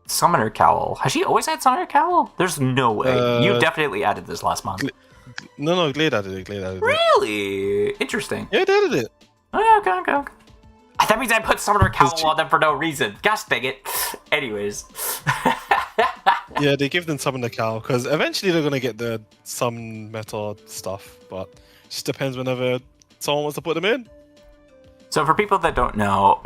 Summoner Cowl? Has she always had Summoner Cowl? There's no way. You definitely added this last month. No, Glade added it. Really? Interesting. Yeah, they added it. Oh, okay. That means I put Summoner Cowl on them for no reason. Gosh dang it. Anyways. Yeah, they give them Summoner Cowl because eventually they're going to get the Summon Meta stuff, but it just depends whenever someone wants to put them in. So for people that don't know,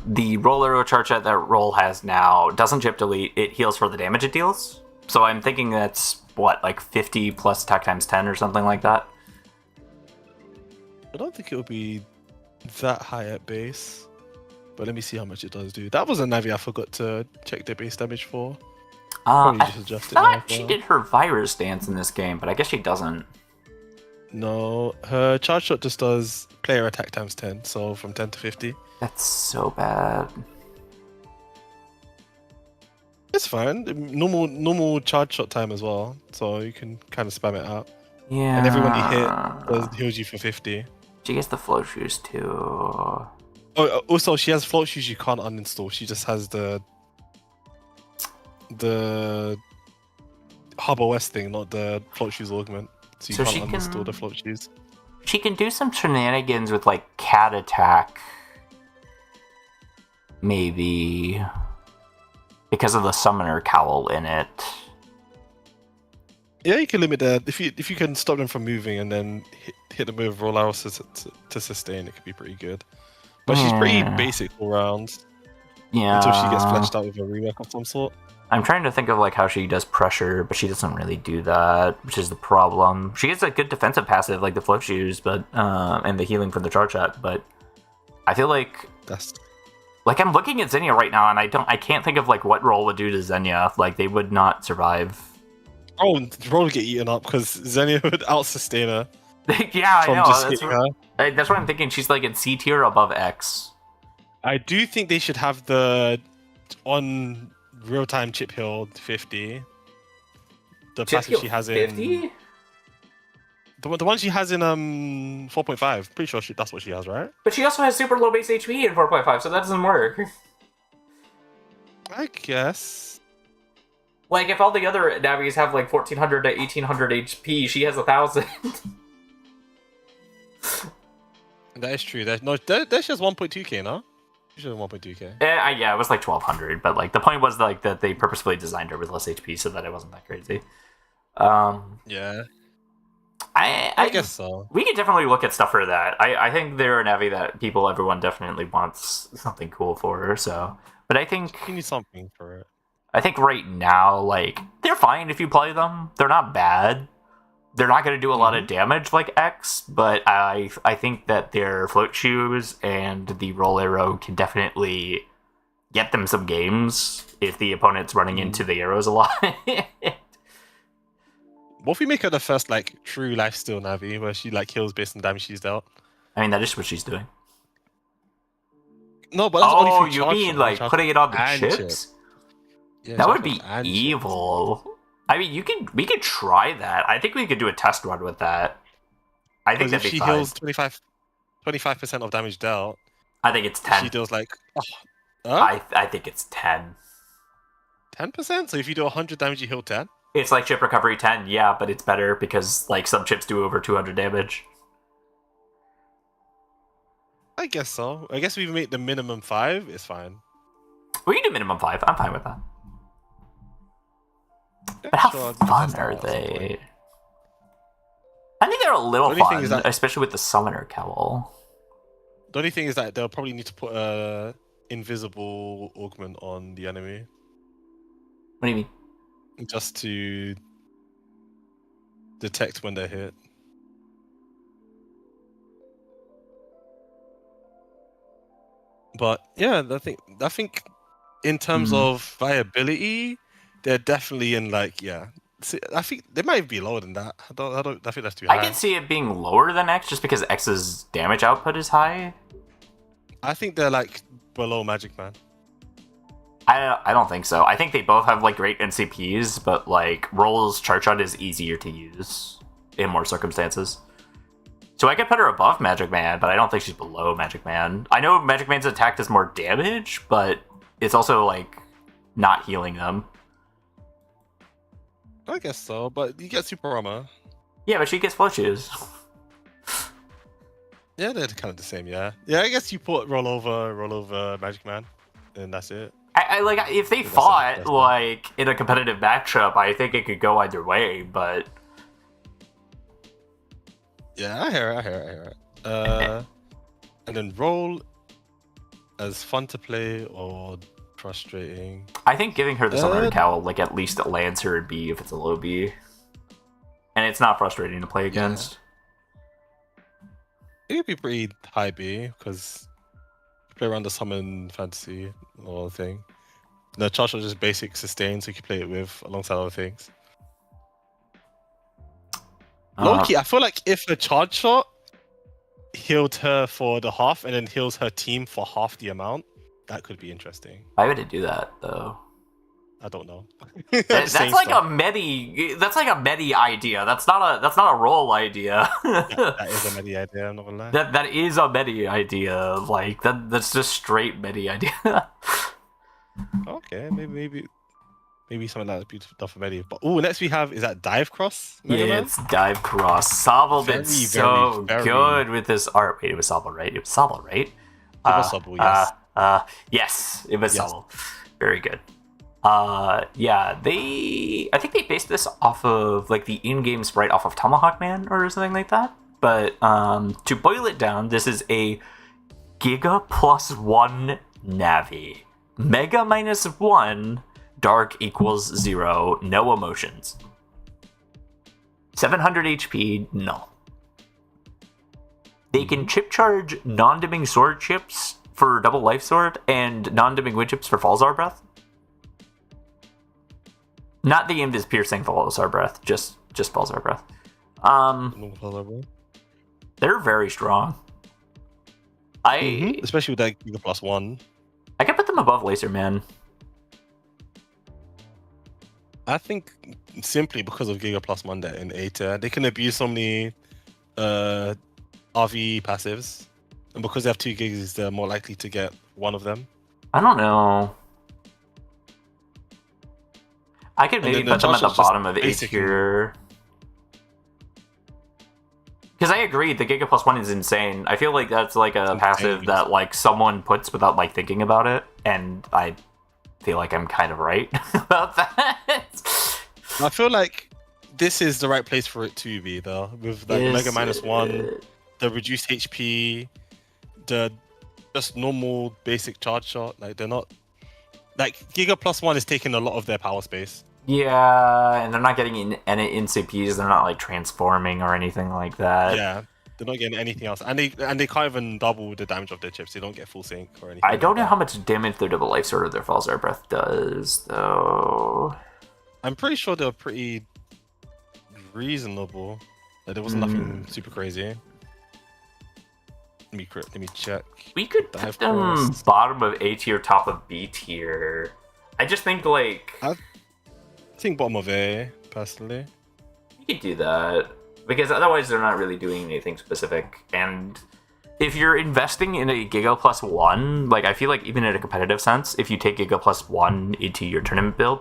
the roller charge that roll has now doesn't chip delete, it heals for the damage it deals. So I'm thinking that's, what, like 50 plus attack times 10 or something like that? I don't think it would be that high at base, but let me see how much it does do. That was a Navi I forgot to check their base damage for. I thought she did her virus dance in this game, but I guess she doesn't. No, her charge shot just does player attack times 10, so from 10 to 50. That's so bad. It's fine. Normal charge shot time as well, so you can kind of spam it out. Yeah. And everyone you hit heals you for 50. She gets the flow shoes too. Oh, also she has float shoes you can't uninstall. She just has the HubOS thing, not the float shoes augment. So you can't uninstall the float shoes. She can do some shenanigans with like cat attack. Maybe. Because of the summoner cowl in it. Yeah, you can limit that. If you can stop them from moving and then hit them with roll arrows to sustain, it could be pretty good. But she's pretty basic all round. Yeah. Until she gets fleshed out with a rework of some sort. I'm trying to think of like how she does pressure, but she doesn't really do that, which is the problem. She gets a good defensive passive like the float shoes, but and the healing from the charge shot, but I feel like like I'm looking at Xenia right now and I can't think of like what roll would do to Xenia. Like they would not survive. Oh, roll would get eaten up because Xenia would out sustain her. Yeah, I know. That's what I'm thinking. She's like in C tier above X. I do think they should have the on real-time chip heal 50. the passive she has in 50? the one she has in 4.5. Pretty sure that's what she has, right? But she also has super low base HP in 4.5, so that doesn't work. I guess. Like, if all the other Navis have like 1400 to 1800 HP, she has 1000. That is true. There's just 1.2k, no? She has 1.2k. Yeah, it was like 1200, but like the point was like that they purposefully designed her with less HP so that it wasn't that crazy. Yeah. I guess so. We could definitely look at stuff for that. I think they're a Navi that everyone definitely wants something cool for her, so. But I think You need something for it. I think right now, like, they're fine if you play them. They're not bad. They're not going to do a lot of damage like X, but I think that their float shoes and the roll arrow can definitely get them some games if the opponent's running into the arrows a lot. What if we make her the first like true lifesteal Navi where she like kills based on damage she's dealt? I mean, that is what she's doing. No, but that's only Oh, through you charge mean shot, like charge putting it on the and chips? Yeah, That charge would be shot and evil. I mean, we could try that. I think we could do a test run with that. I think Because that'd if be she fine. heals 25% of damage dealt, I think it's 10. she deals like I think it's 10. 10%. So if you do 100 damage, you heal 10. It's like chip recovery 10, yeah, but it's better because like some chips do over 200 damage. I guess so. I guess we make the minimum 5. It's fine. We can do minimum 5. I'm fine with that. Yeah, But how sure, I'll fun test are that at some point. they? I think they're a little The only thing fun, is that- especially with the summoner cowl. The only thing is that they'll probably need to put a invisible augment on the enemy What do you mean? just to detect when they're hit. But yeah, I think in terms of viability, they're definitely in like See, I think they might be lower than that. I think that's too high. I can see it being lower than X just because X's damage output is high. I think they're like below Magic Man. I don't think so. I think they both have like great NCPs, but like Roll's chart shot is easier to use in more circumstances. So I could put her above Magic Man, but I don't think she's below Magic Man. I know Magic Man's attack does more damage, but it's also like not healing them. I guess so, but you get super armor. Yeah, but she gets float shoes. Yeah, they're kind of the same. Yeah, I guess you put roll over Magic Man, and that's it. I like if they fought like in a competitive matchup, I think it could go either way, but Yeah, I hear it. And then roll as fun to play or frustrating. I think giving her the summoner cowl like at least lands her in B if it's a low B, and it's not frustrating to play against. It could be pretty high B because you play around the summon fantasy or thing. The charge shot is just basic sustain, so you can play it with alongside other things. Low-key, I feel like if the charge shot healed her for the half and then heals her team for half the amount, that could be interesting. Why would it do that though? I don't know. That's like a medi. That's like a medi idea. That's not a roll idea. That is a medi idea. I'm not gonna lie. That is a medi idea. Like that's just straight medi idea. Okay, maybe something like that would be done for medi. But next we have is that dive cross. Yeah, it's dive cross. Sobble did so very good with this art. Wait, it was Sobble, right? It was Sobble, right? It was Sobble, yes. Yes, it was Sobble. Very good. Yeah, I think they based this off of like the in-game sprite off of Tomahawk Man or something like that. But to boil it down, this is a Giga +1 Navi. Mega -1, Dark equals 0, no emotions. 700 HP, no. They can chip charge non-dimming sword chips for double life sword and non-dimming wind chips for Falzar Breath. Not the Invis piercing Falzar Breath, just Falzar Breath. They're very strong. Especially with that Giga +1. I could put them above Laser Man. I think simply because of Giga Plus Monday in A tier, they can abuse so many RV passives, and because they have 2 gigs, they're more likely to get one of them. I don't know. I could And maybe then the put them at charge the shot's just bottom of A basic tier. Because I agree, the Giga Plus One is insane. I feel like that's like a passive that like someone puts without like thinking about it, and I feel like I'm kind of right about that. I feel like this is the right place for it to be, though, with like Mega -1, the reduced HP, the just normal basic charge shot. Like they're not like Giga Plus One is taking a lot of their power space. Yeah, and they're not getting any NCPs. They're not like transforming or anything like that. Yeah, they're not getting anything else, and they can't even double the damage of their chips. They don't get full sync or anything. I don't know how much damage their double life sword or their false air breath does, though. I'm pretty sure they're pretty reasonable. Like, there was nothing super crazy. Let me check. We could put them bottom of A tier, top of B tier. I just think like I think bottom of A, personally. You could do that because otherwise they're not really doing anything specific. And if you're investing in a Giga Plus One, like I feel like even in a competitive sense, if you take Giga Plus One into your tournament build,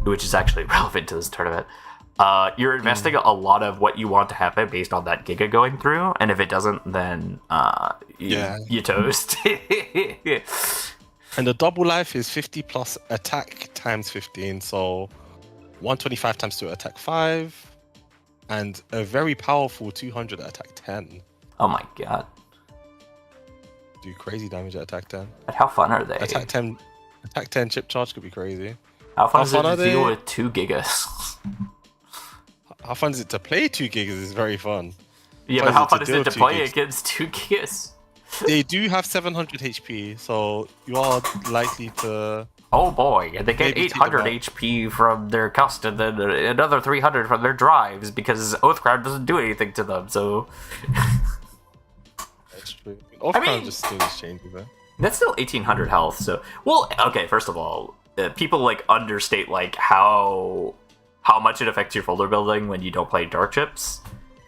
which is actually relevant to this tournament, you're investing a lot of what you want to happen based on that Giga going through, and if it doesn't, then you toast. And the double life is 50 plus attack times 15, so 125 times 2 attack 5, and a very powerful 200 at attack 10. Oh my god. Do crazy damage at attack 10. But how fun are they? Attack 10 chip charge could be crazy. How fun is it to deal with 2 gigas? How fun is it to play 2 gigas is very fun. Yeah, but how fun is it to play against 2 gigas? They do have 700 HP, so you are likely to... Oh boy, and they get 800 HP from their cust and then another 300 from their drives because Oathcrown doesn't do anything to them, so... That's true. Oathcrown just still changes it. That's still 1800 health, so... Well, okay, first of all, people like understate like how much it affects your folder building when you don't play dark chips,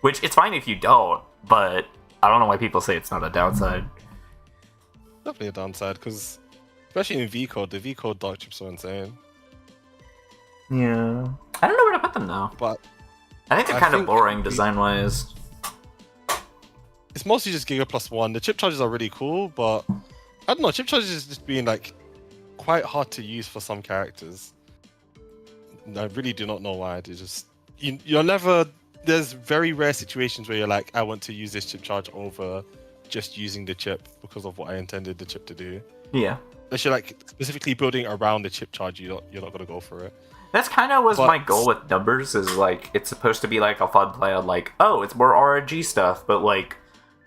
which it's fine if you don't, but I don't know why people say it's not a downside. Definitely a downside, because especially in V code, the V code dark chips are insane. Yeah, I don't know where to put them though. But I think they're kind of boring design wise. It's mostly just Giga Plus One. The chip charges are really cool, but I don't know. Chip charges is just being like quite hard to use for some characters. I really do not know why. They just you're never. There's very rare situations where you're like, I want to use this chip charge over just using the chip because of what I intended the chip to do. Yeah. Unless you're like specifically building around the chip charge, you're not gonna go for it. That's kind of my goal with numbers. Is like it's supposed to be like a fun play on like, oh, it's more RNG stuff, but like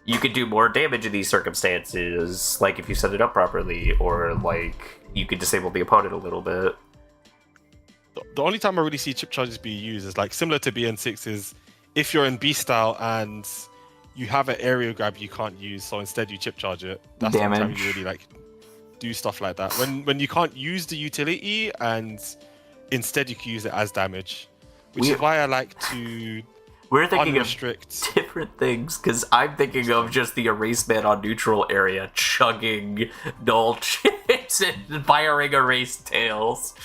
you could do more damage in these circumstances, like if you set it up properly, or like you could disable the opponent a little bit. The only time I really see chip charges be used is like similar to BN6 is if you're in B style and you have an aerial grab you can't use, so instead you chip charge it. That's the only time you really like do stuff like that. When you can't use the utility and instead you can use it as damage, which is why I like to. We're thinking of different things, because I'm thinking of just the erase man on neutral area chugging null chips and firing erase tails.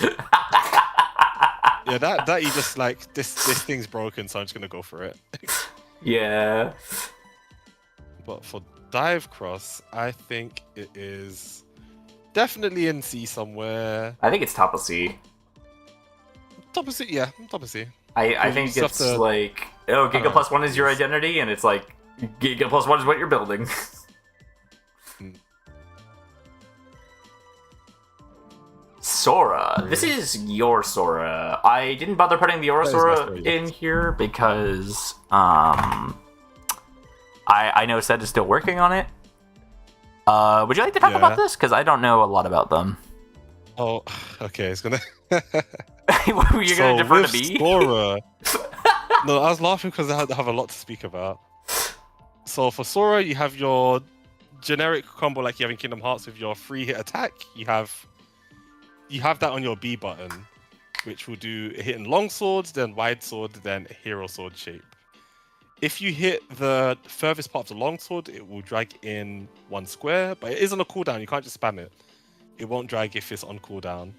Yeah, that you just like, this thing's broken, so I'm just gonna go for it. Yeah. But for dive cross, I think it is definitely in C somewhere. I think it's top of C. Top of C, yeah, top of C. I think it's like, oh, Giga Plus One is your identity, and it's like, Giga Plus One is what you're building. Sora. This is your Sora. I didn't bother putting the Aura Sora in here because I know Seth is still working on it. Would you like to talk about this? Because I don't know a lot about them. Oh, okay. It's gonna. You're gonna defer to me? Sora. No, I was laughing because I have a lot to speak about. So for Sora, you have your generic combo like you have in Kingdom Hearts with your free hit attack. You have that on your B button, which will do a hit in long sword, then wide sword, then a hero sword shape. If you hit the furthest part of the long sword, it will drag in 1 square, but it is on a cooldown. You can't just spam it. It won't drag if it's on cooldown.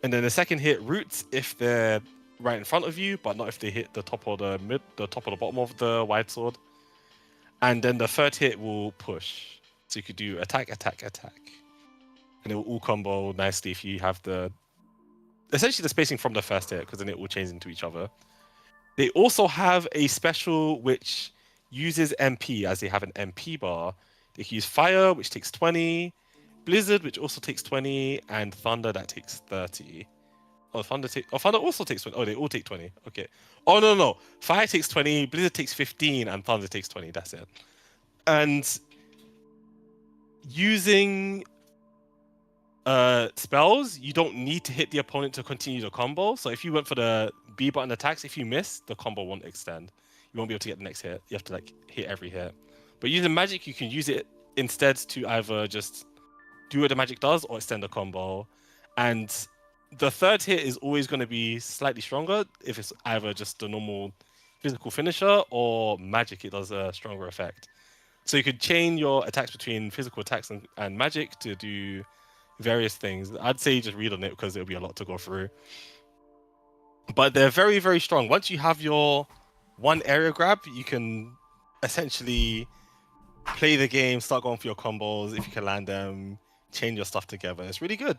And then the second hit roots if they're right in front of you, but not if they hit the top or the top or the bottom of the wide sword. And then the third hit will push. So you could do attack, attack, attack. And it will all combo nicely if you have essentially the spacing from the first hit, because then it will change into each other. They also have a special which uses MP, as they have an MP bar. They can use Fire, which takes 20, Blizzard, which also takes 20, and Thunder, that takes 30. Thunder also takes 20. Oh, they all take 20. Okay. Oh, no. Fire takes 20, Blizzard takes 15, and Thunder takes 20. That's it. And using spells, you don't need to hit the opponent to continue the combo. So if you went for the B button attacks, if you miss, the combo won't extend. You won't be able to get the next hit. You have to hit every hit. But using magic, you can use it instead to either just do what the magic does or extend the combo. And the third hit is always going to be slightly stronger if it's either just the normal physical finisher or magic. It does a stronger effect. So you could chain your attacks between physical attacks and magic to do various things. I'd say just read on it because it'll be a lot to go through. But they're very, very strong. Once you have your one area grab, you can essentially play the game, start going for your combos if you can land them, chain your stuff together. It's really good.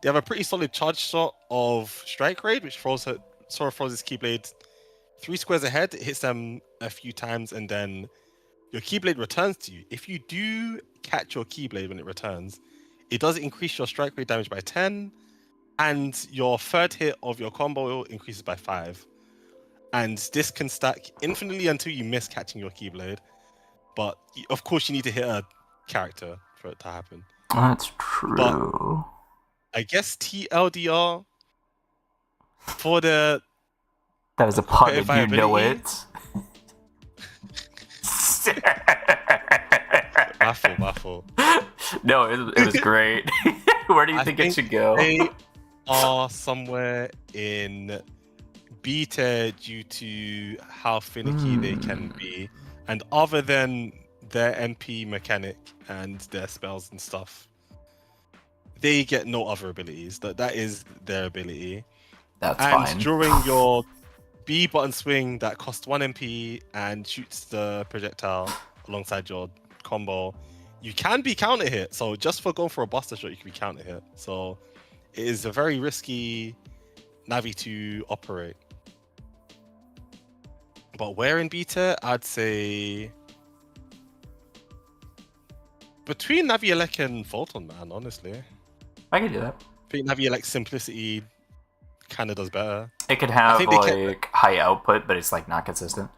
They have a pretty solid charge shot of strike rate, which throws his Keyblade 3 squares ahead. It hits them a few times, and then your Keyblade returns to you. If you do catch your Keyblade when it returns, it does increase your strike rate damage by 10, and your third hit of your combo increases by 5. And this can stack infinitely until you miss catching your Keyblade. But of course, you need to hit a character for it to happen. That's true. But I guess TLDR for the... That is a pun and you know it. Baffle. No, it was great. Where do you think it should go? They are somewhere in beta due to how finicky they can be. And other than their MP mechanic and their spells and stuff, they get no other abilities. That is their ability. That's fine. And during your B button swing that costs 1 MP and shoots the projectile alongside your combo, you can be counter hit. So just for going for a buster shot, you can be counter hit. So it is a very risky Navi to operate. But where in beta, I'd say between Navi-Elec and Photon, man, honestly. I can do that. I think Navi-Elec's simplicity kind of does better. It could have high output, but it's not consistent.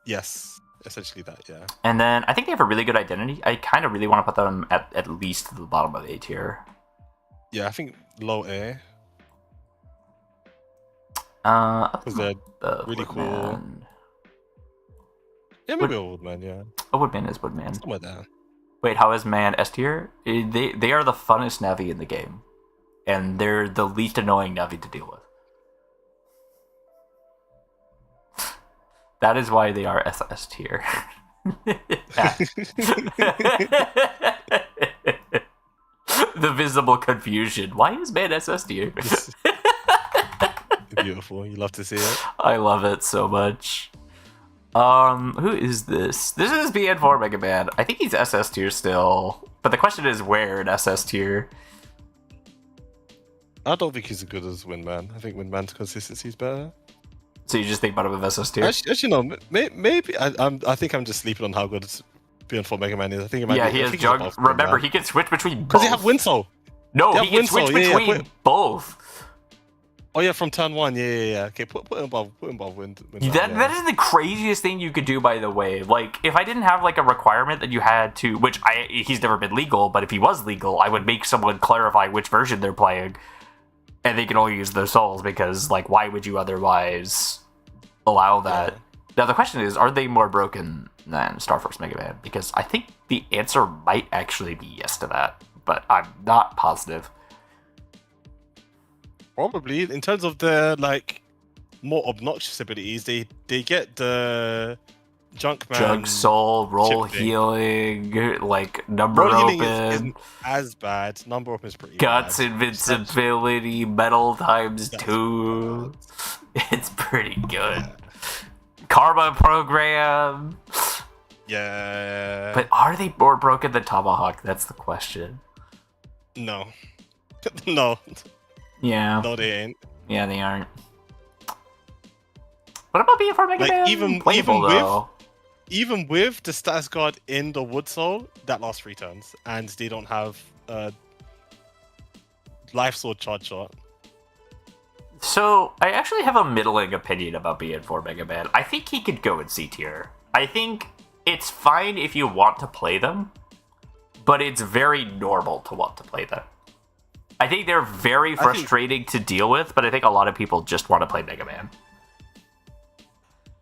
Yes, essentially that, yeah. And then I think they have a really good identity. I kind of really want to put them at least the bottom of A tier. Yeah, I think low A. Because they're really cool. Yeah, maybe Woodman, yeah. Woodman is Woodman. Somewhere there. Wait, how is Man S tier? They are the funnest Navi in the game. And they're the least annoying Navi to deal with. That is why they are SS tier. The visible confusion. Why is Man SS tier? Beautiful. You love to see it. I love it so much. Who is this? This is BN4 Mega Man. I think he's SS tier still. But the question is where in SS tier? I don't think he's as good as Windman. I think Windman's consistency is better. So you just think about him with SS tier? Actually, no. Maybe I think I'm just sleeping on how good BN4 Mega Man is. I think it might be, he has jug. Remember, he can switch between both. Because they have Winslow. No, he can switch between both. Oh yeah, from turn 1, yeah. Okay, put him above Wind. That is the craziest thing you could do, by the way. If I didn't have a requirement that you had to, which he's never been legal, but if he was legal, I would make someone clarify which version they're playing, and they can only use their souls because, why would you otherwise allow that? Yeah. Now the question is, are they more broken than Star Force Mega Man? Because I think the answer might actually be yes to that, but I'm not positive. Probably in terms of their like more obnoxious abilities, they get the Junkman. Junk Soul, roll chip thing. healing, like number Roll healing open, isn't as bad. Number open is pretty guts bad. invincibility, metal times That's 2. It's pretty good. Yeah. Karma program. Yeah. But are they more broken than Tomahawk? That's the question. No. No. Yeah. No, they ain't. Yeah, they aren't. What about being for Mega Like, Man? even Playable, even with the status guard in the Wood Soul, that lasts 3 turns, and they don't have Life Sword charge shot. So, I actually have a middling opinion about BN4 Mega Man. I think he could go in C tier. I think it's fine if you want to play them, but it's very normal to want to play them. I think they're very frustrating to deal with, but I think a lot of people just want to play Mega Man.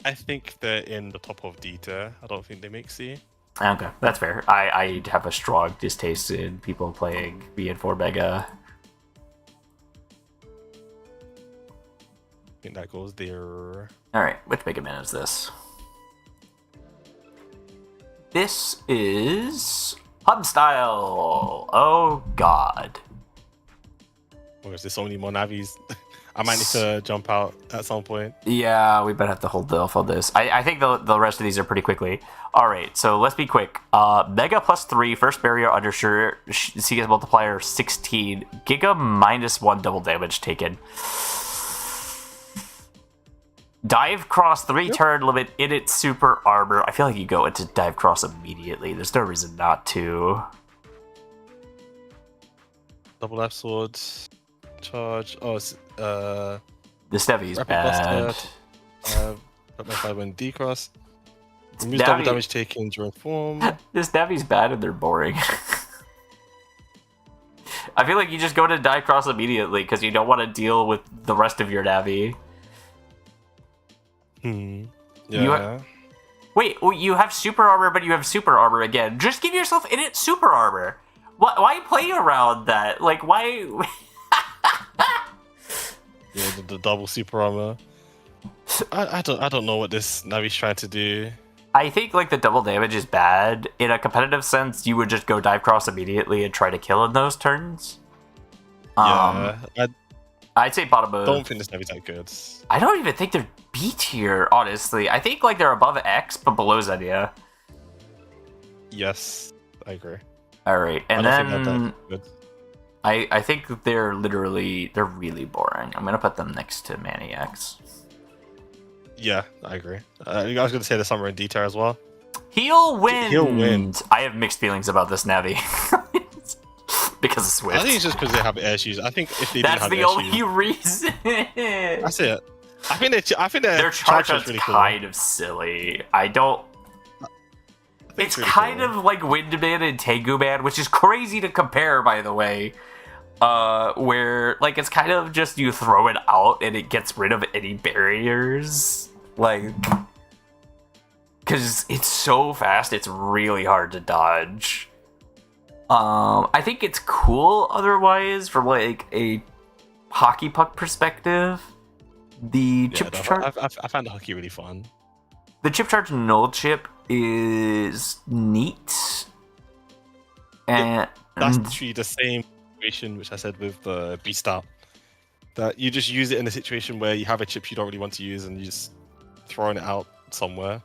I think they're in the top of D tier. I don't think they make C. Okay, that's fair. I have a strong distaste in people playing BN4 Mega. I think that goes there. Alright, which Mega Man is this? This is Hub Style. Oh god. Or is there so many more Navis? I might need to jump out at some point. Yeah, we better have to hold off on this. I think the rest of these are pretty quickly. Alright, so let's be quick. Mega +3, first barrier undershirt, CS multiplier 16, Giga -1 double damage taken. Dive cross 3 turn limit in its super armor. I feel like you go into dive cross immediately. There's no reason not to. Double F swords. Charge. Oh, it's, The Stevy's Rapid bad. Buster, when D cross. Removes double damage taken during form. This Navi's bad and they're boring. I feel like you just go to dive cross immediately because you don't want to deal with the rest of your Navi. Yeah. Wait, you have super armor, but you have super armor again. Just give yourself in it super armor. Why play around that? Like, why? Yeah, the double super armor. I don't know what this Navi's trying to do. I think like the double damage is bad. In a competitive sense, you would just go dive cross immediately and try to kill in those turns. Yeah, I'd say bottom I of. don't think this Navi's that good. I don't even think they're B tier, honestly. I think like they're above X but below Xenia. Yes, I agree. All right, and I don't then think they're that good. I think they're really boring. I'm gonna put them next to Maniacs. Yeah, I agree. I was going to say the Summer in D tier as well. He'll win. He'll win. I have mixed feelings about this Navi because of Swift. I think it's just because they have air shoes. I think if they didn't That's have the air only shoes, reason. that's it. I think Their charge is is really cool. kind of silly. I don't. It's really kind cool. of like Windman and Tengu Man, which is crazy to compare, by the way. Where like it's kind of just you throw it out and it gets rid of any barriers, like because it's so fast, it's really hard to dodge. I think it's cool otherwise from like a hockey puck perspective. The chip charge. I found the hockey really fun. The chip charge null chip is neat, and That's literally the same situation which I said with the Beast Star. That you just use it in a situation where you have a chip you don't really want to use and you just throwing it out somewhere.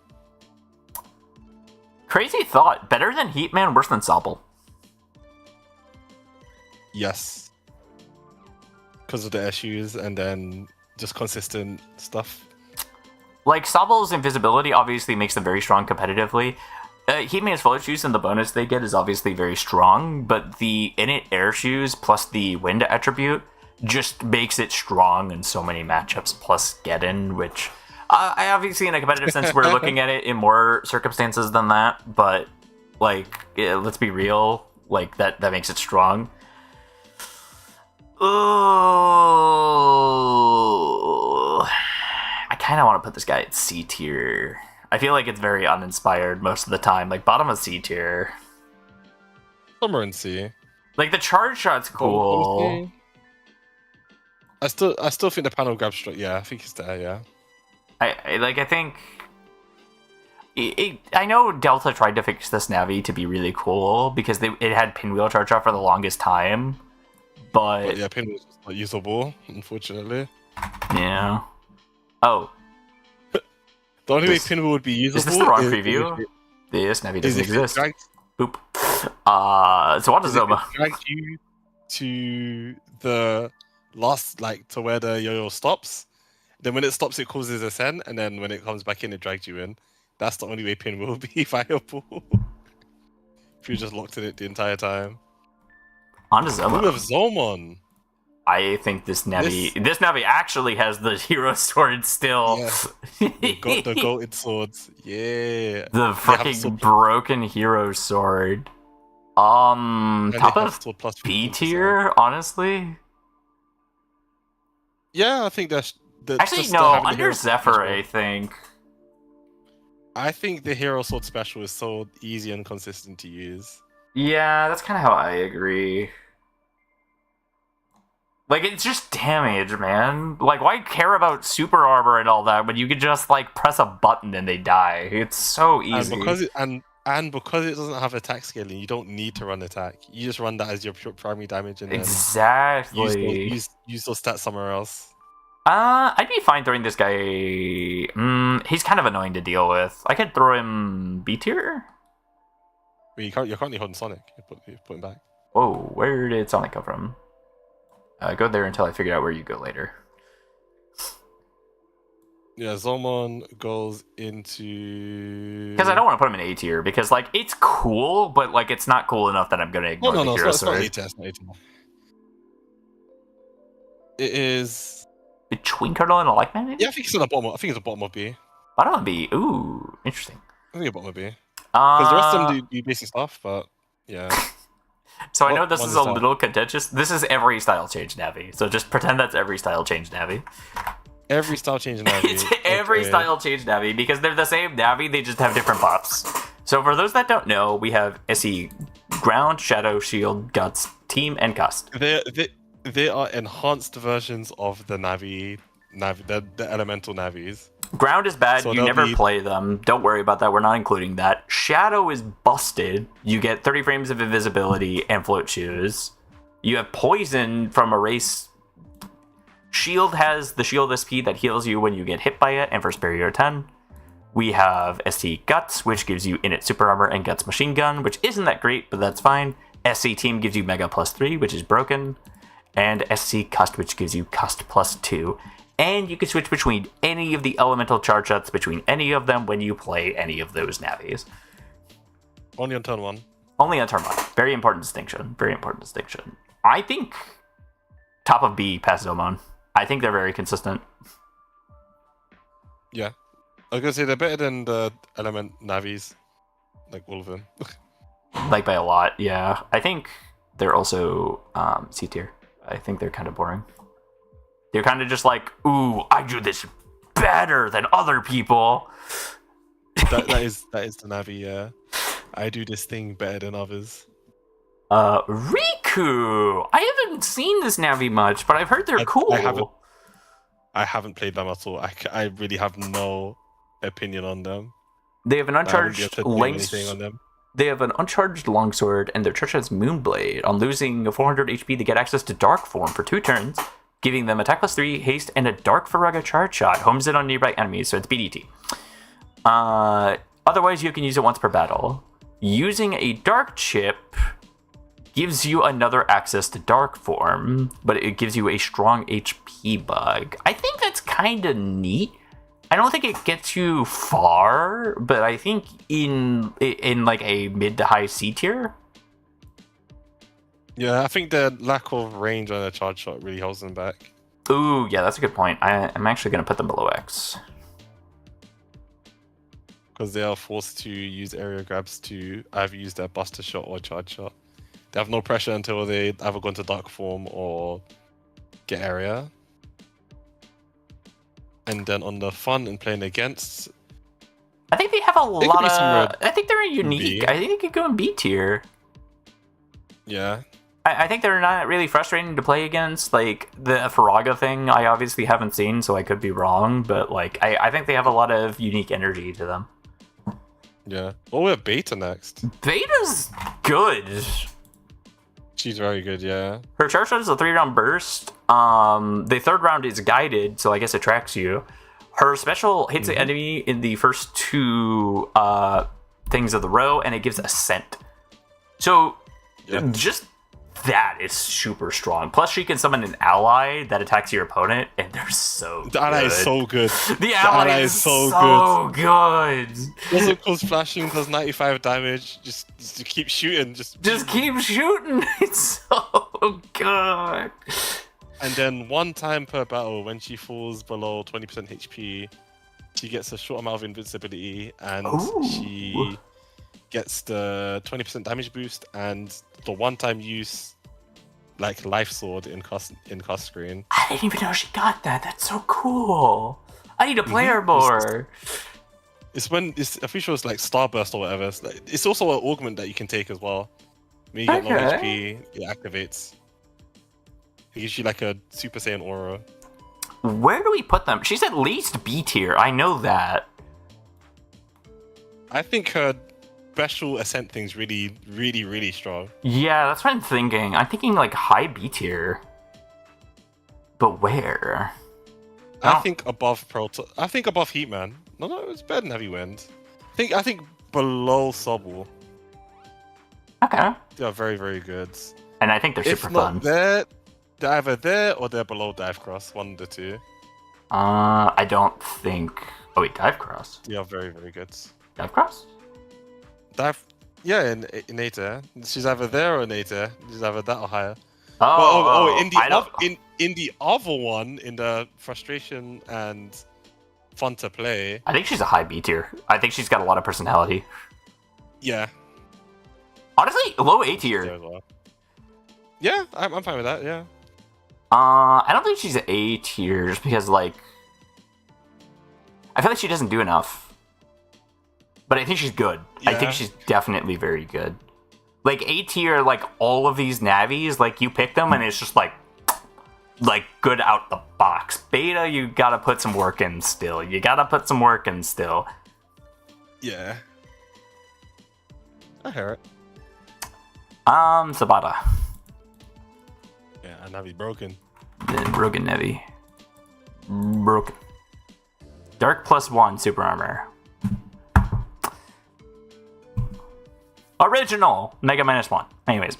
crazy thought. Better than Heatman, worse than Sobble. Yes. Because of the issues and then just consistent stuff. Like, Sobble's invisibility obviously makes them very strong competitively. Heatman's float shoes and the bonus they get is obviously very strong, but the init air shoes plus the wind attribute just makes it strong in so many matchups, plus get in, which I obviously in a competitive sense we're looking at it in more circumstances than that, but like let's be real, like that makes it strong. Oh, I kind of want to put this guy at C tier. I feel like it's very uninspired most of the time, like bottom of C tier. Summer and C. Like the charge shot's cool. I still think the panel grab strike. Yeah, I think it's there. Yeah. I think. I know Delta tried to fix this Navi to be really cool because it had pinwheel charge off for the longest time, but yeah, pinwheel was just not usable, unfortunately. Yeah. Oh. The only way pinwheel would be usable is this the wrong preview? This Navi doesn't exist. Boop. So what does Zoma? Drag you to the last, like, to where the yo-yo stops. Then when it stops, it causes a send, and then when it comes back in, it drags you in. That's the only way pinwheel will be viable. If you're just locked in it the entire time. On to Zoma. Who have Zomon? I think this Navi actually has the hero sword still. Yeah. Got the goated swords. Yeah. The fucking broken hero sword. Top of B tier, honestly. Yeah, I think that's actually no, under Zephyr, I think. I think the hero sword special is so easy and consistent to use. Yeah, that's kind of how I agree. Like, it's just damage, man. Like, why care about super armor and all that when you could just, like, press a button and they die? It's so easy. And because it doesn't have attack scaling, you don't need to run attack. You just run that as your primary damage and exactly. Use those stats somewhere else. I'd be fine throwing this guy. He's kind of annoying to deal with. I could throw him B tier. Well, you're currently holding Sonic. You put him back. Whoa, where did Sonic come from? Go there until I figure out where you go later. Yeah, Zomon goes into... Because I don't want to put him in A tier, because, like, it's cool, but, like, it's not cool enough that I'm going to ignore the hero sword. It's not A tier. It is... Between Colonel and a like man, maybe? Yeah, I think it's at the bottom. I think it's the bottom of B. Bottom of B? Ooh, interesting. I think it's bottom of B. Because the rest of them do basic stuff, but, yeah. So I know this is a little contentious. This is every style change Navi. So just pretend that's every style change Navi. Every style change Navi. It's every style change Navi because they're the same Navi, they just have different buffs. So for those that don't know, we have SE Ground, Shadow, Shield, Guts, Team, and Cust. They are enhanced versions of the Navi, the elemental Navis. Ground is bad, so you never play them. Don't worry about that, we're not including that. Shadow is busted. You get 30 frames of invisibility and float shoes. You have Poison from Erase. Shield has the Shield SP that heals you when you get hit by it, and for Superior 10. We have ST Guts, which gives you Init Super Armor and Guts Machine Gun, which isn't that great, but that's fine. SC Team gives you Mega +3, which is broken. And SC Cust, which gives you Cust +2. And you can switch between any of the elemental charge shots between any of them when you play any of those Navis. Only on turn 1. Only on turn 1. Very important distinction. Very important distinction. I think top of B past Zomon. I think they're very consistent. Yeah. I was going to say they're better than the element Navis. Like all of them. Like by a lot, yeah. I think they're also C tier. I think they're kind of boring. They're kind of just like, ooh, I do this better than other people. that is the Navi, yeah. I do this thing better than others. Riku! I haven't seen this Navi much, but I've heard they're cool. I haven't played them at all. I really have no opinion on them. They have an uncharged They have an uncharged longsword, and their charge has Moonblade. On losing 400 HP, they get access to Dark Form for 2 turns, giving them attack +3, haste, and a Dark Farraga charge shot. Homes it on nearby enemies, so it's BDT. Otherwise, you can use it once per battle. Using a Dark Chip gives you another access to Dark Form, but it gives you a strong HP bug. I think that's kind of neat. I don't think it gets you far, but I think in like a mid to high C tier. Yeah, I think the lack of range on a charge shot really holds them back. Ooh, yeah, that's a good point. I'm actually going to put them below X. Because they are forced to use area grabs to either use their Buster Shot or Charge Shot. They have no pressure until they either go into Dark Form or get area. And then on the fun and playing against, I think they have a lot of. I think they're unique. I think they could go in B tier. Yeah, I think they're not really frustrating to play against. Like, the Faraga thing, I obviously haven't seen, so I could be wrong, but, like, I think they have a lot of unique energy to them. Yeah. Oh, we have Beta next. Beta's good. She's very good, yeah. Her charge shot is a 3-round burst. The 3rd round is guided, so I guess it tracks you. Her special hits the enemy in the first 2 things of the row, and it gives Ascent. So, just that is super strong. Plus, she can summon an ally that attacks your opponent, and they're so good. The ally is so good. The ally is so good. Also, close flashing does 95 damage. Just keep shooting. Just keep shooting. It's so good. And then 1 time per battle, when she falls below 20% HP, she gets a short amount of invincibility, and she gets the 20% damage boost and the 1-time use, like, life sword in cost screen. I didn't even know she got that. That's so cool. I need to play her more. It's when it's official. It's like Starburst or whatever. It's also an augment that you can take as well. When you get low HP, it activates. It gives you like a Super Saiyan aura. Where do we put them? She's at least B tier. I know that. I think her special ascent thing's really, really, really strong. Yeah, that's what I'm thinking. I'm thinking like high B tier. But where? I think above I think above Heatman. No, it's better than Heavy Wind. I think below Sobble. Okay. They are very, very good. And I think they're super fun. They're either there or they're below Dive Cross, 1 of the 2. I don't think. Oh wait, Dive Cross. They are very, very good. Dive Cross? Yeah, in Nata. She's either there or Nata. She's either that or higher. In the other one, in the frustration and fun to play. I think she's a high B tier. I think she's got a lot of personality. Yeah. Honestly, low A tier. Well. Yeah, I'm fine with that. Yeah. I don't think she's A tier just because, like, I feel like she doesn't do enough. But I think she's good. Yeah. I think she's definitely very good. Like, A tier, like, all of these Navis, like, you pick them and it's just, like, good out the box. Beta, you gotta put some work in still. Yeah. I hear it. Sabata. Yeah, Navi broken. Broken Navi. Broken. Dark +1 super armor. Original! Mega -1. Anyways.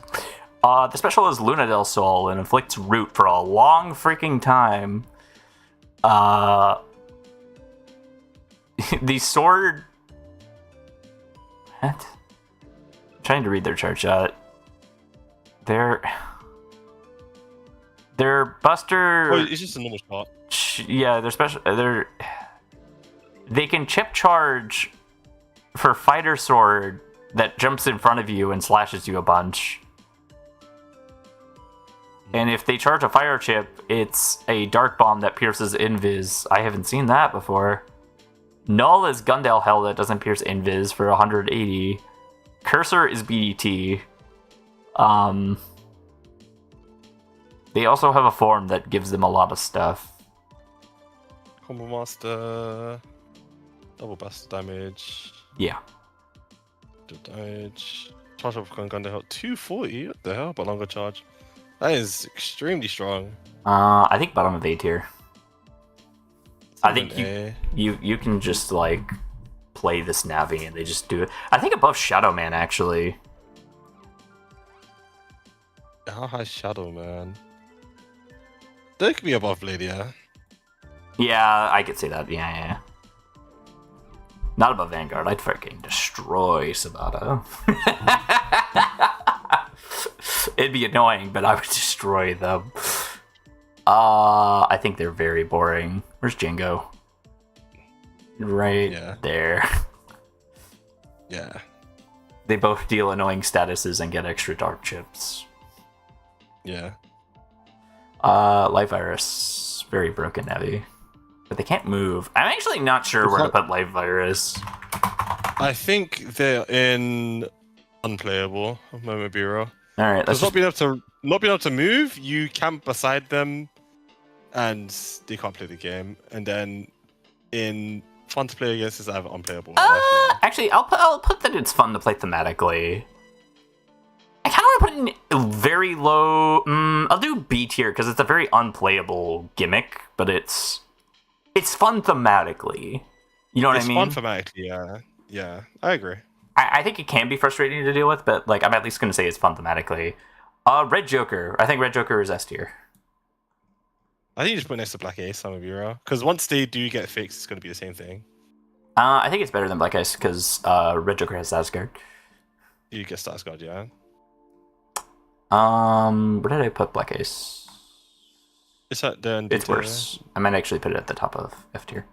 The special is Luna del Sol and inflicts root for a long freaking time. The sword... What? I'm trying to read their chart shot. Their Buster... Oh, it's just a normal shot. Yeah, they're special... They can chip charge for Fighter Sword that jumps in front of you and slashes you a bunch. And if they charge a fire chip, it's a dark bomb that pierces invis. I haven't seen that before. Null is Gundale Hell that doesn't pierce invis for 180. Cursor is BDT. They also have a form that gives them a lot of stuff. Combo Master. Double burst damage. Yeah. Damage. Charge up Gundale Hell. 240? What the hell? But longer charge. That is extremely strong. I think bottom of A tier. I think A. you can just like play this Navi and they just do it. I think above Shadow Man actually. How high Shadow Man? They could be above Bladia. Yeah, I could say that. Yeah. Not above Vanguard. I'd fucking destroy Sabata. It'd be annoying, but I would destroy them. I think they're very boring. Where's Django? Right there. Yeah. They both deal annoying statuses and get extra dark chips. Yeah. Life Virus. Very broken heavy. But they can't move. I'm actually not sure where to put Life Virus. I think they're in unplayable. Moment Bureau. Alright, let's not being able to not being able to move, you camp beside them, and they can't play the game. And then in fun to play against is either unplayable or lifelong. Actually, I'll put that it's fun to play thematically. I kind of want to put it in very low. I'll do B tier because it's a very unplayable gimmick, but it's fun thematically. You know what I mean? It's fun thematically, yeah. Yeah, I agree. I think it can be frustrating to deal with, but like I'm at least going to say it's fun thematically. Red Joker. I think Red Joker is S tier. I think you just put next to Black Ace, some of Euro, because once they do get fixed, it's going to be the same thing. I think it's better than Black Ace because Red Joker has status guard. You get status guard, yeah. Where did I put Black Ace? It's at the It's worse. I might actually put it at the top of F tier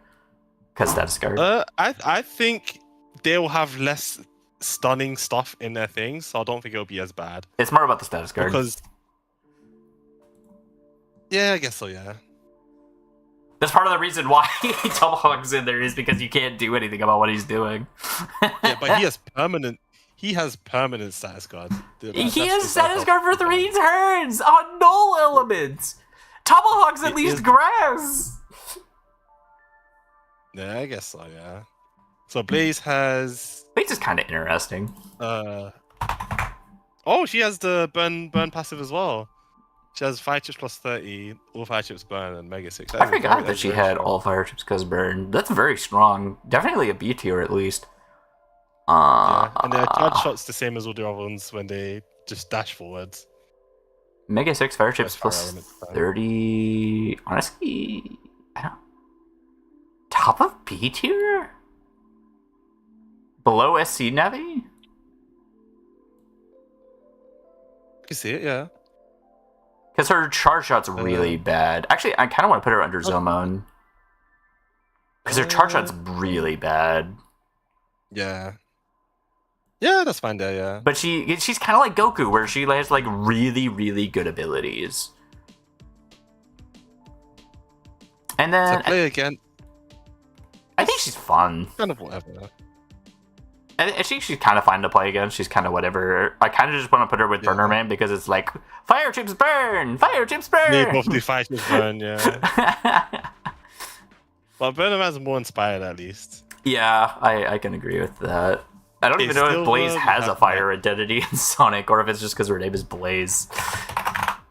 because status guard. I think they'll have less stunning stuff in their things, so I don't think it'll be as bad. It's more about the status guard. Because yeah, I guess so, yeah. That's part of the reason why Tomahawk's in there is because you can't do anything about what he's doing. Yeah, but he has permanent status guard. He has status guard for 3 turns on null elements. Tomahawk's at least grass. Yeah, I guess so, yeah. So Blaze has Blaze is kind of interesting. oh, she has the burn passive as well. She has 5 chips plus 30, all 5 chips burn, and Mega 6. I forgot that she had all fire chips because burn. That's very strong. Definitely a B tier at least. Yeah, and their charge shot's the same as all the other ones when they just dash forwards. Mega 6 fire chips plus 30. Honestly, I don't. Top of B tier? Below SC Navi? You can see it, yeah. Because her charge shot's really bad. Actually, I kind of want to put her under Zomon. Because her charge shot's really bad. Yeah. Yeah, that's fine there, yeah. But she's kind of like Goku, where she has like really, really good abilities. And then So play again. I think she's fun. Kind of whatever. I think she's kind of fun to play against. She's kind of whatever. I kind of just want to put her with Burner Man because it's like fire chips burn, fire chips burn. They both do fire chips burn, yeah. But Burner Man's more inspired at least. Yeah, I can agree with that. I don't even know if Blaze has a fire identity in Sonic, or if it's just because her name is Blaze.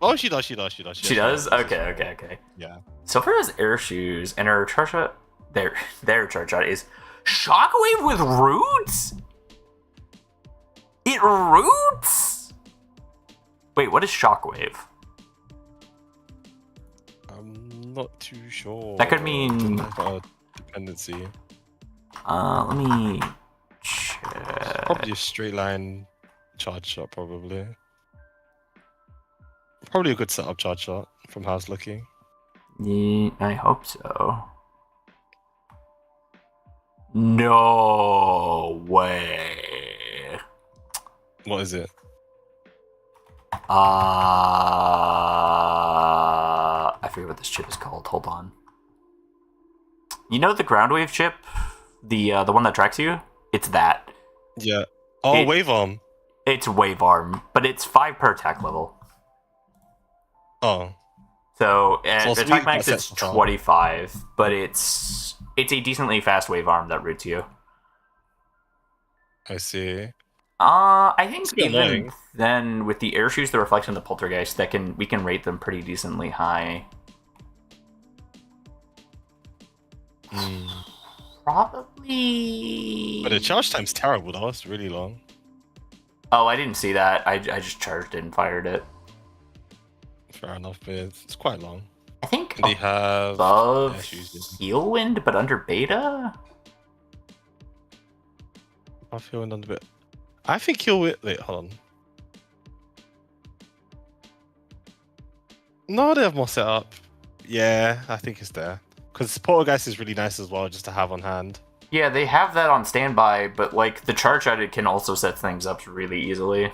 Oh, she does. She does? Okay. Yeah. So for his air shoes and her charge shot, their charge shot is Shockwave with roots? It roots? Wait, what is Shockwave? I'm not too sure. That could mean dependency. Let me check. Probably a straight line charge shot, probably. Probably a good setup charge shot from how it's looking. Yeah, I hope so. No way. What is it? I forget what this chip is called. Hold on. You know the ground wave chip? The one that tracks you? It's that. Yeah. Oh, wave arm. It's wave arm, but it's 5 per attack level. Oh. So attack max is 25, but it's a decently fast wave arm that roots you. I see. I think even annoying. then with the air shoes, the reflection, the poltergeist, we can rate them pretty decently high. Probably. But the charge time's terrible though. It's really long. Oh, I didn't see that. I just charged it and fired it. Fair enough, but it's quite long. I think They have above Heal Wind, but under beta. I feel under bit. I think he'll wait. Hold on. No, they have more setup. Yeah, I think it's there. Because Poltergeist is really nice as well, just to have on hand. Yeah, they have that on standby, but like the charge edit can also set things up really easily.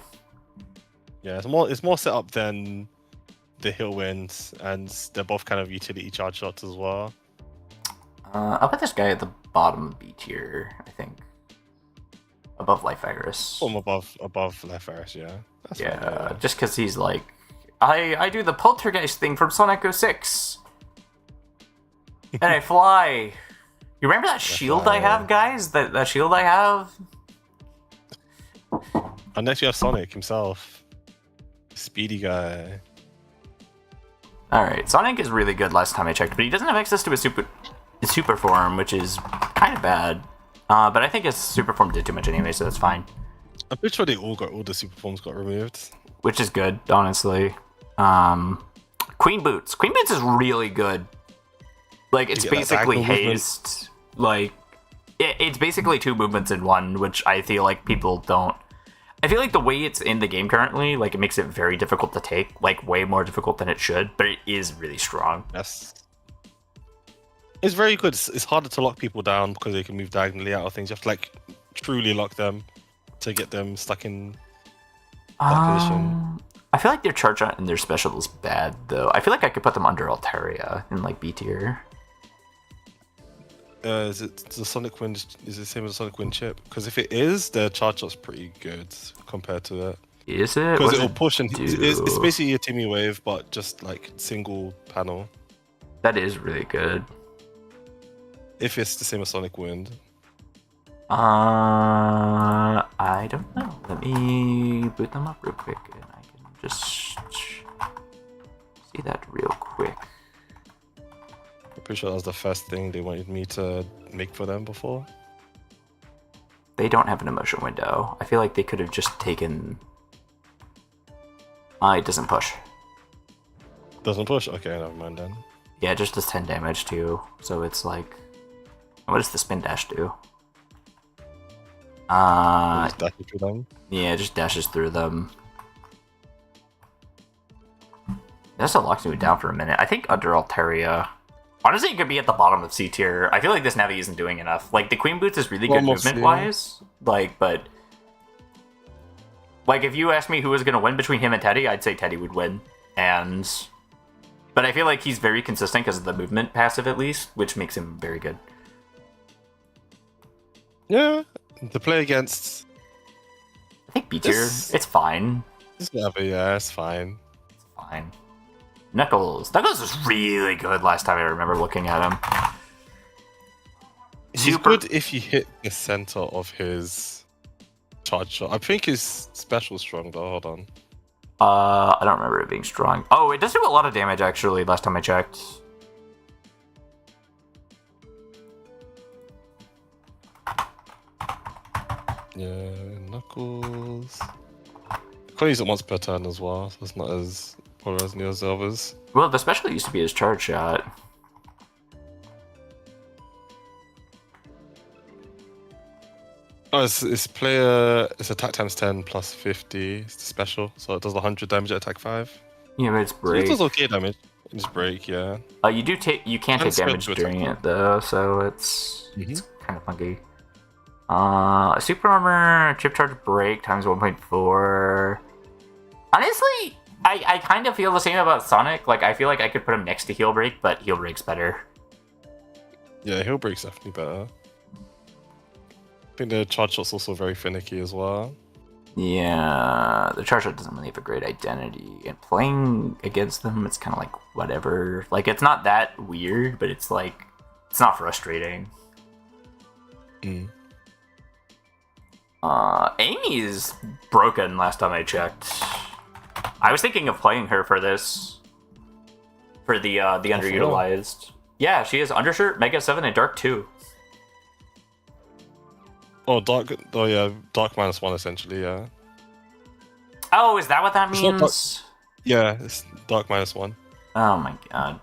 Yeah, it's more set up than the Hill Winds, and they're both kind of utility charge shots as well. I'll put this guy at the bottom of B tier, I think. Above Life Virus. Above Life Virus, yeah. That's yeah, fine, just because he's like I do the poltergeist thing from Sonic 06. And I fly. You remember that shield I have, guys? That shield I have? And next you have Sonic himself. Speedy guy. Alright, Sonic is really good last time I checked, but he doesn't have access to a super form, which is kind of bad. But I think his super form did too much anyway, so that's fine. I'm pretty sure all the super forms got removed. Which is good, honestly. Queen Boots. Queen Boots is really good. Like, it's basically haste. Like, it's basically 2 movements in one, which I feel like people don't... I feel like the way it's in the game currently, like, it makes it very difficult to take. Like, way more difficult than it should, but it is really strong. Yes. It's very good. It's harder to lock people down because they can move diagonally out of things. You have to, like, truly lock them to get them stuck in that position. I feel like their charge shot and their special is bad, though. I feel like I could put them under Altaria in, like, B tier. Is it the Sonic Wind? Is it the same as the Sonic Wind chip? Because if it is, their charge shot's pretty good compared to it. Is it? Because it'll push and it's basically a Timmy Wave, but just like single panel. That is really good. If it's the same as Sonic Wind. I don't know. Let me boot them up real quick, and I can just see that real quick. I'm pretty sure that was the first thing they wanted me to make for them before. They don't have an emotion window. I feel like they could have just taken... it doesn't push. Doesn't push? Okay, never mind then. Yeah, it just does 10 damage too. So it's like... What does the spin dash do? Just dash through them? Yeah, it just dashes through them. That still locks me down for a minute. I think under Altaria... Honestly, it could be at the bottom of C tier. I feel like this Navi isn't doing enough. Like, the Queen Boots is really good movement-wise. Like, but... Like, if you asked me who was going to win between him and Teddy, I'd say Teddy would win. And... But I feel like he's very consistent because of the movement passive, at least, which makes him very good. Yeah, to play against... I think B tier, it's fine. This Navi, yeah, it's fine. It's fine. Knuckles. Knuckles was really good last time I remember looking at him. He's good if you hit the center of his charge shot. I think his special strong though, hold on. I don't remember it being strong. Oh, it does do a lot of damage actually, last time I checked. Yeah, Knuckles. You can use it once per turn as well, so it's not as polarizing as the others. Well, the special used to be his charge shot. Oh, it's attack times 10 plus 50. It's the special, so it does 100 damage at attack 5. Yeah, but it's break. So it does okay damage. It's break, yeah. You can't take damage during it though, so it's kind of funky. Super armor, chip charge break times 1.4. Honestly, I kind of feel the same about Sonic. Like, I feel like I could put him next to heal break, but heal break's better. Yeah, heal break's definitely better. I think the charge shot's also very finicky as well. Yeah, the charge shot doesn't really have a great identity, and playing against them, it's kind of like whatever. Like, it's not that weird, but it's like, it's not frustrating. Amy is broken last time I checked. I was thinking of playing her for this. For the underutilized. Yeah, she is Undershirt, Mega 7, and Dark 2. Oh, Dark -1 essentially, yeah. Oh, is that what that means? Yeah, it's Dark -1. Oh my god.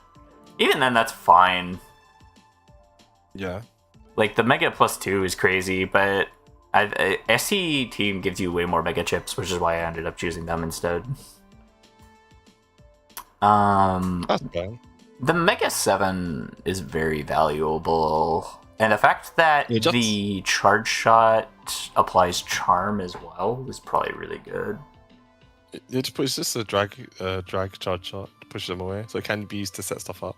Even then, that's fine. Yeah. Like, the Mega +2 is crazy, but SC team gives you way more Mega Chips, which is why I ended up choosing them instead. That's bad. The Mega 7 is very valuable. And the fact that the charge shot applies charm as well is probably really good. It's just a drag charge shot to push them away, so it can be used to set stuff up.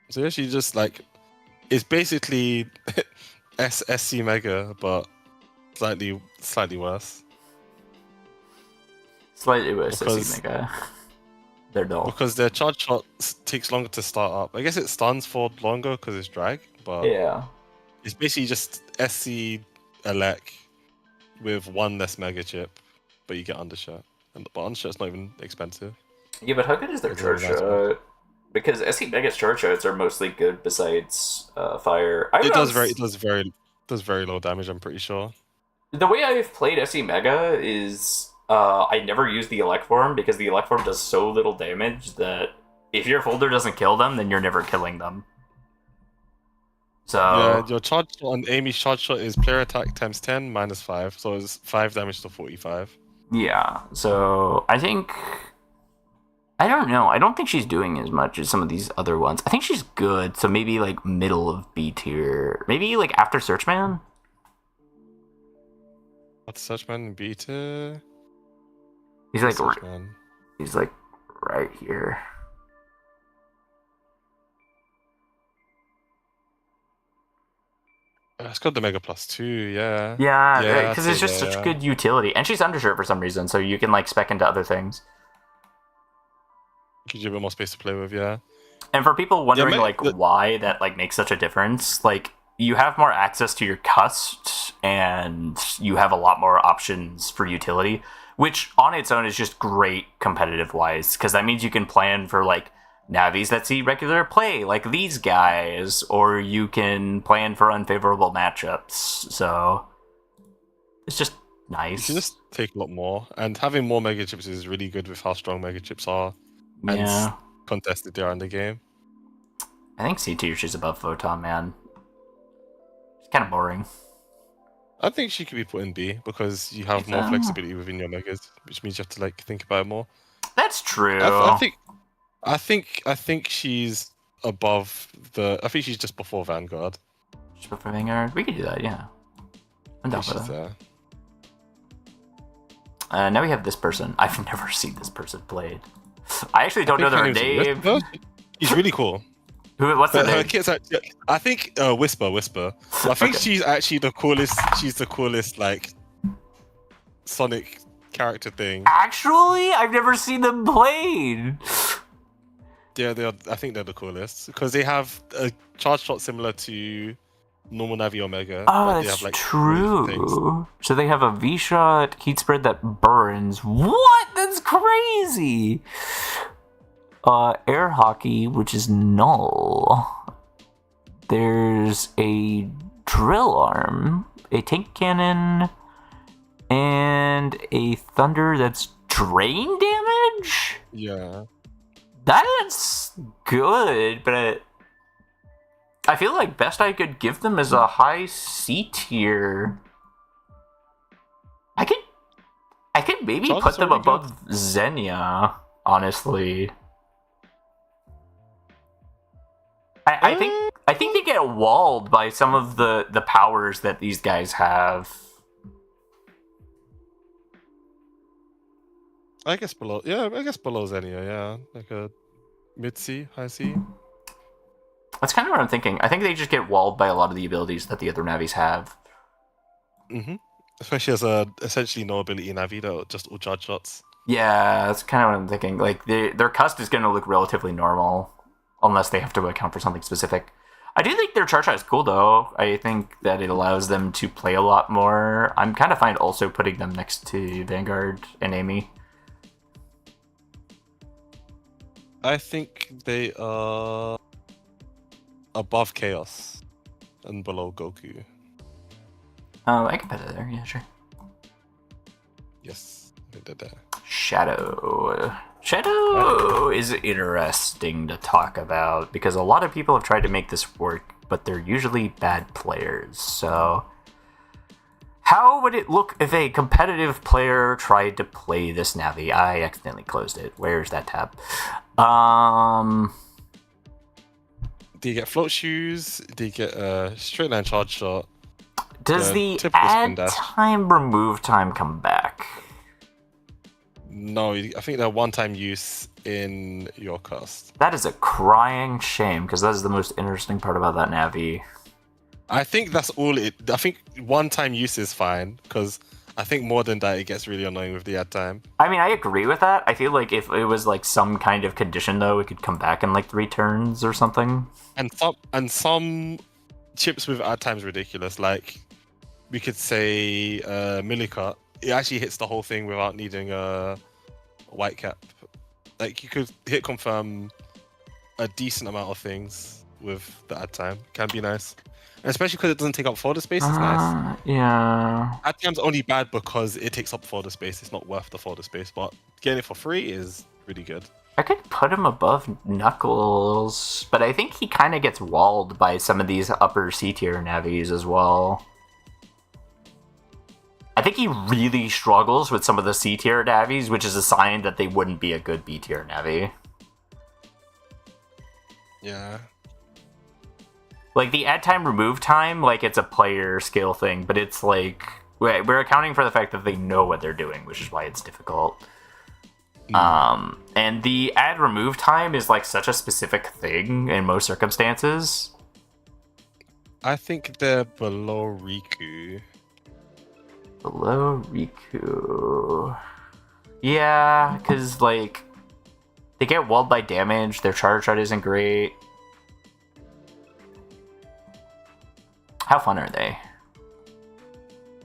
So actually, just like it's basically SC Mega, but slightly worse. Slightly worse because SC Mega. They're dull. because their charge shot takes longer to start up. I guess it stuns for longer because it's drag, but Yeah. it's basically just SC Elec with one less mega chip, but you get undershot. And but undershot's not even expensive. Yeah, but how good is their It's a really charge nice shot? Because SC Mega's charge shots are mostly good besides fire. It does very low damage. I'm pretty sure. The way I've played SC Mega is I never use the Elect Form because the Elect Form does so little damage that if your folder doesn't kill them, then you're never killing them. So Yeah, your charge shot on Amy's charge shot is player attack times 10 minus 5, so it's 5 damage to 45. yeah, so I think I don't know. I don't think she's doing as much as some of these other ones. I think she's good, so maybe like middle of B tier. Maybe like after Searchman. What's Searchman beta? He's like Searchman. he's like right here. It's got the Mega Plus 2, yeah. Yeah, because it's just yeah, such yeah. good utility, and she's undershirt for some reason, so you can like spec into other things. Gives you a bit more space to play with, yeah. And for people wondering Yeah, why that like makes such a difference, like you have more access to your cust and you have a lot more options for utility, which on its own is just great competitive wise, because that means you can plan for like navies that see regular play, like these guys, or you can plan for unfavorable matchups. So it's just You nice. can just take a lot more, and having more Mega Chips is really good with how strong Mega Chips are and Yeah, contested they are in the game. I think C tier she's above Photon, man. It's kind of boring. I think she could be put in B because you have more flexibility within your Megas, which means you have to like think about it more. That's true. I think she's above the. I think she's just before Vanguard. Just before Vanguard, we could do that. Yeah, I'm down for She's that. there. Now we have this person. I've never seen this person played. I actually don't know their name. She's really cool. What's the Her name? kit's actually, I think Whisper. I think she's actually the coolest. She's the coolest like Sonic character thing. Actually, I've never seen them played. Yeah, they are. I think they're the coolest because they have a charge shot similar to normal Navi Omega. Oh, but they that's have, like, really things. true. So they have a V shot heat spread that burns. What? That's crazy. Air hockey, which is null. There's a drill arm, a tank cannon, and a thunder that's drain damage? Yeah. That's good, but I feel like best I could give them is a high C tier. I could maybe Charges put them are really above Xenia, honestly. I think they get walled by some of the powers that these guys have. I guess below. Yeah, I guess below Xenia. Yeah, like a mid C, high C. That's kind of what I'm thinking. I think they just get walled by a lot of the abilities that the other Navis have. Mm-hmm. Especially as a essentially no ability Navi that are just all charge shots. Yeah, that's kind of what I'm thinking. Like their cust is going to look relatively normal, unless they have to account for something specific. I do think their charge shot is cool, though. I think that it allows them to play a lot more. I'm kind of fine also putting them next to Vanguard and Amy. I think they are above Chaos and below Goku. Oh, I can put it there. Yeah, sure. Yes, I think they're there. Shadow. Shadow is interesting to talk about because a lot of people have tried to make this work, but they're usually bad players. So, how would it look if a competitive player tried to play this Navi? I accidentally closed it. Where's that tab? Do you get float shoes? Do you get a straight line charge shot? Does the typical spin add dash. time, remove time come back? No, I think they're one-time use in your cast. That is a crying shame because that is the most interesting part about that Navi. I think that's all it. I think one-time use is fine because I think more than that, it gets really annoying with the ad time. I mean, I agree with that. I feel like if it was like some kind of condition, though, it could come back in like 3 turns or something. And some chips with ad times ridiculous. Like we could say Millicut. It actually hits the whole thing without needing a white cap. Like you could hit confirm a decent amount of things with the ad time. Can be nice, and especially because it doesn't take up folder space. It's nice. Yeah. Ad time's only bad because it takes up folder space. It's not worth the folder space, but getting it for free is really good. I could put him above Knuckles, but I think he kind of gets walled by some of these upper C tier navies as well. I think he really struggles with some of the C tier navies, which is a sign that they wouldn't be a good B tier navi. Yeah. Like the add time remove time, like it's a player skill thing, but it's like we're accounting for the fact that they know what they're doing, which is why it's difficult. And the add remove time is like such a specific thing in most circumstances. I think they're below Riku. Below Riku. Yeah, because like they get walled by damage, their charge rate isn't great. How fun are they?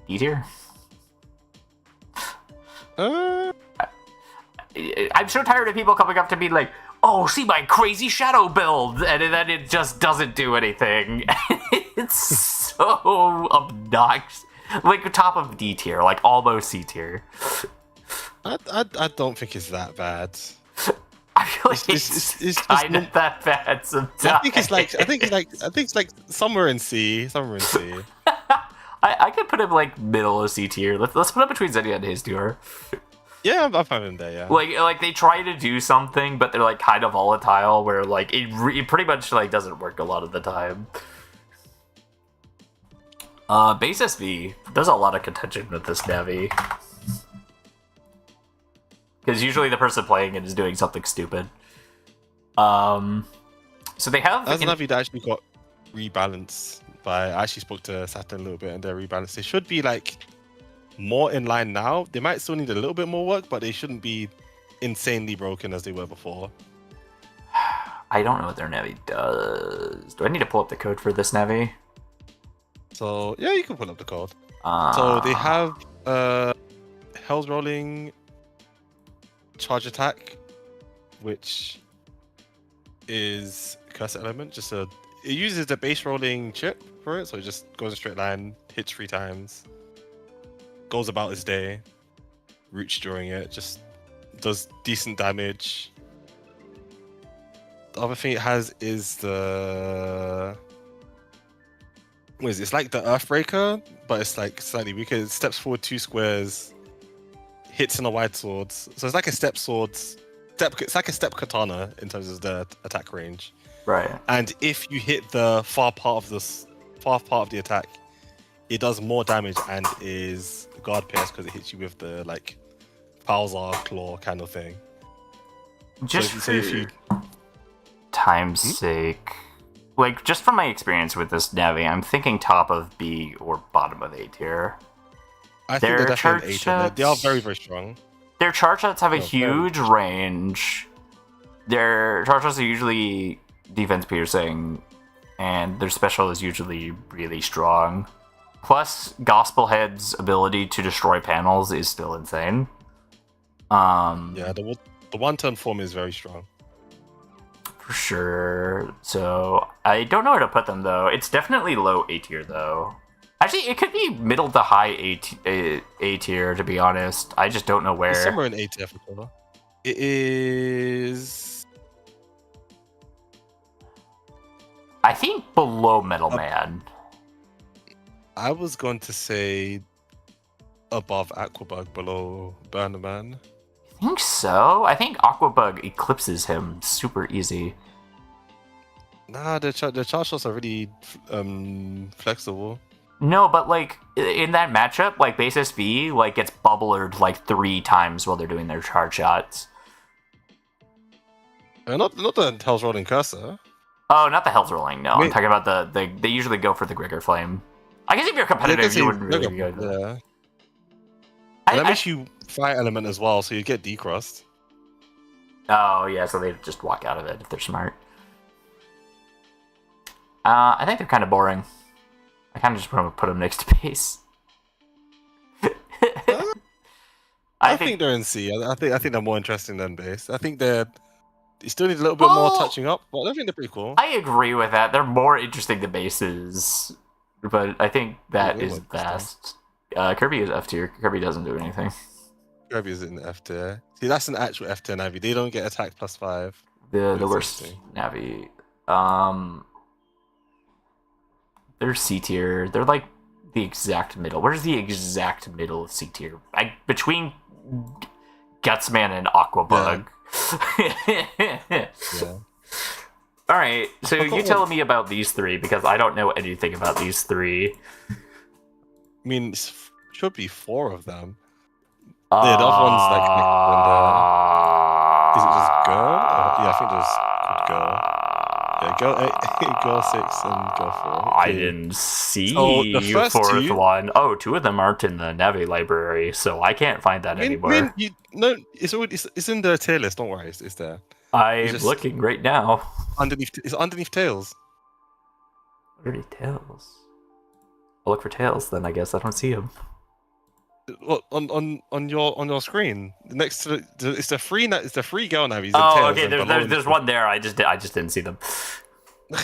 E tier? I'm so tired of people coming up to me like, oh, see my crazy shadow build, and then it just doesn't do anything. It's so obnoxious. Like top of D tier, like almost C tier. I don't think it's that bad. I feel like it's kind of that bad sometimes. I think it's like somewhere in C. Somewhere in C. I could put him like middle of C tier. Let's put him between Zenny and his tier. Yeah, I'm fine with that. Yeah. Like they try to do something, but they're like kind of volatile, where like it pretty much like doesn't work a lot of the time. Base SV does a lot of contention with this Navi. Because usually the person playing it is doing something stupid. So they have... That's Navi that actually got rebalanced by... I actually spoke to Saturn a little bit and they're rebalanced. They should be like more in line now. They might still need a little bit more work, but they shouldn't be insanely broken as they were before. I don't know what their Navi does. Do I need to pull up the code for this Navi? So, yeah, you can pull up the code. So they have Hell's Rolling Charge Attack, which is Cursor Element. It uses the base rolling chip for it, so it just goes in a straight line, hits 3 times, goes about its day, roots during it, just does decent damage. The other thing it has is the... What is it? It's like the Earthbreaker, but it's like slightly weaker. It steps forward 2 squares, hits in a wide sword. So it's like a step sword. It's like a step katana in terms of the attack range. Right. And if you hit the far part of the attack, it does more damage and is guard pierce because it hits you with the like Palzar claw kind of thing. Just so for if you time's sake, like just from my experience with this Navi, I'm thinking top of B or bottom of A tier. I think they're definitely an A tier. They are very, very strong. Their charge shots have a huge range. Their charge shots are usually defense piercing, and their special is usually really strong. Plus, Gospel Head's ability to destroy panels is still insane. Yeah, the one-turn form is very strong. For sure. So, I don't know where to put them, though. It's definitely low A tier, though. Actually, it could be middle to high A tier, to be honest. I just don't know where. It's somewhere in A tier for sure. It is... I think below Metal Man. I was going to say above Aquabug, below Burner Man. I think so. I think Aquabug eclipses him super easy. Nah, the charge shots are really flexible. No, but like in that matchup, like base SV like gets bubblered like 3 times while they're doing their charge shots. Not the Hell's Rolling Cursor. Oh, not the Hell's Rolling. No, I'm talking about they usually go for the Grigger Flame. I guess if you're competitive, you wouldn't really go. Yeah. And that makes you fire element as well, so you get decrossed. Oh, yeah, so they just walk out of it if they're smart. I think they're kind of boring. I kind of just want to put them next to base. I think they're in C. I think they're more interesting than base. I think they still need a little bit more touching up, but I think they're pretty cool. I agree with that. They're more interesting than bases, but I think that is best. Kirby is F tier. Kirby doesn't do anything. Kirby is in F tier. See, that's an actual F tier Navi. They don't get attack +5. The worst Navi. They're C tier. They're like the exact middle. Where's the exact middle of C tier? Between Gutsman and Aquabug. Yeah. All right, so you tell me about these three because I don't know anything about these three. I mean, it should be 4 of them. Yeah, the other one's like is it just girl? Yeah, I think there's girl. Yeah, girl 6 and girl 4. Okay. I didn't see the fourth one. Oh, 2 of them aren't in the Navi library, so I can't find that anymore. It's in the tier list. Don't worry, it's there. I'm looking right now. It's underneath Tails. Underneath Tails. I'll look for Tails then. I guess I don't see him. Well, on your screen, next to it's the free girl Navis. Oh, okay. There's one there. I just didn't see them.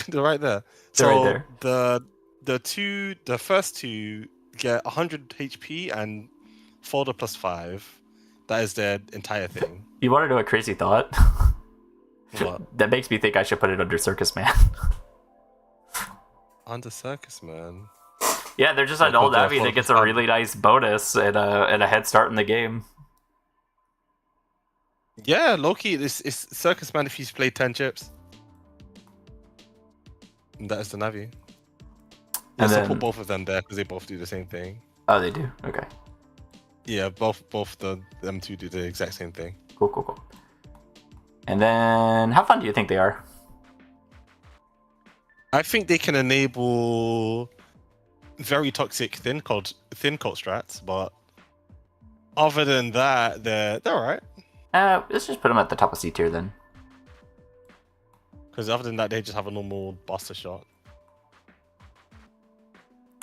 They're right there. They're right there. The first 2 get 100 HP and folder +5. That is their entire thing. You want to know a crazy thought? What? That makes me think I should put it under Circus Man. Under Circus Man. Yeah, they're just an old Navi that gets a really nice bonus and a head start in the game. Yeah, Loki, it's Circus Man if he's played 10 chips. And that is the Navi. And then put both of them there because they both do the same thing. Oh, they do? Okay. Yeah, both them two do the exact same thing. Cool. And then, how fun do you think they are? I think they can enable very toxic thin cult strats, but other than that, they're alright. Let's just put them at the top of C tier then. Because other than that, they just have a normal buster shot.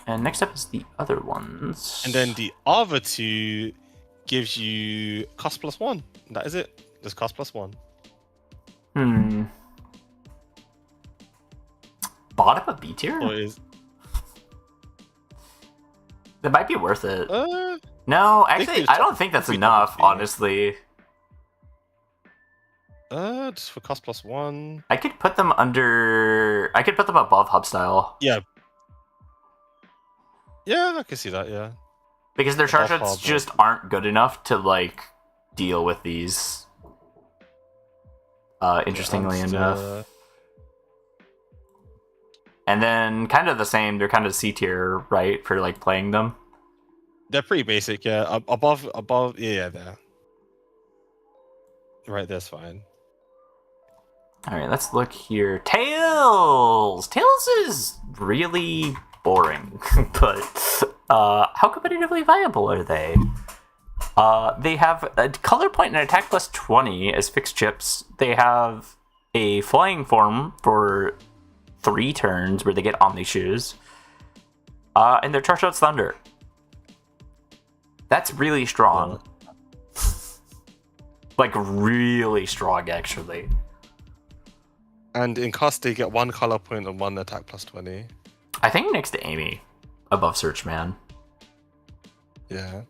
And next up is the other ones. And then the other 2 gives you cost +1. That is it. Just cost +1. Bottom of B tier? That might be worth it. No, actually, I don't think that's enough, honestly. Just for cost +1. I could put them above Hub Style. Yeah. Yeah, I can see that, yeah. Because their charge shots just aren't good enough to, like, deal with these. Interestingly enough. And then, kind of the same, they're kind of C tier, right, for, like, playing them? They're pretty basic, yeah. Above, yeah, there. Right, that's fine. Alright, let's look here. Tails! Tails is really boring, but how competitively viable are they? They have a color point and attack +20 as fixed chips. They have a flying form for 3 turns where they get Omni Shoes. And their charge shot's Thunder. That's really strong. Like, really strong, actually. And in cost, they get 1 color point and 1 attack +20. I think next to Amy, above Searchman. Yeah. I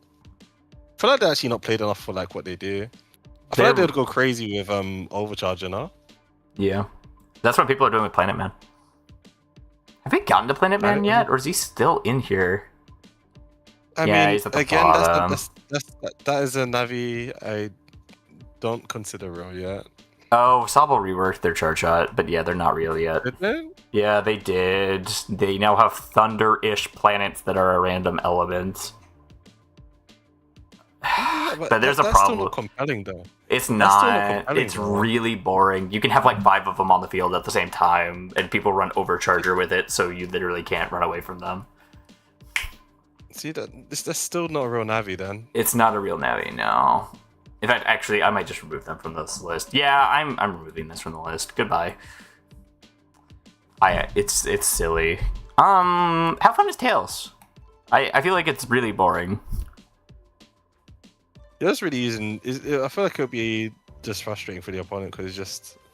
feel like they're actually not played enough for like what they do. I feel like they would go crazy with Overcharge, you know? Yeah. That's what people are doing with Planet Man. Have we gotten to Planet Man yet? Or is he still in here? I mean, he's at the bottom. That is a Navi I don't consider real yet. Oh, Sabo reworked their charge shot, but yeah, they're not real yet. Did they? Yeah, they did. They now have thunder-ish planets that are a random element. Yeah, but there's a problem. That's still not compelling, though. It's not. It's really boring. You can have like 5 of them on the field at the same time, and people run Overcharger with it, so you literally can't run away from them. See that's still not a real Navi then. It's not a real Navi, no. In fact, actually, I might just remove them from this list. Yeah, I'm removing this from the list. Goodbye. It's silly. How fun is Tails? I feel like it's really boring. Yeah, that's really easy. I feel like it'll be just frustrating for the opponent because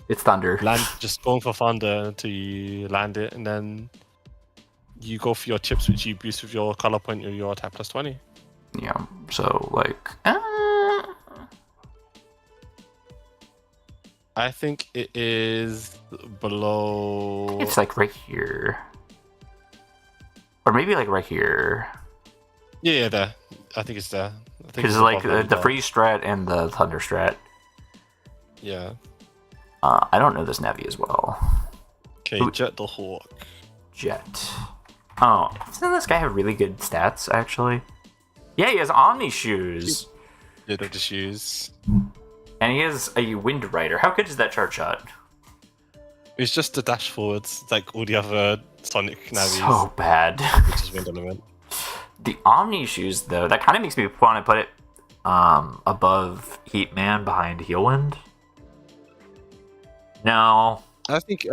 It's Thunder. just going for Thunder until you land it, and then you go for your chips, which you boost with your color point or your attack plus 20. Yeah, so like, I think it is below. it's like right here, or maybe like right here. Yeah, there. I think it's there. Because like the freeze strat and the thunder strat. Yeah. I don't know this Navi as well. Okay, Jet the Hawk. Jet. Oh, doesn't this guy have really good stats actually? Yeah, he has Omni shoes. Yeah, they're the shoes. And he has a Wind Rider. How good is that chart shot? It's just the dash forwards, like all the other Sonic Navis. So bad. Which is Wind Element. The Omni shoes, though, that kind of makes me want to put it above Heat Man behind Heel Wind. No. I think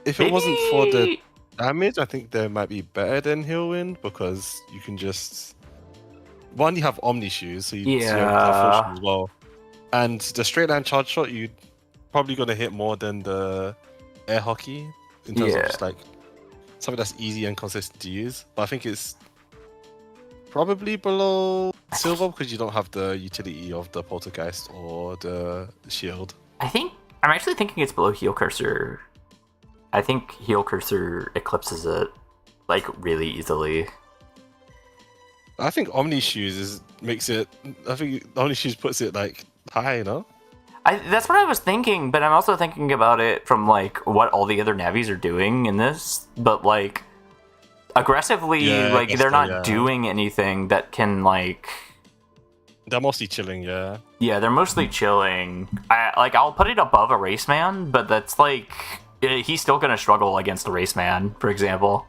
if it wasn't for the damage, I think they might be better than Heel Wind because you can just you have Omni shoes, so you have full shoes as well. And the straight line charge shot, you're probably gonna hit more than the air hockey in terms of just like something that's easy and consistent to use. But I think it's probably below Silver because you don't have the utility of the Poltergeist or the shield. I'm actually thinking it's below Heel Cursor. I think Heel Cursor eclipses it like really easily. I think Omni Shoes makes it. I think Omni Shoes puts it like high, you know. That's what I was thinking, but I'm also thinking about it from like what all the other Navis are doing in this, but like aggressively, like they're not doing anything that can like. They're mostly chilling, yeah. Yeah, they're mostly chilling. I'll put it above a Raceman, but that's like he's still gonna struggle against a Raceman, for example.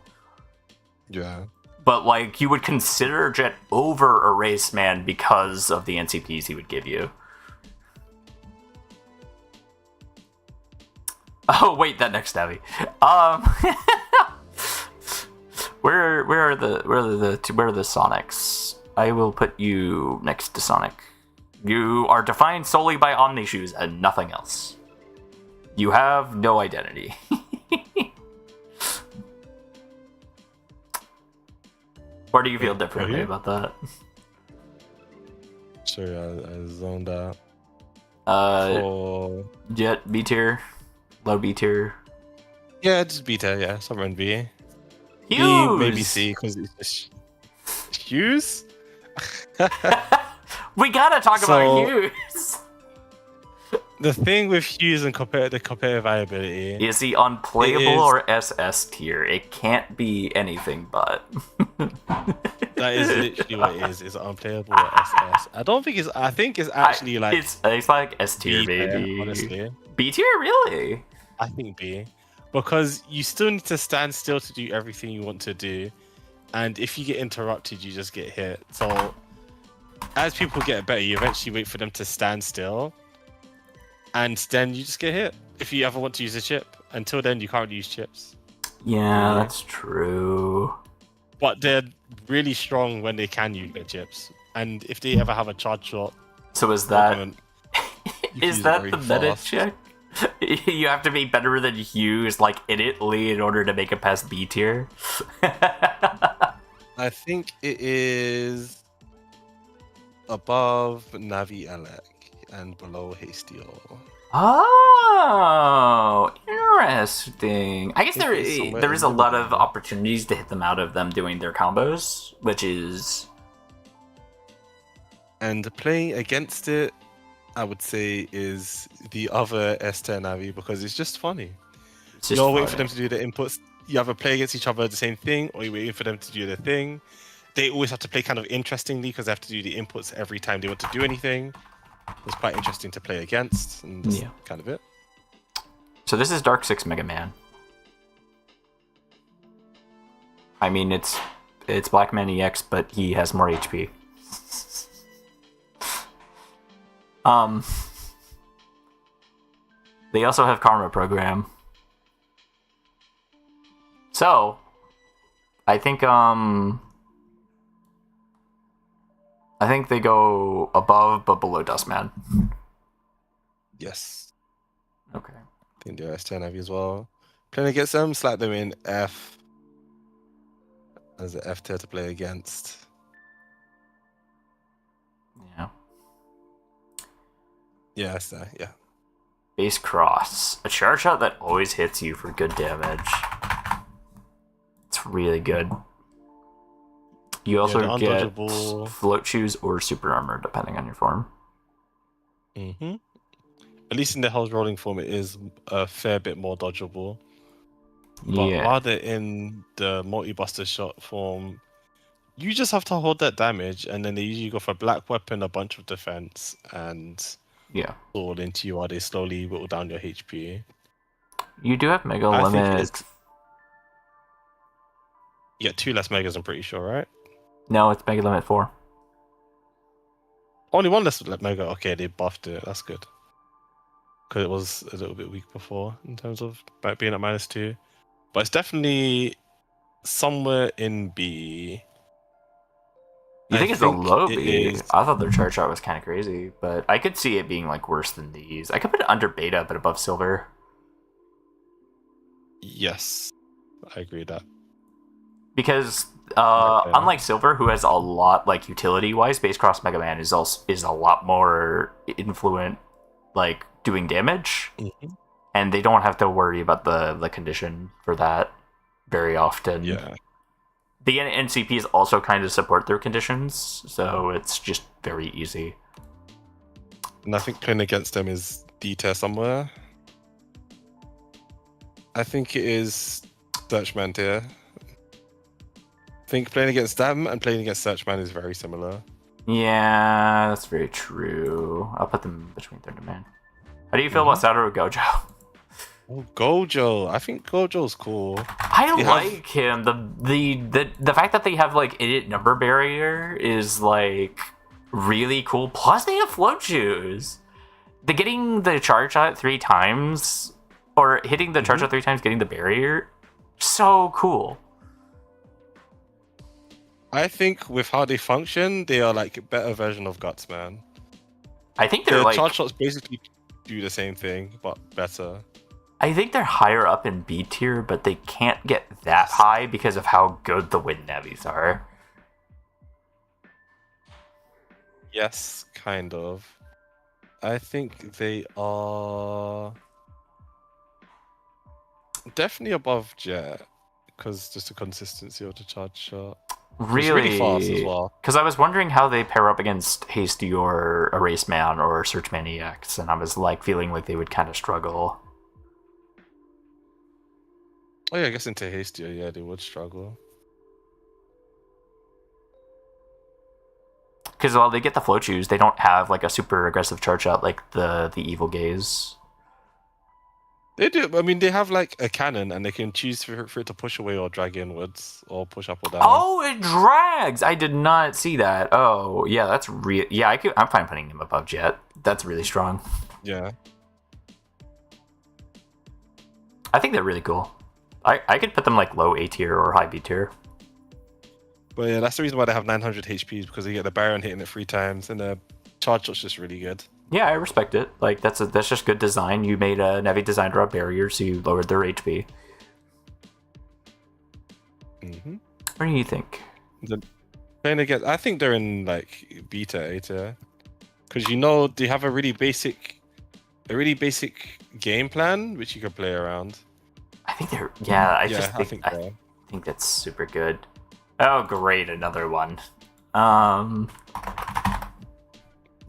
Yeah. But like you would consider Jet over a Raceman because of the NCPs he would give you. Oh wait, that next Navi. Where are the Sonics? I will put you next to Sonic. You are defined solely by Omni shoes and nothing else. You have no identity. Or do you feel differently about that? Sorry, I zoned out. Jet B tier, low B tier. Yeah, just B tier. Yeah, somewhere in B. Hughes! B, maybe C because it's just Hughes. We gotta talk about Hughes. The thing with Hughes and the competitive viability is he unplayable or SS tier? It can't be anything but. That is literally what it is. It's unplayable or SS. I think it's actually like it's like S tier, baby. Honestly, B tier, really? I think B, because you still need to stand still to do everything you want to do, and if you get interrupted, you just get hit. So as people get better, you eventually wait for them to stand still. And then you just get hit if you ever want to use a chip. Until then, you can't use chips. Yeah, that's true. But they're really strong when they can use their chips. And if they ever have a charge shot... So is that... is that the meta check? You have to be better than Hughes, like, in Italy in order to make it past B tier? I think it is above Navi Elec. And below Hastio. Oh, interesting. I guess there is a lot of opportunities to hit them out of them doing their combos, which is... And playing against it, I would say, is the other S-tier Navi, because it's just funny. You're waiting for them to do the inputs. You either play against each other the same thing, or you're waiting for them to do their thing. They always have to play kind of interestingly, because they have to do the inputs every time they want to do anything. It's quite interesting to play against, and that's kind of it. So this is Dark 6 Mega Man. I mean, it's It's Black Man EX, but he has more HP. They also have Karma Program. So, I think they go above but below Dustman. Yes. Okay. I think they're S10 heavy as well. Playing against them, slap them in F as an F tier to play against. Yeah. Yeah, that's that. Yeah. Base Cross. A charge shot that always hits you for good damage. It's really good. You also the get undodgeable- float shoes or super armor, depending on your form. Mm-hmm. At least in the Hell's Rolling form, it is a fair bit more dodgeable. But Yeah. while they're in the multi-buster shot form, you just have to hold that damage, and then they usually go for black weapon, a bunch of defense, and Yeah. sword into you while they slowly whittle down your HP. You do have Mega I think Limit. it's- You get 2 less megas, I'm pretty sure, right? No, it's Mega Limit 4. Only 1 less mega. Okay, they buffed it. That's good. Because it was a little bit weak before in terms of being at -2. But it's definitely somewhere in B. You think it's a low it B? is- I thought their charge shot was kind of crazy, but I could see it being like worse than these. I could put it under beta, but above silver. Yes, I agree with that. Because Okay. unlike silver, who has a lot like utility wise, Base Cross Mega Man is a lot more influent, like doing damage, Mhm. and they don't have to worry about the condition for that very often. Yeah, The NCPs also kind of support their conditions, so it's just very easy. and I think playing against them is D tier somewhere. I think it is Searchman tier. I think playing against them and playing against Searchman is very similar. Yeah, that's very true. I'll put them between third and man. How do you feel about Satoru Gojo? Oh, Gojo. I think Gojo's cool. I You like him. The fact that they have like init number barrier is like really cool. Plus they have float shoes. The getting the charge shot 3 times or hitting the charge shot 3 times, getting the barrier, so cool. I think with how they function, they are like a better version of Guts, man. I think they're The like charge shots basically do the same thing, but better. I think they're higher up in B tier, but they can't get that high because of how good the wind navies are. Yes, kind of. I think they are definitely above Jet because just the consistency of the charge shot. It's really fast as well. Because I was wondering how they pair up against Hasty or Erase Man or Searchman EX, and I was like feeling like they would kind of struggle. Oh yeah, I guess into Hastier, yeah, they would struggle. Because while they get the float shoes, they don't have like a super aggressive charge shot like the Evil Gaze. They do. I mean, they have like a cannon, and they can choose for it to push away or drag inwards, or push up or down. Oh, it drags! I did not see that. Oh, yeah, that's real. Yeah, I'm fine putting him above Jet. That's really strong. Yeah. I think they're really cool. I could put them like low A tier or high B tier. But yeah, that's the reason why they have 900 HPs, because they get the Baron hitting it 3 times, and the charge shot's just really good. Yeah, I respect it. Like that's just good design. You made a Navi design drop barrier, so you lowered their HP. Mm-hmm. What do you think? Playing against, I think they're in like beta, A tier, because they have a really basic game plan which you can play around. I think they're I so. think that's super good. Oh great, another one.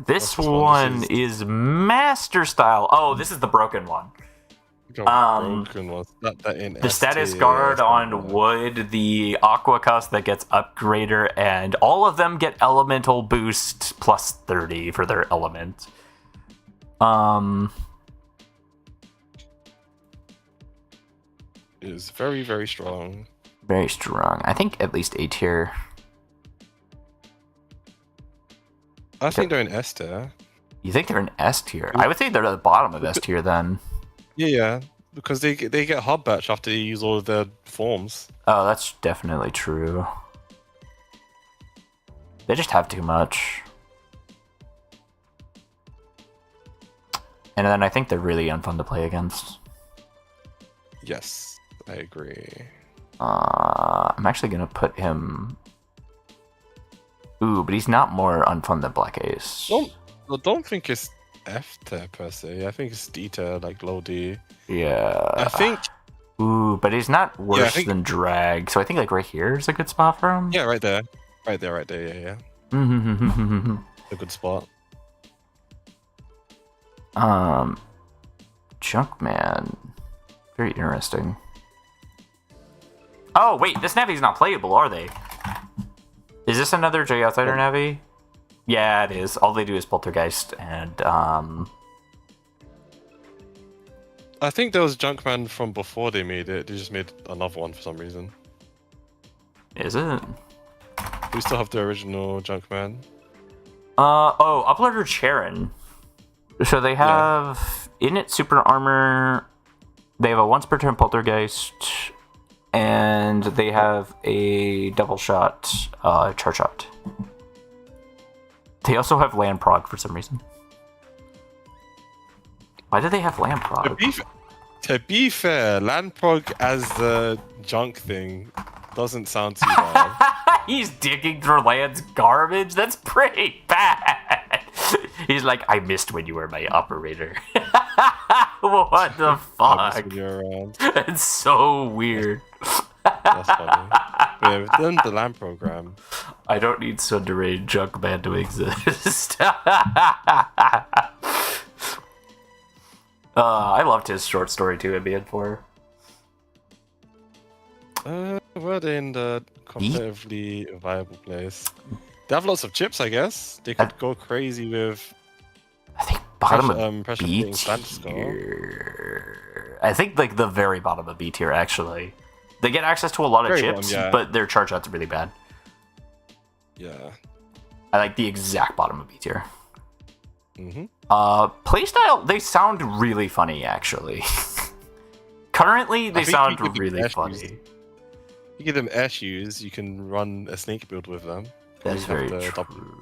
This one is Master Style. Oh, this is the broken one. Broken ones. That in The S status tier, guard on something like wood, the Aqua Cuss that gets upgrader, and all of them get elemental boost plus 30 for their element. It is very, very strong. Very strong. I think at least A tier. I think they're in S tier. You think they're in S tier? I would say they're at the bottom of S tier then. Yeah, because they get hub batch after they use all of their forms. Oh, that's definitely true. They just have too much. And then I think they're really unfun to play against. Yes, I agree. I'm actually gonna put him. Ooh, but he's not more unfun than Black Ace. Don't think it's F tier per se. I think it's D tier, like low D. Yeah. I think. Ooh, but he's not worse than Drag, so I think like right here is a good spot for him. Yeah, right there. Yeah. A good spot. Junkman. Very interesting. Oh, wait, this Navi's not playable, are they? Is this another J Outsider Navi? Yeah, it is. All they do is Poltergeist and, I think there was Junkman from before they made it. They just made another one for some reason. Is it? We still have the original Junkman. Uploader Charon. So they have Init Super Armor, they have a once per turn Poltergeist, and they have a double shot charge shot. They also have land prog for some reason. Why do they have land prog? To be fair, land prog as the junk thing doesn't sound too bad. He's digging through land's garbage? That's pretty bad. He's like, I missed when you were my operator. What the fuck? When you're around. It's so weird. That's funny. Yeah, we've done the land program. I don't need Sunderain Junkman to exist. I loved his short story too at BN4. Were they in the competitively viable place? They have lots of chips, I guess. They could go crazy with. I think bottom of pressure B being tier. I think like the very bottom of B tier actually. They get access to a lot of Very chips, bottom, yeah. but their charge out's really bad. Yeah. I like the exact bottom of B tier. Mm-hmm. Playstyle, they sound really funny actually. Currently, they sound really funny. You give them air shoes, you can run a snake build with them. That's very the true.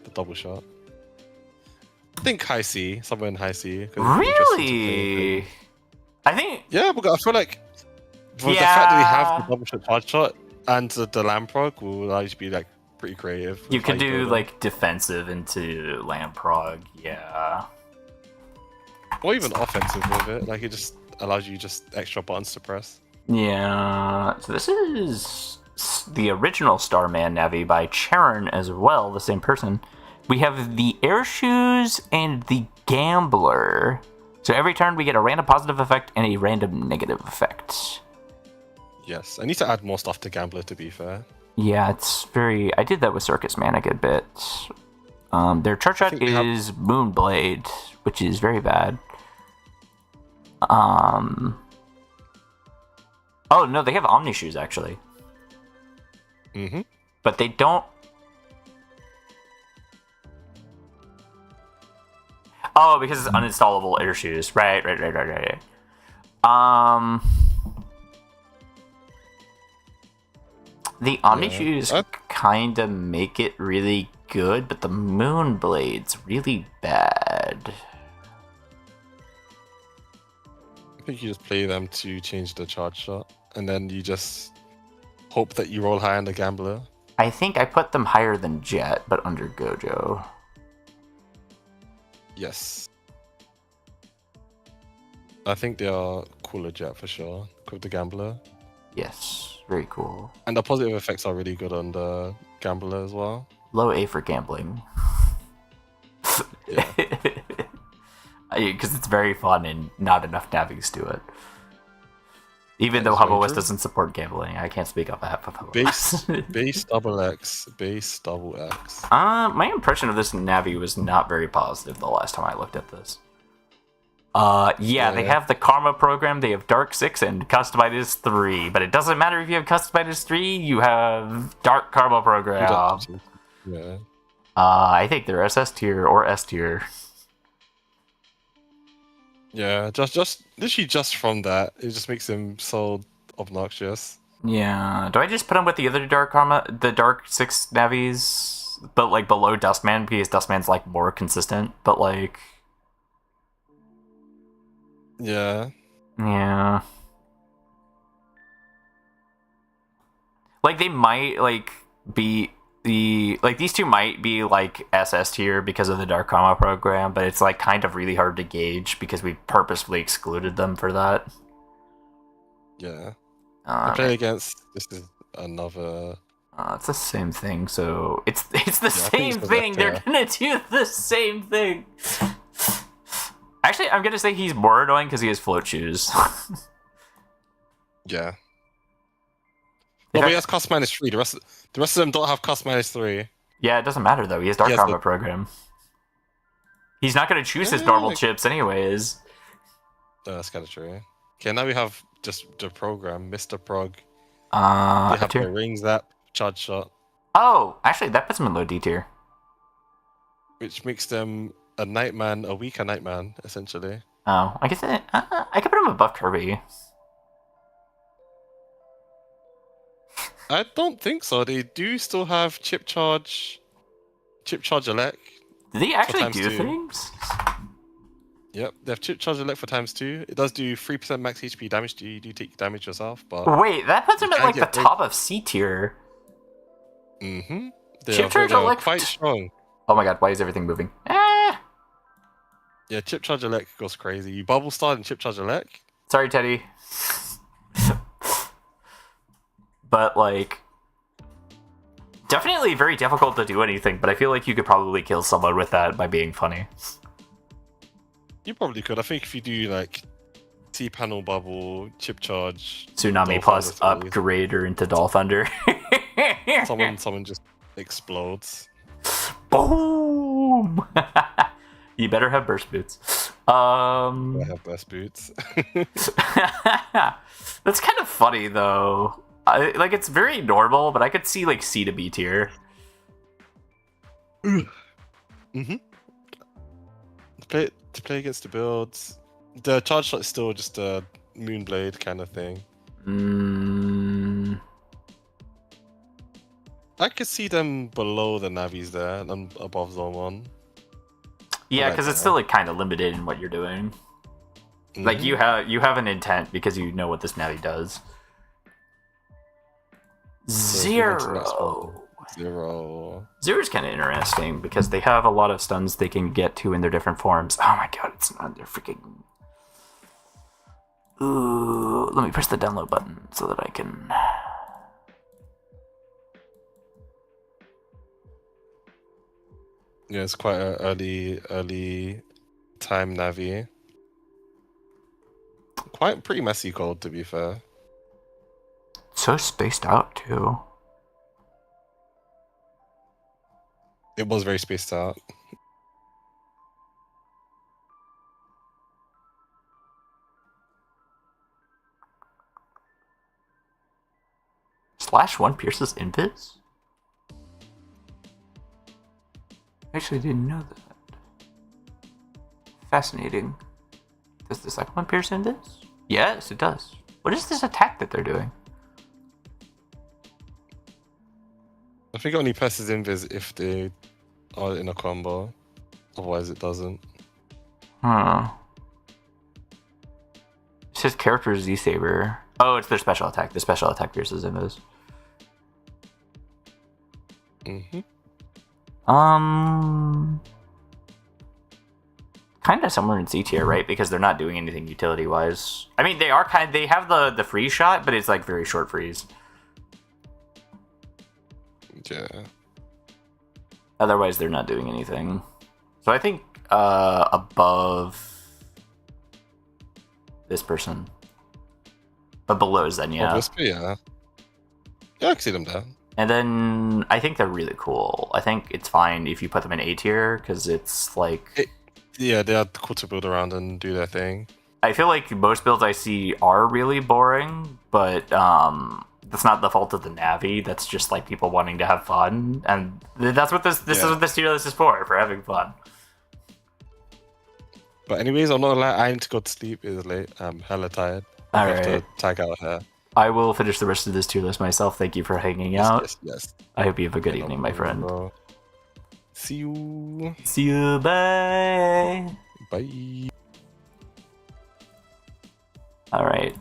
The double shot. I think high C, somewhere in high C. Really? I think. Yeah, because I feel like with the fact that we have the double shot charge shot and the lamp prog will allow you to be like pretty creative. You can do like defensive into land prog, yeah. Or even offensive with it. Like it just allows you just extra buttons to press. Yeah. So this is the original Starman Navi by Charon as well, the same person. We have the Air Shoes and the Gambler. So every turn we get a random positive effect and a random negative effect. Yes, I need to add more stuff to Gambler to be fair. Yeah, it's very. I did that with Circus Man a good bit. Their charge shot is Moonblade, which is very bad. Oh no, they have Omni Shoes actually. Mm-hmm. But they don't. Oh, because it's uninstallable Air Shoes. Right. The Omni Shoes kind of make it really good, but the Moonblade's really bad. I think you just play them to change the charge shot, and then you just hope that you roll high on the Gambler. I think I put them higher than Jet, but under Gojo. Yes. I think they are cooler Jet for sure, with the Gambler. Yes, very cool. And the positive effects are really good on the Gambler as well. Low A for gambling. Yeah. Because it's very fun and not enough navies do it. Even though That's very HubOS true. doesn't support gambling, I can't speak on behalf of HubOS. Base double X. Base double X. My impression of this Navi was not very positive the last time I looked at this. Yeah, they have the Karma program, they have Dark 6 and Customized 3, but it doesn't matter if you have Customized 3, you have Dark Karma program. Yeah. I think they're SS tier or S tier. Yeah, just literally just from that, it just makes him so obnoxious. Yeah, do I just put him with the other Dark Karma, the Dark 6 Navis, but like below Dustman, because Dustman's like more consistent, but like... Yeah. Yeah. Like, they might, like, be these two might be, like, SS tier because of the Dark Karma program, but it's, like, kind of really hard to gauge because we purposefully excluded them for that. Yeah. I play against, this is another... It's the same thing, so... It's the same it's thing! They're gonna do the same thing! Actually, I'm gonna say he's more annoying because he has float shoes. Yeah. Well, but he has cost -3. The rest of them don't have cost -3. Yeah, it doesn't matter though. He has Dark Karma program. He's not going to choose his normal chips anyways. That's kind of true. Okay, now we have just the program, Mr. Prog. They have the Ring Zap, Charge Shot. Oh, actually, that puts him in low D tier. Which makes them a Nightman, a weaker Nightman, essentially. Oh, I guess I could put him above Kirby. I don't think so. They do still have Chip Charge Elect. Did he actually do things? Yep, they have Chip Charge Elect for _2. It does do 3% max HP damage. You do take damage yourself, but... Wait, that puts him at like the top of C tier. Mm-hmm. Chip Charge Elect? Quite strong. Oh my god, why is everything moving? Yeah, Chip Charge Elect goes crazy. You Bubble Star and Chip Charge Elect? Sorry, Teddy. But, like, definitely very difficult to do anything, but I feel like you could probably kill someone with that by being funny. You probably could. I think if you do, like, T-Panel Bubble, Chip Charge... Tsunami plus Upgrader into Doll Thunder. someone just explodes. Boom! You better have burst boots. I have burst boots. That's kind of funny, though. Like, it's very normal, but I could see, like, C to B tier. Mm-hmm. To play against the builds, the Charge Shot is still just a Moonblade kind of thing. I could see them below the Navis there and above Zone 1. Yeah, because it's still, like, kind of limited in what you're doing. Mm-hmm. Like, you have an intent because you know what this Navi does. Zero is kind of interesting because they have a lot of stuns they can get to in their different forms. Oh my god, it's not their freaking... Ooh, let me press the download button so that I can... Yeah, it's quite an early time Navi. Pretty messy code, to be fair. So spaced out, too. It was very spaced out. /1 pierces invis? I actually didn't know that. Fascinating. Does the second one pierce invis? Yes, it does. What is this attack that they're doing? I think it only presses invis if they are in a combo. Otherwise, it doesn't. Huh. It says character Z-Saber. Oh, it's their special attack. The special attack pierces invis. Mm-hmm. Kind of somewhere in C tier, right? Because they're not doing anything utility-wise. I mean, they have the freeze shot, but it's like very short freeze. Yeah. Otherwise, they're not doing anything. So I think above this person, but below Xenia. Yeah, I can see them there. And then I think they're really cool. I think it's fine if you put them in A tier because it's like Yeah, they are cool to build around and do their thing. I feel like most builds I see are really boring, but that's not the fault of the Navi. That's just like people wanting to have fun, and that's what this is what this tier list is for having fun. But anyways, I'm not gonna lie, I need to go to sleep. It's late. I'm hella tired. All I have right. to tag out here. I will finish the rest of this tier list myself. Thank you for hanging out. Yes. I hope you have a good evening, my friend. Bro. See you. See you. Bye. Bye. All right.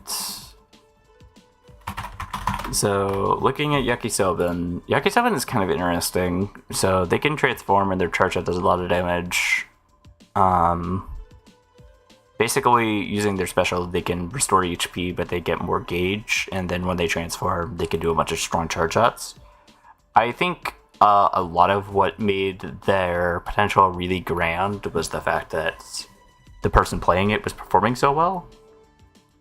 So, looking at Yakisoban is kind of interesting. So, they can transform and their charge up does a lot of damage. Basically, using their special, they can restore HP, but they get more gauge. And then when they transform, they can do a bunch of strong charge shots. I think a lot of what made their potential really grand was the fact that the person playing it was performing so well.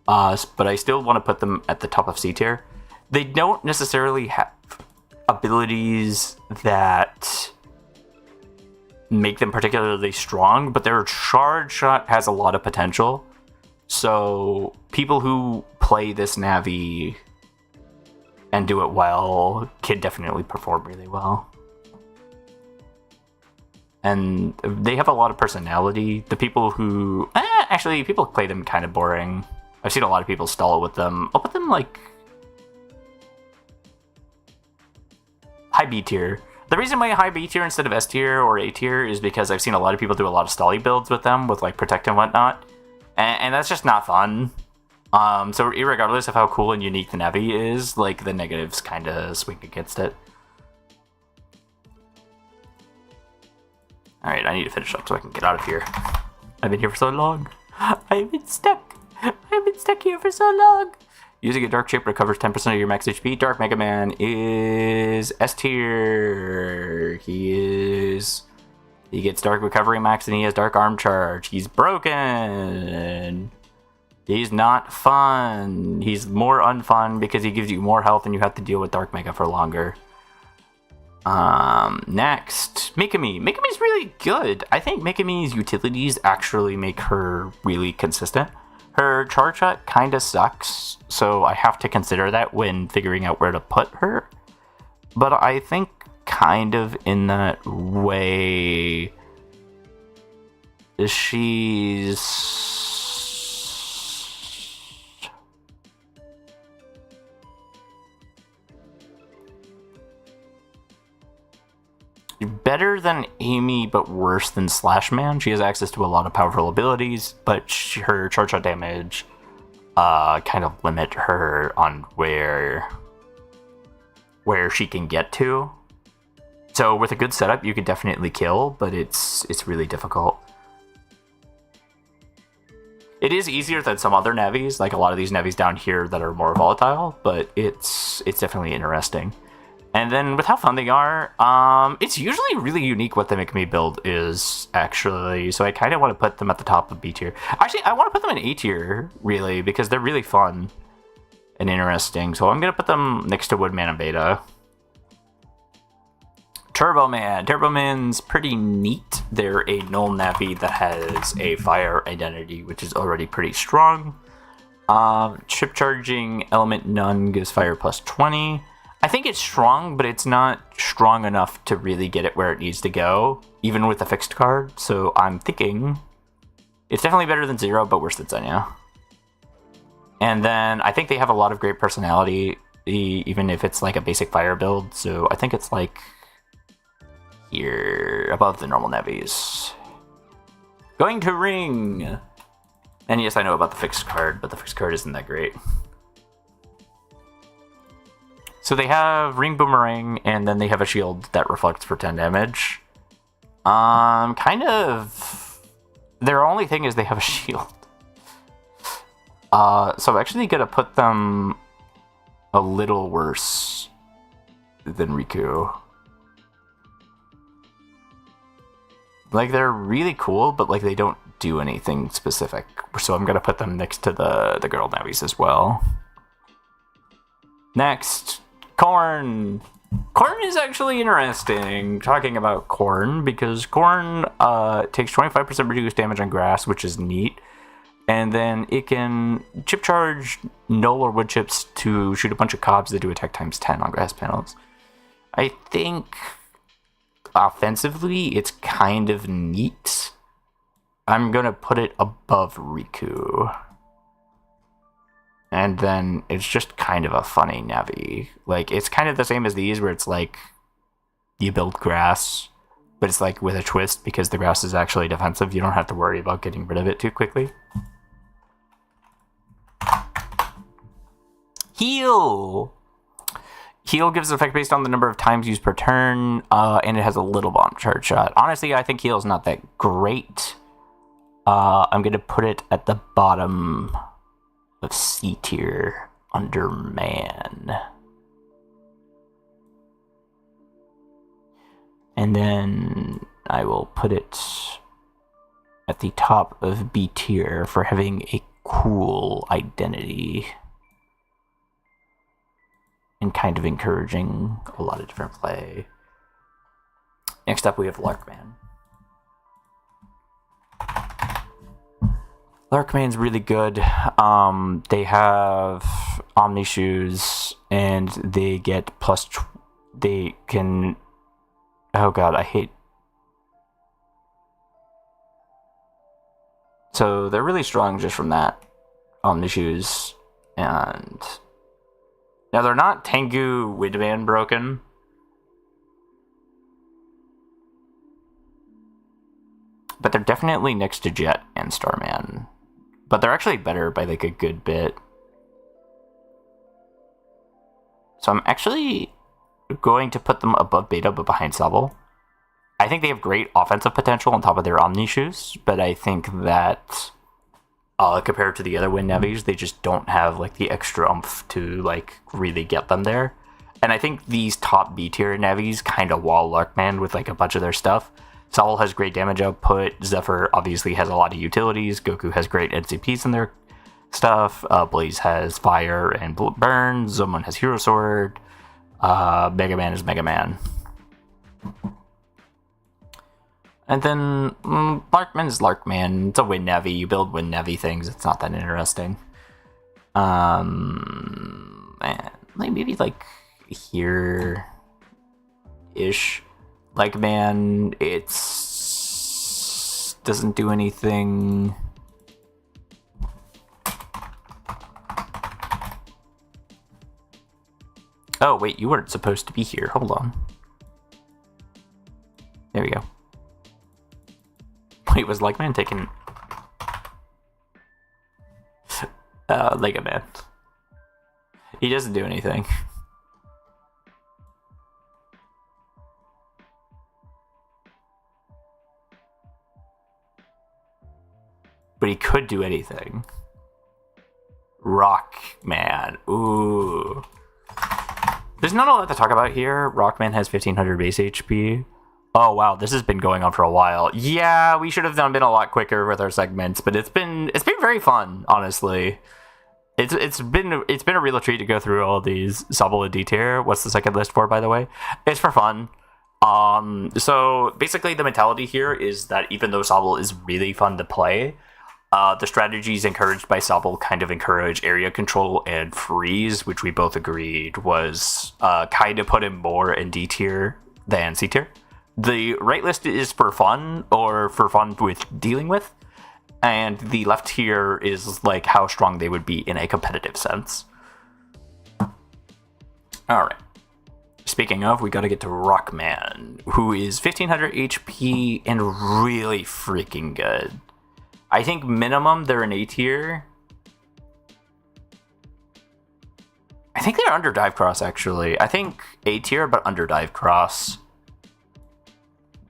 But I still want to put them at the top of C tier. They don't necessarily have abilities that make them particularly strong, but their charge shot has a lot of potential. So people who play this Navi and do it well can definitely perform really well. And they have a lot of personality. The people who... actually, people play them kind of boring. I've seen a lot of people stall with them. I'll put them, like... high B tier. The reason why high B tier instead of S tier or A tier is because I've seen a lot of people do a lot of stally builds with them, with, like, Protect and whatnot. And that's just not fun. So irregardless of how cool and unique the Navi is, like, the negatives kind of swing against it. Alright, I need to finish up so I can get out of here. I've been here for so long. I've been stuck here for so long. Using a dark shape recovers 10% of your max HP. Dark Mega Man is S tier. He gets dark recovery max and he has dark arm charge. He's broken. He's not fun. He's more unfun because he gives you more health and you have to deal with Dark Mega for longer. Next, Mikami. Mikami's really good. I think Mikami's utilities actually make her really consistent. Her charge shot kind of sucks, so I have to consider that when figuring out where to put her. But I think kind of in that way, she's... better than Amy, but worse than Slash Man. She has access to a lot of powerful abilities, but her charge shot damage kind of limit her on where she can get to. So with a good setup, you could definitely kill, but it's really difficult. It is easier than some other Navis, like a lot of these Navis down here that are more volatile, but it's definitely interesting. And then with how fun they are, it's usually really unique what the Mikami build is, actually. So I kind of want to put them at the top of B tier. Actually, I want to put them in A tier, really, because they're really fun and interesting. So I'm going to put them next to Woodman and Beta. Turbo Man. Turbo Man's pretty neat. They're a null Navi that has a fire identity, which is already pretty strong. Chip charging element none gives fire plus 20. I think it's strong, but it's not strong enough to really get it where it needs to go, even with a fixed card. So I'm thinking it's definitely better than 0, but worse than Zenya. And then I think they have a lot of great personality, even if it's like a basic fire build. So I think it's like here, above the normal Navis. Going to Ring! And yes, I know about the fixed card, but the fixed card isn't that great. So they have Ring Boomerang, and then they have a shield that reflects for 10 damage. Kind of... Their only thing is they have a shield. So I'm actually gonna put them a little worse than Riku. Like, they're really cool, but, like, they don't do anything specific. So I'm gonna put them next to the girl Navis as well. Next... Corn! Corn is actually interesting, talking about corn, because corn takes 25% reduced damage on grass, which is neat. And then it can chip charge null or wood chips to shoot a bunch of cobs that do attack times 10 on grass panels. I think offensively it's kind of neat. I'm going to put it above Riku. And then it's just kind of a funny Navi. Like, it's kind of the same as these, where it's like you build grass, but it's like with a twist, because the grass is actually defensive. You don't have to worry about getting rid of it too quickly. Heal! Heal gives effect based on the number of times used per turn, and it has a little bomb charge shot. Honestly, I think heal is not that great. I'm going to put it at the bottom of C tier under man. And then I will put it at the top of B tier for having a cool identity and kind of encouraging a lot of different play. Next up, we have Larkman. Larkman's really good. They have Omni Shoes, and they get they can... Oh god, I hate... So they're really strong just from that. Omni Shoes, and... Now, they're not Tengu Windman broken. But they're definitely next to Jet and Starman. But they're actually better by like a good bit. So I'm actually going to put them above Beta but behind Sobble. I think they have great offensive potential on top of their Omni Shoes, but I think that compared to the other Wind Navis, they just don't have like the extra oomph to like really get them there. And I think these top B tier Navis kind of wall Larkman with like a bunch of their stuff. Sobble has great damage output. Zephyr obviously has a lot of utilities. Goku has great NCPs in their stuff. Blaze has fire and burn. Zomon has Hero Sword. Mega Man is Mega Man. And then Larkman is Larkman. It's a Wind Navi. You build Wind Navi things. It's not that interesting. Man, like maybe like here-ish. Like man, it's doesn't do anything. Oh wait, you weren't supposed to be here. Hold on. There we go. Wait, was Like Man taken? Lego Man. He doesn't do anything. But he could do anything. Rockman. Ooh. There's not a lot to talk about here. Rockman has 1500 base HP. Oh wow, this has been going on for a while. Yeah, we should have been a lot quicker with our segments, but it's been very fun, honestly. It's been a real treat to go through all these. Sobble and D tier. What's the second list for, by the way? It's for fun. So basically the mentality here is that even though Sobble is really fun to play, the strategies encouraged by Sobble kind of encourage area control and freeze, which we both agreed was kind of put him more in D tier than C tier. The right list is for fun, or for fun with dealing with, and the left here is like how strong they would be in a competitive sense. Alright. Speaking of, we gotta get to Rockman, who is 1500 HP and really freaking good. I think minimum they're an A tier. I think they're under Dive Cross, actually. I think A tier, but under Dive Cross.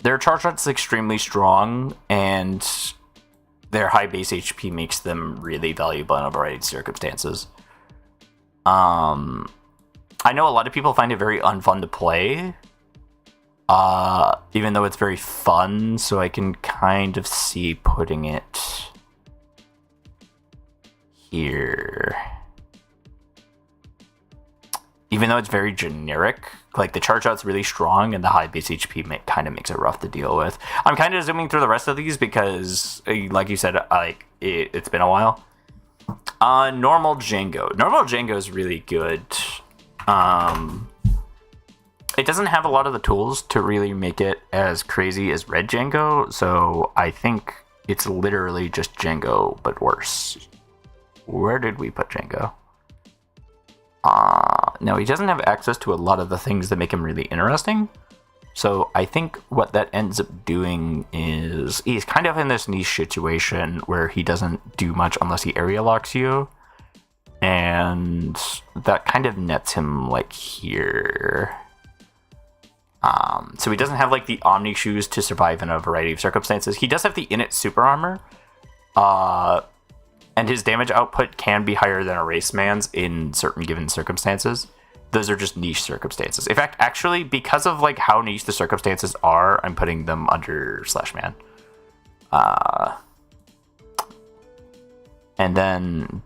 Their charge shot's extremely strong, and their high base HP makes them really valuable in a variety of circumstances. I know a lot of people find it very unfun to play, even though it's very fun, so I can kind of see putting it here. even though it's very generic, like the charge out's really strong and the high base HP kind of makes it rough to deal with. I'm kind of zooming through the rest of these because, like you said, like it's been a while. Normal Django. Normal Django is really good. It doesn't have a lot of the tools to really make it as crazy as Red Django, so I think it's literally just Django, but worse. Where did we put Django? No, he doesn't have access to a lot of the things that make him really interesting. So I think what that ends up doing is he's kind of in this niche situation where he doesn't do much unless he area locks you. And that kind of nets him like here. So he doesn't have like the Omni shoes to survive in a variety of circumstances. He does have the Init super armor. And his damage output can be higher than a race man's in certain given circumstances. Those are just niche circumstances. In fact, actually, because of like how niche the circumstances are, I'm putting them under /man. And then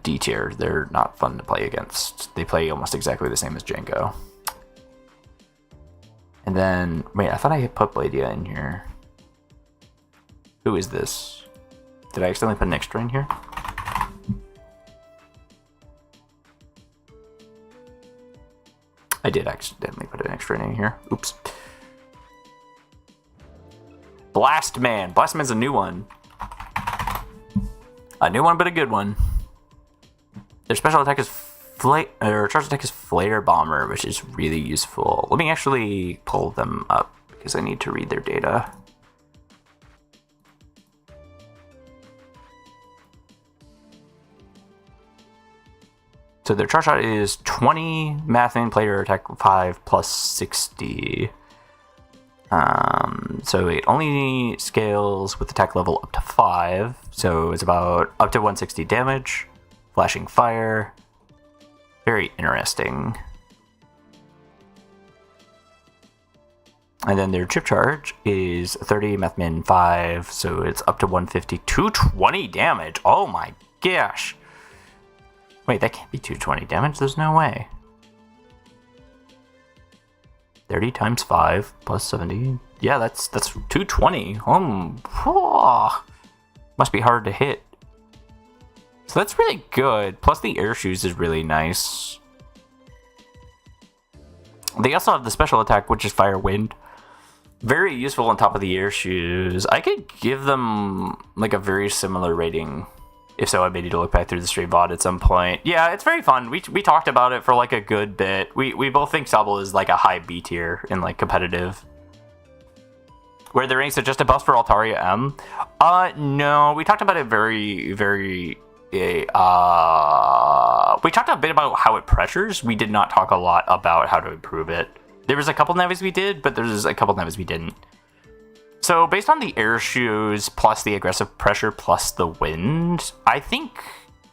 D tier, they're not fun to play against. They play almost exactly the same as Django. And then, wait, I thought I put Bladia in here. Who is this? Did I accidentally put an extra in here? I did accidentally put an extra in here. Oops. Blastman. Blastman's a new one. A new one, but a good one. Their special attack is charge attack is Flare Bomber, which is really useful. Let me actually pull them up because I need to read their data. So their charge shot is 20 math and player attack 5 plus 60. So it only scales with attack level up to 5. So it's about up to 160 damage. Flashing fire. Very interesting. And then their chip charge is 30 math min 5. So it's up to 150. 220 damage. Oh my gosh. Wait, that can't be 220 damage. There's no way. 30 times 5 plus 70. Yeah, that's 220. Must be hard to hit. So that's really good. Plus the air shoes is really nice. They also have the special attack, which is Fire Wind. Very useful on top of the air shoes. I could give them like a very similar rating. If so, I may need to look back through the stream VOD at some point. Yeah, it's very fun. We talked about it for like a good bit. We both think Sobble is like a high B tier in like competitive. Where the ranks are just a bust for Altaria M? No, we talked about it very, very... we talked a bit about how it pressures. We did not talk a lot about how to improve it. There was a couple navis we did, but there's a couple navis we didn't. So based on the air shoes plus the aggressive pressure plus the wind, I think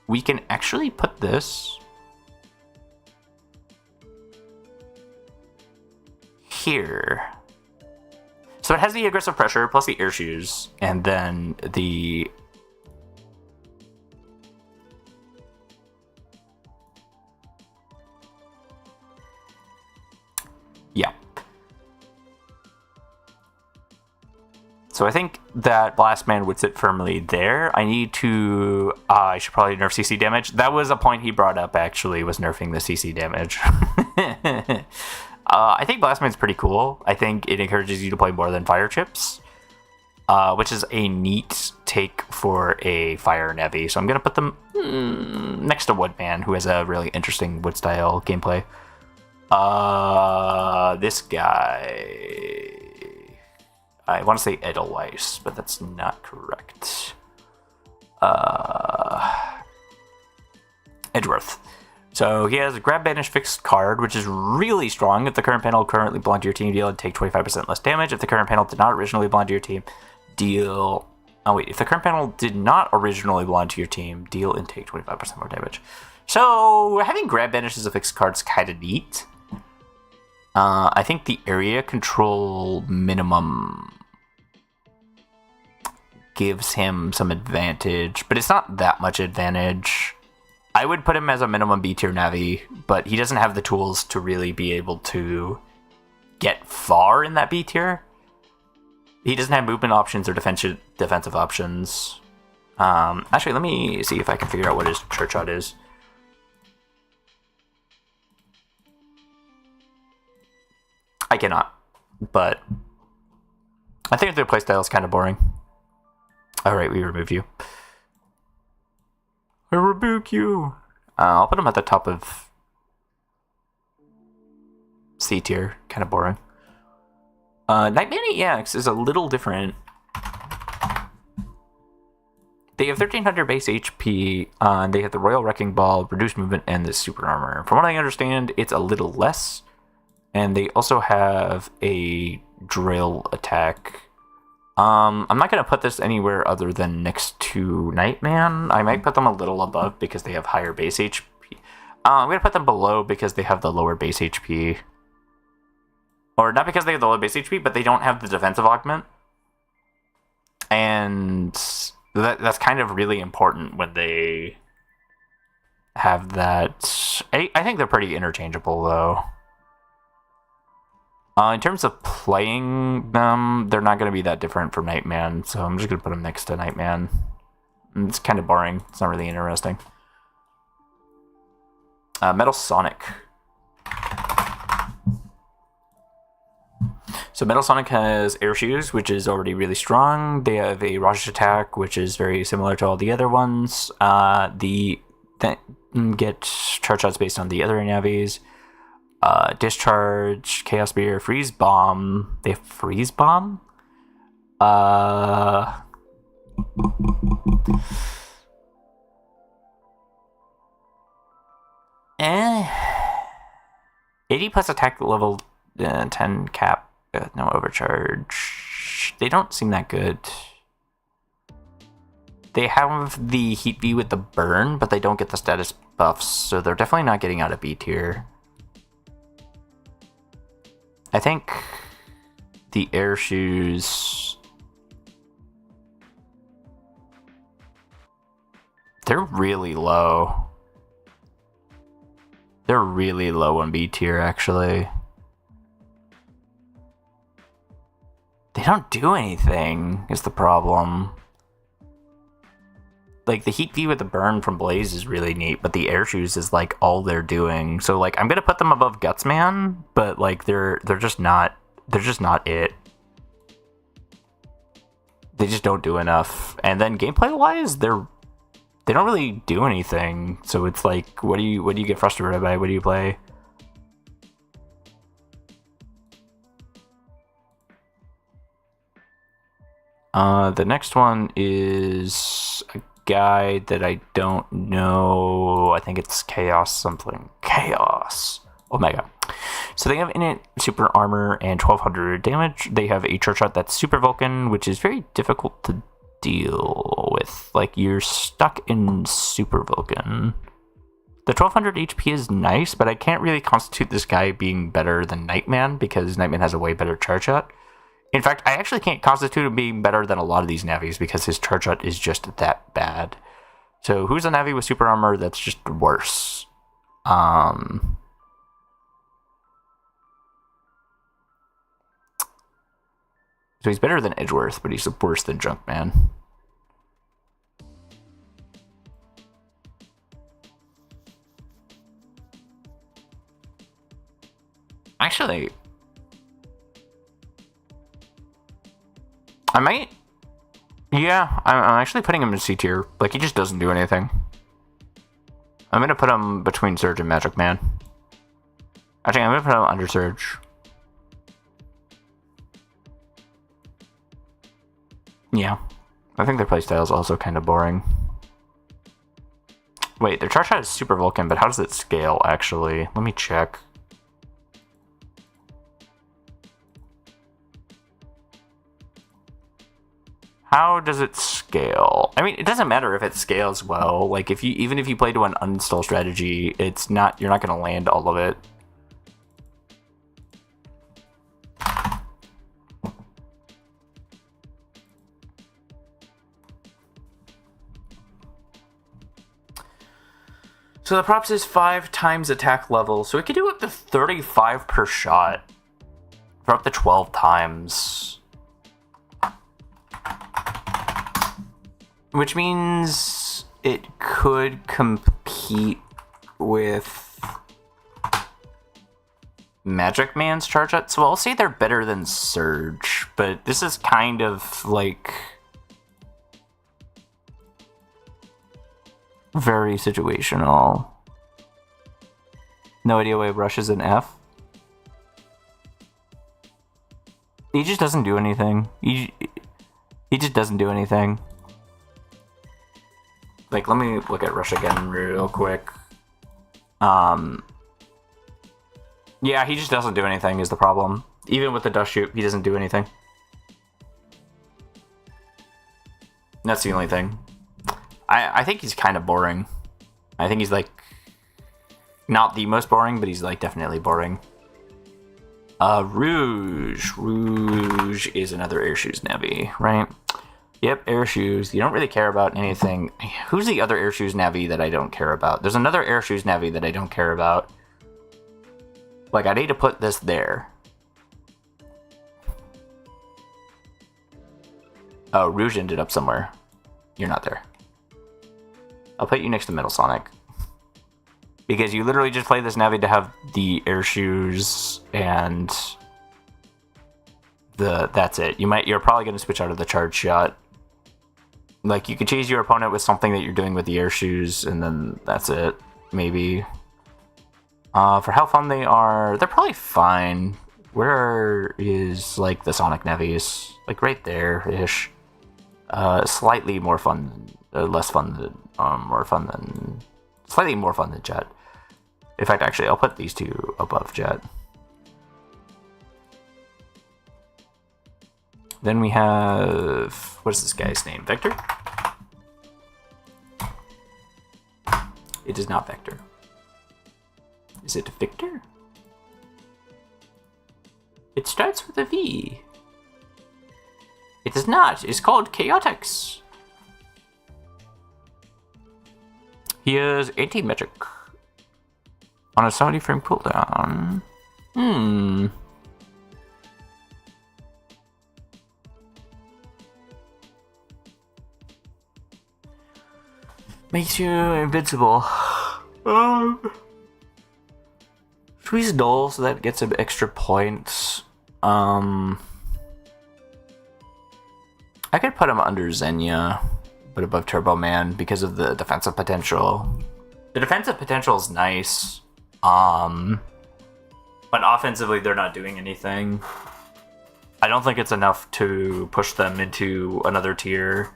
we can actually put this here. So it has the aggressive pressure plus the air shoes, and then the yeah. So I think that Blastman would sit firmly there. I need to... I should probably nerf CC damage. That was a point he brought up, actually, was nerfing the CC damage. I think Blastman's pretty cool. I think it encourages you to play more than fire chips, which is a neat take for a fire Navi. So I'm going to put them next to Woodman, who has a really interesting wood-style gameplay. This guy... I want to say Edelweiss, but that's not correct. Edgeworth. So he has a grab, banish, fixed card, which is really strong. If the current panel currently belonged to your team, deal and take 25% less damage. If the current panel did not originally belong to your team, deal... Oh wait, if the current panel did not originally belong to your team, deal and take 25% more damage. So having grab, banish as a fixed card is kind of neat. I think the area control minimum gives him some advantage, but it's not that much advantage. I would put him as a minimum B tier Navi, but he doesn't have the tools to really be able to get far in that B tier. He doesn't have movement options or defensive options. Actually, let me see if I can figure out what his church shot is. I cannot, but I think their playstyle is kind of boring. Alright, we remove you. I rebuke you. I'll put him at the top of C tier. Kind of boring. Nightman EX is a little different. They have 1300 base HP. They have the Royal Wrecking Ball, reduced movement, and the super armor. From what I understand, it's a little less. And they also have a drill attack. I'm not going to put this anywhere other than next to Nightman. I might put them a little above because they have higher base HP. I'm going to put them below because they have the lower base HP. Or not because they have the low base HP, but they don't have the defensive augment. And that's kind of really important when they have that. I think they're pretty interchangeable, though. In terms of playing them, they're not going to be that different from Nightman, so I'm just going to put them next to Nightman. It's kind of boring. It's not really interesting. Metal Sonic. So Metal Sonic has Air Shoes, which is already really strong. They have a Raj attack, which is very similar to all the other ones. They get charge shots based on the other navies. Discharge, Chaos Spear, Freeze Bomb. They have Freeze Bomb? 80 plus attack level 10 cap. No overcharge. They don't seem that good. They have the Heat V with the burn, but they don't get the status buffs, so they're definitely not getting out of B tier. I think the Air Shoes, they're really low. They're really low on B tier, actually. They don't do anything, is the problem. Like, the Heat V with the burn from Blaze is really neat, but the Air Shoes is, like, all they're doing. So, like, I'm gonna put them above Gutsman, but, like, they're just not it. They just don't do enough. And then gameplay-wise, they don't really do anything. So it's like, what do you get frustrated by? What do you play? The next one is a guy that I don't know. I think it's Chaos something. Chaos. Omega. So they have innate super armor and 1200 damage. They have a church shot that's super Vulcan, which is very difficult to deal with. Like, you're stuck in super Vulcan. The 1200 HP is nice, but I can't really constitute this guy being better than Nightman because Nightman has a way better charge shot. In fact, I actually can't constitute him being better than a lot of these navies because his charge shot is just that bad. So who's a navi with super armor that's just worse? So he's better than Edgeworth, but he's worse than Junkman. Actually, I might. Yeah, I'm actually putting him in C tier. Like, he just doesn't do anything. I'm gonna put him between Surge and Magic Man. Actually, I'm gonna put him under Surge. Yeah, I think their playstyle is also kind of boring. Wait, their charge shot is super Vulcan, but how does it scale, actually? Let me check. How does it scale? I mean, it doesn't matter if it scales well. Like, even if you play to an uninstall strategy, you're not going to land all of it. So the props is 5 times attack level, so it could do up to 35 per shot for up to 12 times. Which means it could compete with Magic Man's charge up. So I'll say they're better than Surge, but this is kind of like very situational. No idea why Rush is an F. He just doesn't do anything. He just doesn't do anything. Like, let me look at Rush again real quick. Yeah, he just doesn't do anything is the problem. Even with the Dust Shoot, he doesn't do anything. That's the only thing. I think he's kind of boring. I think he's, like, not the most boring, but he's, like, definitely boring. Rouge. Rouge is another Air Shoes Navi, right? Yep, Air Shoes. You don't really care about anything. Who's the other Air Shoes Navi that I don't care about? There's another Air Shoes Navi that I don't care about. Like, I need to put this there. Oh, Rouge ended up somewhere. You're not there. I'll put you next to Metal Sonic. Because you literally just play this Navi to have the Air Shoes and that's it. You're probably going to switch out of the Charge Shot. Like, you could chase your opponent with something that you're doing with the Air Shoes, and then that's it, maybe. For how fun they are, they're probably fine. Where is, like, the Sonic Navis? Like, right there-ish. Slightly more fun, less fun than, more fun than, slightly more fun than Jet. In fact, actually, I'll put these two above Jet. Then we have, what is this guy's name? Vector? It is not Vector. Is it Victor? It starts with a V. It is not. It's called Chaotix. He is anti-magic. On a 70 frame cooldown. Makes you invincible. He's dull, so that gets him extra points. I could put him under Xenia, but above Turbo Man because of the defensive potential. The defensive potential is nice, but offensively they're not doing anything. I don't think it's enough to push them into another tier.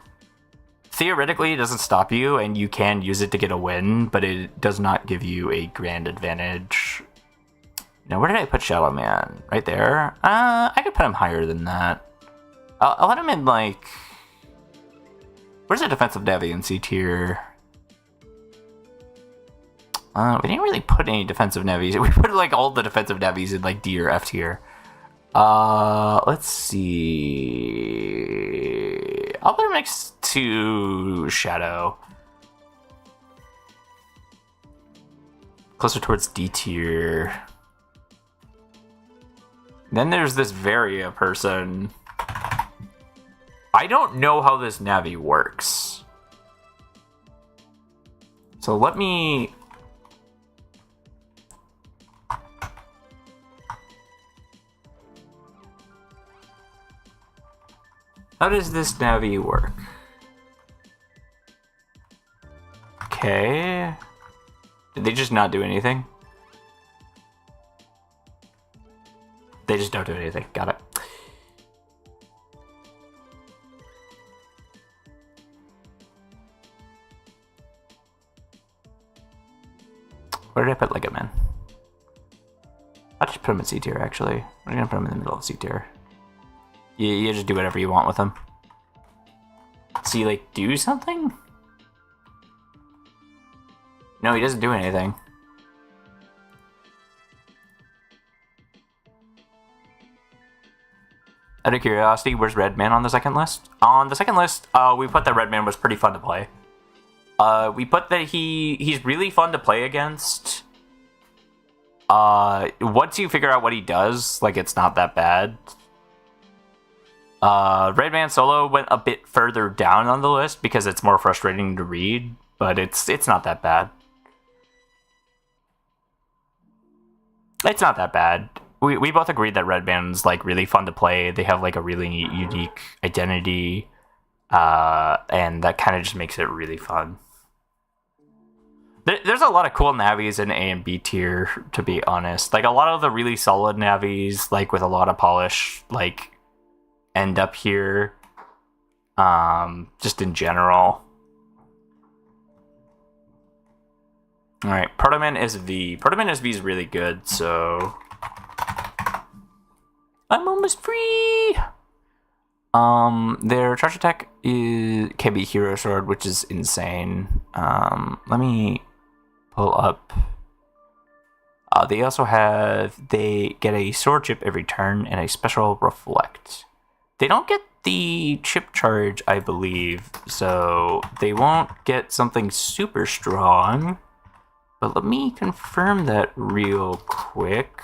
Theoretically, it doesn't stop you, and you can use it to get a win, but it does not give you a grand advantage. Now, where did I put Shadow Man? Right there? I could put him higher than that. I'll let him in, like... Where's the defensive Navi in C tier? We didn't really put any defensive Navis. We put, like, all the defensive Navis in, like, D or F tier. Let's see... I'll put him next to Shadow. Closer towards D tier. Then there's this Varia person. I don't know how this Navi works. So let me... How does this Navi work? Okay. Did they just not do anything? They just don't do anything. Got it. Where did I put Lego Man? I'll just put him in C tier, actually. I'm gonna put him in the middle of C tier. You just do whatever you want with him. Does he, like, do something? No, he doesn't do anything. Out of curiosity, where's Red Man on the second list? On the second list, we put that Red Man was pretty fun to play. We put that he's really fun to play against. Once you figure out what he does, like, it's not that bad. Red Man Solo went a bit further down on the list because it's more frustrating to read, but it's not that bad. It's not that bad. We both agreed that Red Band's like really fun to play. They have like a really unique identity, and that kind of just makes it really fun. There's a lot of cool navies in A and B tier, to be honest. Like, a lot of the really solid navies, like with a lot of polish, like, end up here. Just in general. Alright, Protoman SV. Protoman SV is really good, so I'm almost free! Their charge attack can be Hero Sword, which is insane. Let me pull up. They also they get a sword chip every turn and a special reflect. They don't get the chip charge, I believe, so they won't get something super strong. But let me confirm that real quick.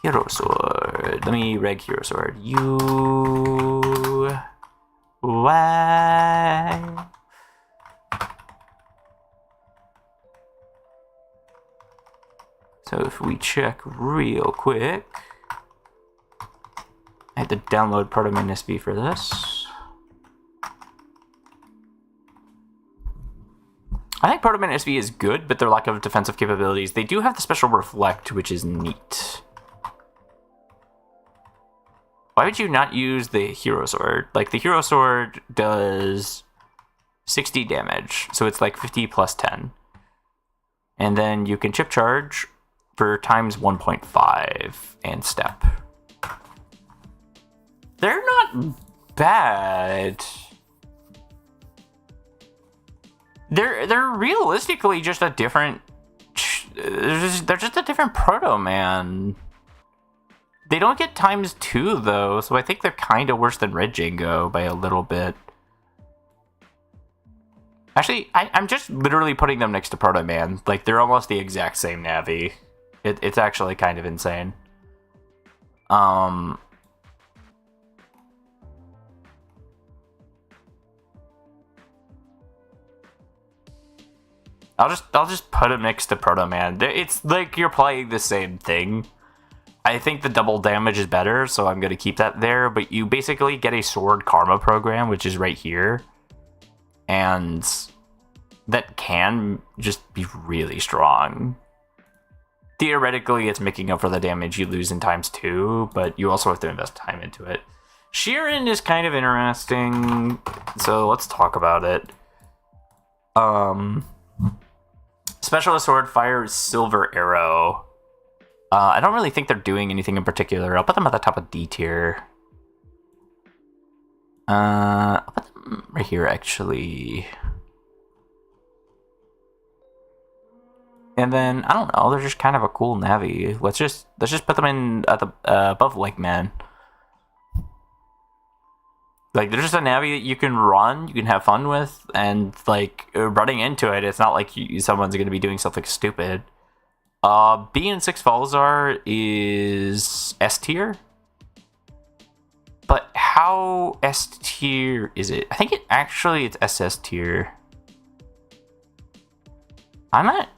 Hero Sword. Let me reg Hero Sword. Why? So if we check real quick, I had to download Protoman SB for this. I think Protoman SV is good, but their lack of defensive capabilities. They do have the special reflect, which is neat. Why would you not use the Hero Sword? Like, the Hero Sword does 60 damage, so it's like 50 plus 10. And then you can chip charge for times 1.5 and step. They're not bad. They're realistically just a different. They're just a different Proto Man. They don't get times 2 though, so I think they're kind of worse than Red Django by a little bit. Actually, I'm just literally putting them next to Proto Man. Like, they're almost the exact same Navi. It's actually kind of insane. I'll just put him next to Proto Man. It's like you're playing the same thing. I think the double damage is better, so I'm gonna keep that there. But you basically get a sword karma program, which is right here, and that can just be really strong. Theoretically, it's making up for the damage you lose in times 2, but you also have to invest time into it. Sheeran is kind of interesting, so let's talk about it. Specialist Sword fires Silver Arrow. I don't really think they're doing anything in particular. I'll put them at the top of D tier. I'll put them right here, actually. And then, I don't know, they're just kind of a cool Navi. Let's just put them in at the above Lake Man. Like, they're just a Navi that you can run, you can have fun with, and, like, running into it, it's not like someone's going to be doing something stupid. B6 Falzar is S tier? But how S tier is it? I think it's SS tier. I'm at...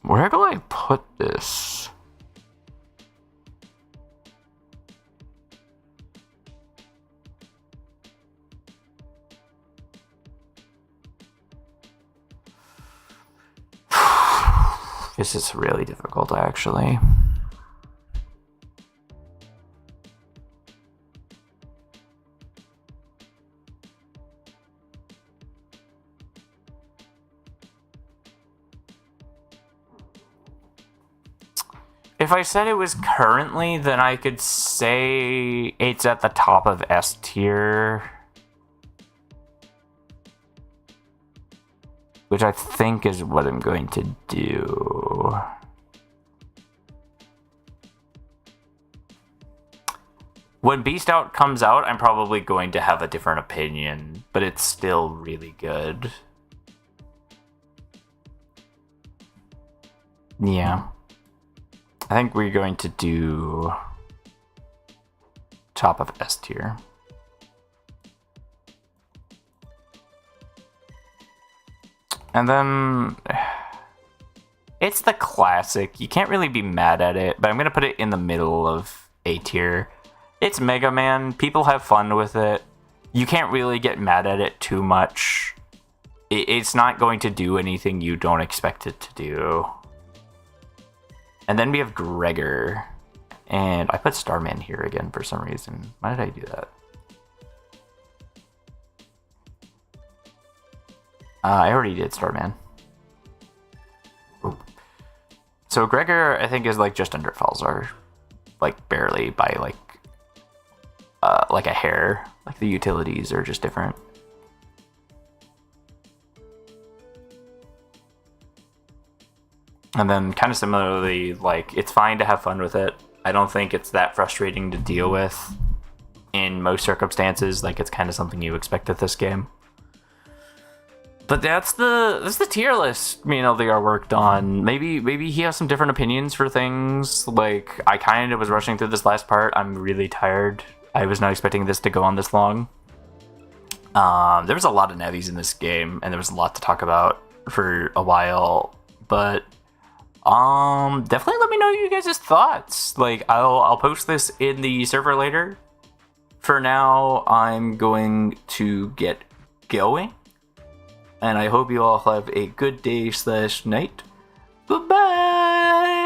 Where do I put this? This is really difficult, actually. If I said it was currently, then I could say it's at the top of S tier. Which I think is what I'm going to do. When Beast Out comes out, I'm probably going to have a different opinion, but it's still really good. Yeah. I think we're going to do top of S tier. And then it's the classic. You can't really be mad at it, but I'm going to put it in the middle of A tier. It's Mega Man. People have fun with it. You can't really get mad at it too much. It's not going to do anything you don't expect it to do. And then we have Gregor. And I put Starman here again for some reason. Why did I do that? I already did Starman. Oop. So Gregor, I think, is like just under Falzar. Like barely by like a hair. Like the utilities are just different. And then kind of similarly, like, it's fine to have fun with it. I don't think it's that frustrating to deal with in most circumstances. Like, it's kind of something you expect at this game. But that's the tier list me and LDR worked on. Maybe he has some different opinions for things. Like, I kind of was rushing through this last part. I'm really tired. I was not expecting this to go on this long. There was a lot of Navis in this game, and there was a lot to talk about for a while. But definitely let me know you guys' thoughts. Like, I'll post this in the server later. For now, I'm going to get going. And I hope you all have a good day / night. Goodbye!